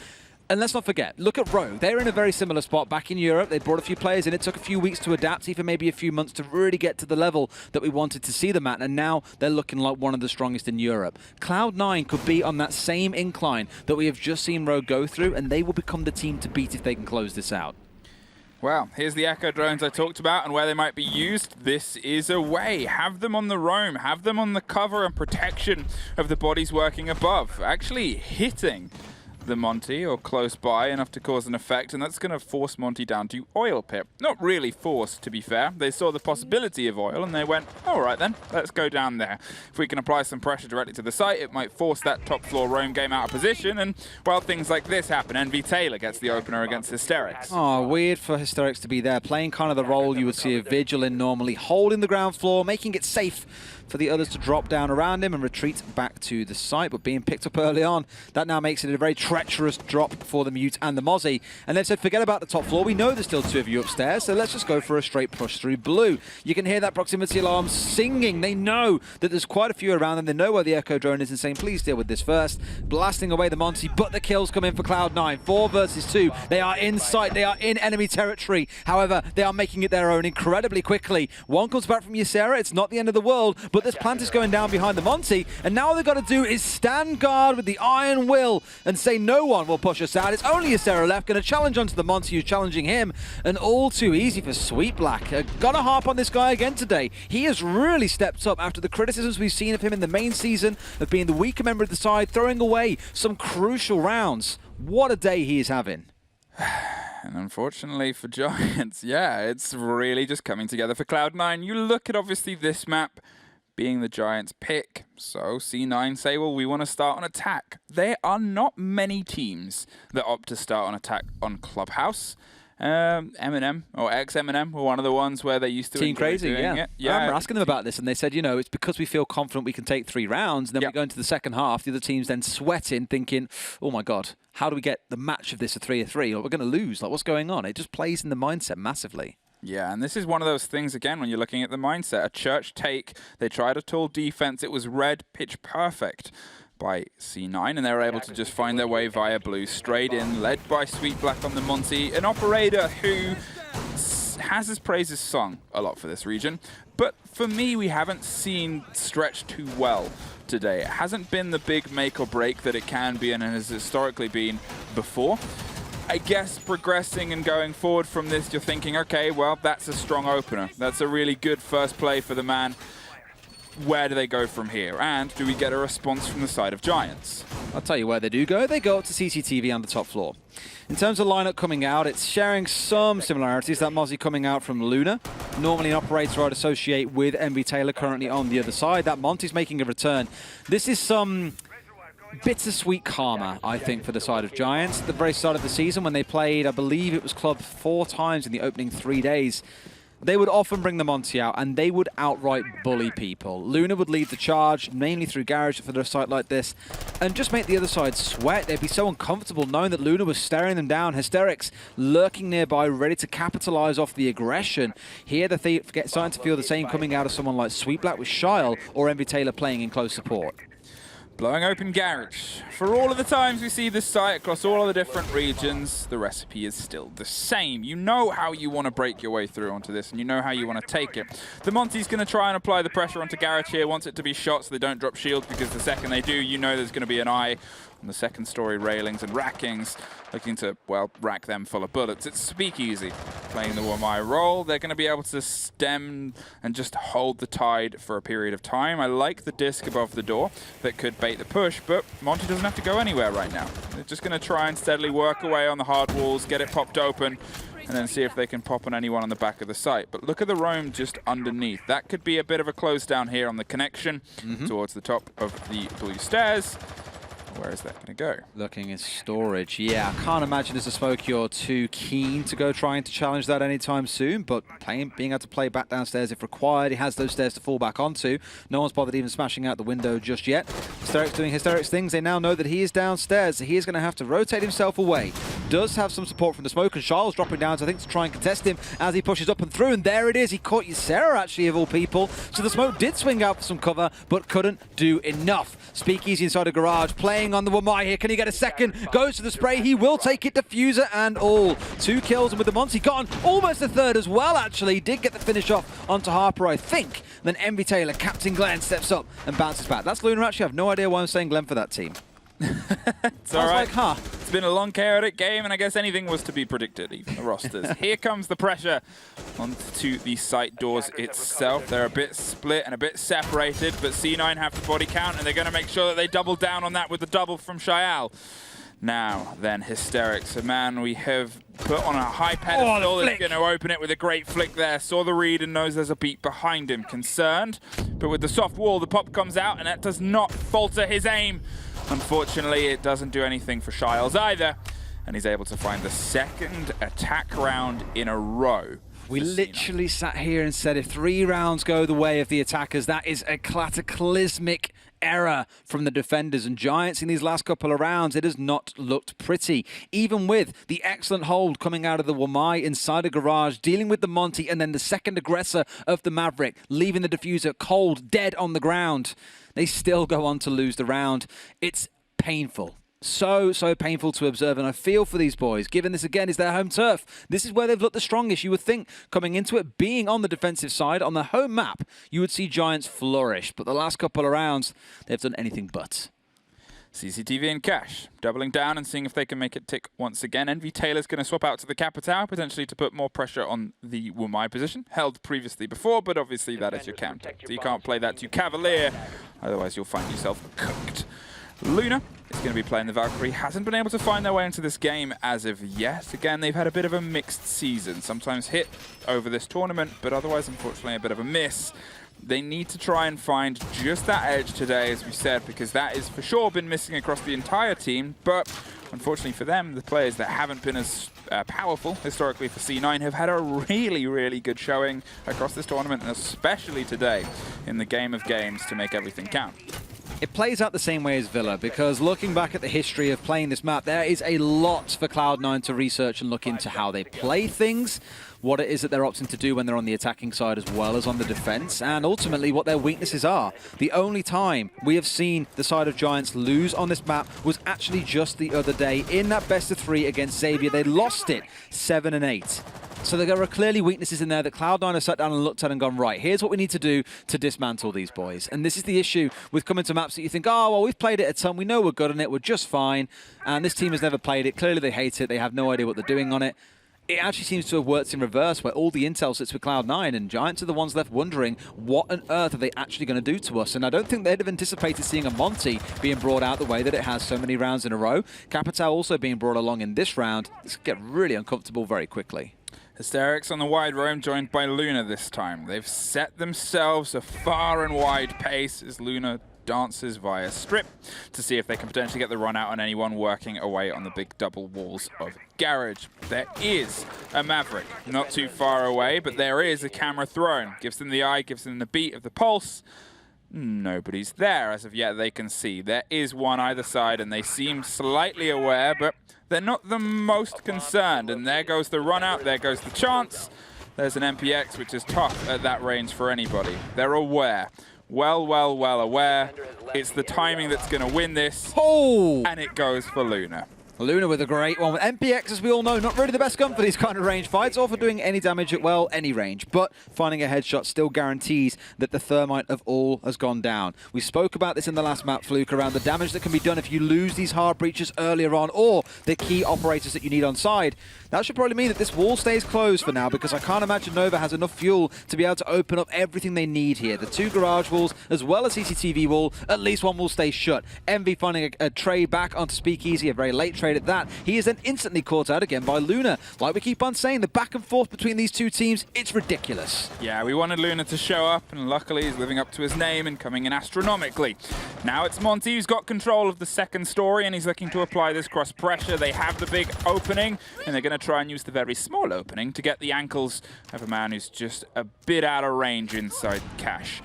And let's not forget, look at Rogue. They're in a very similar spot back in Europe. They brought a few players in. It took a few weeks to adapt, even maybe a few months to really get to the level that we wanted to see them at. And now they're looking like one of the strongest in Europe. Cloud9 could be on that same incline that we have just seen Rogue go through, and they will become the team to beat if they can close this out. Well, here's the Echo drones I talked about and where they might be used. This is a way. Have them on the roam. Have them on the cover and protection of the bodies working above. Actually hitting the Monty or close by enough to cause an effect, and that's going to force Monty down to oil pit. Not really forced, to be fair. They saw the possibility of oil and they went, all right then, let's go down there. If we can apply some pressure directly to the site, it might force that top floor roam game out of position, and well, things like this happen. Envy Taylor gets the opener against Hysterics. Oh, weird for Hysterics to be there, playing kind of the role you would see a Vigil in normally, holding the ground floor, making it safe for the others to drop down around him and retreat back to the site, but being picked up early on, that now makes it a very treacherous drop for the Mute and the Mozzie. And they said, forget about the top floor, we know there's still 2 of you upstairs, so let's just go for a straight push through blue. You can hear that proximity alarm singing. They know that there's quite a few around them. They know where the Echo drone is and saying, please deal with this first. Blasting away the Monty, but the kills come in for Cloud9. 4 versus 2. They are in sight. They are in enemy territory. However, they are making it their own incredibly quickly. One comes back from Ysera. It's not the end of the world, but this plant is going down behind the Monty, and now all they've got to do is stand guard with the iron will and say no one will push us out. It's only Ysera left, going to challenge onto the Monty who's challenging him, and all too easy for Sweet Black. Gonna harp on this guy again today. He has really stepped up after the criticisms we've seen of him in the main season of being the weaker member of the side, throwing away some crucial rounds. What a day he is having. And unfortunately for Giants, yeah, it's really just coming together for Cloud9. You look at obviously this map being the Giants' pick. So C9 say, well, we want to start on attack. There are not many teams that opt to start on attack on Clubhouse. M&M or ex-M&M were one of the ones where they used to Team Crazy, yeah. Yeah. I remember asking them about this, and they said, you know, it's because we feel confident we can take 3 rounds, and then we go into the second half, the other team's then sweating, thinking, oh my God, how do we get the match of this a 3-3? Or we're going to lose. Like, what's going on? It just plays in the mindset massively. Yeah, and this is one of those things, again, when you're looking at the mindset. A Church take, they tried a tall defense. It was red pitch perfect by C9, and they were able to just find their way via blue straight in, led by Sweet Black on the Monty, an operator who has his praises sung a lot for this region. But for me, we haven't seen Stretch too well today. It hasn't been the big make or break that it can be and has historically been before. I guess progressing and going forward from this, you're thinking, okay, well, that's a strong opener. That's a really good first play for the man. Where do they go from here? And do we get a response from the side of Giants? I'll tell you where they do go. They go up to CCTV on the top floor. In terms of lineup coming out, it's sharing some similarities. That Mozzie coming out from Luna. Normally an operator I'd associate with Envy Taylor currently on the other side. That Monty's making a return. This is some bittersweet karma, I think, for the side of Giants. At the very start of the season when they played, I believe it was Club 4 times in the opening 3 days. they would often bring the Monty out and they would outright bully people. Luna would lead the charge, mainly through Garage for a site like this, and just make the other side sweat. They'd be so uncomfortable knowing that Luna was staring them down. Hysterics lurking nearby, ready to capitalize off the aggression. Here, the starting to feel the same coming out of someone like Sweet Black with Shyle or Envy Taylor playing in close support. Blowing open Garage. For all of the times we see this site across all of the different regions, the recipe is still the same. You know how you want to break your way through onto this, and you know how you want to take it. The Monty's going to try and apply the pressure onto Garage here, wants it to be shot so they don't drop shields, because the second they do, you know there's going to be an eye on the second story railings and rackings, looking to, well, rack them full of bullets. It's Speakeasy playing the Wamai role. They're going to be able to stem and just hold the tide for a period of time. I like the disc above the door that could bait the push, but Monty doesn't have to go anywhere right now. They're just going to try and steadily work away on the hard walls, get it popped open, and then see if they can pop on anyone on the back of the site. But look at the roam just underneath. That could be a bit of a close down here on the connection towards the top of the blue stairs. Where is that going to go? Looking in storage. Yeah, I can't imagine as a smoke you're too keen to go trying to challenge that anytime soon, but being able to play back downstairs if required. He has those stairs to fall back onto. No one's bothered even smashing out the window just yet. Hysterics doing Hysterics things. They now know that he is downstairs, so he is going to have to rotate himself away. Does have some support from the smoke, and Charles dropping down, so I think, to try and contest him as he pushes up and through, and there it is. He caught Ysera, actually, of all people. So the smoke did swing out for some cover, but couldn't do enough. Speakeasy inside a garage, playing on the Wamai here. Can he get a second? Goes to the spray. He will take it, diffuser and all. 2 kills, and with the Monty gone, almost a third as well, actually. Did get the finish off onto Harper, I think. Then Envy Taylor, Captain Glenn, steps up and bounces back. That's Luna, actually. I have no idea why I'm saying Glenn for that team. It's all right. It's been a long, chaotic game, and I guess anything was to be predicted, even the rosters. Here comes the pressure onto the site doors itself. They're a bit split and a bit separated, but C9 have the body count, and they're going to make sure that they double down on that with the double from Shayal. Now, then, Hysterics, a man we have put on a high pedestal, is going to open it with a great flick there. Saw the read and knows there's a beat behind him. Concerned, but with the soft wall, the pop comes out, and that does not falter his aim. Unfortunately, it doesn't do anything for Shiles either, and he's able to find the second attack round in a row. We literally sat here and said if 3 rounds go the way of the attackers, that is a cataclysmic error from the defenders. And Giants in these last couple of rounds, it has not looked pretty. Even with the excellent hold coming out of the Wamai inside a garage, dealing with the Monty, and then the second aggressor of the Maverick, leaving the diffuser cold, dead on the ground. They still go on to lose the round. It's painful. So painful to observe, and I feel for these boys, given this again is their home turf. This is where they've looked the strongest. You would think, coming into it, being on the defensive side, on the home map, you would see Giants flourish. But the last couple of rounds, they've done anything but. CCTV and Cash, doubling down and seeing if they can make it tick once again. Envy Taylor's going to swap out to the Capitao, potentially to put more pressure on the Wamai position. Held previously before, but obviously that is your counter. So you can't play that too cavalier, otherwise you'll find yourself cooked. Luna is going to be playing the Valkyrie. Hasn't been able to find their way into this game as of yet. Again, they've had a bit of a mixed season. Sometimes hit over this tournament, but otherwise, unfortunately, a bit of a miss. They need to try and find just that edge today, as we said, because that is for sure been missing across the entire team. But unfortunately for them, the players that haven't been as powerful historically for C9 have had a really, really good showing across this tournament, and especially today in the game of games to make everything count. It plays out the same way as Villa, because looking back at the history of playing this map, there is a lot for Cloud9 to research and look into how they play things, what it is that they're opting to do when they're on the attacking side as well as on the defense, and ultimately what their weaknesses are. The only time we have seen the side of Giants lose on this map was actually just the other day in that best-of-3 against Xavier. They lost it 7-8. So there are clearly weaknesses in there that Cloud9 have sat down and looked at and gone, right, here's what we need to do to dismantle these boys. And this is the issue with coming to maps that you think, oh, well, we've played it a ton, we know we're good on it, we're just fine. And this team has never played it. Clearly they hate it, they have no idea what they're doing on it. It actually seems to have worked in reverse, where all the intel sits with Cloud9, and Giants are the ones left wondering, what on earth are they actually going to do to us? And I don't think they'd have anticipated seeing a Monty being brought out the way that it has so many rounds in a row. Capitao also being brought along in this round. This could get really uncomfortable very quickly. Hysterics on the wide roam, joined by Luna this time. They've set themselves a far and wide pace as Luna dances via strip to see if they can potentially get the run out on anyone working away on the big double walls of garage. There is a Maverick not too far away, but there is a camera thrown. Gives them the eye, gives them the beat of the pulse. Nobody's there as of yet they can see. There is one either side and they seem slightly aware, but they're not the most concerned. And there goes the run out, there goes the chance. There's an MPX, which is tough at that range for anybody. They're aware. Well aware. It's the timing that's going to win this. Oh! And it goes for Luna. Luna with a great one. MPX, as we all know, not really the best gun for these kind of range fights or for doing any damage at, well, any range. But finding a headshot still guarantees that the thermite of all has gone down. We spoke about this in the last map, Fluke, around the damage that can be done if you lose these hard breaches earlier on or the key operators that you need on side. That should probably mean that this wall stays closed for now because I can't imagine Nova has enough fuel to be able to open up everything they need here. The 2 garage walls as well as CCTV wall, at least one will stay shut. Envy finding a trade back onto Speakeasy, a very late trade at that. He is then instantly caught out again by Luna. Like we keep on saying, the back and forth between these two teams, it's ridiculous. Yeah, we wanted Luna to show up, and luckily he's living up to his name and coming in astronomically. Now it's Monty who's got control of the second story, and he's looking to apply this cross pressure. They have the big opening, and they're going to try and use the very small opening to get the ankles of a man who's just a bit out of range inside Cash.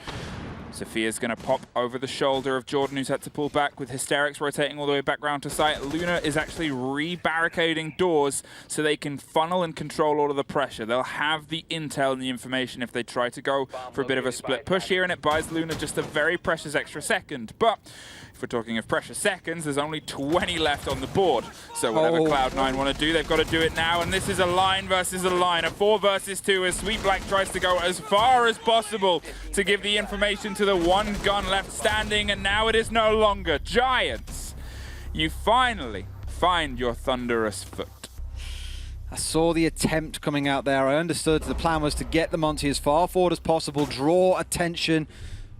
Sophia's going to pop over the shoulder of Jordan, who's had to pull back with Hysterics rotating all the way back round to site. Luna is actually re-barricading doors so they can funnel and control all of the pressure. They'll have the intel and the information if they try to go for a bit of a split push here, and it buys Luna just a very precious extra second. But if we're talking of precious seconds, there's only 20 left on the board. So whatever Cloud9 want to do, they've got to do it now. And this is a line versus a line, a 4 versus 2 as Sweet Black tries to go as far as possible to give the information to the one gun left standing. And now it is no longer. Giants, you finally find your thunderous foot. I saw the attempt coming out there. I understood the plan was to get the Monty as far forward as possible, draw attention,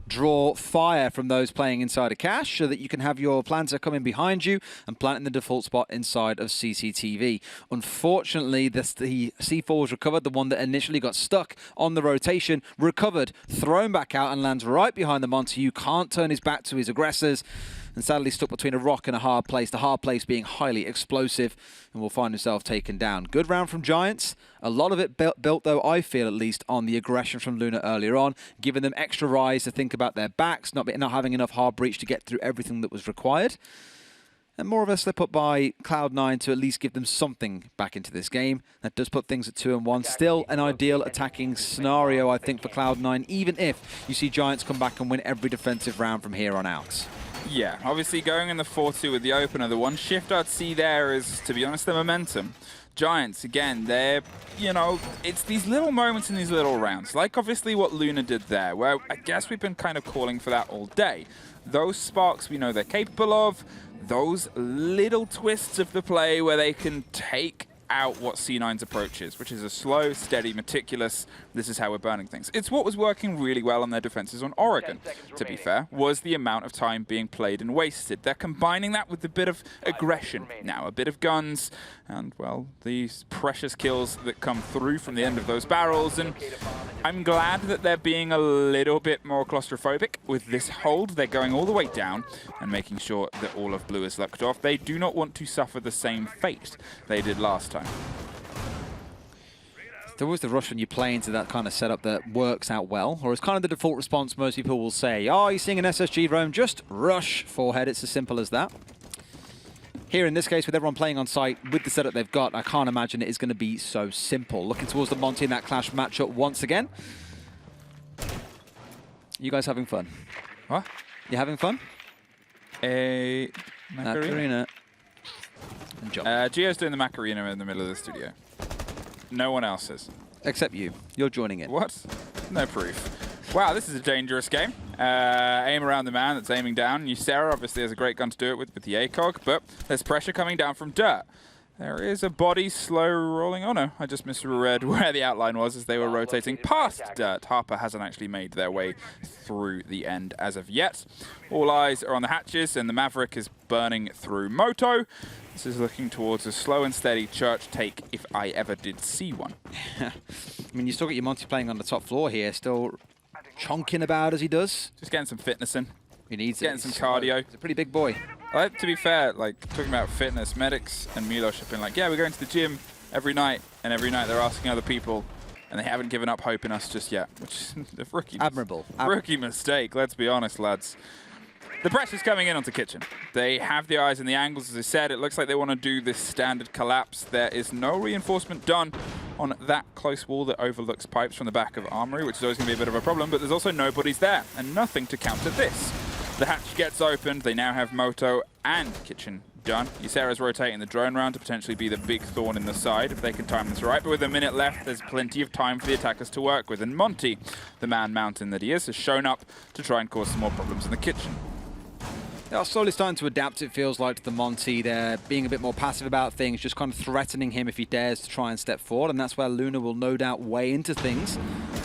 draw fire from those playing inside of Cash so that you can have your planter come in behind you and plant in the default spot inside of CCTV. Unfortunately, the C4 was recovered, the one that initially got stuck on the rotation, recovered, thrown back out and lands right behind the Monty, who can't turn his back to his aggressors and sadly stuck between a rock and a hard place, the hard place being highly explosive, and will find himself taken down. Good round from Giants. A lot of it built, though, I feel at least, on the aggression from Luna earlier on, giving them extra rise to think about their backs, not having enough hard breach to get through everything that was required. And more of a slip up by Cloud9 to at least give them something back into this game. That does put things at 2-1. Still an ideal attacking scenario, I think, for Cloud9, even if you see Giants come back and win every defensive round from here on out. Yeah, obviously going in the 4-2 with the opener, the one shift I'd see there is, to be honest, the momentum. Giants, again, they're, you know, it's these little moments in these little rounds, like obviously what Luna did there, where I guess we've been kind of calling for that all day. Those sparks we know they're capable of, those little twists of the play where they can take out what C9's approach is, which is a slow, steady, meticulous, this is how we're burning things. It's what was working really well on their defenses on Oregon, to be fair, was the amount of time being played and wasted. They're combining that with a bit of aggression now, a bit of guns, and, well, these precious kills that come through from the end of those barrels, and I'm glad that they're being a little bit more claustrophobic with this hold. They're going all the way down and making sure that all of blue is locked off. They do not want to suffer the same fate they did last time. There was the rush when you play into that kind of setup that works out well, or it's kind of the default response most people will say, oh, you're seeing an SSG roam, just rush forehead. It's as simple as that. Here in this case, with everyone playing on site with the setup they've got, I can't imagine it is going to be so simple. Looking towards the Monty in that clash matchup once again. You guys having fun? What? You having fun? Macarena. Gio's doing the Macarena in the middle of the studio. No one else is. Except you. You're joining it. What? No proof. Wow, this is a dangerous game. Aim around the man that's aiming down. Ysera obviously has a great gun to do it with the ACOG, but there's pressure coming down from Dirt. There is a body slow rolling. Oh no, I just misread where the outline was as they were rotating past Dirt. Harper hasn't actually made their way through the end as of yet. All eyes are on the hatches and the Maverick is burning through Moto. This is looking towards a slow and steady church take if I ever did see one. I mean, you still got your Monty playing on the top floor here, still chonking about as he does. Just getting some fitness in. He needs getting some cardio. He's a pretty big boy. To be fair, like talking about fitness, medics and Milos have been like, yeah, we're going to the gym every night, and every night they're asking other people, and they haven't given up hope in us just yet, which is a rookie mistake, let's be honest, lads. The pressure's coming in onto Kitchen. They have the eyes and the angles, as I said. It looks like they want to do this standard collapse. There is no reinforcement done on that close wall that overlooks pipes from the back of Armory, which is always going to be a bit of a problem, but there's also nobody's there, and nothing to counter this. The hatch gets opened. They now have Moto and Kitchen done. Ysera's rotating the drone round to potentially be the big thorn in the side if they can time this right, but with a minute left, there's plenty of time for the attackers to work with, and Monty, the man mountain that he is, has shown up to try and cause some more problems in the kitchen. They are slowly starting to adapt, it feels like, to the Monty. They're being a bit more passive about things, just kind of threatening him if he dares to try and step forward, and that's where Luna will no doubt weigh into things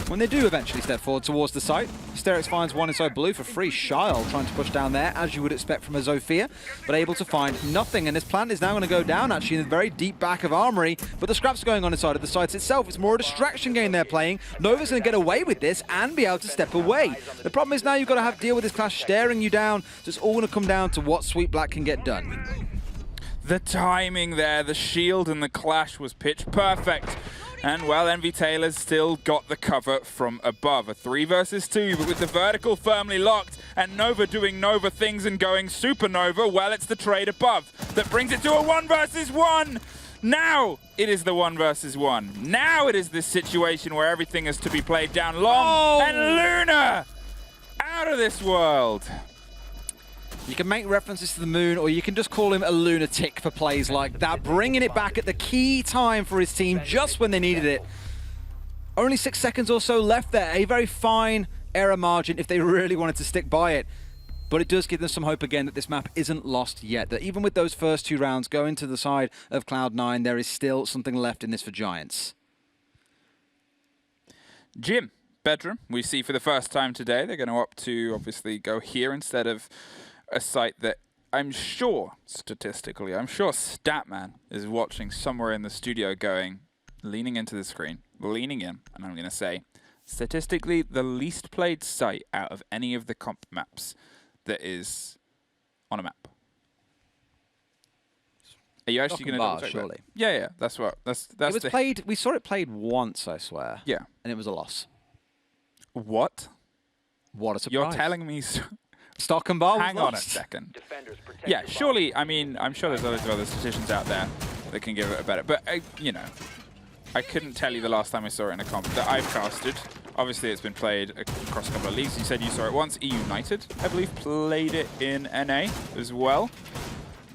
when they do eventually step forward towards the site. Hysterix finds one inside blue for free. Shile trying to push down there, as you would expect from a Zofia, but able to find nothing, and this plant is now going to go down, actually, in the very deep back of Armory, but the scraps are going on inside of the site itself. It's more a distraction game they're playing. Nova's going to get away with this and be able to step away. The problem is now you've got to have to deal with this clash staring you down, so it's all going to come down to what Sweet Black can get done. The timing there, the shield and the clash was pitch perfect. And, well, Envy Taylor's still got the cover from above. A 3 versus 2, but with the vertical firmly locked, and Nova doing Nova things and going supernova, well, it's the trade above that brings it to a 1 versus 1. Now it is the 1 versus 1. Now it is this situation where everything is to be played down long. And Luna, out of this world. You can make references to the moon, or you can just call him a lunatic for plays like that, bringing it back at the key time for his team just when they needed it. Only 6 seconds or so left there, a very fine error margin if they really wanted to stick by it. But it does give them some hope again that this map isn't lost yet, that even with those first 2 rounds going to the side of Cloud9, there is still something left in this for Giants. Gym, bedroom, we see for the first time today. They're going to opt to obviously go here instead of a site that I'm sure, statistically, I'm sure Statman is watching somewhere in the studio going, leaning into the screen, leaning in, and I'm going to say, statistically, the least played site out of any of the comp maps that is on a map. Are you actually going to double check surely? That? Yeah, that's what. That's it was played. We saw it played once, I swear. Yeah, and it was a loss. What? What a surprise! You're telling me? Stock and bar. Hang on a second. Yeah, surely. I mean, I'm sure there's loads of other statisticians out there that can give it a better. But you know, I couldn't tell you the last time I saw it in a comp that I've casted. Obviously, it's been played across a couple of leagues. You said you saw it once. United, I believe, played it in NA as well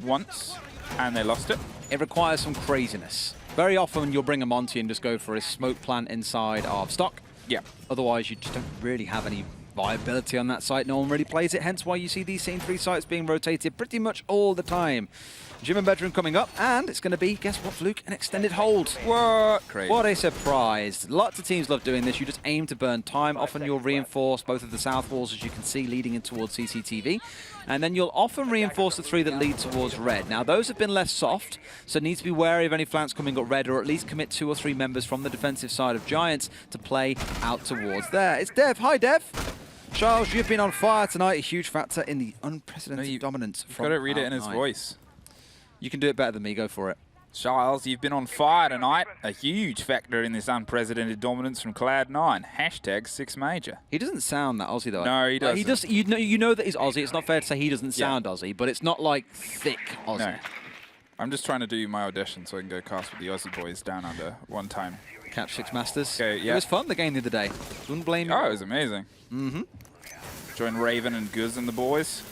once, and they lost it. It requires some craziness. Very often, you'll bring a Monty and just go for a smoke plant inside of stock. Yeah. Otherwise, you just don't really have any viability on that site. No one really plays it, hence why you see these same 3 sites being rotated pretty much all the time. Gym and bedroom coming up, and it's going to be, guess what, Fluke? An extended hold. What? Crazy. What a surprise. Lots of teams love doing this. You just aim to burn time. Often you'll reinforce both of the south walls, as you can see, leading in towards CCTV. And then you'll often reinforce the 3 that lead towards red. Now, those have been less soft, so need to be wary of any flanks coming up red, or at least commit 2 or 3 members from the defensive side of Giants to play out towards there. It's Dev. Hi, Dev. Charles, you've been on fire tonight. A huge factor in the unprecedented dominance from Cloud9. You've got to read it in his voice. You can do it better than me. Go for it. Charles, you've been on fire tonight. A huge factor in this unprecedented dominance from Cloud9. Hashtag 6 major. He doesn't sound that Aussie, though. No, he doesn't. He does. You know that he's Aussie. It's not fair to say he doesn't sound Aussie, but it's not like thick Aussie. No. I'm just trying to do my audition so I can go cast with the Aussie boys down under one time. Catch 6 Masters. Okay, yeah. It was fun, the game the other day. Wouldn't blame you. Oh, it was amazing. Mm-hmm. Join Raven and Guz and the boys.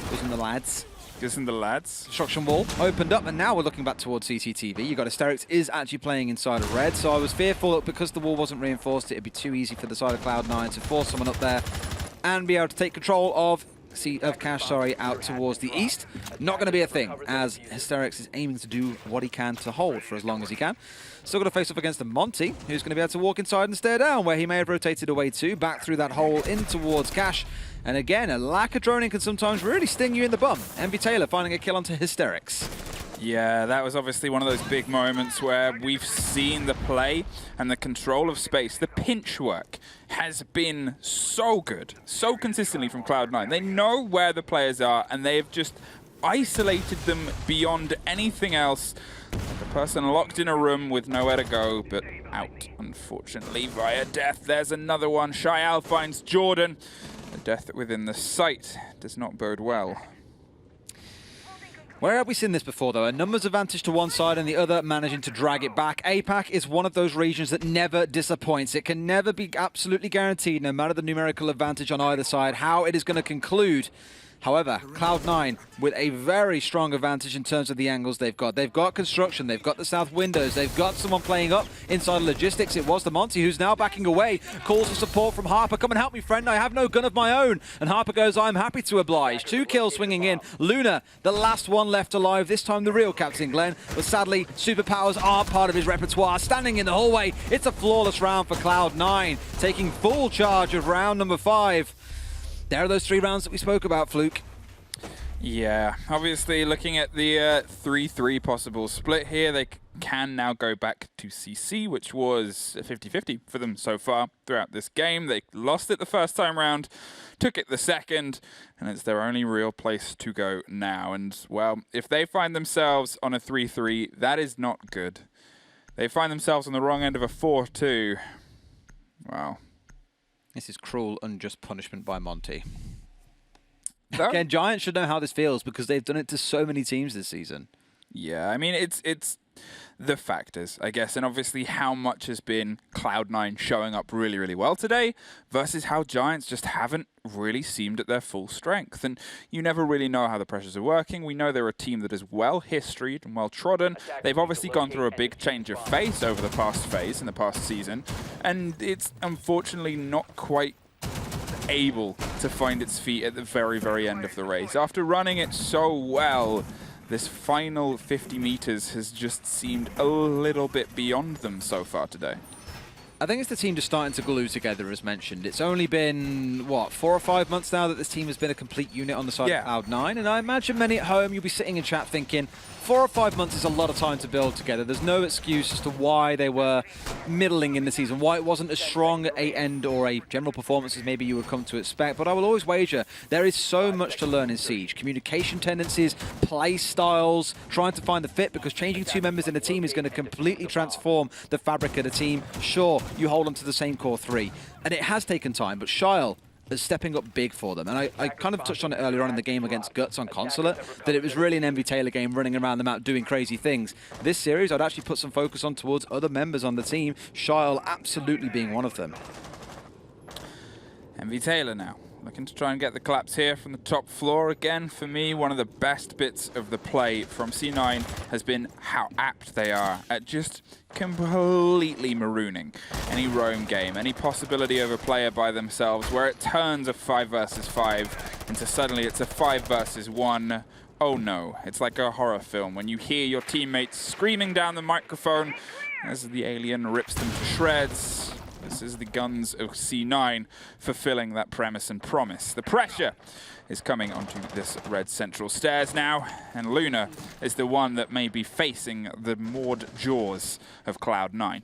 Guz and the lads. Guz and the lads. Construction wall opened up, and now we're looking back towards CCTV. You got Hysterix is actually playing inside of red, so I was fearful that because the wall wasn't reinforced, it'd be too easy for the side of Cloud9 to force someone up there and be able to take control of Cash, out towards the east. Not going to be a thing, as Hysterix is aiming to do what he can to hold for as long as he can. Still going to face off against the Monty, who's going to be able to walk inside and stare down, where he may have rotated away to, back through that hole in towards Cash. And again, a lack of droning can sometimes really sting you in the bum. Envy Taylor finding a kill onto Hysterix. Yeah, that was obviously one of those big moments where we've seen the play and the control of space. The pinch work has been so good, so consistently from Cloud9. They know where the players are, and they have just isolated them beyond anything else. Like a person locked in a room with nowhere to go, but out, unfortunately, via death. There's another one. Shael finds Jordan. The death within the site does not bode well. Where have we seen this before, though? A numbers advantage to one side and the other managing to drag it back. APAC is one of those regions that never disappoints. It can never be absolutely guaranteed, no matter the numerical advantage on either side, how it is going to conclude. However, Cloud9 with a very strong advantage in terms of the angles they've got. They've got construction, they've got the south windows, they've got someone playing up inside logistics. It was the Monty who's now backing away. Calls for support from Harper. Come and help me, friend. I have no gun of my own. And Harper goes, I'm happy to oblige. 2 kills swinging in. Luna, the last one left alive. This time the real Captain Glenn. But sadly, superpowers aren't part of his repertoire. Standing in the hallway, it's a flawless round for Cloud9. Taking full charge of round number 5. There are those 3 rounds that we spoke about, Fluke. Yeah, obviously looking at the 3-3 possible split here, they can now go back to CC, which was a 50-50 for them so far throughout this game. They lost it the first time round, took it the second, and it's their only real place to go now. And, well, if they find themselves on a 3-3, that is not good. They find themselves on the wrong end of a 4-2. Wow. This is cruel, unjust punishment by Monty. Again, Giants should know how this feels because they've done it to so many teams this season. Yeah, I mean, it's the factors, I guess, and obviously how much has been Cloud9 showing up really, really well today versus how Giants just haven't really seemed at their full strength. And you never really know how the pressures are working. We know they're a team that is well-historied and well-trodden. They've obviously gone through a big change of face over the past phase in the past season, and it's unfortunately not quite able to find its feet at the very, very end of the race. After running it so well, this final 50 meters has just seemed a little bit beyond them so far today. I think it's the team just starting to glue together, as mentioned. It's only been, what, 4 or 5 months now that this team has been a complete unit on the side of Cloud9, and I imagine many at home, you'll be sitting in chat thinking, 4 or 5 months is a lot of time to build together. There's no excuse as to why they were middling in the season, why it wasn't as strong a end or a general performance as maybe you would come to expect. But I will always wager there is so much to learn in Siege. Communication tendencies, play styles, trying to find the fit, because changing 2 members in a team is going to completely transform the fabric of the team. Sure, you hold on to the same core 3, and it has taken time, but Shael is stepping up big for them. And I kind of touched on it earlier on in the game against Guts on Consulate, that it was really an Envy Taylor game running around the map doing crazy things. This series, I'd actually put some focus on towards other members on the team, Shael absolutely being one of them. Envy Taylor now, looking to try and get the collapse here from the top floor. Again, for me, one of the best bits of the play from C9 has been how apt they are at just completely marooning any roam game, any possibility of a player by themselves, where it turns a 5 versus 5 into suddenly it's a 5 versus 1. Oh no, it's like a horror film when you hear your teammates screaming down the microphone as the alien rips them to shreds. This is the guns of C9 fulfilling that premise and promise. The pressure is coming onto this red central stairs now, and Luna is the one that may be facing the moored jaws of Cloud9.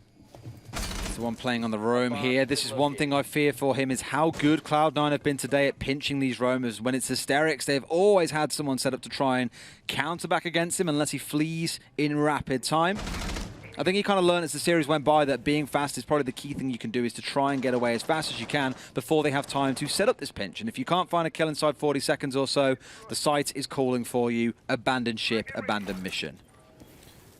He's the one playing on the roam here. This is one thing I fear for him, is how good Cloud9 have been today at pinching these roamers. When it's hysterics, they've always had someone set up to try and counter back against him unless he flees in rapid time. I think he kind of learned as the series went by that being fast is probably the key thing you can do, is to try and get away as fast as you can before they have time to set up this pinch. And if you can't find a kill inside 40 seconds or so, the site is calling for you. Abandon ship, abandon mission.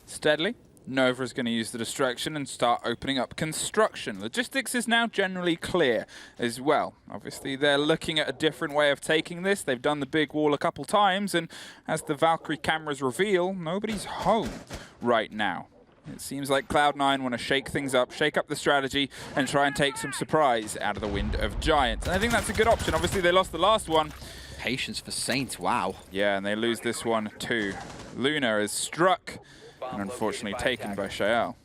Steadily, Nova is going to use the distraction and start opening up construction. Logistics is now generally clear as well. Obviously, they're looking at a different way of taking this. They've done the big wall a couple times, and as the Valkyrie cameras reveal, nobody's home right now. It seems like Cloud9 want to shake things up, shake up the strategy, and try and take some surprise out of the wind of Giants. And I think that's a good option. Obviously, they lost the last one. Patience for Saint, wow. Yeah, and they lose this one too. Luna is struck and unfortunately taken by Shael.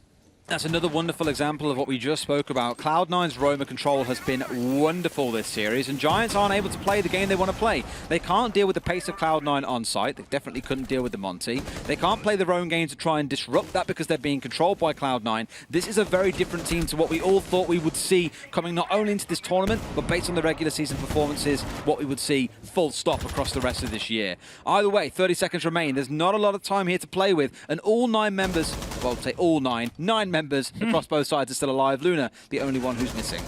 That's another wonderful example of what we just spoke about. Cloud9's roamer control has been wonderful this series, and Giants aren't able to play the game they want to play. They can't deal with the pace of Cloud9 on site. They definitely couldn't deal with the Monty. They can't play their own game to try and disrupt that because they're being controlled by Cloud9. This is a very different team to what we all thought we would see coming not only into this tournament, but based on the regular season performances, what we would see full stop across the rest of this year. Either way, 30 seconds remain. There's not a lot of time here to play with, and all 9 members, well, I'd say all 9 members across both sides are still alive. Luna, the only one who's missing.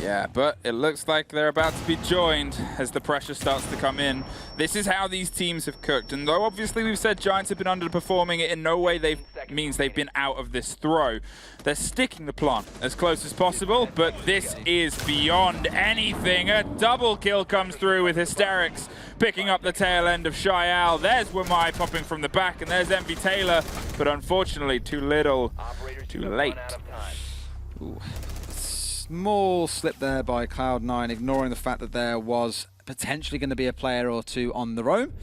Yeah, but it looks like they're about to be joined as the pressure starts to come in. This is how these teams have cooked. And though obviously we've said Giants have been underperforming, it in no way means they've been out of this throw. They're sticking the plan as close as possible, but this is beyond anything. A double kill comes through with Hysterics picking up the tail end of Shyal. There's Wamai popping from the back, and there's Envy Taylor, but unfortunately too little, too late. Ooh. Small slip there by Cloud9, ignoring the fact that there was potentially going to be a player or two on the roam.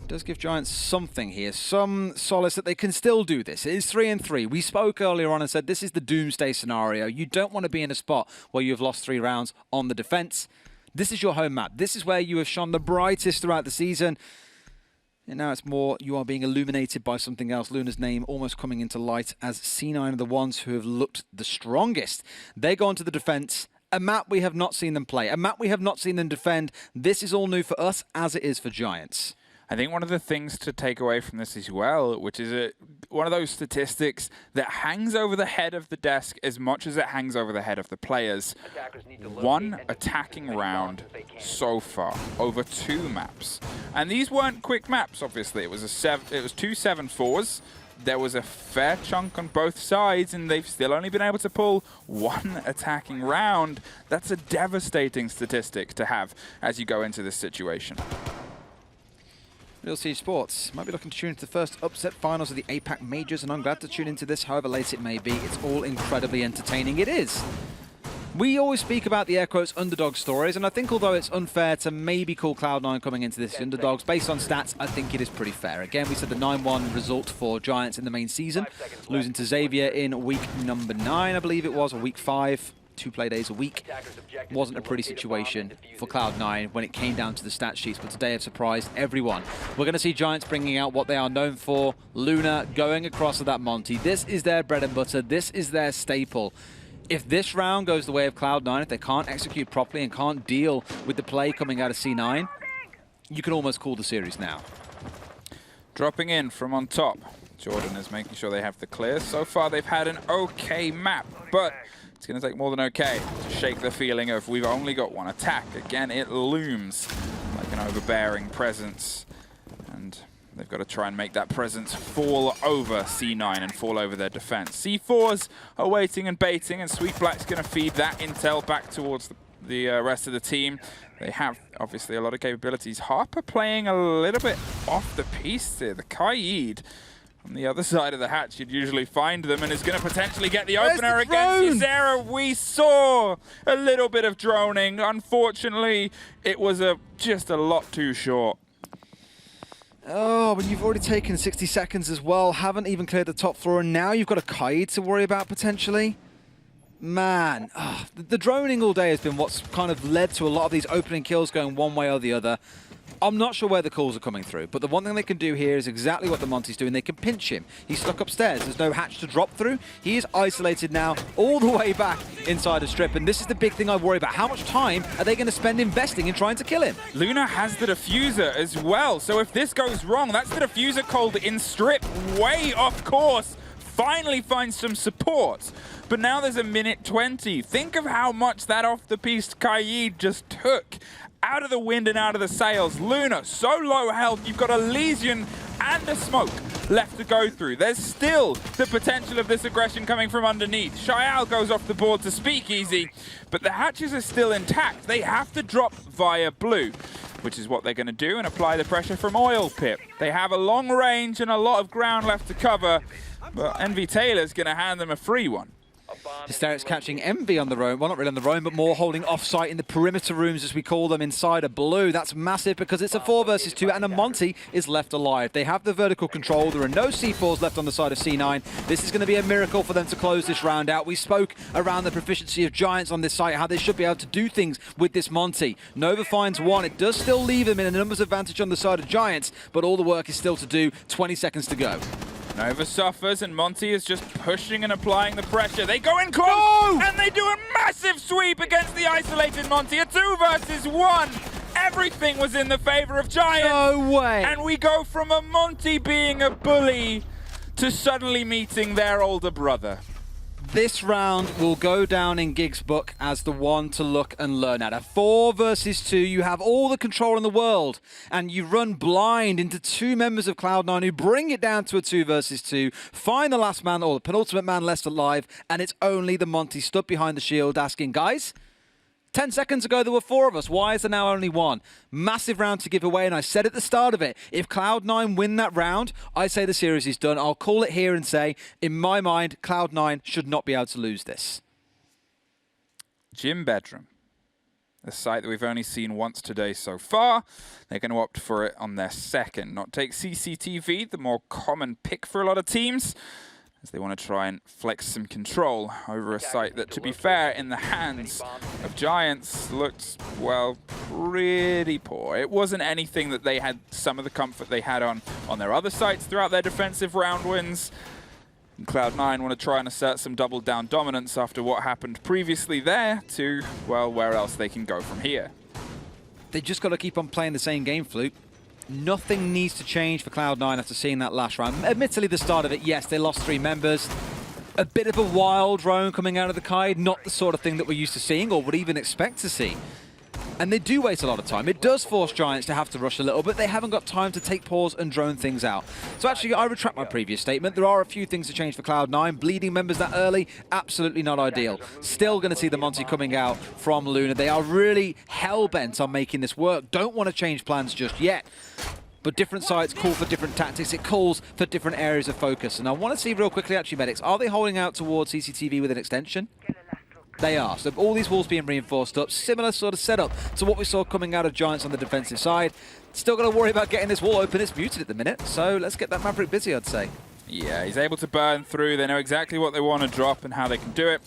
It does give Giants something here, some solace that they can still do this. It is 3-3. We spoke earlier on and said this is the doomsday scenario. You don't want to be in a spot where you've lost 3 rounds on the defense. This is your home map. This is where you have shone the brightest throughout the season. And now it's more you are being illuminated by something else. Luna's name almost coming into light as C9 are the ones who have looked the strongest. They go onto the defense. A map we have not seen them play. A map we have not seen them defend. This is all new for us as it is for Giants. I think one of the things to take away from this as well, which is one of those statistics that hangs over the head of the desk as much as it hangs over the head of the players. 1 attacking round so far over 2 maps. And these weren't quick maps, obviously. It was 2 7-4s. There was a fair chunk on both sides, and they've still only been able to pull 1 attacking round. That's a devastating statistic to have as you go into this situation. Real Siege Sports might be looking to tune into the first upset finals of the APAC majors, and I'm glad to tune into this, however late it may be. It's all incredibly entertaining. It is. We always speak about the air quotes underdog stories, and I think although it's unfair to maybe call Cloud9 coming into this underdogs, based on stats, I think it is pretty fair. Again, we said the 9-1 result for Giants in the main season, losing to Xavier in week number 9, I believe it was, or week 5. 2 play days a week. Wasn't a pretty situation for Cloud9 when it came down to the stat sheets, but today have surprised everyone. We're going to see Giants bringing out what they are known for. Luna going across to that Monty. This is their bread and butter. This is their staple. If this round goes the way of Cloud9, if they can't execute properly and can't deal with the play coming out of C9, you can almost call the series now. Dropping in from on top. Jordan is making sure they have the clear. So far they've had an okay map, but it's going to take more than okay to shake the feeling of we've only got 1 attack. Again, it looms like an overbearing presence, and they've got to try and make that presence fall over C9 and fall over their defense. C4s are waiting and baiting, and Sweet Black's going to feed that intel back towards the rest of the team. They have, obviously, a lot of capabilities. Harper playing a little bit off the piece here. The Kaid on the other side of the hatch, you'd usually find them, and is going to potentially get the opener against Ysera. We saw a little bit of droning. Unfortunately, it was just a lot too short. Oh, but you've already taken 60 seconds as well. Haven't even cleared the top floor, and now you've got a Kaid to worry about potentially. Man, the droning all day has been what's kind of led to a lot of these opening kills going one way or the other. I'm not sure where the calls are coming through, but the one thing they can do here is exactly what the Monty's doing. They can pinch him. He's stuck upstairs. There's no hatch to drop through. He is isolated now all the way back inside a strip, and this is the big thing I worry about. How much time are they going to spend investing in trying to kill him? Luna has the diffuser as well, so if this goes wrong, that's the diffuser called in strip, way off course. Finally finds some support, but now there's a minute 20. Think of how much that off-the-piste Kaid just took. Out of the wind and out of the sails. Luna, so low health, you've got a Lesion and a smoke left to go through. There's still the potential of this aggression coming from underneath. Shyal goes off the board to Speakeasy, but the hatches are still intact. They have to drop via blue, which is what they're going to do, and apply the pressure from Oil Pit. They have a long range and a lot of ground left to cover, but Envy Taylor's going to hand them a free one. Hysterics catching Envy on the roam. Well, not really on the roam, but more holding off-site in the perimeter rooms, as we call them, inside of blue. That's massive because it's a 4 versus 2, and a Monty is left alive. They have the vertical control. There are no C4s left on the side of C9. This is going to be a miracle for them to close this round out. We spoke around the proficiency of Giants on this site, how they should be able to do things with this Monty. Nova finds one. It does still leave him in a numbers advantage on the side of Giants, but all the work is still to do. 20 seconds to go. Nova suffers, and Monty is just pushing and applying the pressure. They go in close, and they do a massive sweep against the isolated Monty. A 2 versus 1. Everything was in the favor of Giants. No way. And we go from a Monty being a bully to suddenly meeting their older brother. This round will go down in Gig's book as the one to look and learn at. A 4 versus 2, you have all the control in the world, and you run blind into 2 members of Cloud9 who bring it down to a 2 versus 2, find the last man or the penultimate man left alive, and it's only the Monty stood behind the shield asking, guys, 10 seconds ago there were 4 of us, why is there now only 1? Massive round to give away, and I said at the start of it, if Cloud9 win that round, I say the series is done. I'll call it here and say, in my mind, Cloud9 should not be able to lose this. Gym Bedroom, a site that we've only seen once today so far. They're going to opt for it on their second. Not take CCTV, the more common pick for a lot of teams, as they want to try and flex some control over a site that, to be fair, in the hands of Giants looked, well, pretty poor. It wasn't anything that they had some of the comfort they had on their other sites throughout their defensive round wins. And Cloud9 want to try and assert some double-down dominance after what happened previously there to, well, where else they can go from here. They just got to keep on playing the same game, Fluke. Nothing needs to change for Cloud9 after seeing that last round. Admittedly, the start of it, yes, they lost 3 members. A bit of a wild roam coming out of the Kaid, not the sort of thing that we're used to seeing or would even expect to see. And they do waste a lot of time. It does force Giants to have to rush a little, but they haven't got time to take pause and drone things out. So actually, I retract my previous statement. There are a few things to change for Cloud9. Bleeding members that early, absolutely not ideal. Still going to see the Monty coming out from Luna. They are really hell-bent on making this work. Don't want to change plans just yet. But different sites call for different tactics. It calls for different areas of focus. And I want to see real quickly, actually, Medics, are they holding out towards CCTV with an extension? They are. So all these walls being reinforced up. Similar sort of setup to what we saw coming out of Giants on the defensive side. Still got to worry about getting this wall open. It's muted at the minute. So let's get that Maverick busy, I'd say. Yeah, he's able to burn through. They know exactly what they want to drop and how they can do it.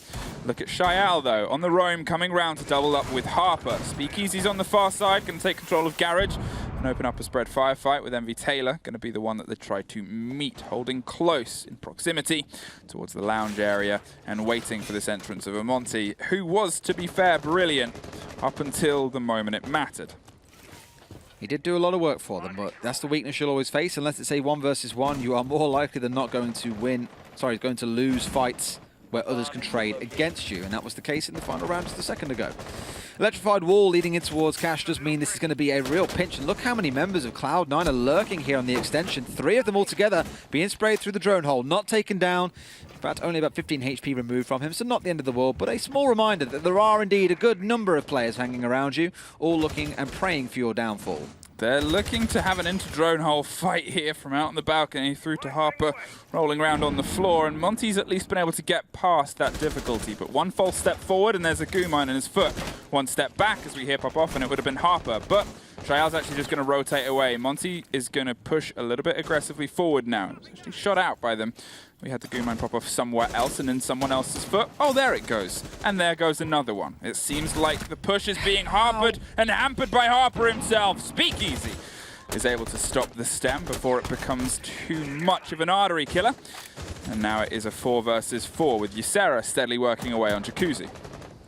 Look at Shayal, though, on the roam, coming round to double up with Harper. Speakeasy's on the far side, can take control of Garage and open up a spread firefight with Envy Taylor. Going to be the one that they try to meet, holding close in proximity towards the lounge area and waiting for this entrance of Amonte, who was, to be fair, brilliant up until the moment it mattered. He did do a lot of work for them, but that's the weakness you'll always face. Unless it's a 1 versus 1, you are more likely than not going to win. Sorry, going to lose fights where others can trade against you, and that was the case in the final round just a second ago. Electrified wall leading in towards Cash does mean this is going to be a real pinch, and look how many members of Cloud9 are lurking here on the extension. 3 of them all together being sprayed through the drone hole, not taken down. In fact, only about 15 HP removed from him, so not the end of the world, but a small reminder that there are indeed a good number of players hanging around you, all looking and praying for your downfall. They're looking to have an inter-drone hole fight here from out on the balcony through to Harper rolling around on the floor, and Monty's at least been able to get past that difficulty, but 1 false step forward and there's a goo mine in his foot. 1 step back as we hear pop off and it would have been Harper, but Shayal's actually just going to rotate away. Monty is going to push a little bit aggressively forward now. It was actually shot out by them. We had the goo mine pop off somewhere else and in someone else's foot. Oh, there it goes. And there goes another one. It seems like the push is being harpered and hampered by Harper himself. Speakeasy is able to stop the stem before it becomes too much of an artery killer. And now it is a 4 versus 4 with Ysera steadily working away on Jacuzzi.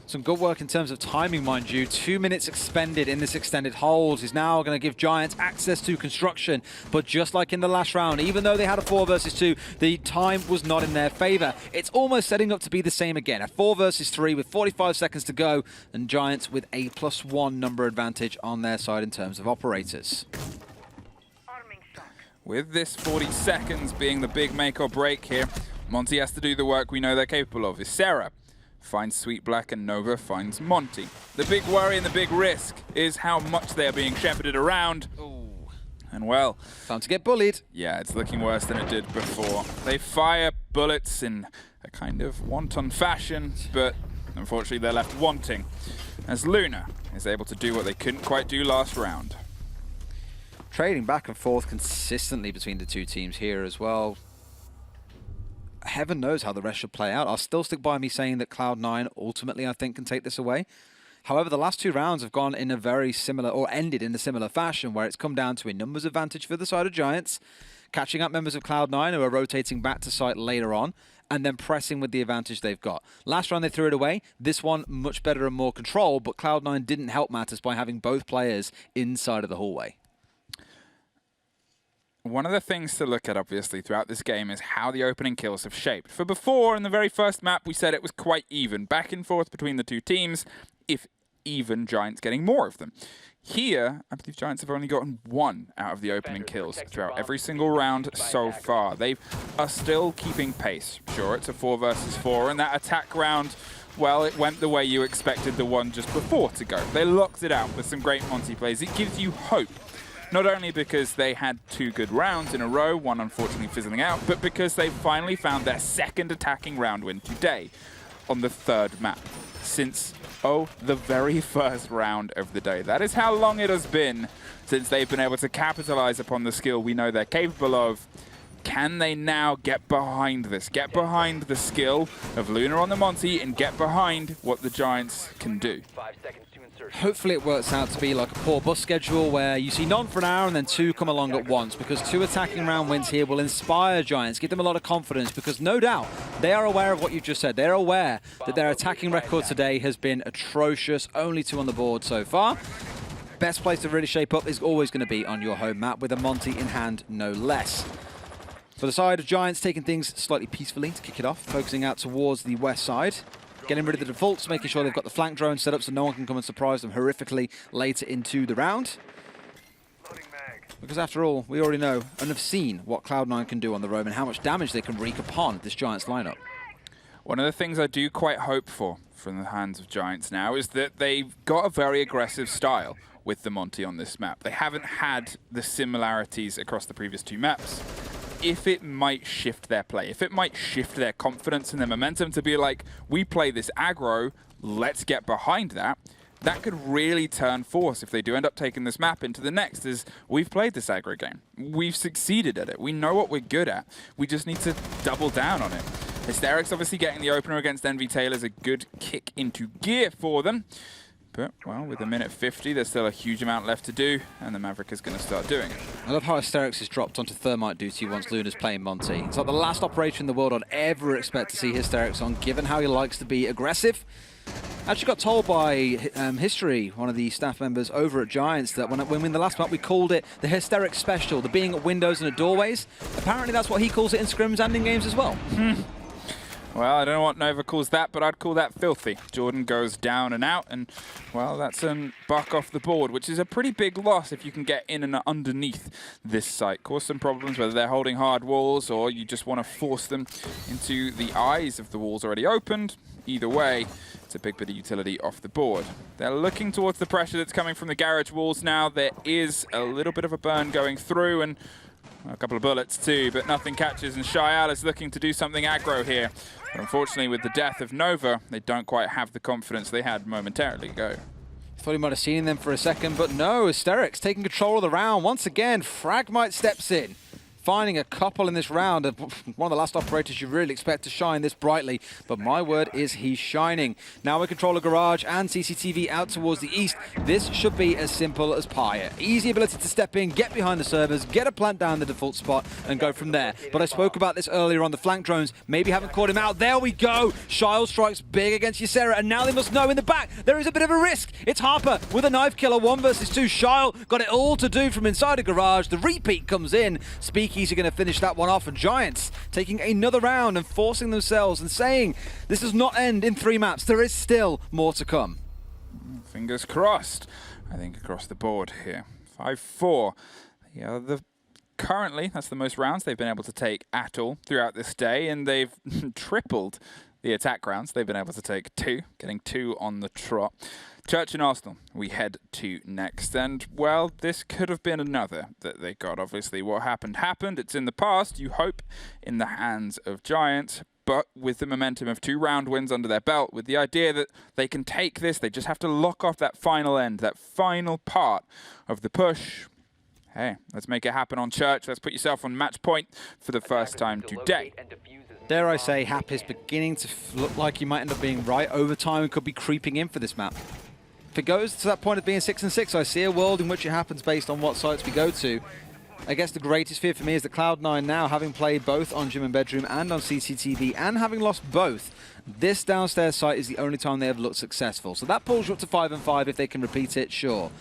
Some good work in terms of timing, mind you. 2 minutes expended in this extended hold is now going to give Giants access to construction. But just like in the last round, even though they had a 4 versus 2, the time was not in their favor. It's almost setting up to be the same again. A 4 versus 3 with 45 seconds to go, and Giants with a +1 number advantage on their side in terms of operators. With this 40 seconds being the big make or break here, Monty has to do the work we know they're capable of. Ysera finds Sweet Black and Nova finds Monty. The big worry and the big risk is how much they are being shepherded around. Ooh. And well, time to get bullied. Yeah, it's looking worse than it did before. They fire bullets in a kind of wanton fashion, but unfortunately they're left wanting, as Luna is able to do what they couldn't quite do last round. Trading back and forth consistently between the two teams here as well. Heaven knows how the rest should play out. I'll still stick by me saying that Cloud9 ultimately, I think, can take this away. However, the last 2 rounds have gone in a very similar, or ended in a similar fashion, where it's come down to a numbers advantage for the side of Giants, catching up members of Cloud9 who are rotating back to site later on, and then pressing with the advantage they've got. Last round they threw it away. This one, much better and more control, but Cloud9 didn't help matters by having both players inside of the hallway. One of the things to look at, obviously, throughout this game is how the opening kills have shaped. For before, in the very first map, we said it was quite even. Back and forth between the two teams, if even Giants getting more of them. Here, I believe Giants have only gotten 1 out of the opening kills throughout every single round so far. They are still keeping pace. Sure, it's a 4 versus 4, and that attack round, well, it went the way you expected the one just before to go. They locked it out with some great Monty plays. It gives you hope. Not only because they had 2 good rounds in a row, one unfortunately fizzling out, but because they finally found their second attacking round win today on the 3rd map since, the very first round of the day. That is how long it has been since they've been able to capitalize upon the skill we know they're capable of. Can they now get behind this? Get behind the skill of Luna on the Monty and get behind what the Giants can do. 5 seconds to insert. Hopefully it works out to be like a poor bus schedule where you see none for an hour and then 2 come along at once, because 2 attacking round wins here will inspire Giants, give them a lot of confidence, because no doubt they are aware of what you just said. They're aware that their attacking record today has been atrocious, only 2 on the board so far. Best place to really shape up is always going to be on your home map with a Monty in hand, no less. For the side of Giants, taking things slightly peacefully to kick it off, focusing out towards the west side. Getting rid of the defaults, making sure they've got the flank drone set up so no one can come and surprise them horrifically later into the round. Because after all, we already know and have seen what Cloud9 can do on the roam and how much damage they can wreak upon this Giants lineup. One of the things I do quite hope for from the hands of Giants now is that they've got a very aggressive style with the Monty on this map. They haven't had the similarities across the previous 2 maps. If it might shift their play, if it might shift their confidence and their momentum to be like, we play this aggro, let's get behind that, that could really turn force if they do end up taking this map into the next, is we've played this aggro game. We've succeeded at it. We know what we're good at. We just need to double down on it. Hysterics obviously getting the opener against Envy Taylor is a good kick into gear for them. But, well, with 1:50, there's still a huge amount left to do, and the Maverick is going to start doing it. I love how Hysterics is dropped onto Thermite duty once Luna's playing Monty. It's like the last operator in the world I'd ever expect to see Hysterics on, given how he likes to be aggressive. I actually got told by History, one of the staff members over at Giants, that when in the last map we called it the Hysterics Special, the being at windows and at doorways. Apparently that's what he calls it in scrims and in games as well. Well, I don't know what Nova calls that, but I'd call that filthy. Jordan goes down and out, and, well, that's a buck off the board, which is a pretty big loss if you can get in and underneath this site. Cause some problems, whether they're holding hard walls or you just want to force them into the eyes of the walls already opened. Either way, it's a big bit of utility off the board. They're looking towards the pressure that's coming from the garage walls now. There is a little bit of a burn going through, and a couple of bullets too, but nothing catches, and Shyal is looking to do something aggro here. But unfortunately, with the death of Nova, they don't quite have the confidence they had momentarily ago. Thought he might have seen them for a second, but no, Hysterics taking control of the round. Once again, Fragmite steps in, finding a couple in this round. One of the last operators you really expect to shine this brightly, but my word is he's shining. Now we control a garage and CCTV out towards the east. This should be as simple as pie. Easy ability to step in, get behind the servers, get a plant down the default spot, and go from there. But I spoke about this earlier on the flank drones. Maybe haven't caught him out. There we go. Shyle strikes big against Ysera, and now they must know in the back there is a bit of a risk. It's Harper with a knife killer, 1 versus 2. Shyle got it all to do from inside a garage. The repeat comes in. Speakeasy going to finish that one off, and Giants taking another round and forcing themselves and saying this does not end in 3 maps. There is still more to come. Fingers crossed, I think, across the board here. 5-4. Currently, that's the most rounds they've been able to take at all throughout this day, and they've tripled the attack rounds. They've been able to take 2, getting 2 on the trot. Church and Arsenal, we head to next, and, well, this could have been another that they got. Obviously, what happened. It's in the past, you hope, in the hands of Giants, but with the momentum of 2 round wins under their belt, with the idea that they can take this, they just have to lock off that final end, that final part of the push. Hey, let's make it happen on Church. Let's put yourself on match point for the first time today. Dare I say, Hap is beginning to look like he might end up being right. Overtime and could be creeping in for this map. If it goes to that point of being 6-6, I see a world in which it happens based on what sites we go to. I guess the greatest fear for me is that Cloud9 now, having played both on Gym and Bedroom and on CCTV, and having lost both, this downstairs site is the only time they have looked successful. So that pulls you up to 5-5 if they can repeat it, sure.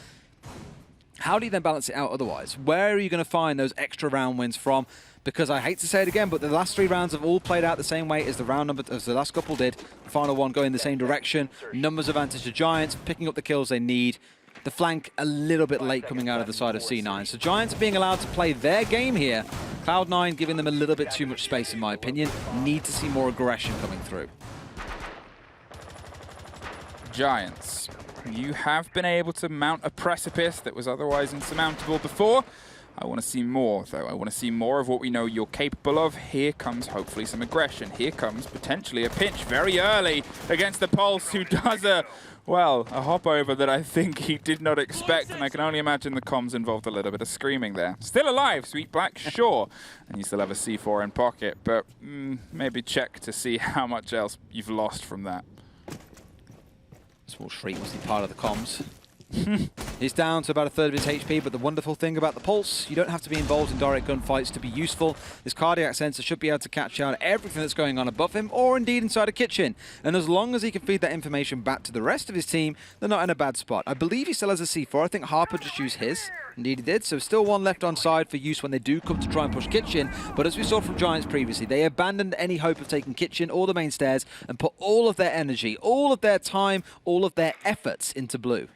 How do you then balance it out otherwise? Where are you going to find those extra round wins from? Because I hate to say it again, but the last 3 rounds have all played out the same way as the last couple did. The final one going the same direction. Numbers advantage to Giants, picking up the kills they need. The flank a little bit late coming out of the side of C9. So Giants are being allowed to play their game here. Cloud9 giving them a little bit too much space, in my opinion. Need to see more aggression coming through. Giants, you have been able to mount a precipice that was otherwise insurmountable before. I want to see more, though. I want to see more of what we know you're capable of. Here comes, hopefully, some aggression. Here comes, potentially, a pinch very early against the Pulse, who does a hop over that I think he did not expect, and I can only imagine the comms involved a little bit of screaming there. Still alive, Sweet Black, sure. And you still have a C4 in pocket, but maybe check to see how much else you've lost from that. Small shriek wasn't part of the comms. He's down to about 1/3 of his HP, but the wonderful thing about the Pulse, you don't have to be involved in direct gunfights to be useful. This cardiac sensor should be able to catch out everything that's going on above him, or indeed inside a kitchen. And as long as he can feed that information back to the rest of his team, they're not in a bad spot. I believe he still has a C4. I think Harper just used his. Indeed he did, so still one left on side for use when they do come to try and push kitchen. But as we saw from Giants previously, they abandoned any hope of taking kitchen or the main stairs and put all of their energy, all of their time, all of their efforts into blue.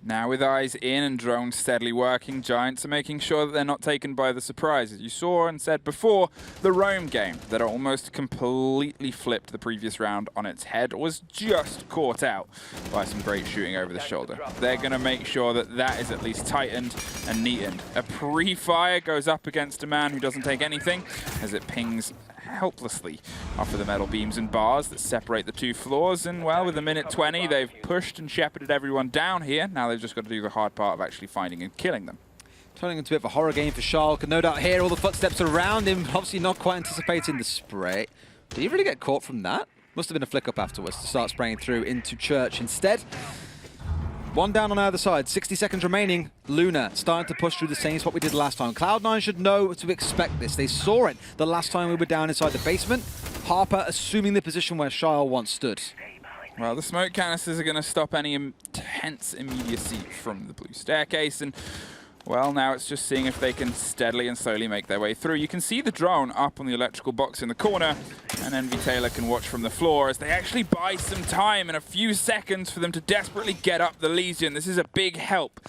Now with eyes in and drones steadily working, Giants are making sure that they're not taken by the surprise. As you saw and said before, the roam game that almost completely flipped the previous round on its head was just caught out by some great shooting over the shoulder. They're going to make sure that that is at least tightened and neatened. A pre-fire goes up against a man who doesn't take anything as it pings helplessly off of the metal beams and bars that separate the 2 floors. And well, with a minute 20, they've pushed and shepherded everyone down here. Now they've just got to do the hard part of actually finding and killing them. Turning into a bit of a horror game for Charles. Can no doubt hear all the footsteps around him. Obviously not quite anticipating the spray. Did he really get caught from that? Must have been a flick up afterwards to start spraying through into Church instead. One down on either side, 60 seconds remaining. Luna starting to push through the same spot we did last time. Cloud9 should know to expect this. They saw it the last time we were down inside the basement. Harper assuming the position where Shyle once stood. Well, the smoke canisters are going to stop any intense immediacy from the blue staircase, and well, now it's just seeing if they can steadily and slowly make their way through. You can see the drone up on the electrical box in the corner, and Envy Taylor can watch from the floor as they actually buy some time and a few seconds for them to desperately get up the Legion. This is a big help,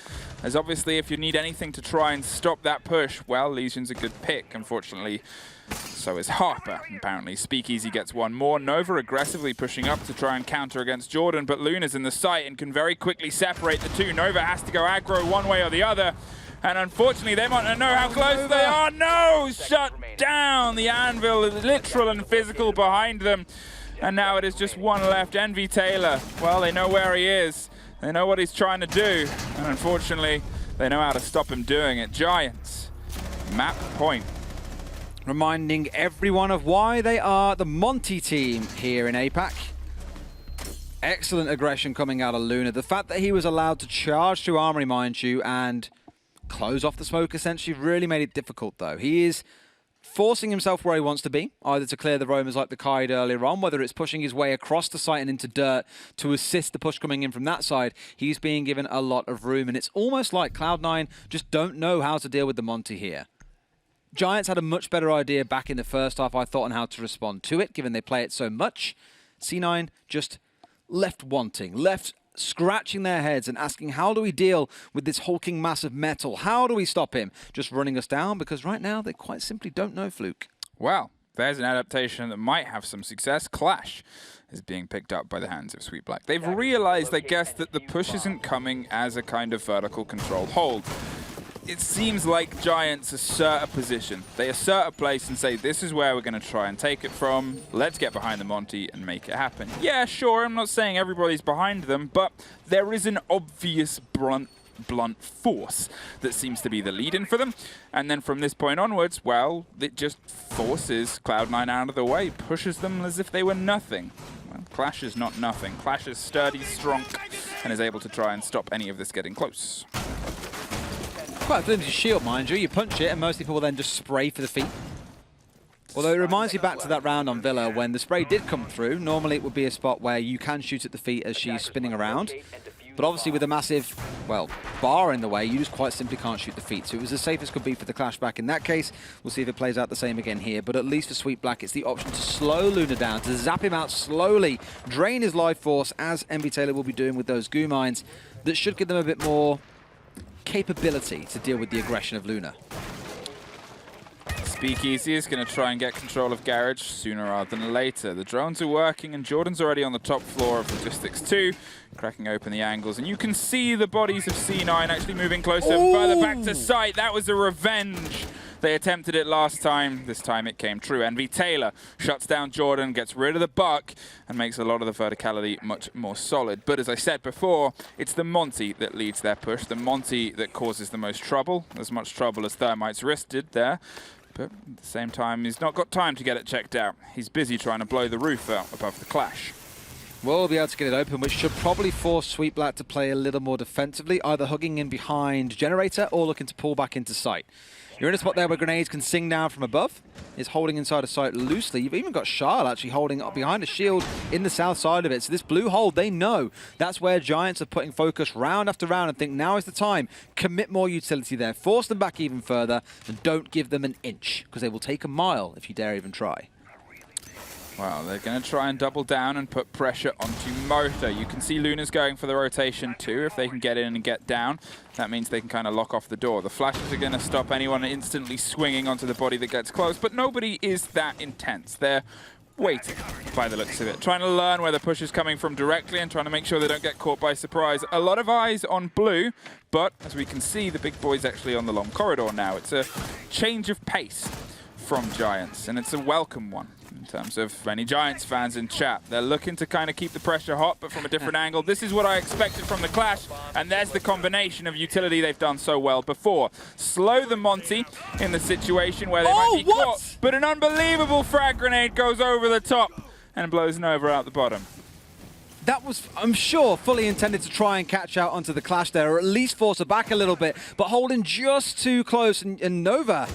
as obviously if you need anything to try and stop that push, well, Legion's a good pick. Unfortunately, so is Harper. Apparently, Speakeasy gets one more. Nova aggressively pushing up to try and counter against Jordan, but Luna's in the site and can very quickly separate the 2. Nova has to go aggro one way or the other. And unfortunately, they might not know how close they are. No! Shut down! The anvil is literal and physical behind them. And now it is just one left. Envy Taylor. Well, they know where he is. They know what he's trying to do. And unfortunately, they know how to stop him doing it. Giants, map point. Reminding everyone of why they are the Monty team here in APAC. Excellent aggression coming out of Luna. The fact that he was allowed to charge through Armory, mind you, and close off the smoke essentially really made it difficult, though. He is forcing himself where he wants to be, either to clear the roamers like the Kaid earlier on, whether it's pushing his way across the site and into dirt to assist the push coming in from that side. He's being given a lot of room, and it's almost like Cloud9 just don't know how to deal with the Monty here. Giants had a much better idea back in the first half, I thought, on how to respond to it, given they play it so much. C9 just left wanting, left scratching their heads and asking, how do we deal with this hulking mass of metal? How do we stop him just running us down? Because right now, they quite simply don't know, Fluke. Well, there's an adaptation that might have some success. Clash is being picked up by the hands of Sweet Black. They've realized, I guess, that the push isn't coming as a kind of vertical control hold. it seems like Giants assert a position. They assert a place and say, this is where we're going to try and take it from. Let's get behind the Monty and make it happen. Yeah, sure, I'm not saying everybody's behind them, but there is an obvious blunt force that seems to be the lead-in for them. And then from this point onwards, well, it just forces Cloud9 out of the way, pushes them as if they were nothing. Well, Clash is not nothing. Clash is sturdy, strong, and is able to try and stop any of this getting close. Quite a flimsy shield, mind you. You punch it, and most people will then just spray for the feet. Although it reminds me back to that round on Villa when the spray did come through. Normally it would be a spot where you can shoot at the feet as she's spinning around. But obviously with a massive, well, bar in the way, you just quite simply can't shoot the feet. So it was as safe as could be for the Clash back in that case. We'll see if it plays out the same again here. But at least for Sweet Black, it's the option to slow Luna down, to zap him out slowly, drain his life force, as MB Taylor will be doing with those goo mines. That should give them a bit more capability to deal with the aggression of Luna. Speakeasy is going to try and get control of Garage sooner rather than later. The drones are working, and Jordan's already on the top floor of Logistics 2, cracking open the angles. And you can see the bodies of C9 actually moving closer and further back to sight. That was a revenge. They attempted it last time. This time it came true. MV Taylor shuts down Jordan, gets rid of the buck, and makes a lot of the verticality much more solid. But as I said before, it's the Monty that leads their push, the Monty that causes the most trouble, as much trouble as Thermite's wrist did there. But at the same time, he's not got time to get it checked out. He's busy trying to blow the roof out above the Clash. We'll be able to get it open, which should probably force Sweet Black to play a little more defensively, either hugging in behind Generator or looking to pull back into sight. You're in a spot there where grenades can sing down from above. Is holding inside a sight loosely. You've even got Charl actually holding up behind a shield in the south side of it. So this blue hold, they know that's where Giants are putting focus round after round and think now is the time. Commit more utility there. Force them back even further and don't give them an inch, because they will take a mile if you dare even try. Well, they're going to try and double down and put pressure onto Motor. You can see Luna's going for the rotation too. If they can get in and get down, that means they can kind of lock off the door. The flashes are going to stop anyone instantly swinging onto the body that gets close, but nobody is that intense. They're waiting by the looks of it, trying to learn where the push is coming from directly and trying to make sure they don't get caught by surprise. A lot of eyes on blue, but as we can see, the big boy's actually on the long corridor now. It's a change of pace from Giants, and it's a welcome one. In terms of any Giants fans in chat, they're looking to kind of keep the pressure hot, but from a different angle. This is what I expected from the Clash, and there's the combination of utility they've done so well before. Slow the Monty in the situation where they might be caught, but an unbelievable frag grenade goes over the top and blows Nova out the bottom. That was, I'm sure, fully intended to try and catch out onto the Clash there, or at least force her back a little bit, but holding just too close, and Nova...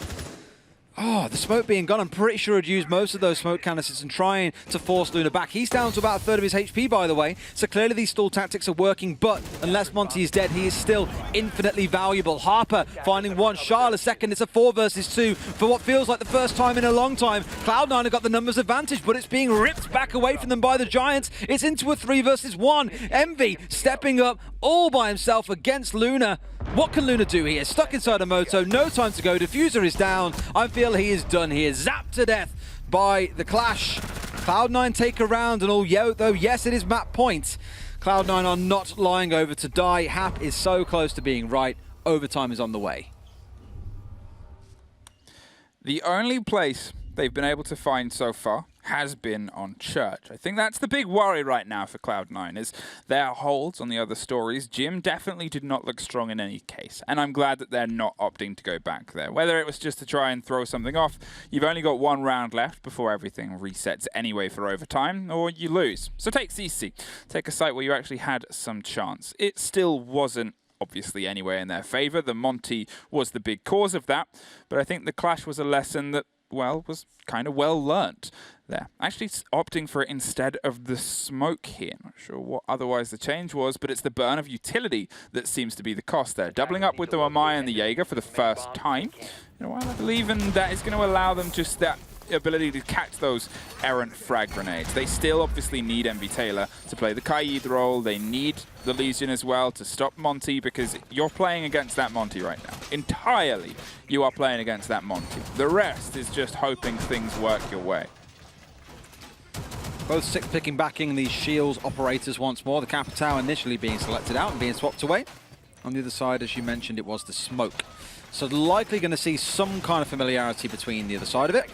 Oh, the smoke being gone. I'm pretty sure he'd use most of those smoke canisters and trying to force Luna back. He's down to about a third of his HP, by the way. So clearly these stall tactics are working, but unless Monty is dead, he is still infinitely valuable. Harper finding one, Charl a second. It's a 4 versus 2 for what feels like the first time in a long time. Cloud9 have got the numbers advantage, but it's being ripped back away from them by the Giants. It's into a 3 versus 1. Envy stepping up all by himself against Luna. What can Luna do here? Stuck inside a moto, no time to go. Diffuser is down. I feel he is done here. Zapped to death by the Clash. Cloud9 take a round, and though yes, it is map point. Cloud9 are not lying over to die. Hap is so close to being right. Overtime is on the way. The only place they've been able to find so far has been on Church. I think that's the big worry right now for Cloud9 is their holds on the other stories. Jim definitely did not look strong in any case, and I'm glad that they're not opting to go back there. Whether it was just to try and throw something off, you've only got 1 round left before everything resets anyway for overtime, or you lose. So take CC. Take a site where you actually had some chance. It still wasn't obviously anywhere in their favor. The Monty was the big cause of that, but I think the Clash was a lesson that, well, was kind of well learnt there. Actually opting for it instead of the smoke here. Not sure what otherwise the change was, but it's the burn of utility that seems to be the cost there. Doubling up with the Wamai and the Jaeger for the first time in a while, I believe, and that is going to allow them just that ability to catch those errant frag grenades. They still obviously need MV Taylor to play the Kaid role. They need the Legion as well to stop Monty, because you're playing against that Monty right now. Entirely, you are playing against that Monty. The rest is just hoping things work your way. Both 6 picking backing these shields operators once more. The Capitao initially being selected out and being swapped away. On the other side, as you mentioned, it was the smoke So likely going to see some kind of familiarity between the other side of it.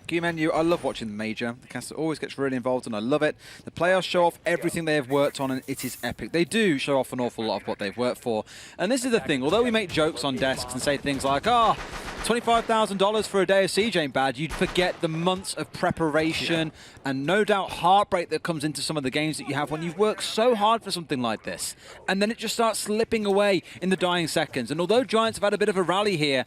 Q-Menu, I love watching the Major. The caster always gets really involved and I love it. The players show off everything they have worked on and it is epic. They do show off an awful lot of what they've worked for. And this is the thing, although we make jokes on desks and say things like, $25,000 for a day of CJ ain't bad, you'd forget the months of preparation and no doubt heartbreak that comes into some of the games that you have when you've worked so hard for something like this. And then it just starts slipping away in the dying seconds. And although Giants have had a bit of a rally here,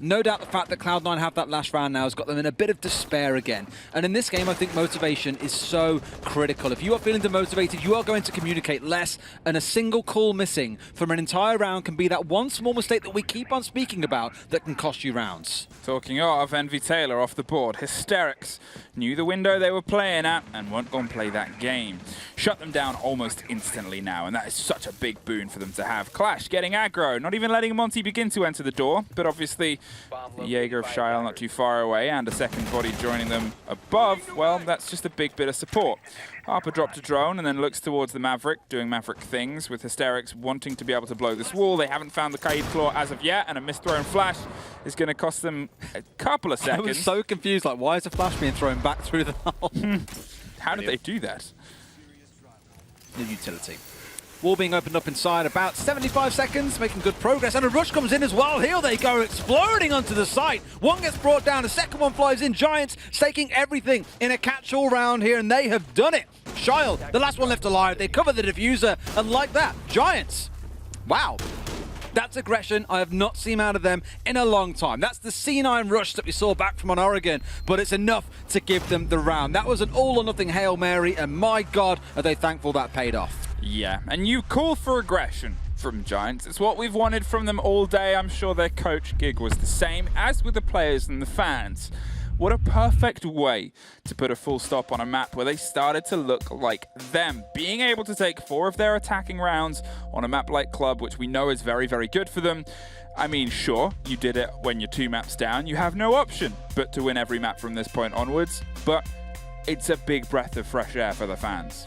no doubt the fact that Cloud9 have that last round now has got them in a bit of despair again. And in this game, I think motivation is so critical. If you are feeling demotivated, you are going to communicate less, and a single call missing from an entire round can be that one small mistake that we keep on speaking about that can cost you rounds. Talking of, Envy Taylor off the board. Hysterics knew the window they were playing at and weren't going to play that game. Shut them down almost instantly now, and that is such a big boon for them to have. Clash getting aggro, not even letting Monty begin to enter the door, but obviously the Jaeger of Shyle not too far away and a second body joining them above. Well, that's just a big bit of support. Harper dropped a drone and then looks towards the Maverick, doing Maverick things, with Hysterics wanting to be able to blow this wall. They haven't found the Kaid Claw as of yet, and a misthrown flash is going to cost them a couple of seconds. I was so confused, like, why is the flash being thrown back through the hull? How did they do that? The utility. Wall being opened up inside about 75 seconds, making good progress, and a rush comes in as well. Here they go, exploding onto the site. One gets brought down, a second one flies in. Giants staking everything in a catch-all round here, and they have done it. Shyle, the last one left alive. They cover the diffuser, and like that, Giants. Wow. That's aggression I have not seen out of them in a long time. That's the C9 rush that we saw back from on Oregon, but it's enough to give them the round. That was an all-or-nothing Hail Mary, and my God, are they thankful that paid off. Yeah, and you call for aggression from Giants. It's what we've wanted from them all day. I'm sure their coach gig was the same, as with the players and the fans. What a perfect way to put a full stop on a map where they started to look like them. Being able to take 4 of their attacking rounds on a map like Club, which we know is very, very good for them. I mean, sure, you did it when you're 2 maps down. You have no option but to win every map from this point onwards. But it's a big breath of fresh air for the fans.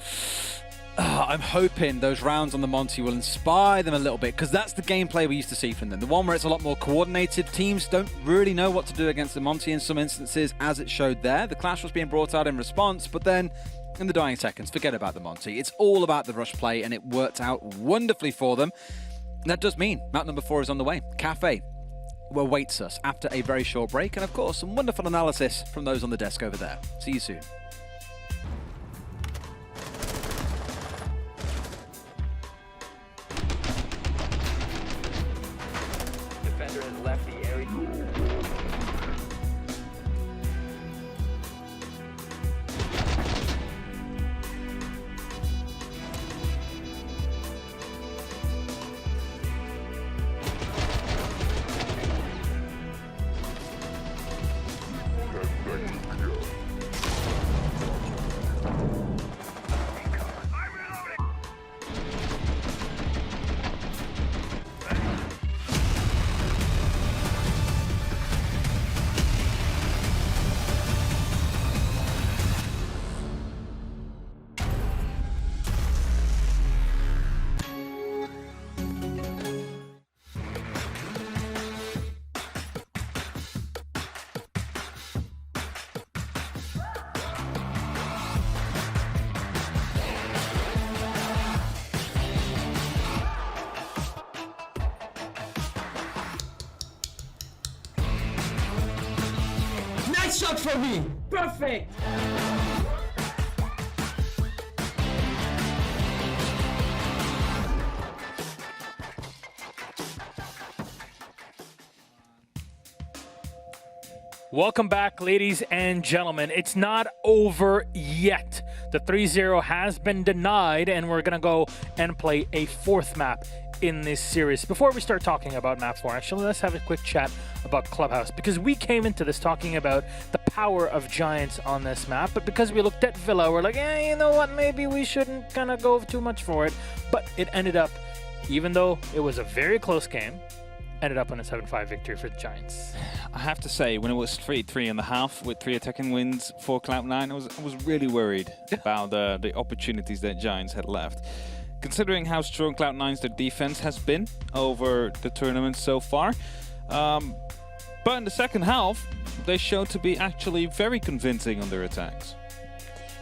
I'm hoping those rounds on the Monty will inspire them a little bit, because that's the gameplay we used to see from them. The one where it's a lot more coordinated. Teams don't really know what to do against the Monty in some instances, as it showed there. The Clash was being brought out in response, but then in the dying seconds, forget about the Monty. It's all about the rush play, and it worked out wonderfully for them. And that does mean map number 4 is on the way. Cafe awaits us after a very short break, and of course, some wonderful analysis from those on the desk over there. See you soon. Defender has left the area. Nice shot from me! Perfect! Welcome back, ladies and gentlemen. It's not over yet. The 3-0 has been denied, and we're going to go and play a 4th map in this series. Before we start talking about map 4, actually, let's have a quick chat about Clubhouse, because we came into this talking about the power of Giants on this map, but because we looked at Villa, we're like, you know what, maybe we shouldn't kind of go too much for it. But it ended up, even though it was a very close game, ended up on a 7-5 victory for the Giants. I have to say, when it was 3-3.5 with 3 attacking wins for Cloud9, I was really worried about the opportunities that Giants had left. Considering how strong Cloud9's defense has been over the tournament so far, But in the second half, they showed to be actually very convincing on their attacks.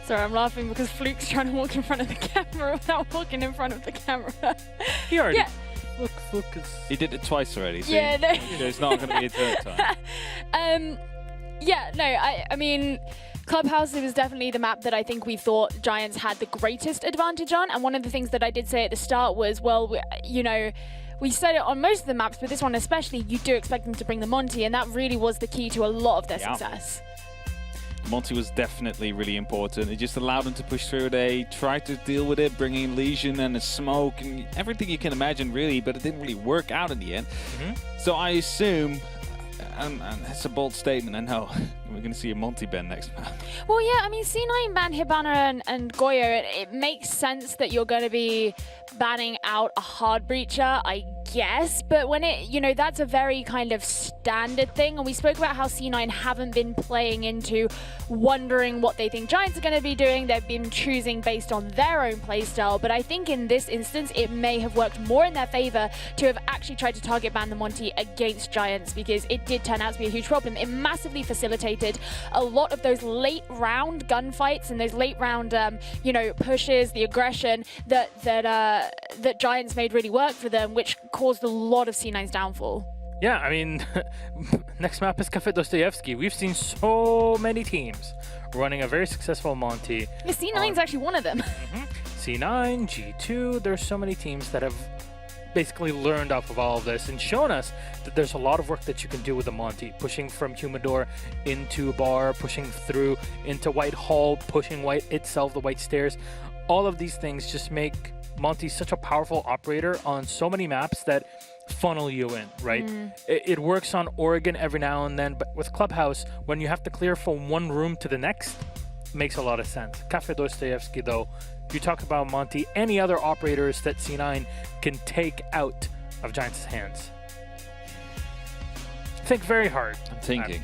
Sorry, I'm laughing because Fluke's trying to walk in front of the camera without walking in front of the camera. He already. Yeah. Look, Fluke is. He did it twice already, so Yeah, no. there's not going to be a third time. Yeah, no, I mean, Clubhouse, it was definitely the map that I think we thought Giants had the greatest advantage on. And one of the things that I did say at the start was, well, you know, we said it on most of the maps, but this one especially, you do expect them to bring the Monty, and that really was the key to a lot of their success. Monty was definitely really important. It just allowed them to push through. They tried to deal with it, bringing Legion and the smoke and everything you can imagine, really, but it didn't really work out in the end. So I assume, and it's a bold statement, I know, we're going to see a Monty ban next map. Well, yeah, I mean, C9 banned Hibana and Goyo. It makes sense that you're going to be banning out a hard breacher, I guess, but when it, you know, that's a very kind of standard thing, and we spoke about how C9 haven't been playing into wondering what they think Giants are going to be doing. They've been choosing based on their own playstyle, but I think in this instance it may have worked more in their favor to have actually tried to target ban the Monty against Giants, because it did turn out to be a huge problem. It massively facilitated a lot of those late round gunfights and those late round you know, pushes, the aggression that Giants made really work for them, which caused a lot of C9's downfall. Yeah, I mean, next map is Cafe Dostoevsky. We've seen so many teams running a very successful Monty. Yeah, C9's actually one of them. C9, G2, there's so many teams that have basically learned off of all of this and shown us that there's a lot of work that you can do with a Monty, pushing from Humidor into Bar, pushing through into White Hall, pushing White itself, the White Stairs. All of these things just make Monty such a powerful operator on so many maps that funnel you in, right? It works on Oregon every now and then, but with Clubhouse, when you have to clear from one room to the next, makes a lot of sense. Cafe Dostoevsky, though, you talk about Monty, any other operators that C9 can take out of Giants' hands? Think very hard. I'm thinking.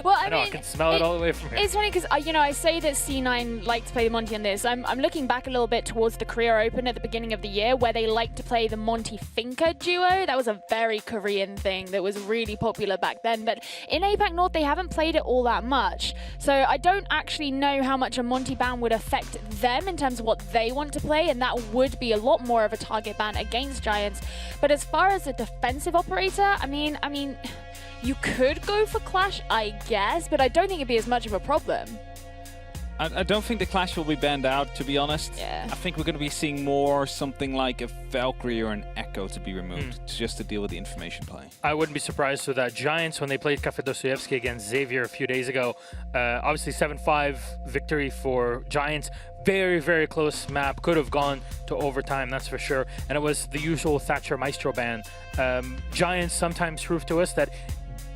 Well, I know, I can smell it all the way from here. It's funny because, you know, I say that C9 like to play the Monty on this. I'm looking back a little bit towards the Korea Open at the beginning of the year, where they like to play the Monty Finker duo. That was a very Korean thing that was really popular back then. But in APAC North, they haven't played it all that much. So I don't actually know how much a Monty ban would affect them in terms of what they want to play, and that would be a lot more of a target ban against Giants. But as far as a defensive operator, I mean, you could go for Clash, I guess, but I don't think it'd be as much of a problem. I don't think the Clash will be banned out, to be honest. Yeah. I think we're going to be seeing more something like a Valkyrie or an Echo to be removed, just to deal with the information play. I wouldn't be surprised with that. Giants, when they played Cafe Dostoevsky against Xavier a few days ago, obviously 7-5 victory for Giants. Very, very close map. Could have gone to overtime, that's for sure. And it was the usual Thatcher Maestro ban. Giants sometimes prove to us that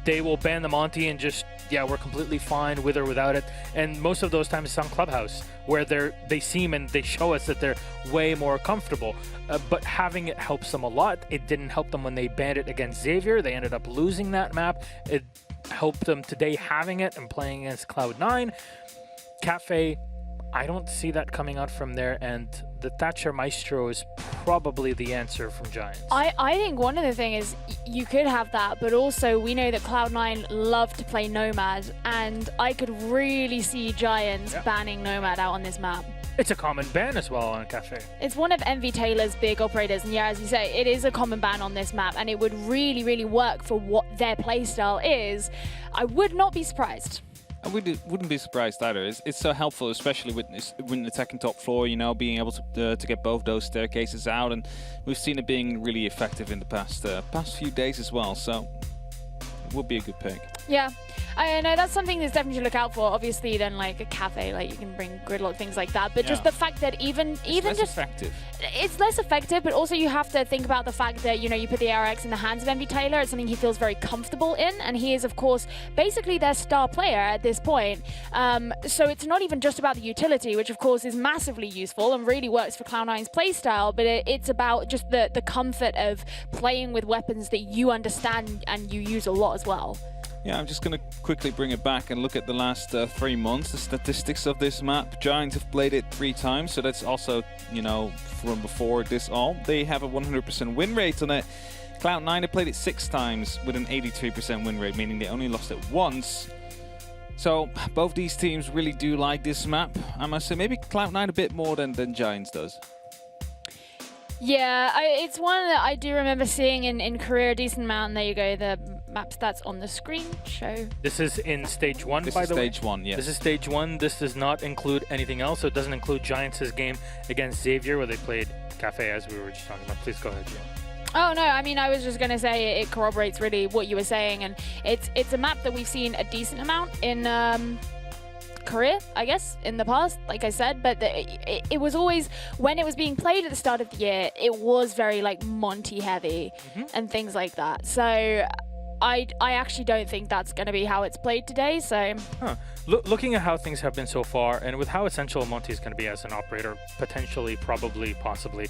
they will ban the Monty and just, yeah, we're completely fine with or without it. And most of those times it's on Clubhouse, where they seem and they show us that they're way more comfortable. But having it helps them a lot. It didn't help them when they banned it against Xavier. They ended up losing that map. It helped them today having it and playing against Cloud9. Cafe, I don't see that coming out from there, and the Thatcher Maestro is probably the answer from Giants. I think one of the things is you could have that, but also we know that Cloud9 love to play Nomad, and I could really see Giants banning Nomad out on this map. It's a common ban as well on Cafe. It's one of MV Taylor's big operators, and yeah, as you say, it is a common ban on this map, and it would really, really work for what their playstyle is. I would not be surprised. I wouldn't be surprised either. It's so helpful, especially when attacking top floor, you know, being able to get both those staircases out, and we've seen it being really effective in the past few days as well, so it would be a good pick. Yeah, I know that's something that's definitely to look out for. Obviously, then like a Cafe, like you can bring gridlock, things like that. But just the fact that even less effective. It's less effective, but also you have to think about the fact that, you know, you put the ARX in the hands of MV Taylor. It's something he feels very comfortable in, and he is, of course, basically their star player at this point. So it's not even just about the utility, which of course is massively useful and really works for Cloud9's playstyle, but it's about just the comfort of playing with weapons that you understand and you use a lot as well. Yeah, I'm just going to quickly bring it back and look at the last 3 months, the statistics of this map. Giants have played it 3 times, so that's also, you know, from before this all. They have a 100% win rate on it. Cloud9 have played it 6 times with an 83% win rate, meaning they only lost it once. So both these teams really do like this map. I must say, maybe Cloud9 a bit more than Giants does. Yeah, it's one that I do remember seeing in career a decent amount. And there you go, the map stats on the screen show. This is in stage 1, This by is the way. stage 1, yes. This is stage 1. This does not include anything else. So it doesn't include Giants' game against Xavier, where they played Cafe, as we were just talking about. Please go ahead, Jim. Oh no, I mean, I was just going to say it corroborates really what you were saying, and it's a map that we've seen a decent amount in Korea, I guess, in the past, like I said, but it was always, when it was being played at the start of the year, it was very like Monty heavy and things like that. So I actually don't think that's going to be how it's played today, so... Looking at how things have been so far, and with how essential Monty is going to be as an operator, potentially, probably, possibly,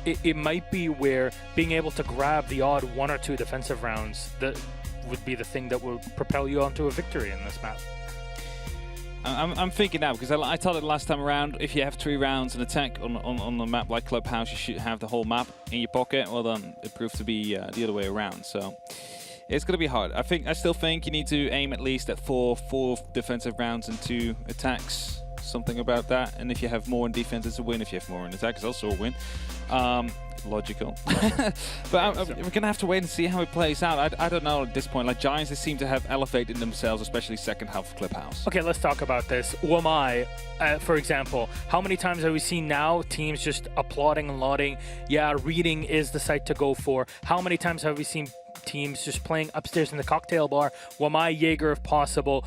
it might be where being able to grab the odd 1 or 2 defensive rounds that would be the thing that will propel you onto a victory in this map. I'm thinking now, because I told it last time around, if you have 3 rounds in attack on a map like Clubhouse, you should have the whole map in your pocket. Well, then it proved to be the other way around. So it's going to be hard. I still think you need to aim at least at 4 defensive rounds and 2 attacks. Something about that. And if you have more in defense, it's a win. If you have more in attack, it's also a win. Logical. But we're going to have to wait and see how it plays out. I don't know at this point. Like Giants, they seem to have elevated themselves, especially second half of Clubhouse. Okay, let's talk about this. Wamai, for example, how many times have we seen now teams just applauding and lauding, yeah, reading is the site to go for? How many times have we seen teams just playing upstairs in the cocktail bar, Wamai, Jaeger if possible?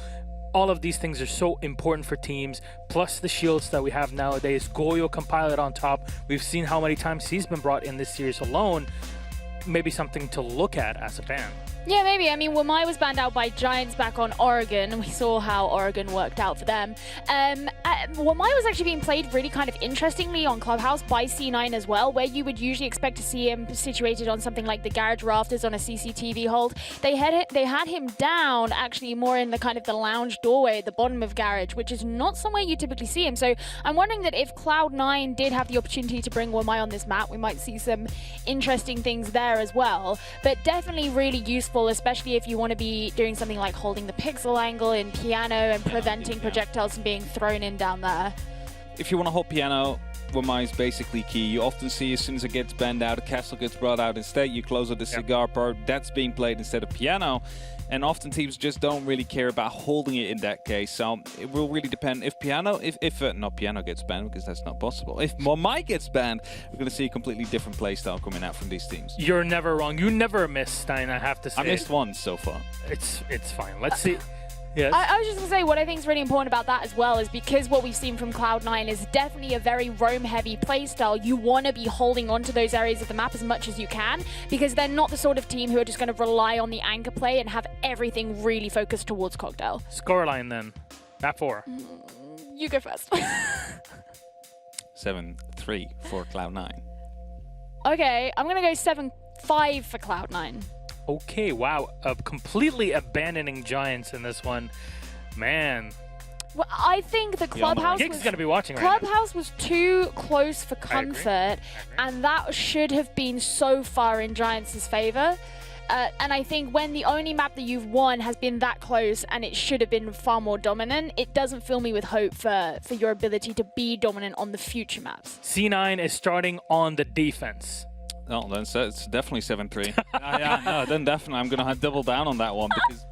All of these things are so important for teams, plus the shields that we have nowadays. Goyo Compilot on top. We've seen how many times he's been brought in this series alone. Maybe something to look at as a ban. Yeah, maybe. I mean, Wamai was banned out by Giants back on Oregon, and we saw how Oregon worked out for them. Wamai was actually being played really kind of interestingly on Clubhouse by C9 as well, where you would usually expect to see him situated on something like the garage rafters on a CCTV hold. They had him down actually more in the kind of the lounge doorway at the bottom of garage, which is not somewhere you typically see him. So I'm wondering that if Cloud9 did have the opportunity to bring Wamai on this map, we might see some interesting things there as well. But definitely really useful, especially if you want to be doing something like holding the pixel angle in piano and preventing projectiles from being thrown in down there. If you want to hold piano, Wamai is basically key. You often see as soon as it gets banned out, a castle gets brought out instead. You close out the cigar part, that's being played instead of piano. And often teams just don't really care about holding it in that case. So it will really depend if piano, not piano gets banned, because that's not possible. If Wamai gets banned, we're going to see a completely different playstyle coming out from these teams. You're never wrong. You never miss, Stein, I have to say. I missed one so far. It's fine. Let's see. Yes. I was just going to say, what I think is really important about that as well is because what we've seen from Cloud9 is definitely a very roam-heavy playstyle. You want to be holding on to those areas of the map as much as you can, because they're not the sort of team who are just going to rely on the anchor play and have everything really focused towards Cocktail. Scoreline then. Map 4. You go first. 7-3 for Cloud9. Okay, I'm going to go 7-5 for Cloud9. Okay, wow. Completely abandoning Giants in this one. Man. Well, I think the Clubhouse Gig's going to be watching right now. Clubhouse was too close for comfort, I agree. And that should have been so far in Giants' favor. And I think when the only map that you've won has been that close and it should have been far more dominant, it doesn't fill me with hope for your ability to be dominant on the future maps. C9 is starting on the defense. No, then it's definitely 7-3. No, then definitely I'm going to double down on that one because,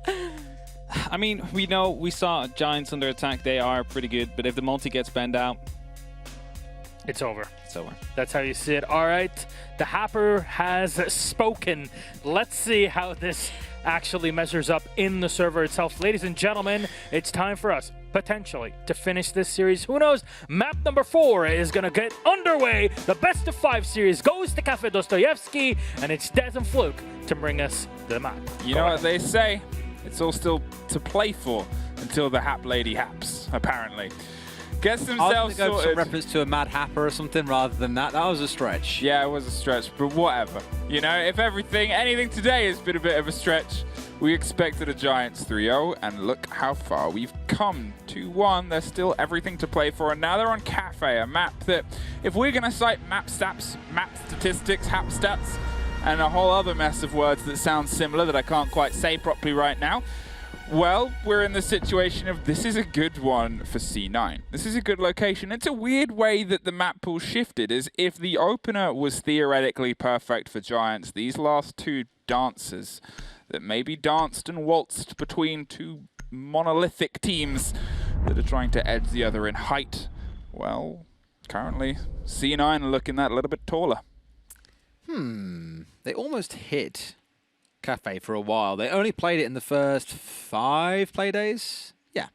I mean, we saw Giants under attack. They are pretty good, but if the multi gets banned out, it's over. It's over. That's how you see it. All right, the Happer has spoken. Let's see how this actually measures up in the server itself. Ladies and gentlemen, it's time for us, potentially, to finish this series. Who knows? Map number 4 is going to get underway. The best of 5 series goes to Cafe Dostoyevsky, and it's Des and Fluke to bring us the map. You know what they say? It's all still to play for until the Hap Lady haps, apparently. Gets themselves sorted. Some sorted. reference to a Mad Happer or something rather than that. That was a stretch. Yeah, it was a stretch, but whatever. You know, if anything today has been a bit of a stretch, we expected a Giants 3-0, and look how far we've come. 2-1, there's still everything to play for, and now they're on Cafe, a map that, if we're going to cite map stats, map statistics, Hap stats, and a whole other mess of words that sound similar that I can't quite say properly right now. Well, we're in the situation of this is a good one for C9. This is a good location. It's a weird way that the map pool shifted, as if the opener was theoretically perfect for Giants, these last two dancers that maybe danced and waltzed between two monolithic teams that are trying to edge the other in height, well, currently C9 are looking that a little bit taller. They almost hit Cafe for a while. They only played it in the first 5 play days. Yeah.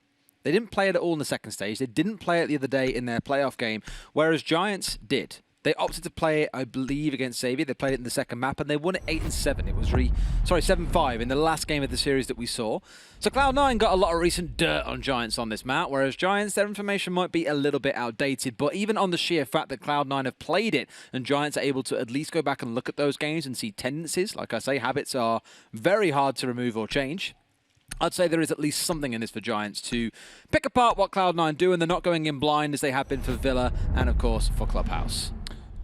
They didn't play it at all in the second stage. They didn't play it the other day in their playoff game, whereas Giants did. They opted to play it, I believe, against Xavier. They played it in the second map, and they won it 8-7. It was 7-5 in the last game of the series that we saw. So Cloud9 got a lot of recent dirt on Giants on this map, whereas Giants, their information might be a little bit outdated. But even on the sheer fact that Cloud9 have played it, and Giants are able to at least go back and look at those games and see tendencies, like I say, habits are very hard to remove or change. I'd say there is at least something in this for Giants to pick apart what Cloud9 do, and they're not going in blind as they have been for Villa and, of course, for Clubhouse.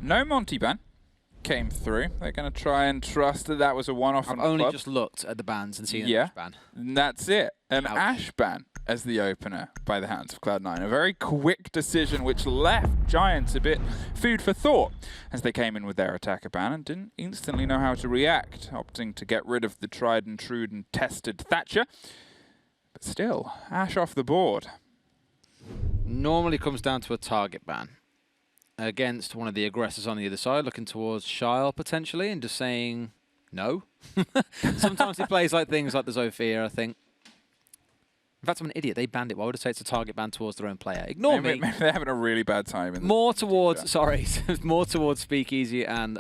No Monty ban came through. They're going to try and trust that that was a one-off on I've only club. just looked at the bans and seen an Ash ban. That's it. An Ouch. Ash ban as the opener by the hands of Cloud9. A very quick decision which left Giants a bit food for thought as they came in with their attacker ban and didn't instantly know how to react, opting to get rid of the tried and true and tested Thatcher. But still, Ash off the board. Normally comes down to a target ban against one of the aggressors on the other side, looking towards Shile potentially and just saying no. Sometimes he plays like things like the Zofia, I think. In fact, I'm an idiot. They banned it. Why would I say it's a target ban towards their own player? Ignore me. Maybe they're having a really bad time. More towards, sorry, more towards Speakeasy and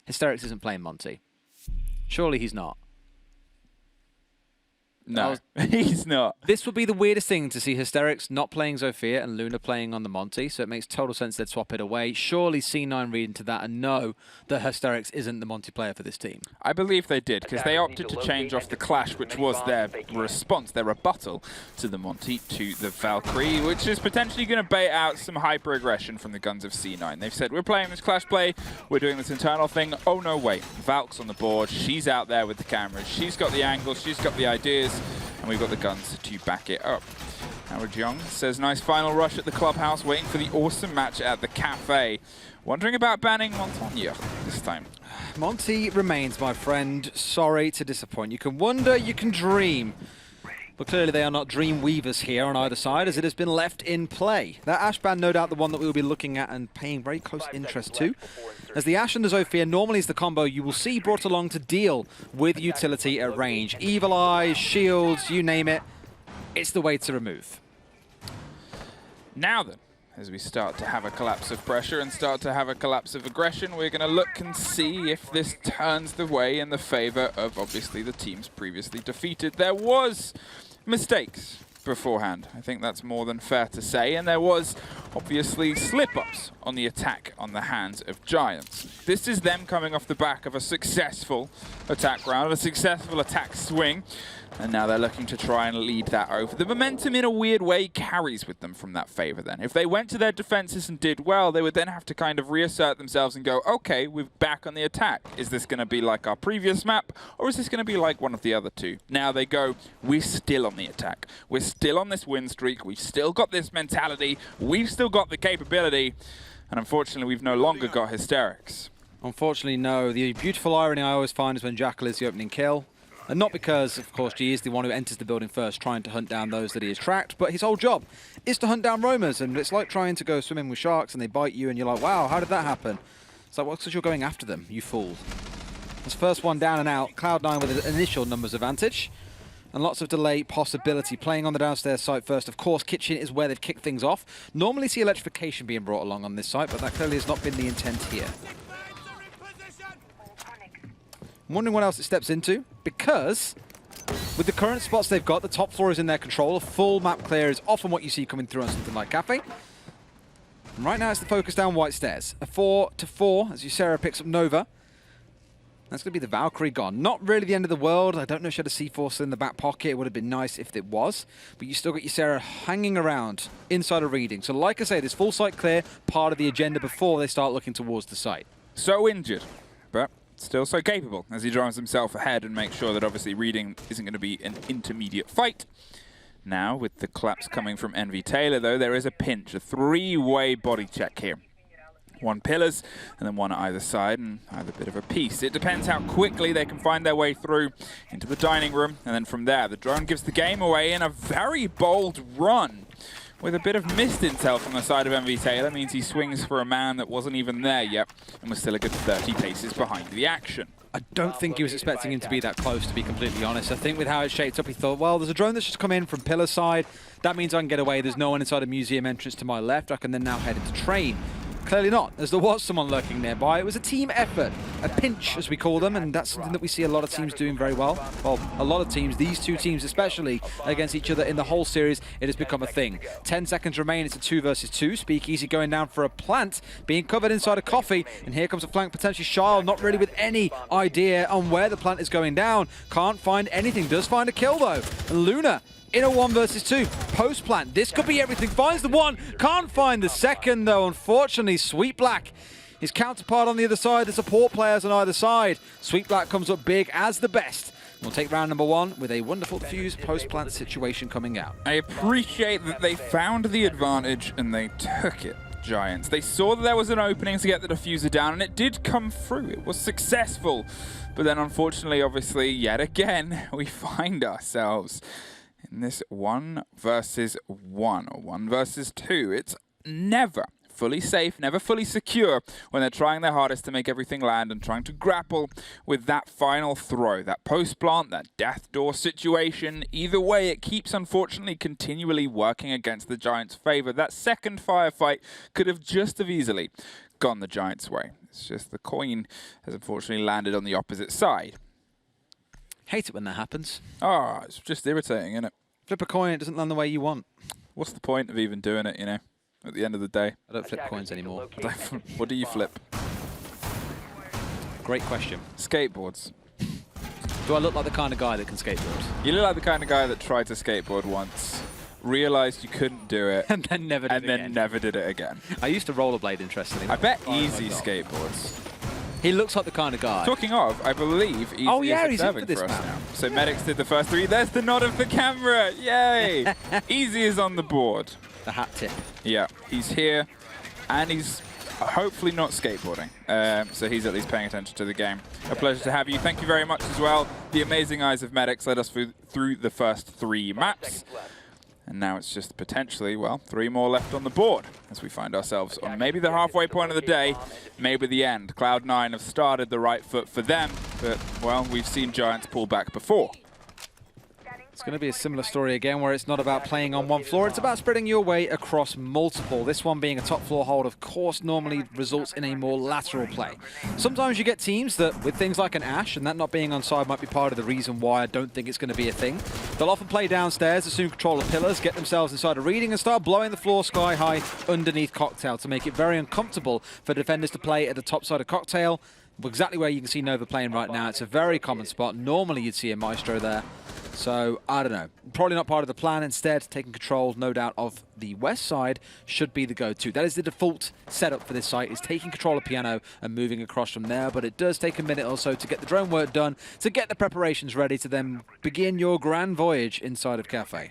Hysterics isn't playing Monty. Surely he's not. No, he's not. This would be the weirdest thing to see Hysterics not playing Zofia and Luna playing on the Monty, so it makes total sense they'd swap it away. Surely C9 read into that and know that Hysterics isn't the Monty player for this team. I believe they did, because they opted to change off the Clash, which was their response, their rebuttal to the Monty, to the Valkyrie, which is potentially going to bait out some hyper-aggression from the guns of C9. They've said, we're playing this Clash play, we're doing this internal thing. Oh, no, wait. Valk's on the board. She's out there with the cameras. She's got the angles. She's got the ideas. And we've got the guns to back it up. Howard Young says, nice final rush at the clubhouse, waiting for the awesome match at the cafe. Wondering about banning Montagne this time. Monty remains, my friend. Sorry to disappoint. You can wonder, you can dream. But clearly they are not dream weavers here on either side, as it has been left in play. That Ash ban, no doubt the one that we will be looking at and paying very close interest to. As the Ash and the Zofia normally is the combo you will see brought along to deal with utility at range. Evil Eyes, shields, you name it. It's the way to remove. Now then, as we start to have a collapse of pressure and start to have a collapse of aggression, we're going to look and see if this turns the way in the favor of, obviously, the teams previously defeated. There was mistakes beforehand. I think that's more than fair to say. And there was, obviously, slip-ups on the attack on the hands of Giants. This is them coming off the back of a successful attack round, a successful attack swing. And now they're looking to try and lead that over. The momentum, in a weird way, carries with them from that favor then. If they went to their defenses and did well, they would then have to kind of reassert themselves and go, okay, we're back on the attack. Is this going to be like our previous map, or is this going to be like one of the other two? Now they go, we're still on the attack. We're still on this win streak. We've still got this mentality. We've still got the capability. And unfortunately, we've no longer got Hysterics. Unfortunately, no. The beautiful irony I always find is when Jackal is the opening kill. And not because, of course, he is the one who enters the building first trying to hunt down those that he has tracked, but his whole job is to hunt down roamers. And it's like trying to go swimming with sharks and they bite you and you're like, wow, how did that happen? It's like, well, because you're going after them, you fool. This first one down and out, Cloud9 with an initial numbers advantage. And lots of delay possibility. Playing on the downstairs site first, of course, kitchen is where they've kicked things off. Normally see electrification being brought along on this site, but that clearly has not been the intent here. I'm wondering what else it steps into, because with the current spots they've got, the top floor is in their control. A full map clear is often what you see coming through on something like Cafe. And right now it's the focus down White Stairs. A 4-4 as Ysera picks up Nova. That's going to be the Valkyrie gone. Not really the end of the world. I don't know if she had a C4 still in the back pocket. It would have been nice if it was. But you still got Ysera hanging around inside a reading. So like I say, this full site clear, part of the agenda before they start looking towards the site. So injured, but still so capable as he drives himself ahead and makes sure that obviously reading isn't going to be an intermediate fight. Now, with the collapse coming from Envy Taylor, though, there is a pinch, a three-way body check here. One pillars, and then one at either side, and either bit of a piece. It depends how quickly they can find their way through into the dining room, and then from there, the drone gives the game away in a very bold run. With a bit of missed intel from the side of Envy Taylor, means he swings for a man that wasn't even there yet, and was still a good 30 paces behind the action. I don't think he was expecting him to be that close, to be completely honest. I think with how it shaped up, he thought, well, there's a drone that's just come in from pillar side. That means I can get away. There's no one inside a museum entrance to my left. I can then now head into train. Clearly not, as there was someone lurking nearby. It was a team effort, a pinch, as we call them, and that's something that we see a lot of teams doing very well. Well, a lot of teams, these two teams especially, against each other in the whole series, it has become a thing. 10 seconds remain, it's a 2 versus 2. Speakeasy going down for a plant, being covered inside a coffee, and here comes a flank, potentially Charles, not really with any idea on where the plant is going down. Can't find anything, does find a kill though. And Luna, in a 1 versus 2, post-plant. This could be everything. Finds the one, can't find the second though, unfortunately. Sweet Black, his counterpart on the other side, the support players on either side. Sweet Black comes up big as the best. We'll take round number 1 with a wonderful defuse post-plant situation coming out. I appreciate that they found the advantage and they took it, Giants. They saw that there was an opening to get the diffuser down, and it did come through. It was successful. But then unfortunately, obviously, yet again, we find ourselves in this 1 versus 1 or 1 versus 2. It's never fully safe, never fully secure when they're trying their hardest to make everything land and trying to grapple with that final throw, that post-plant, that death door situation. Either way, it keeps unfortunately continually working against the Giants' favor. That second firefight could have just as easily gone the Giants' way. It's just the coin has unfortunately landed on the opposite side. Hate it when that happens. Oh, it's just irritating, isn't it? Flip a coin, it doesn't land the way you want. What's the point of even doing it, you know, at the end of the day? I don't flip coins anymore. What do you flip? Great question. Skateboards. Do I look like the kind of guy that can skateboard? You look like the kind of guy that tried to skateboard once, realized you couldn't do it, and then never did it again. I used to rollerblade, interestingly. I bet Easy skateboards. He looks like the kind of guy. Talking of, I believe Easy is serving for us now. So Medics did the first 3. There's the nod of the camera. Yay! Easy is on the board. The hat tip. Yeah, he's here, and he's hopefully not skateboarding. So he's at least paying attention to the game. A pleasure to have you. Thank you very much as well. The amazing eyes of Medics led us through the first 3 maps. And now it's just potentially, well, 3 more left on the board as we find ourselves on maybe the halfway point of the day, maybe the end. Cloud9 have started the right foot for them, but, well, we've seen Giants pull back before. It's going to be a similar story again, where it's not about playing on one floor, it's about spreading your way across multiple. This one being a top floor hold, of course, normally results in a more lateral play. Sometimes you get teams that, with things like an Ashe, and that not being on side might be part of the reason why I don't think it's going to be a thing. They'll often play downstairs, assume control of pillars, get themselves inside a reading, and start blowing the floor sky high underneath Cocktail to make it very uncomfortable for defenders to play at the top side of Cocktail. Exactly where you can see Nova playing right now. It's a very common spot. Normally you'd see a Maestro there. So, I don't know. Probably not part of the plan. Instead, taking control, no doubt, of the west side should be the go-to. That is the default setup for this site, is taking control of Piano and moving across from there. But it does take a minute or so to get the drone work done, to get the preparations ready to then begin your grand voyage inside of Cafe.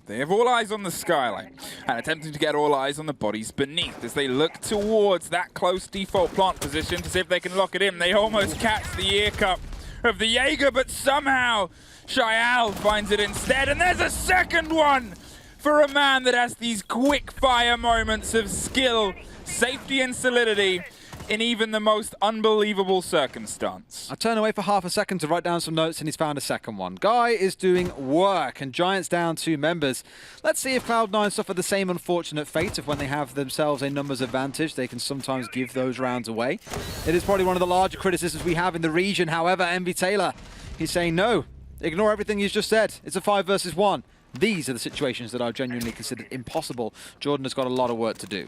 They have all eyes on the skyline and attempting to get all eyes on the bodies beneath as they look towards that close default plant position to see if they can lock it in. They almost catch the ear cup of the Jaeger, but somehow Shayal finds it instead, and there's a second one for a man that has these quick fire moments of skill, safety and solidity in even the most unbelievable circumstance. I turn away for half a second to write down some notes, and he's found a second one. Guy is doing work, and Giants down 2 members. Let's see if Cloud9 suffer the same unfortunate fate of when they have themselves a numbers advantage. They can sometimes give those rounds away. It is probably one of the larger criticisms we have in the region. However, Envy Taylor, he's saying no. Ignore everything he's just said. It's a 5 versus 1. These are the situations that are genuinely considered impossible. Jordan has got a lot of work to do.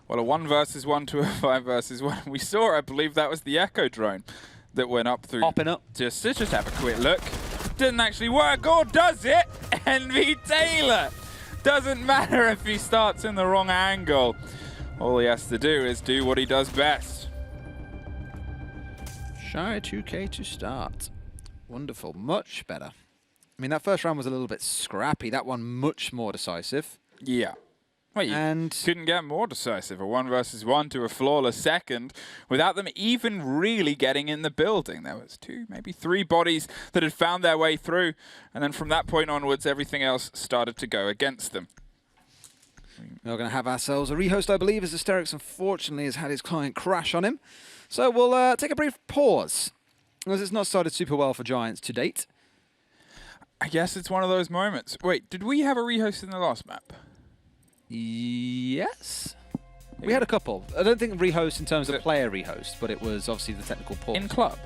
Well, a 1 versus 1 to a 5 versus 1. We saw, I believe that was the Echo drone that went up through. Hopping up. Just have a quick look. Didn't actually work, or does it? Envy Taylor. Doesn't matter if he starts in the wrong angle. All he has to do is do what he does best. Shy 2K to start. Wonderful. Much better. I mean, that first round was a little bit scrappy. That one much more decisive. Yeah. Well, you couldn't get more decisive. A 1 versus 1 to a flawless second without them even really getting in the building. There was 2, maybe 3 bodies that had found their way through. And then from that point onwards, everything else started to go against them. We're going to have ourselves a rehost, I believe, as Asterix unfortunately has had his client crash on him. So we'll take a brief pause, as it's not started super well for Giants to date. I guess it's one of those moments. Wait, did we have a rehost in the last map? Yes. We had a couple. I don't think rehost in terms of player rehost, but it was obviously the technical pause. In club?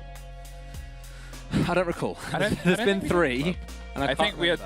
I don't recall. There's been 3. And I think we had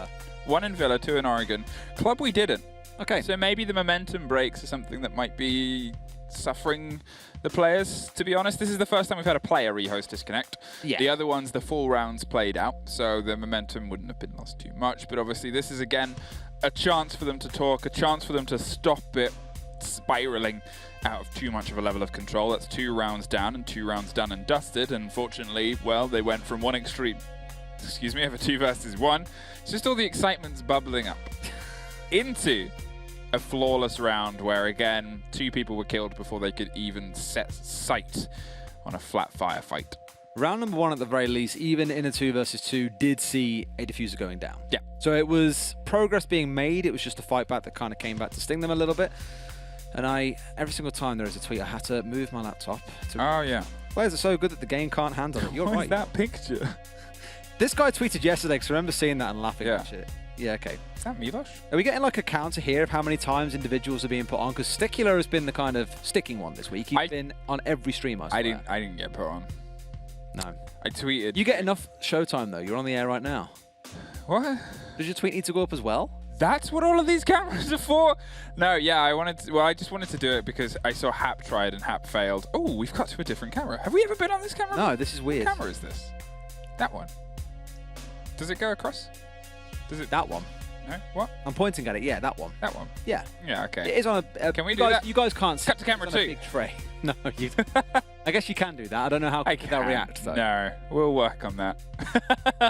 1 in Villa, 2 in Oregon. Club we didn't. Okay. So maybe the momentum breaks or something that might be suffering the players. To be honest, this is the first time we've had a player rehost disconnect. Yeah. The other ones, the full rounds played out, so the momentum wouldn't have been lost too much. But obviously this is, again, a chance for them to talk, a chance for them to stop it spiraling out of too much of a level of control. That's 2 rounds down and 2 rounds done and dusted. And fortunately, well, they went from one extreme, over 2 versus 1. It's just all the excitement's bubbling up into a flawless round where, again, 2 people were killed before they could even set sight on a flat firefight. Round number 1, at the very least, even in a 2 versus 2, did see a diffuser going down. Yeah. So it was progress being made. It was just a fight back that kind of came back to sting them a little bit. And every single time there is a tweet, I had to move my laptop. Oh, yeah. Players are so good that the game can't handle it. You're What right. is that picture? This guy tweeted yesterday, because I remember seeing that and laughing at it. Yeah, okay. Is that Milosh? Are we getting like a counter here of how many times individuals are being put on? Because Stickler has been the kind of sticking one this week. He's been on every stream, I swear. I didn't get put on. No. I tweeted. You get enough showtime, though. You're on the air right now. What? Does your tweet need to go up as well? That's what all of these cameras are for? No, yeah, I just wanted to do it because I saw Hap try it and Hap failed. Oh, we've cut to a different camera. Have we ever been on this camera? No, this is weird. What camera is this? That one. Does it go across? Does it? That one. No? What? I'm pointing at it. Yeah, that one. That one? Yeah. Yeah, okay. It is on a... Can we you do guys, that? You guys can't see. Cut to camera 2. Big tray. No, you... I guess you can do that. I don't know how quick they'll react, though. No, we'll work on that.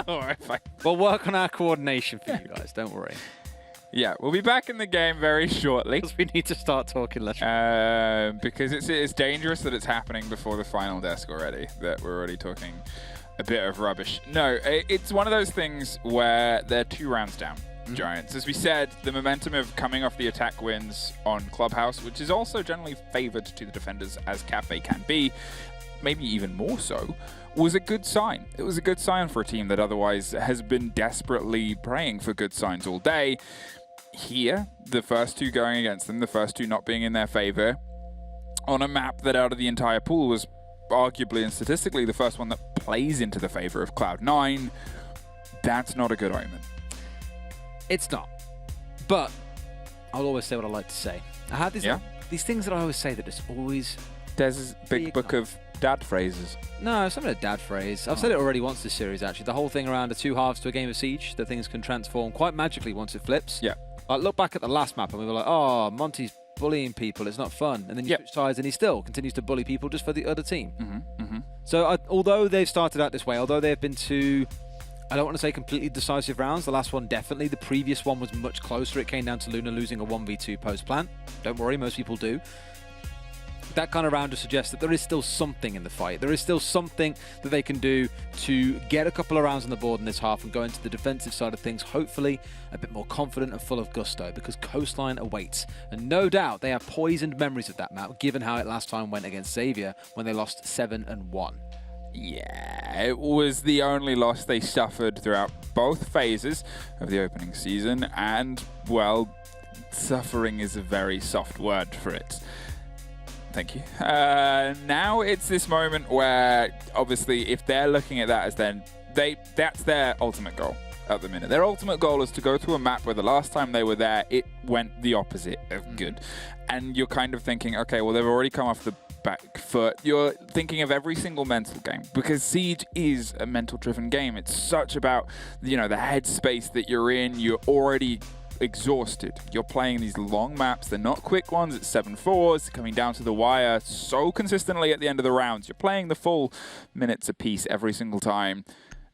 All right, fine. We'll work on our coordination for you guys. Don't worry. Yeah, we'll be back in the game very shortly. Because we need to start talking less. Because it's dangerous that it's happening before the final desk already, that we're already talking a bit of rubbish. No, it's one of those things where they're 2 rounds down, Giants. As we said, the momentum of coming off the attack wins on Clubhouse, which is also generally favored to the defenders as Cafe can be, maybe even more so, was a good sign. It was a good sign for a team that otherwise has been desperately praying for good signs all day. Here, the first 2 going against them, the first 2 not being in their favor, on a map that out of the entire pool was arguably and statistically the first one that plays into the favor of Cloud9, that's not a good omen. It's not. But I'll always say what I like to say. I have these things that I always say that just always... Des' big book of dad phrases. No, it's not a dad phrase. I've said it already once this series, actually. The whole thing around a 2 halves to a game of Siege, that things can transform quite magically once it flips. Yeah. Look back at the last map and we were like, oh, Monty's bullying people, it's not fun. And then you switch sides and he still continues to bully people just for the other team. So although they've started out this way, although they've been 2, I don't want to say completely decisive rounds, the last one definitely, the previous one was much closer. It came down to Luna losing a 1v2 post-plant. Don't worry, most people do. That kind of round just suggests that there is still something in the fight. There is still something that they can do to get a couple of rounds on the board in this half and go into the defensive side of things, hopefully a bit more confident and full of gusto, because Coastline awaits. And no doubt they have poisoned memories of that map, given how it last time went against Xavier when they lost 7-1. Yeah, it was the only loss they suffered throughout both phases of the opening season, and, well, suffering is a very soft word for it. Thank you. Now it's this moment where, obviously, if they're looking at that as that's their ultimate goal at the minute. Their ultimate goal is to go to a map where the last time they were there, it went the opposite of good. And you're kind of thinking, okay, well, they've already come off the back foot. You're thinking of every single mental game, because Siege is a mental-driven game. It's such about, the headspace that you're in. You're already exhausted. You're playing these long maps. They're not quick ones. It's 7-4s coming down to the wire so consistently at the end of the rounds. You're playing the full minutes apiece every single time.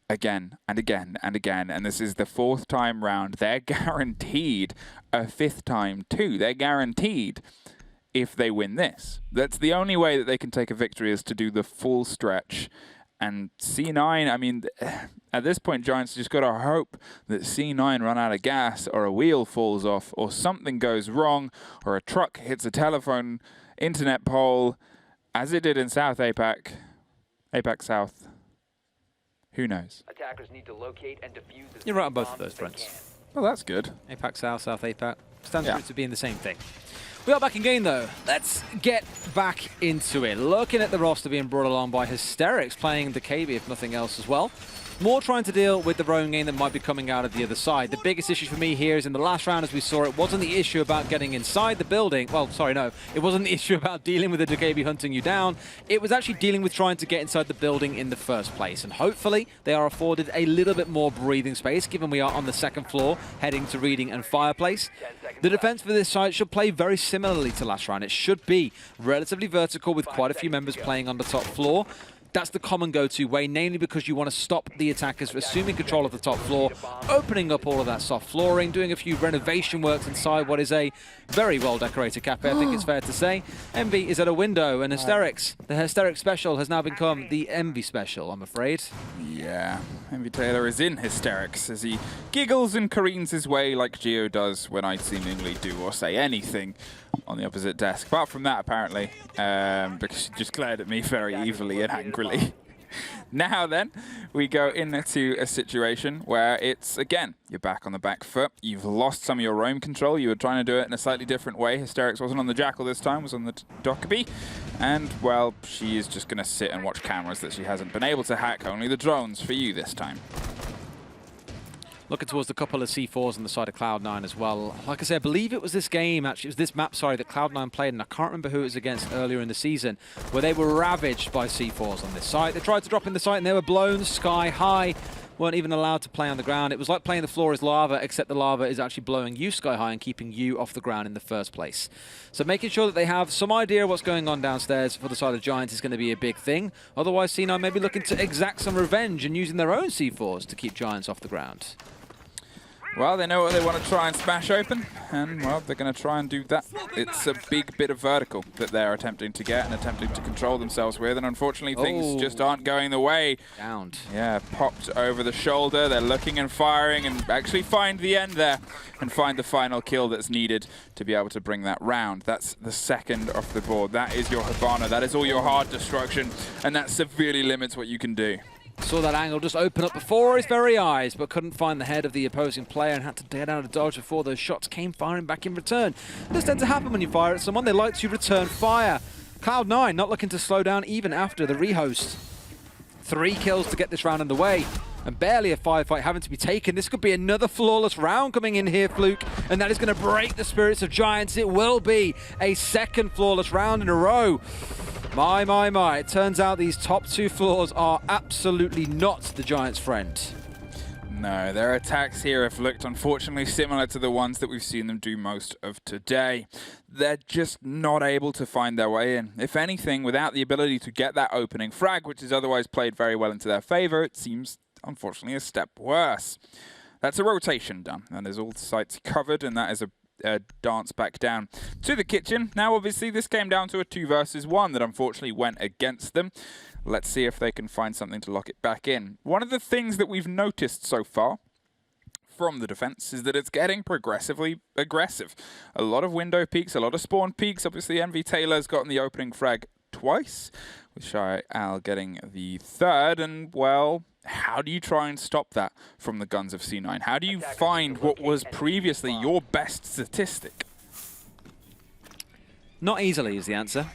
Again and again and again, and this is the 4th time round. They're guaranteed a 5th time too. They're guaranteed if they win this. That's the only way that they can take a victory, is to do the full stretch. And C9, I mean, at this point, Giants just got to hope that C9 run out of gas, or a wheel falls off, or something goes wrong, or a truck hits a telephone internet pole, as it did in South APAC, APAC South. Who knows? Attackers need to locate and defuse. You're right on both of those fronts. Well, that's good. APAC South, South APAC. Stands out to being the same thing. We are back in game, though. Let's get back into it. Looking at the roster being brought along by Hysterics, playing the KB, if nothing else, as well. More trying to deal with the roam game that might be coming out of the other side. The biggest issue for me here is in the last round, as we saw, it wasn't the issue about getting inside the building. Well, sorry, no. It wasn't the issue about dealing with the DKB hunting you down. It was actually dealing with trying to get inside the building in the first place. And hopefully, they are afforded a little bit more breathing space, given we are on the 2nd floor, heading to Reading and Fireplace. The defense for this side should play very similarly to last round. It should be relatively vertical, with quite a few members playing on the top floor. That's the common go-to way, namely because you want to stop the attackers from assuming control of the top floor, opening up all of that soft flooring, doing a few renovation works inside what is a very well-decorated cafe, I think it's fair to say. Envy is at a window, and Hysterics, the Hysterics special has now become the Envy special, I'm afraid. Yeah, Envy Taylor is in hysterics as he giggles and careens his way like Geo does when I seemingly do or say anything on the opposite desk. Apart from that, apparently, because she just glared at me very evilly and angrily. Now then, we go into a situation where it's, again, you're back on the back foot. You've lost some of your roam control. You were trying to do it in a slightly different way. Hysterics wasn't on the Jackal this time, was on the Dockerby. And, well, she is just going to sit and watch cameras that she hasn't been able to hack. Only the drones for you this time. Looking towards the couple of C4s on the side of Cloud9 as well. Like I said, I believe it was this game, actually, it was this map, sorry, that Cloud9 played, and I can't remember who it was against earlier in the season, where they were ravaged by C4s on this site. They tried to drop in the site, and they were blown sky high. Weren't even allowed to play on the ground. It was like playing the floor is lava, except the lava is actually blowing you sky high and keeping you off the ground in the first place. So making sure that they have some idea of what's going on downstairs for the side of Giants is going to be a big thing. Otherwise, C9 may be looking to exact some revenge and using their own C4s to keep Giants off the ground. Well, they know what they want to try and smash open, and, well, they're going to try and do that. It's a big bit of vertical that they're attempting to get and attempting to control themselves with, and unfortunately things just aren't going the way. Downed. Yeah, popped over the shoulder. They're looking and firing and actually find the end there and find the final kill that's needed to be able to bring that round. That's the 2nd off the board. That is your Havana. That is all your hard destruction, and that severely limits what you can do. Saw that angle just open up before his very eyes, but couldn't find the head of the opposing player and had to get out of dodge before those shots came firing back in return. This tends to happen when you fire at someone. They like to return fire. Cloud9 not looking to slow down even after the rehost. 3 kills to get this round underway, and barely a firefight having to be taken. This could be another flawless round coming in here, Fluke, and that is going to break the spirits of Giants. It will be a 2nd flawless round in a row. My, my, my. It turns out these top 2 floors are absolutely not the Giants' friend. No, their attacks here have looked unfortunately similar to the ones that we've seen them do most of today. They're just not able to find their way in. If anything, without the ability to get that opening frag, which is otherwise played very well into their favor, it seems unfortunately a step worse. That's a rotation done, and there's all sites covered, and that is a dance back down to the kitchen. Now, obviously, this came down to a 2 versus 1 that unfortunately went against them. Let's see if they can find something to lock it back in. One of the things that we've noticed so far from the defense is that it's getting progressively aggressive. A lot of window peaks, a lot of spawn peaks. Obviously, Envy Taylor's gotten the opening frag twice, with Shy Al getting the 3rd, and, well, how do you try and stop that from the guns of C9? How do you find what was previously your best statistic? Not easily is the answer.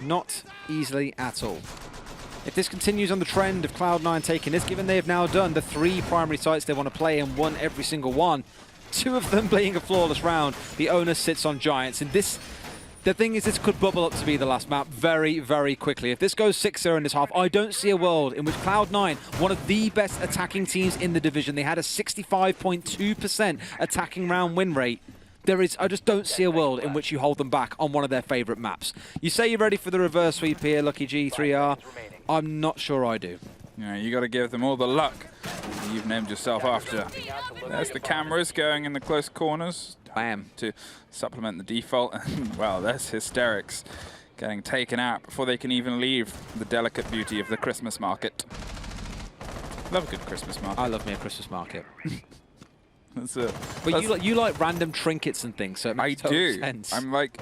Not easily at all. If this continues on the trend of Cloud9 taking this, given they have now done the 3 primary sites they want to play and won every single one, 2 of them being a flawless round, the onus sits on Giants. And this The thing is, this could bubble up to be the last map very, very quickly. If this goes 6-0 in this half, I don't see a world in which Cloud9, one of the best attacking teams in the division, they had a 65.2% attacking round win rate. I just don't see a world in which you hold them back on one of their favorite maps. You say you're ready for the reverse sweep here, Lucky G, 3R. I'm not sure I do. Yeah, you got to give them all the luck you've named yourself after. There's the cameras going in the close corners. Bam. To supplement the default. And, well, there's Hysterics getting taken out before they can even leave the delicate beauty of the Christmas market. Love a good Christmas market. I love me a Christmas market. But you like random trinkets and things, so it makes total sense. I'm like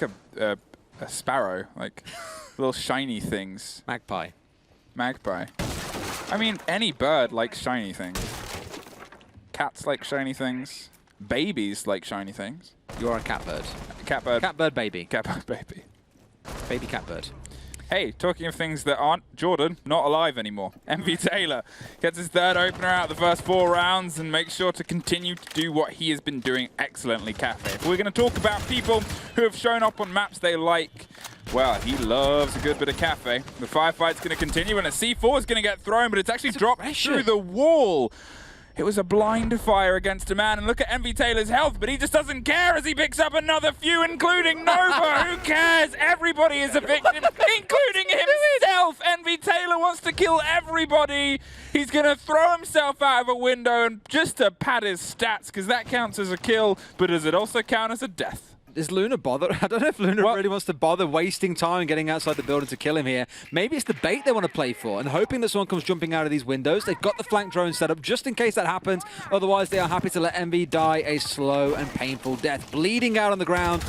a sparrow, like little shiny things. Magpie. I mean, any bird likes shiny things. Cats like shiny things. Babies like shiny things. You are a catbird. Catbird. Catbird baby. Catbird baby. Baby catbird. Hey, talking of things that aren't, Jordan, not alive anymore. MV Taylor gets his third opener out of the first 4 rounds and makes sure to continue to do what he has been doing excellently, Cafe. If we're going to talk about people who have shown up on maps they like, well, he loves a good bit of Cafe. The firefight's going to continue and a C4 is going to get thrown, but it's actually dropped through the wall. It was a blind fire against a man, and look at MV Taylor's health, but he just doesn't care as he picks up another few, including Nova. Who cares? Everybody is a victim, including himself. MV Taylor wants to kill everybody. He's going to throw himself out of a window and just to pad his stats, because that counts as a kill, but does it also count as a death? Is Luna bother? I don't know if Luna really wants to bother wasting time and getting outside the building to kill him here. Maybe it's the bait they want to play for and hoping that someone comes jumping out of these windows. They've got the flank drone set up just in case that happens. Otherwise, they are happy to let MV die a slow and painful death. Bleeding out on the ground.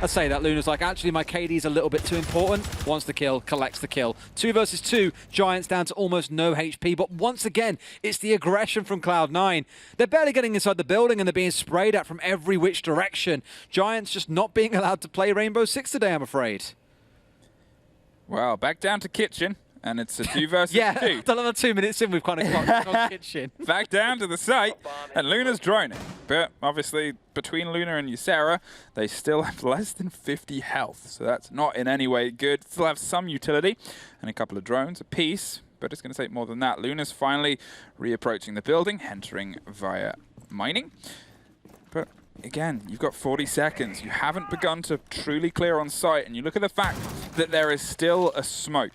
I say that Luna's like, actually, my KD is a little bit too important. Wants the kill, collects the kill. 2 versus 2, Giants down to almost no HP. But once again, it's the aggression from Cloud9. They're barely getting inside the building and they're being sprayed at from every which direction. Giants just not being allowed to play Rainbow Six today, I'm afraid. Well, back down to Kitchen. And it's a 2 versus 2. Yeah, another 2 minutes in, we've kind of got Kitchen. Back down to the site, and Luna's droning. But obviously, between Luna and Ysera, they still have less than 50 health. So that's not in any way good. Still have some utility, and a couple of drones apiece. But it's going to take more than that. Luna's finally reapproaching the building, entering via mining. But again, you've got 40 seconds. You haven't begun to truly clear on site, and you look at the fact that there is still a smoke.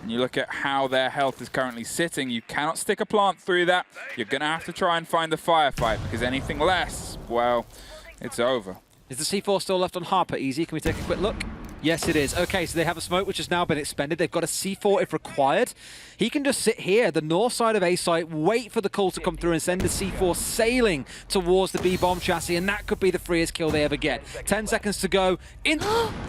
And you look at how their health is currently sitting, you cannot stick a plant through that. You're going to have to try and find the firefight, because anything less, well, it's over. Is the C4 still left on Harper? Easy, can we take a quick look? Yes, it is. Okay, so they have a smoke which has now been expended. They've got a C4 if required. He can just sit here, the north side of A site, wait for the call to come through and send a C4 sailing towards the B-bomb chassis, and that could be the freest kill they ever get. 10 seconds to go. In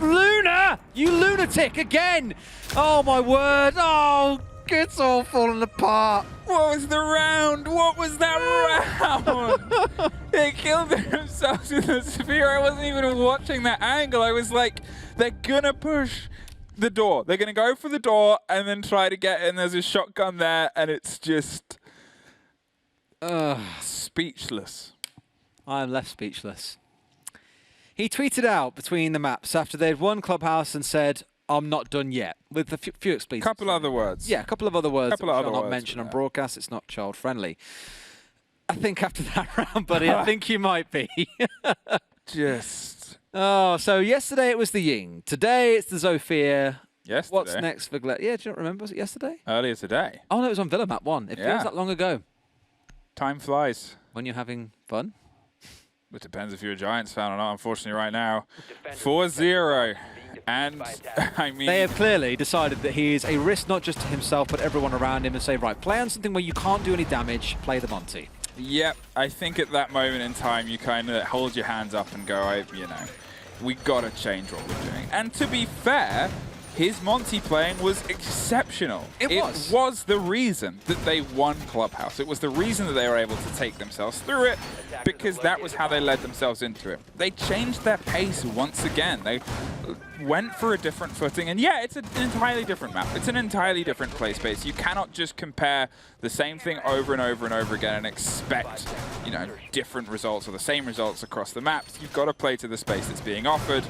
Luna! You lunatic again! Oh, my word. Oh, it's all falling apart. What was the round? What was that round? They killed themselves with a spear. I wasn't even watching that angle. I was like, they're gonna push the door. They're gonna go for the door and then try to get in. There's a shotgun there, and it's just speechless. I'm left speechless. He tweeted out between the maps after they'd won Clubhouse and said, I'm not done yet, with a few expletives. Couple other words. Yeah, a couple of other words. Couple of other I'll not words mention on broadcast. It's not child friendly. I think after that round, buddy, I think you might be. Just. Oh, so yesterday it was the Ying. Today it's the Zofia. Yesterday. What's next for Glenn? Yeah, do you not remember? Was it yesterday? Earlier today. Oh, no, it was on Villa Map 1. It feels that long ago. Time flies. When you're having fun? It depends if you're a Giants fan or not, unfortunately, right now. 4-0. And, I mean... They have clearly decided that he is a risk not just to himself, but everyone around him, and say, right, play on something where you can't do any damage, play the Monty. Yep, I think at that moment in time, you kind of hold your hands up and go, you know, we got to change what we're doing. And to be fair, his Monty playing was exceptional. It was the reason that they won Clubhouse. It was the reason that they were able to take themselves through it, because that was how they led themselves into it. They changed their pace once again. They went for a different footing, and yeah, it's an entirely different map. It's an entirely different play space. You cannot just compare the same thing over and over and over again and expect, you know, different results or the same results across the maps. You've got to play to the space that's being offered.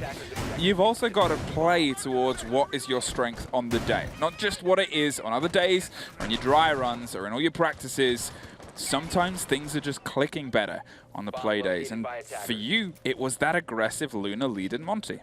you've also got to play towards what is your strength on the day. Not just what it is on other days, or in your dry runs, or in all your practices. Sometimes things are just clicking better on the play days. And for you, it was that aggressive Luna lead in Monty.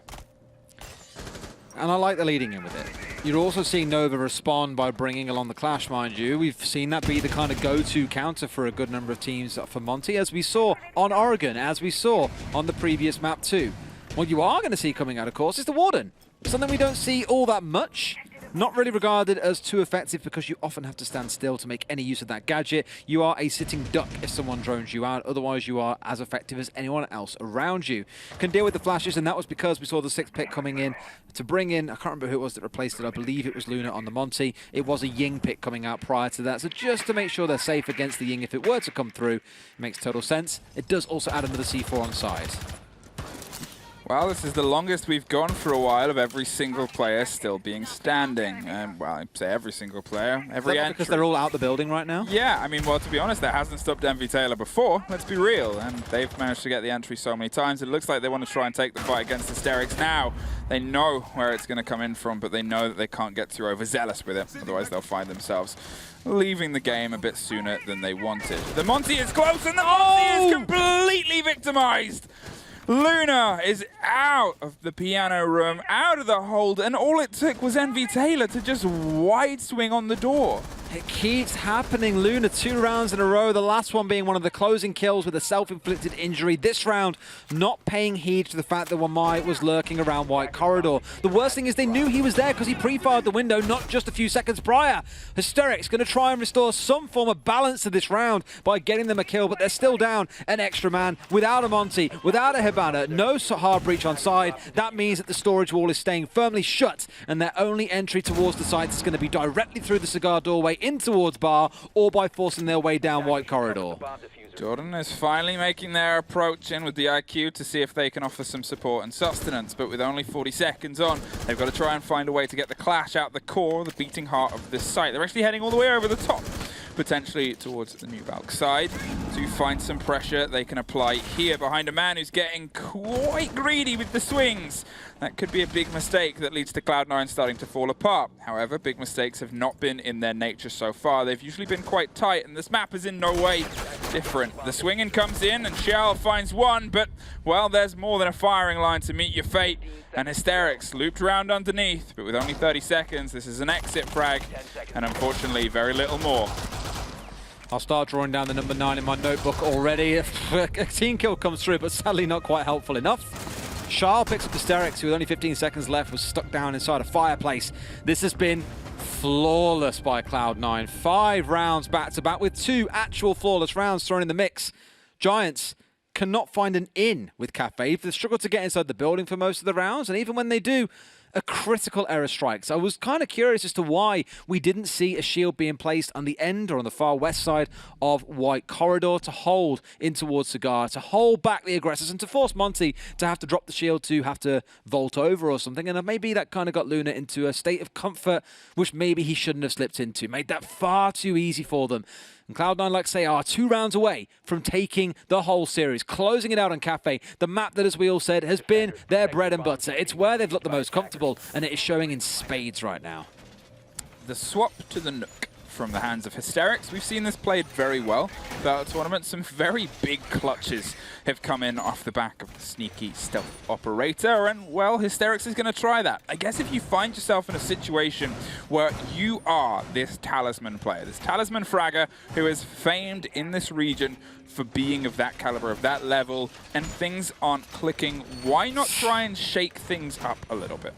And I like the leading in with it. You're also seeing Nova respond by bringing along the Clash, mind you. We've seen that be the kind of go-to counter for a good number of teams for Monty, as we saw on Oregon, as we saw on the previous map too. What you are going to see coming out, of course, is the Warden. Something we don't see all that much. Not really regarded as too effective because you often have to stand still to make any use of that gadget. You are a sitting duck if someone drones you out. Otherwise, you are as effective as anyone else around you. Can deal with the flashes, and that was because we saw the 6th pick coming in to bring in, I can't remember who it was that replaced it. I believe it was Luna on the Monty. It was a Ying pick coming out prior to that. So just to make sure they're safe against the Ying if it were to come through, it makes total sense. It does also add another C4 on side. Well, this is the longest we've gone for a while of every single player still being standing. Well, I'd say every single player, every entry. Because they're all out the building right now? Yeah, I mean, well, to be honest, that hasn't stopped MV Taylor before. Let's be real. And they've managed to get the entry so many times. It looks like they want to try and take the fight against Hysterics now. They know where it's going to come in from, but they know that they can't get too overzealous with it. Otherwise, they'll find themselves leaving the game a bit sooner than they wanted. The Monty is close, and the Monty is completely victimized. Luna is out of the piano room, out of the hold, and all it took was MV Taylor to just wide swing on the door. It keeps happening. Luna 2 rounds in a row, the last one being one of the closing kills with a self-inflicted injury. This round, not paying heed to the fact that Wamai was lurking around White Corridor. The worst thing is they knew he was there because he pre-fired the window not just a few seconds prior. Hysterics going to try and restore some form of balance to this round by getting them a kill, but they're still down an extra man without a Monty, without a Hibana, no hard breach on side. That means that the storage wall is staying firmly shut, and their only entry towards the site is going to be directly through the cigar doorway in towards Bar, or by forcing their way down White Corridor. Jordan is finally making their approach in with the IQ to see if they can offer some support and sustenance, but with only 40 seconds on, they've got to try and find a way to get the Clash out the core, the beating heart of this site. They're actually heading all the way over the top, potentially towards the New Valk side, to find some pressure they can apply here behind a man who's getting quite greedy with the swings. That could be a big mistake that leads to Cloud9 starting to fall apart. However, big mistakes have not been in their nature so far. They've usually been quite tight, and this map is in no way different. The swinging comes in, and Shell finds one, but, well, there's more than a firing line to meet your fate. And Hysterics looped around underneath, but with only 30 seconds, this is an exit frag, and unfortunately, very little more. I'll start drawing down the number 9 in my notebook already. A team kill comes through, but sadly not quite helpful enough. Charles picks up Hysterics, who with only 15 seconds left was stuck down inside a fireplace. This has been flawless by Cloud9. 5 rounds back-to-back with 2 actual flawless rounds thrown in the mix. Giants cannot find an in with Cafe. They've struggled to get inside the building for most of the rounds, and even when they do, a critical error strikes. I was kind of curious as to why we didn't see a shield being placed on the end or on the far west side of White Corridor to hold in towards Cigar, to hold back the aggressors and to force Monty to have to drop the shield, to have to vault over or something. And maybe that kind of got Luna into a state of comfort which maybe he shouldn't have slipped into. Made that far too easy for them. And Cloud9, like I say, are 2 rounds away from taking the whole series, closing it out on Cafe, the map that, as we all said, has been their bread and butter. It's where they've looked the most comfortable, and it is showing in spades right now. The swap to the Nook from the hands of Hysterics. We've seen this played very well throughout the tournament. Some very big clutches have come in off the back of the sneaky stealth operator, and, well, Hysterics is going to try that. I guess if you find yourself in a situation where you are this talisman player, this talisman fragger who is famed in this region for being of that caliber, of that level, and things aren't clicking, why not try and shake things up a little bit?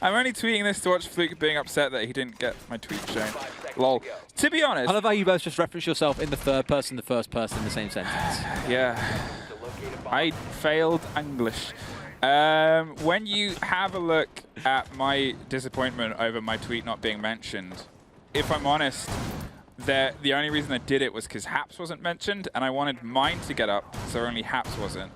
I'm only tweeting this to watch Fluke being upset that he didn't get my tweet shown. Lol. To be honest... I love how you both just reference yourself in the third person, the first person in the same sentence. Yeah. I failed English. When you have a look at my disappointment over my tweet not being mentioned, if I'm honest, the only reason I did it was because Haps wasn't mentioned, and I wanted mine to get up, so only Haps wasn't.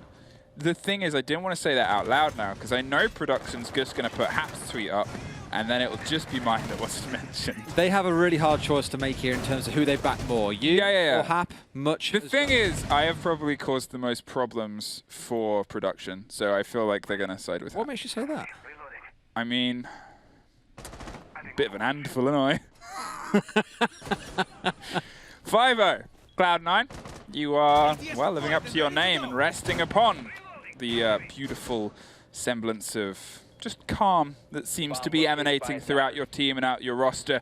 The thing is, I didn't want to say that out loud now, because I know production's just going to put Haps' tweet up, and then it will just be mine that wasn't mentioned. They have a really hard choice to make here in terms of who they back more. You or Hap, much. The thing is, I have probably caused the most problems for production, so I feel like they're going to side with What Hap. makes you say that? I mean, bit of an handful, aren't I? 5-0, Cloud9. You are, well, living up to your name and resting upon the beautiful semblance of just calm that seems to be emanating throughout your team and out your roster.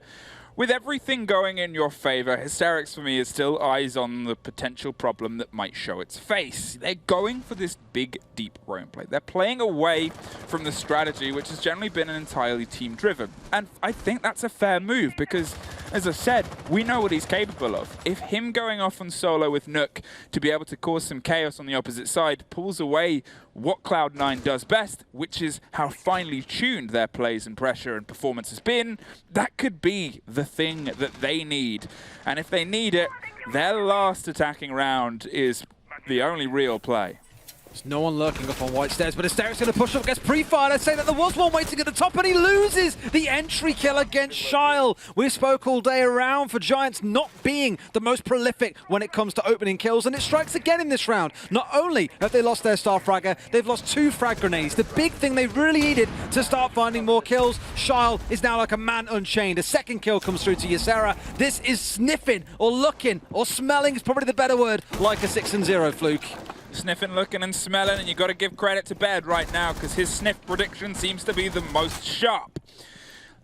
With everything going in your favor, Hysterics for me is still eyes on the potential problem that might show its face. They're going for this big, deep roam play. They're playing away from the strategy, which has generally been entirely team-driven. And I think that's a fair move because, as I said, we know what he's capable of. If him going off on solo with Nook to be able to cause some chaos on the opposite side pulls away what Cloud9 does best, which is how finely tuned their plays and pressure and performance has been, that could be the thing that they need. And if they need it, their last attacking round is the only real play. There's no one lurking up on white stairs, but Hysteric's going to push up, gets pre-fired. I'd say that there was one waiting at the top, and he loses the entry kill against Shyle. We spoke all day around for Giants not being the most prolific when it comes to opening kills, and it strikes again in this round. Not only have they lost their star fragger, they've lost 2 frag grenades. The big thing they really needed to start finding more kills. Shyle is now like a man unchained. A second kill comes through to Ysera. This is sniffing, or looking, or smelling is probably the better word, like a 6-0, Fluke. Sniffing, looking, and smelling, and you got to give credit to Bed right now because his sniff prediction seems to be the most sharp.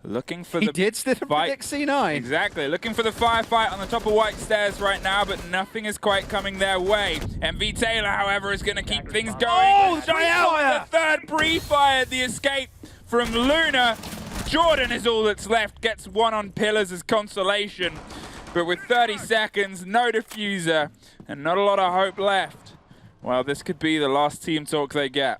Looking for he did sniff and predict C9. Exactly. Looking for the firefight on the top of white stairs right now, but nothing is quite coming their way. MV Taylor, however, is going to keep things going. Oh, the third pre-fire, the escape from Luna. Jordan is all that's left. Gets one on pillars as consolation, but with 30 seconds, no diffuser, and not a lot of hope left. Well, this could be the last team talk they get.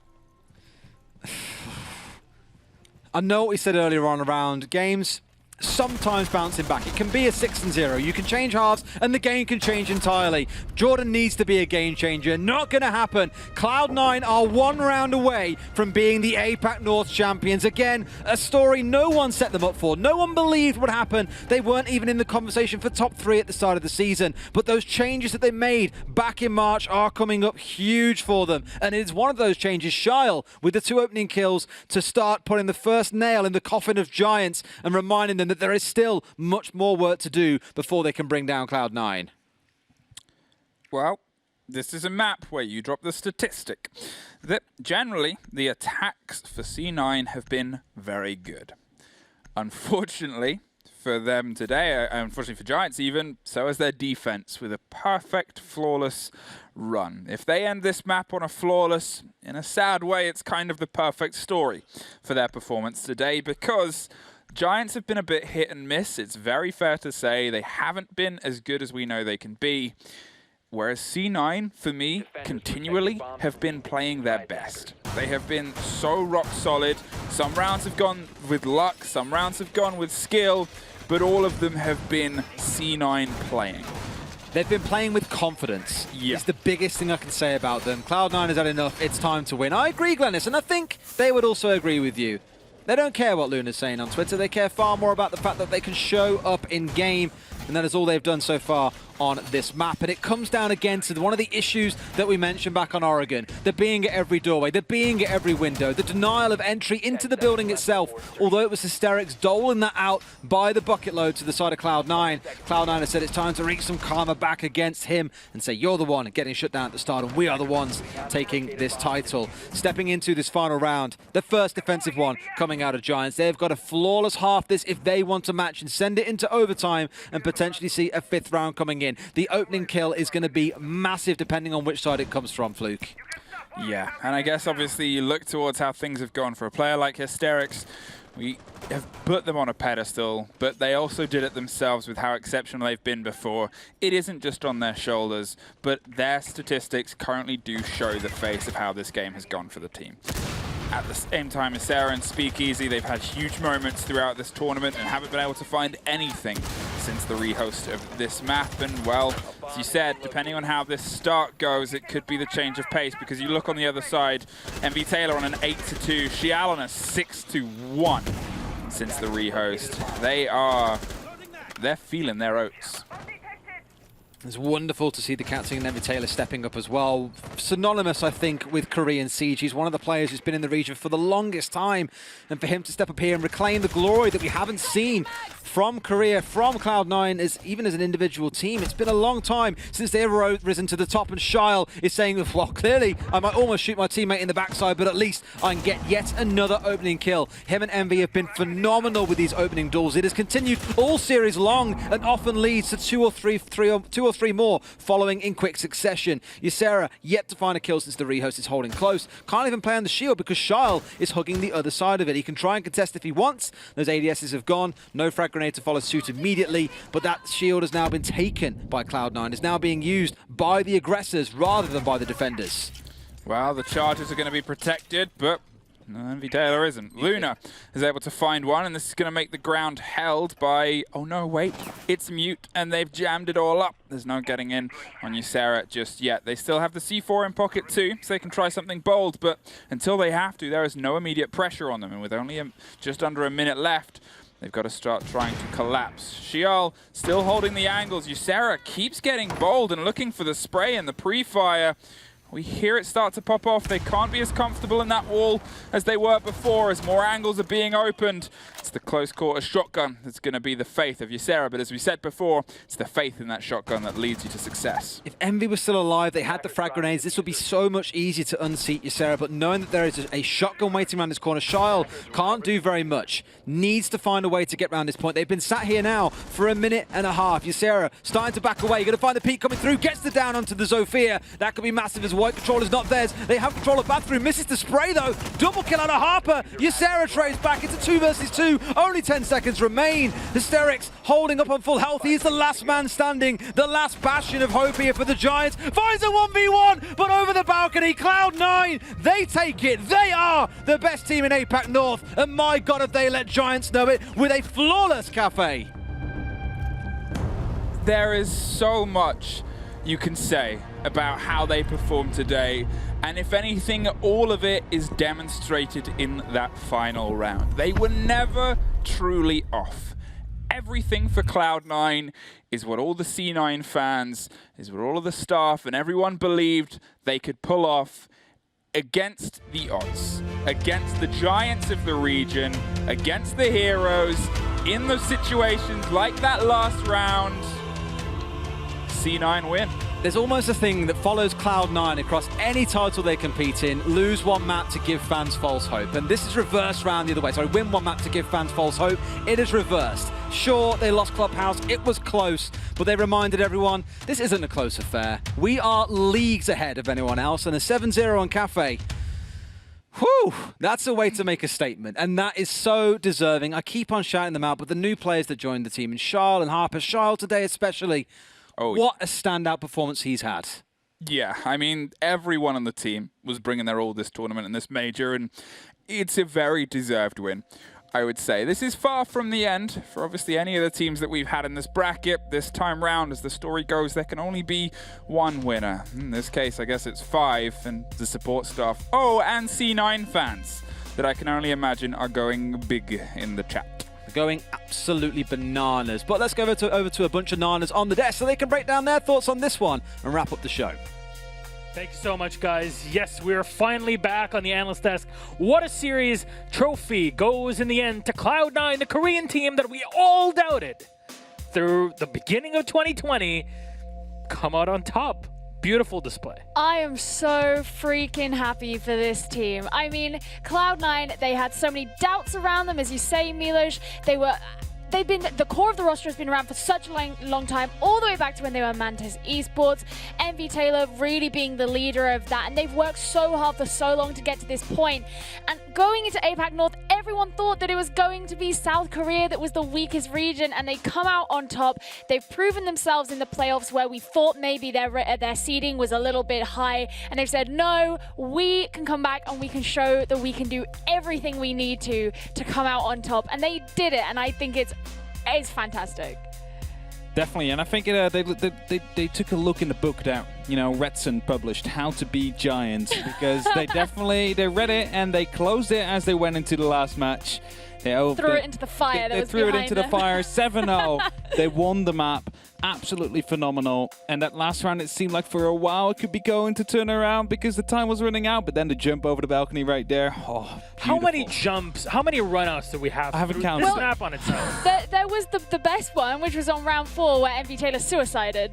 I know what we said earlier on around games sometimes bouncing back. It can be a 6-0. You can change halves and the game can change entirely. Jordan needs to be a game changer. Not going to happen. Cloud9 are 1 round away from being the APAC North champions. Again, a story no one set them up for. No one believed would happen. They weren't even in the conversation for top 3 at the start of the season. But those changes that they made back in March are coming up huge for them. And it is one of those changes, Shyle, with the 2 opening kills to start putting the first nail in the coffin of Giants and reminding them that there is still much more work to do before they can bring down Cloud9. Well, this is a map where you drop the statistic that generally the attacks for C9 have been very good. Unfortunately for them today, unfortunately for Giants even, so is their defense with a perfect, flawless run. If they end this map on a flawless, in a sad way, it's kind of the perfect story for their performance today because Giants have been a bit hit and miss. It's very fair to say they haven't been as good as we know they can be. Whereas C9, for me, continually have been playing their best. They have been so rock solid. Some rounds have gone with luck, some rounds have gone with skill, but all of them have been C9 playing. They've been playing with confidence. Yeah. It's the biggest thing I can say about them. Cloud9 has had enough. It's time to win. I agree, Glennis, and I think they would also agree with you. They don't care what Luna's saying on Twitter. They care far more about the fact that they can show up in game, and that is all they've done so far on this map. And it comes down again to one of the issues that we mentioned back on Oregon. The being at every doorway, the being at every window, the denial of entry into the building itself. Although it was Hysterics doling that out by the bucket load to the side of Cloud9. Cloud9 has said it's time to wreak some karma back against him and say, you're the one getting shut down at the start and we are the ones taking this title. Stepping into this final round, the first defensive one coming out of Giants. They've got a flawless half this if they want to match and send it into overtime and potentially see a 5th round coming in. The opening kill is going to be massive depending on which side it comes from, Fluke. Yeah, and I guess obviously you look towards how things have gone for a player like Hysterics. We have put them on a pedestal, but they also did it themselves with how exceptional they've been before. It isn't just on their shoulders, but their statistics currently do show the face of how this game has gone for the team. At the same time as Sarah and Speakeasy, they've had huge moments throughout this tournament and haven't been able to find anything since the rehost of this map. And well, as you said, depending on how this start goes, it could be the change of pace because you look on the other side, MV Taylor on an 8-2, Xiao on a 6-1. since the rehost. They're feeling their oats. It's wonderful to see the captain and Envy Taylor stepping up as well. Synonymous, I think, with Korean Siege. He's one of the players who's been in the region for the longest time. And for him to step up here and reclaim the glory that we haven't seen from Korea, from Cloud9, even as an individual team. It's been a long time since they've risen to the top. And Shyle is saying, well, clearly, I might almost shoot my teammate in the backside, but at least I can get yet another opening kill. Him and Envy have been phenomenal with these opening duels. It has continued all series long and often leads to two or three more following in quick succession. Ysera yet to find a kill since the rehost is holding close. Can't even play on the shield because Shyle is hugging the other side of it. He can try and contest if he wants. Those ADSs have gone. No frag grenade to follow suit immediately, but that shield has now been taken by Cloud9. It's now being used by the aggressors rather than by the defenders. Well, the charges are going to be protected, but no, Envy Taylor isn't. Luna is able to find one, and this is going to make the ground held by... Oh no, wait. It's mute, and they've jammed it all up. There's no getting in on Ysera just yet. They still have the C4 in pocket too, so they can try something bold, but until they have to, there is no immediate pressure on them, and with only just under a minute left, they've got to start trying to collapse. Shial still holding the angles. Ysera keeps getting bold and looking for the spray and the pre-fire. We hear it start to pop off. They can't be as comfortable in that wall as they were before as more angles are being opened. It's the close quarter shotgun that's going to be the faith of Ysera, but as we said before, it's the faith in that shotgun that leads you to success. If Envy was still alive, they had the frag grenades, this would be so much easier to unseat Ysera, but knowing that there is a shotgun waiting around this corner, Shyle can't do very much. Needs to find a way to get around this point. They've been sat here now for a minute and a half. Ysera starting to back away. You're going to find the peak coming through, gets the down onto the Zofia. That could be massive as well. White control is not theirs. They have control of bathroom. Misses the spray though. Double kill out of Harper. Ysera trades back. It's a 2 versus 2. Only 10 seconds remain. Hysterics holding up on full health. He's the last man standing. The last bastion of hope here for the Giants. Finds a 1v1, but over the balcony. Cloud9, they take it. They are the best team in APAC North. And my God, have they let Giants know it with a flawless cafe. There is so much you can say about how they performed today, and if anything, all of it is demonstrated in that final round. They were never truly off. Everything for Cloud9 is what all the C9 fans, is what all of the staff and everyone believed they could pull off against the odds, against the giants of the region, against the heroes, in those situations like that last round. C9 win. There's almost a thing that follows Cloud9 across any title they compete in. Lose one map to give fans false hope. And this is reversed round the other way. Sorry, win one map to give fans false hope. It is reversed. Sure, they lost Clubhouse. It was close. But they reminded everyone, this isn't a close affair. We are leagues ahead of anyone else. And a 7-0 on Cafe. Whew, that's a way to make a statement, and that is so deserving. I keep on shouting them out, but the new players that joined the team, and Shyle and Harper, Shyle today especially, what a standout performance he's had. Yeah, I mean, everyone on the team was bringing their all this tournament and this major, and it's a very deserved win, I would say. This is far from the end for obviously any of the teams that we've had in this bracket. This time round, as the story goes, there can only be one winner. In this case, I guess it's 5, and the support staff. Oh, and C9 fans that I can only imagine are going big in the chat. Going absolutely bananas. But let's go over to a bunch of nanas on the desk so they can break down their thoughts on this one and wrap up the show. Thank you so much, guys. Yes, we're finally back on the analyst desk. What a series. Trophy goes in the end to Cloud9, the Korean team that we all doubted through the beginning of 2020. Come out on top. Beautiful display. I am so freaking happy for this team. I mean, Cloud9, they had so many doubts around them, as you say, Milos. The core of the roster has been around for such a long time, all the way back to when they were Mantis Esports. Envy Taylor really being the leader of that, and they've worked so hard for so long to get to this point. And going into APAC North, everyone thought that it was going to be South Korea that was the weakest region, and they come out on top. They've proven themselves in the playoffs where we thought maybe their seeding was a little bit high, and they've said, no, we can come back and we can show that we can do everything we need to come out on top. And they did it, and I think it's fantastic. Definitely, and I think they took a look in the book that Retson published, How to Beat Giants, because they read it and they closed it as they went into the last match. Threw it into the fire. They threw it into the fire. 7-0. They won the map. Absolutely phenomenal. And that last round, it seemed like for a while it could be going to turn around because the time was running out. But then the jump over the balcony right there. Oh, beautiful. How many jumps? How many runouts do we have? I haven't counted. This map on itself. There was the best one, which was on round 4 where MV Taylor suicided.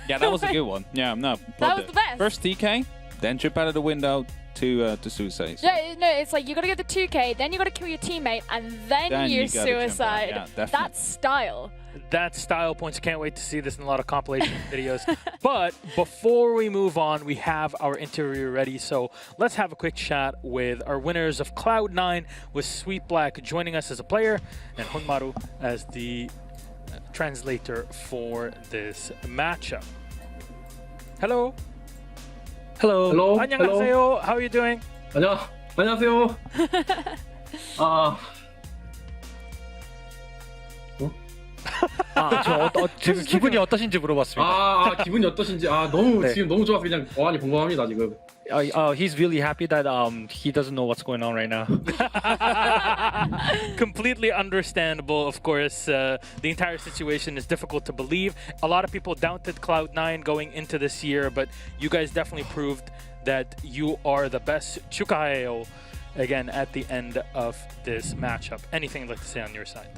Yeah, that was a good one. Yeah, no. That was the best. First TK, then jump out of the window. To suicide. Yeah, no, it's like you gotta get the 2K, then you gotta kill your teammate, and then you suicide. Yeah, that's style. That's style points. Can't wait to see this in a lot of compilation videos. But before we move on, we have our interview ready. So let's have a quick chat with our winners of Cloud9, with Sweet Black joining us as a player and Honmaru as the translator for this matchup. Hello. Hello. Hello. 안녕하세요. Hello. How are you doing? 안녕하세요. 지금 기분이 어떠신지 물어봤습니다. 기분이 어떠신지 너무 지금 너무 좋아서 그냥 어안이 벙벙합니다 지금. He's really happy that he doesn't know what's going on right now. Completely understandable, of course. The entire situation is difficult to believe. A lot of people doubted Cloud9 going into this year, but you guys definitely proved that you are the best. 축하해요 again at the end of this matchup. Anything you'd like to say on your side?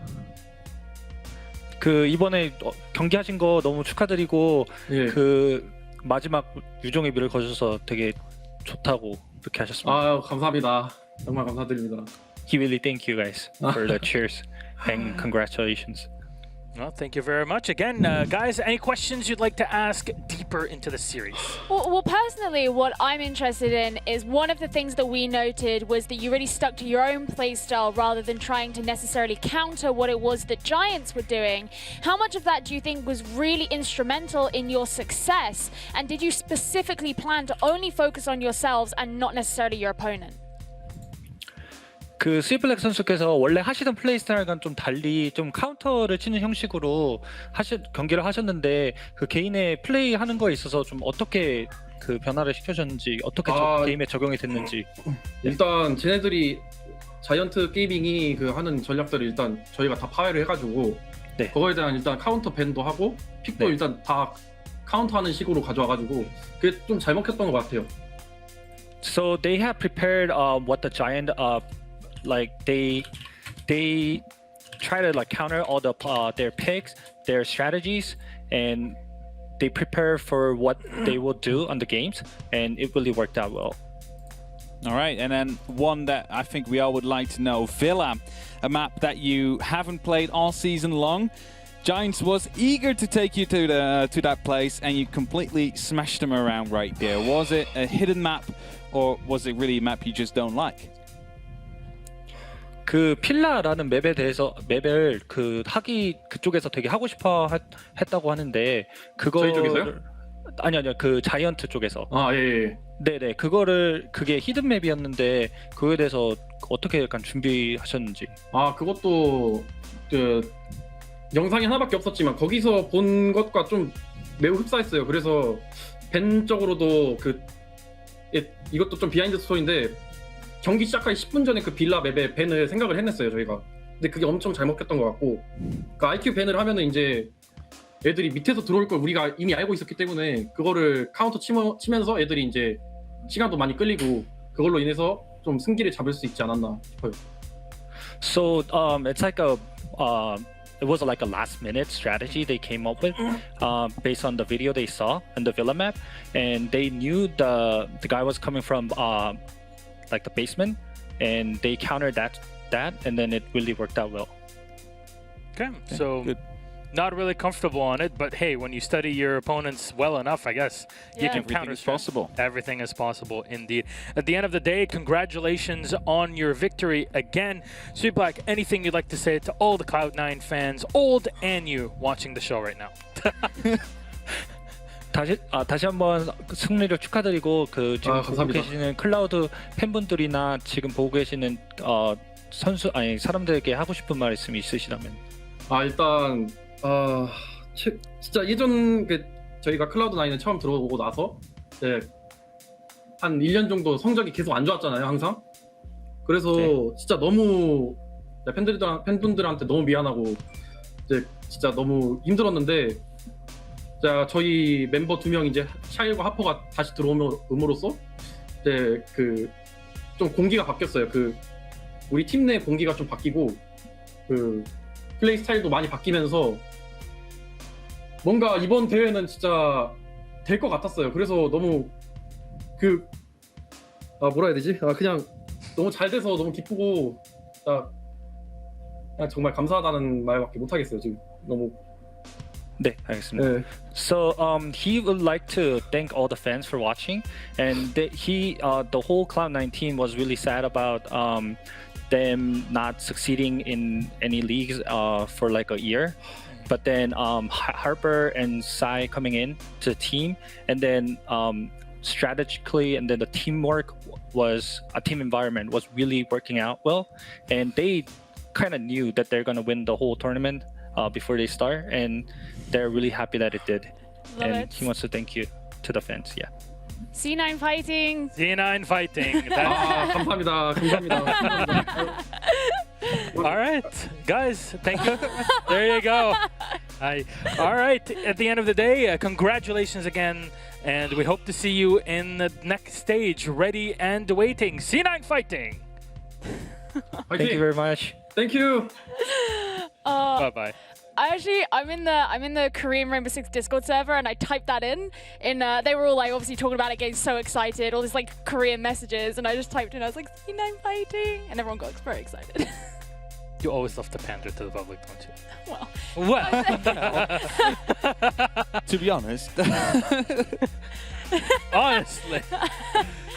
그 이번에 경기하신 거 너무 축하드리고 그 마지막 유종의 미를 거셔서 되게 좋다고 그렇게 하셨습니다. 감사합니다. 정말 감사드립니다. He really thank you guys for the cheers and congratulations. Well, thank you very much. Again, guys, any questions you'd like to ask deeper into the series? Well, personally, what I'm interested in is one of the things that we noted was that you really stuck to your own playstyle rather than trying to necessarily counter what it was that Giants were doing. How much of that do you think was really instrumental in your success? And did you specifically plan to only focus on yourselves and not necessarily your opponent? 그 스위블랙 선수께서 원래 하시던 플레이 스타일과는 좀 달리 좀 카운터를 치는 형식으로 경기를 하셨는데 그 개인의 플레이 하는 거에 있어서 좀 어떻게 그 변화를 시켜줬는지 어떻게 게임에 적용이 됐는지. 일단 쟤네들이 자이언트 게이밍이 그 하는 전략들을 일단 저희가 다 파괴를 해가지고 그거에 대한 일단 카운터 밴도 하고 픽도 일단 다 카운터하는 식으로 가져와가지고 그게 좀 잘 먹혔던 것 같아요. So they have prepared what the Giant like they try to like counter all the their picks, their strategies, and they prepare for what they will do on the games, and it really worked out well. All right, and then one that I think we all would like to know, Villa, a map that you haven't played all season long. Giants was eager to take you to that place, and you completely smashed them around right there. Was it a hidden map, or was it really a map you just don't like? 그 필라라는 맵에 대해서 맵을 그 그쪽에서 되게 하고 싶어 했다고 하는데 저희 쪽에서요? 아니요 그 자이언트 쪽에서. 예. 네네 그게 히든 맵이었는데 그거에 대해서 어떻게 약간 준비하셨는지. 그것도 그 영상이 하나밖에 없었지만 거기서 본 것과 좀 매우 흡사했어요. 그래서 벤 쪽으로도 이것도 좀 비하인드 스토리인데. 경기 시작하기 10분 전에 그 빌라 맵에 밴을 생각을 해냈어요 저희가. 근데 그게 엄청 잘 먹혔던 것 같고 그 IQ 밴을 하면은 이제 애들이 밑에서 들어올 걸 우리가 이미 알고 있었기 때문에 그거를 카운터 치면서 애들이 이제 시간도 많이 끌리고 그걸로 인해서 좀 승기를 잡을 수 있지 않았나 싶어요. So it's like it was like a last minute strategy they came up with based on the video they saw in the Villa map, and they knew the guy was coming from like the basement, and they countered that, and then it really worked out well. Okay, so good. Not really comfortable on it, but hey, when you study your opponents well enough, I guess you can counter. Everything is possible, indeed. At the end of the day, congratulations on your victory again. Sweet Black, anything you'd like to say to all the Cloud9 fans, old and new, watching the show right now? 다시 한번 승리를 축하드리고 그 지금 보고 계시는 클라우드 팬분들이나 지금 보고 계시는 사람들에게 하고 싶은 말씀 있으시다면. 일단 진짜 예전 저희가 클라우드9에 처음 들어오고 나서 한 1년 정도 성적이 계속 안 좋았잖아요, 항상. 그래서 진짜 너무 팬분들한테 너무 미안하고 이제 진짜 너무 힘들었는데 자, 저희 멤버 2명 이제 샤일과 하퍼가 다시 들어옴으로써 이제 좀 공기가 바뀌었어요. 우리 팀 내 공기가 좀 바뀌고 플레이 스타일도 많이 바뀌면서 뭔가 이번 대회는 진짜 될 것 같았어요. 그래서 너무 뭐라 해야 되지? 그냥 너무 잘 돼서 너무 기쁘고 그냥 정말 감사하다는 말밖에 못 하겠어요. 지금 너무. 네, 알겠습니다. So he would like to thank all the fans for watching, and the whole Cloud9 team was really sad about them not succeeding in any leagues for like a year. But then Harper and Sai coming in to the team, and then strategically, and then the teamwork was a team environment was really working out well, and they kind of knew that they're gonna win the whole tournament before they start, and they're really happy that it did. Love and it. he wants to thank you to the fans. Yeah. C9 fighting. C9 fighting. 감사합니다. All right, guys, thank you. There you go. All right, at the end of the day, congratulations again, and we hope to see you in the next stage, ready and waiting. C9 fighting. Thank you very much. Thank you. Bye-bye. I'm in the Korean Rainbow Six Discord server, and I typed that in. They were all like obviously talking about it, getting so excited, all these like Korean messages, and I just typed in. I was like, C9 fighting, and everyone got very excited. You always love to pander to the public, don't you? Well, To be honest. Honestly,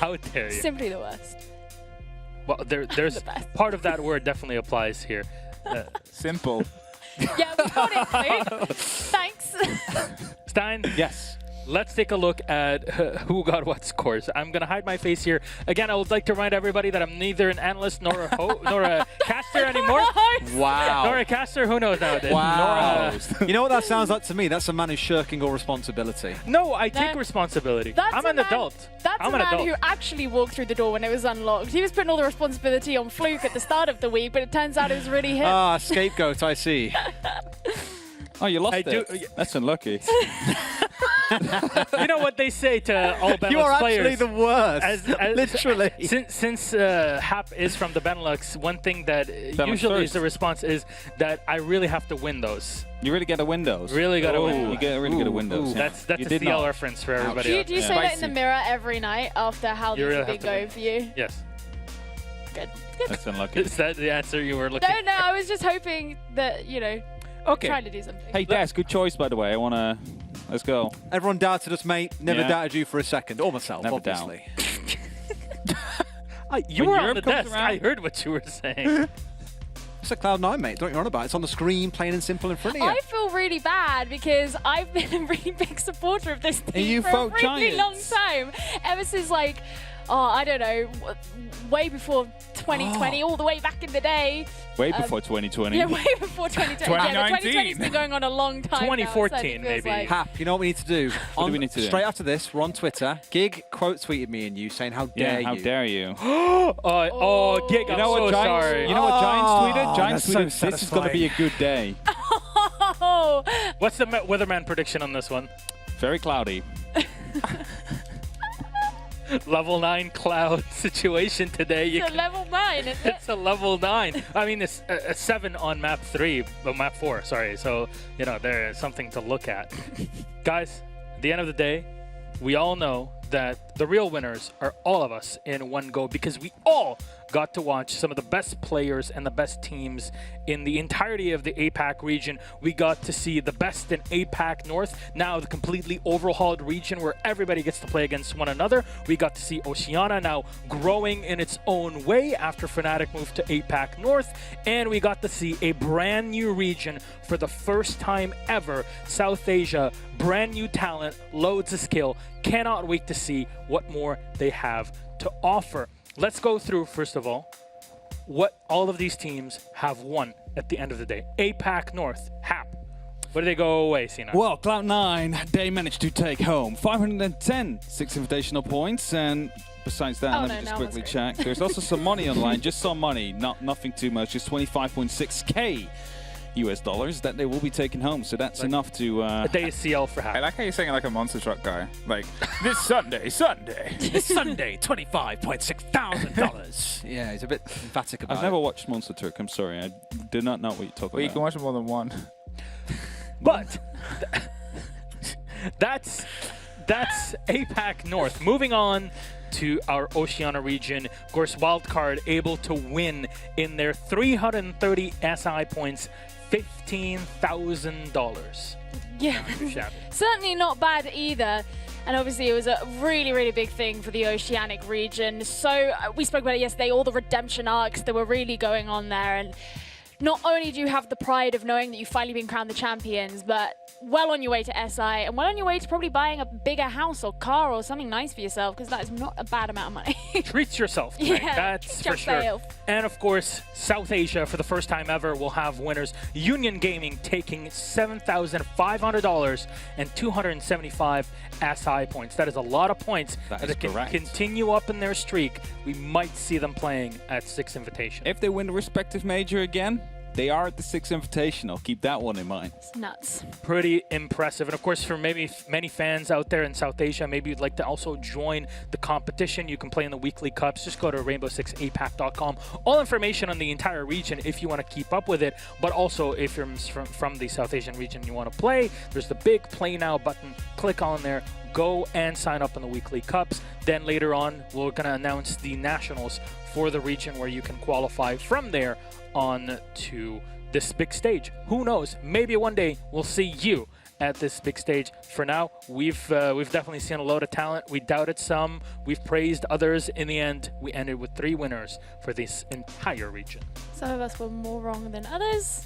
how dare you? simply the worst. Well, there's The best. part of that word definitely applies here. Simple. Yeah, we got it, Luke. Thanks. Stein, Yes. let's take a look at who got what scores. I'm going to hide my face here. Again, I would like to remind everybody that I'm neither an analyst nor a caster anymore. Wow. Nor a caster, who knows nowadays. Wow. Nor You know what that sounds like to me? That's a man who's shirking all responsibility. no, I take No. responsibility. That's I'm a an man- adult. That's I'm a an man adult. who actually walked through the door when it was unlocked. He was putting all the responsibility on Fluke at the start of the week, but it turns out it was really him. Ah, scapegoat, I see. Oh, you lost I it. do- That's unlucky. You know what they say to all Benelux You are players? actually the worst. Literally. Since Hap is from the Benelux, one thing that usually is first. the response is that I really have to win those. You really get a Windows. Really gotta win. You get really good at Windows. yeah. That's You a did CL not. reference for everybody Do else. you say Yeah. that in the mirror every night after how You the really big have to go win. for you? Yes. Good. That's unlucky. Is that the answer you were looking No, I was just hoping that, Okay. trying to do something. Hey, Des, good choice, by the way. Let's go. Everyone doubted us, mate. Never Yeah. doubted you for a second. Or myself, Never obviously. You When were on Europe the comes desk. around- I heard what you were saying. It's a Cloud9, mate. Don't you on about it. It's on the screen, plain and simple in front of you. I feel really bad because I've been a really big supporter of this team you for a folk really long Giants. time. Ever since I don't know, way before 2020, all the way back in the day. Way before 2020. Yeah, way before 2020. Yeah, the 2020's been going on a long time. 2014 now, it maybe. feels like. Hap, you know what we need to do? What do we need to do? Straight after this, we're on Twitter. Gig quote tweeted me and you saying, how dare Yeah, how you? dare you? Oh, Gig, I'm so sorry. You know what Giants tweeted? Giants that's so tweeted, this is going to be a good day. Oh, What's the weatherman prediction on this one? Very cloudy. Level 9 cloud situation today. it's a level 9, isn't it? It's a level 9. I mean, it's a 7 on map 3, map 4, sorry. So, there is something to look at. Guys, at the end of the day, we all know that the real winners are all of us in one go because we all got to watch some of the best players and the best teams in the entirety of the APAC region. We got to see the best in APAC North, now the completely overhauled region where everybody gets to play against one another. We got to see Oceania now growing in its own way after Fnatic moved to APAC North, and we got to see a brand new region for the first time ever. South Asia, brand new talent, loads of skill. Cannot wait to see what more they have to offer. Let's go through, first of all, what all of these teams have won at the end of the day. APAC North, Hap. Where do they go away, Cena? Well, Cloud9, they managed to take home 510 Six Invitational points, and besides that, let me just quickly check. There's also some money online, just some money, nothing too much, just 25.6k US dollars that they will be taking home. So that's enough to... a day of CL for half. I like how you're saying it like a Monster Truck guy. Like, this Sunday. This Sunday, $25,600. Yeah, he's a bit emphatic about it. I've never watched Monster Truck, I'm sorry. I do not know what you're talking Well, you about. can watch more than one. But that's APAC North. Moving on to our Oceania region. Of course, Wildcard able to win in their 330 SI points, $15,000. Yeah, certainly not bad either. And obviously, it was a really, really big thing for the Oceanic region. So we spoke about it yesterday, all the redemption arcs that were really going on there. And not only do you have the pride of knowing that you've finally been crowned the champions, but well on your way to SI and well on your way to probably buying a bigger house or car or something nice for yourself, because that is not a bad amount of money. Treat yourself tonight, Yeah, that's for treat sure. yourself. And of course, South Asia, for the first time ever, will have winners. Union Gaming taking $7,500 and 275 SI points. That is a lot of points. That As is it can correct. continue up in their streak, we might see them playing at Six Invitational. If they win the respective major again, they are at the Six Invitational. Keep that one in mind. It's nuts. Pretty impressive. And of course, for maybe many fans out there in South Asia, maybe you'd like to also join the competition. You can play in the weekly cups. Just go to rainbow6apac.com. All information on the entire region if you want to keep up with it. But also, if you're from the South Asian region and you want to play, there's the big Play Now button. Click on there. Go and sign up in the weekly cups. Then later on, we're going to announce the nationals for the region where you can qualify from there on to this big stage. Who knows? Maybe one day we'll see you at this big stage. For now, we've definitely seen a load of talent. We doubted some. We've praised others. In the end, we ended with 3 winners for this entire region. Some of us were more wrong than others.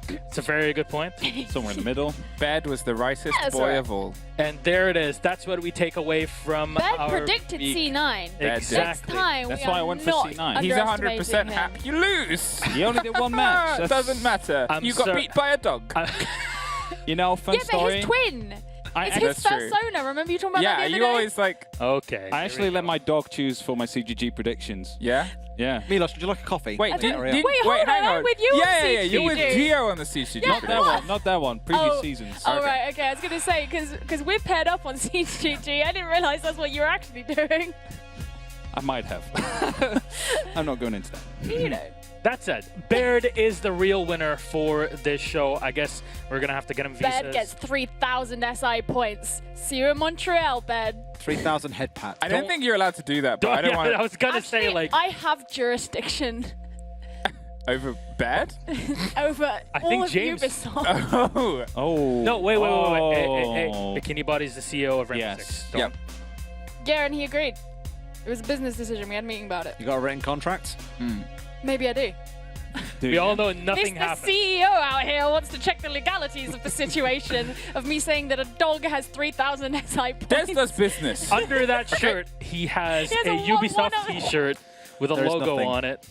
It's a very good point. Somewhere in the middle. Bed was the rightest That's boy right. of all. And there it is. That's what we take away from Ben our predicted week. C9. Exactly. Next time, That's we why are I went for not C9. He's 100% underestimating him. happy. You lose. He only did one match. That's- Doesn't matter. I'm You got sorry. beat by a dog. You know, fun Yeah, but story. his twin. I- It's I- his That's first owner. Remember you talking about that Yeah, the other you day? always like, Okay. I actually let my dog choose for my CGG predictions. yeah? Yeah. Milos, would you like a coffee? Wait, I don't- did, Wait, hold on, hang I'm on. with you on Yeah, you're with CGG. Gio on the CGG. Yeah. Not that one. Not that one. Previous seasons. Oh, right, okay. I was going to say, because we're paired up on CGG. I didn't realize that's what you were actually doing. I might have. I'm not going into that. You know. That said, Baird is the real winner for this show. I guess we're going to have to get him visas. Bed gets 3,000 SI points. See you in Montreal, Bed. 3,000 head pat. I don't think you're allowed to do that, but I don't want I was going to say, Actually, like, I have jurisdiction over bed. over I all think of James- Ubisoft. Oh. Oh. no, wait. Hey, Oh. Bikini Body's the CEO of Rainbow Yes. Six. Yep. Yeah, and he agreed. It was a business decision. We had a meeting about it. You got a written contract? Maybe I do. We all know If nothing the happened. CEO out here wants to check the legalities of the situation of me saying that a dog has 3,000 SI points. Des does business. Under that shirt, he has He has a a Ubisoft one- T-shirt with a There's logo nothing. on it.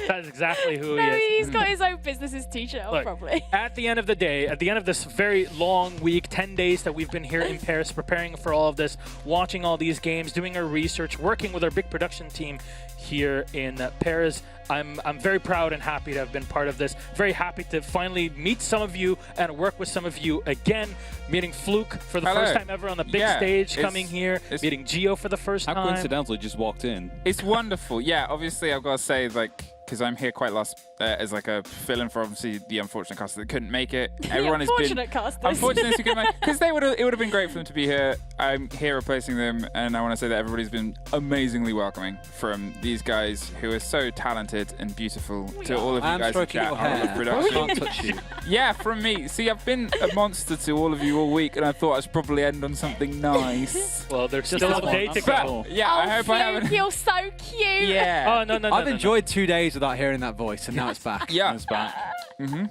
That's exactly who No, he is. he's got his own business's t-shirt, Look, probably. At the end of the day, at the end of this very long week, 10 days that we've been here in Paris preparing for all of this, watching all these games, doing our research, working with our big production team here in Paris, I'm very proud and happy to have been part of this. Very happy to finally meet some of you and work with some of you again. Meeting Fluke for the Hello. first time ever on the big Yeah, stage, it's- coming here. Meeting Gio for the first How time. coincidentally just walked in. It's wonderful. Yeah, obviously I've got to say, like, because I'm here quite last as like a fill-in for obviously the unfortunate casters that couldn't make it. Everyone has been unfortunate casters. unfortunate to make because it would have been great for them to be here. I'm here replacing them, and I want to say that everybody's been amazingly welcoming from these guys who are so talented and beautiful to all of you I'm guys in stroking chat, your all of hair. production. Can't touch you. Yeah, from me. See, I've been a monster to all of you all week, and I thought I should probably end on something nice. Well, there's Just still that a one. day to That's go. all. Yeah, I hope I Fluke, haven't. you're so cute. Yeah. Oh, no. I've enjoyed 2 days without hearing that voice, and now it's back. Yeah. It's back.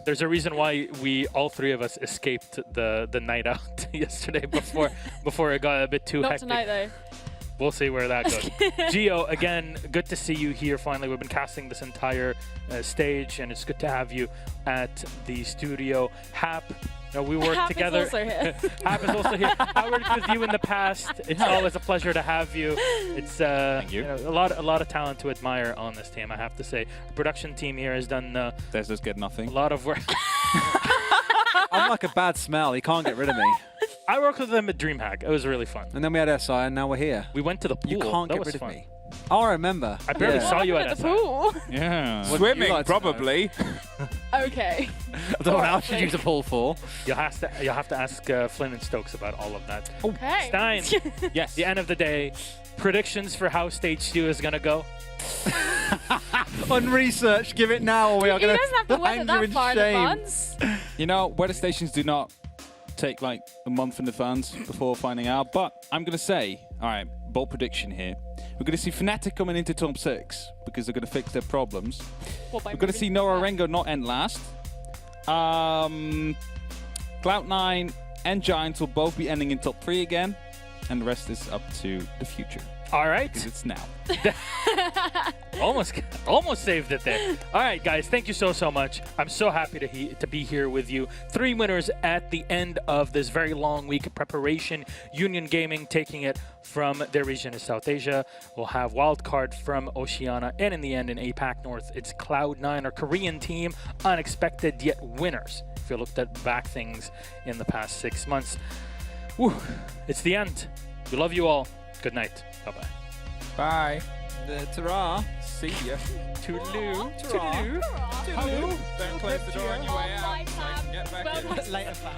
There's a reason why we all 3 of us escaped the night out yesterday before it got a bit too Not hectic. tonight, though. We'll see where that goes. Gio, again, good to see you here finally. We've been casting this entire stage, and it's good to have you at the studio. Hap, No, we worked Hap together. is also here. Hap is also here. I worked with you in the past. It's always a pleasure to have you. It's Thank you. know, a lot of talent to admire on this team. I have to say, the production team here has done There's just get nothing. a lot of work. I'm like a bad smell. He can't get rid of me. I worked with them at DreamHack. It was really fun. And then we had SI, and now we're here. We went to the pool. You can't That get was rid of fun. me. Oh, I remember. I barely saw you at the SI. pool. Yeah. What do you Swimming, like to know? probably. Okay. I don't know what else should use a pool for. You'll have to ask Flynn and Stokes about all of that. Okay. Stein. Yes. The end of the day, predictions for how stage 2 is gonna go. Unresearched, give it now, or we are You going don't have to weather hang you that in far in shame. advance. You know, weather stations do not take like a month in advance before finding out, but I'm going to say, all right, bold prediction here. We're going to see Fnatic coming into top 6 because they're going to fix their problems. We're going to see Noah Rengo not end last. Cloud9 and Giants will both be ending in top 3 again, and the rest is up to the future. All right. Because it's now. Almost saved it there. All right, guys, thank you so much. I'm so happy to be here with you. 3 winners at the end of this very long week of preparation. Union Gaming taking it from their region of South Asia. We'll have Wildcard from Oceania. And in the end, in APAC North, it's Cloud9, our Korean team. Unexpected yet winners, if you looked at back things in the past 6 months. Whew, it's the end. We love you all. Good night. Bye-bye. Bye. Ta-ra. See ya. Toodaloo. Ta-ra. Toodaloo. Toodaloo. Don't close the door on your way out. Bye, Fab. Get back in. Welcome. Later, fam.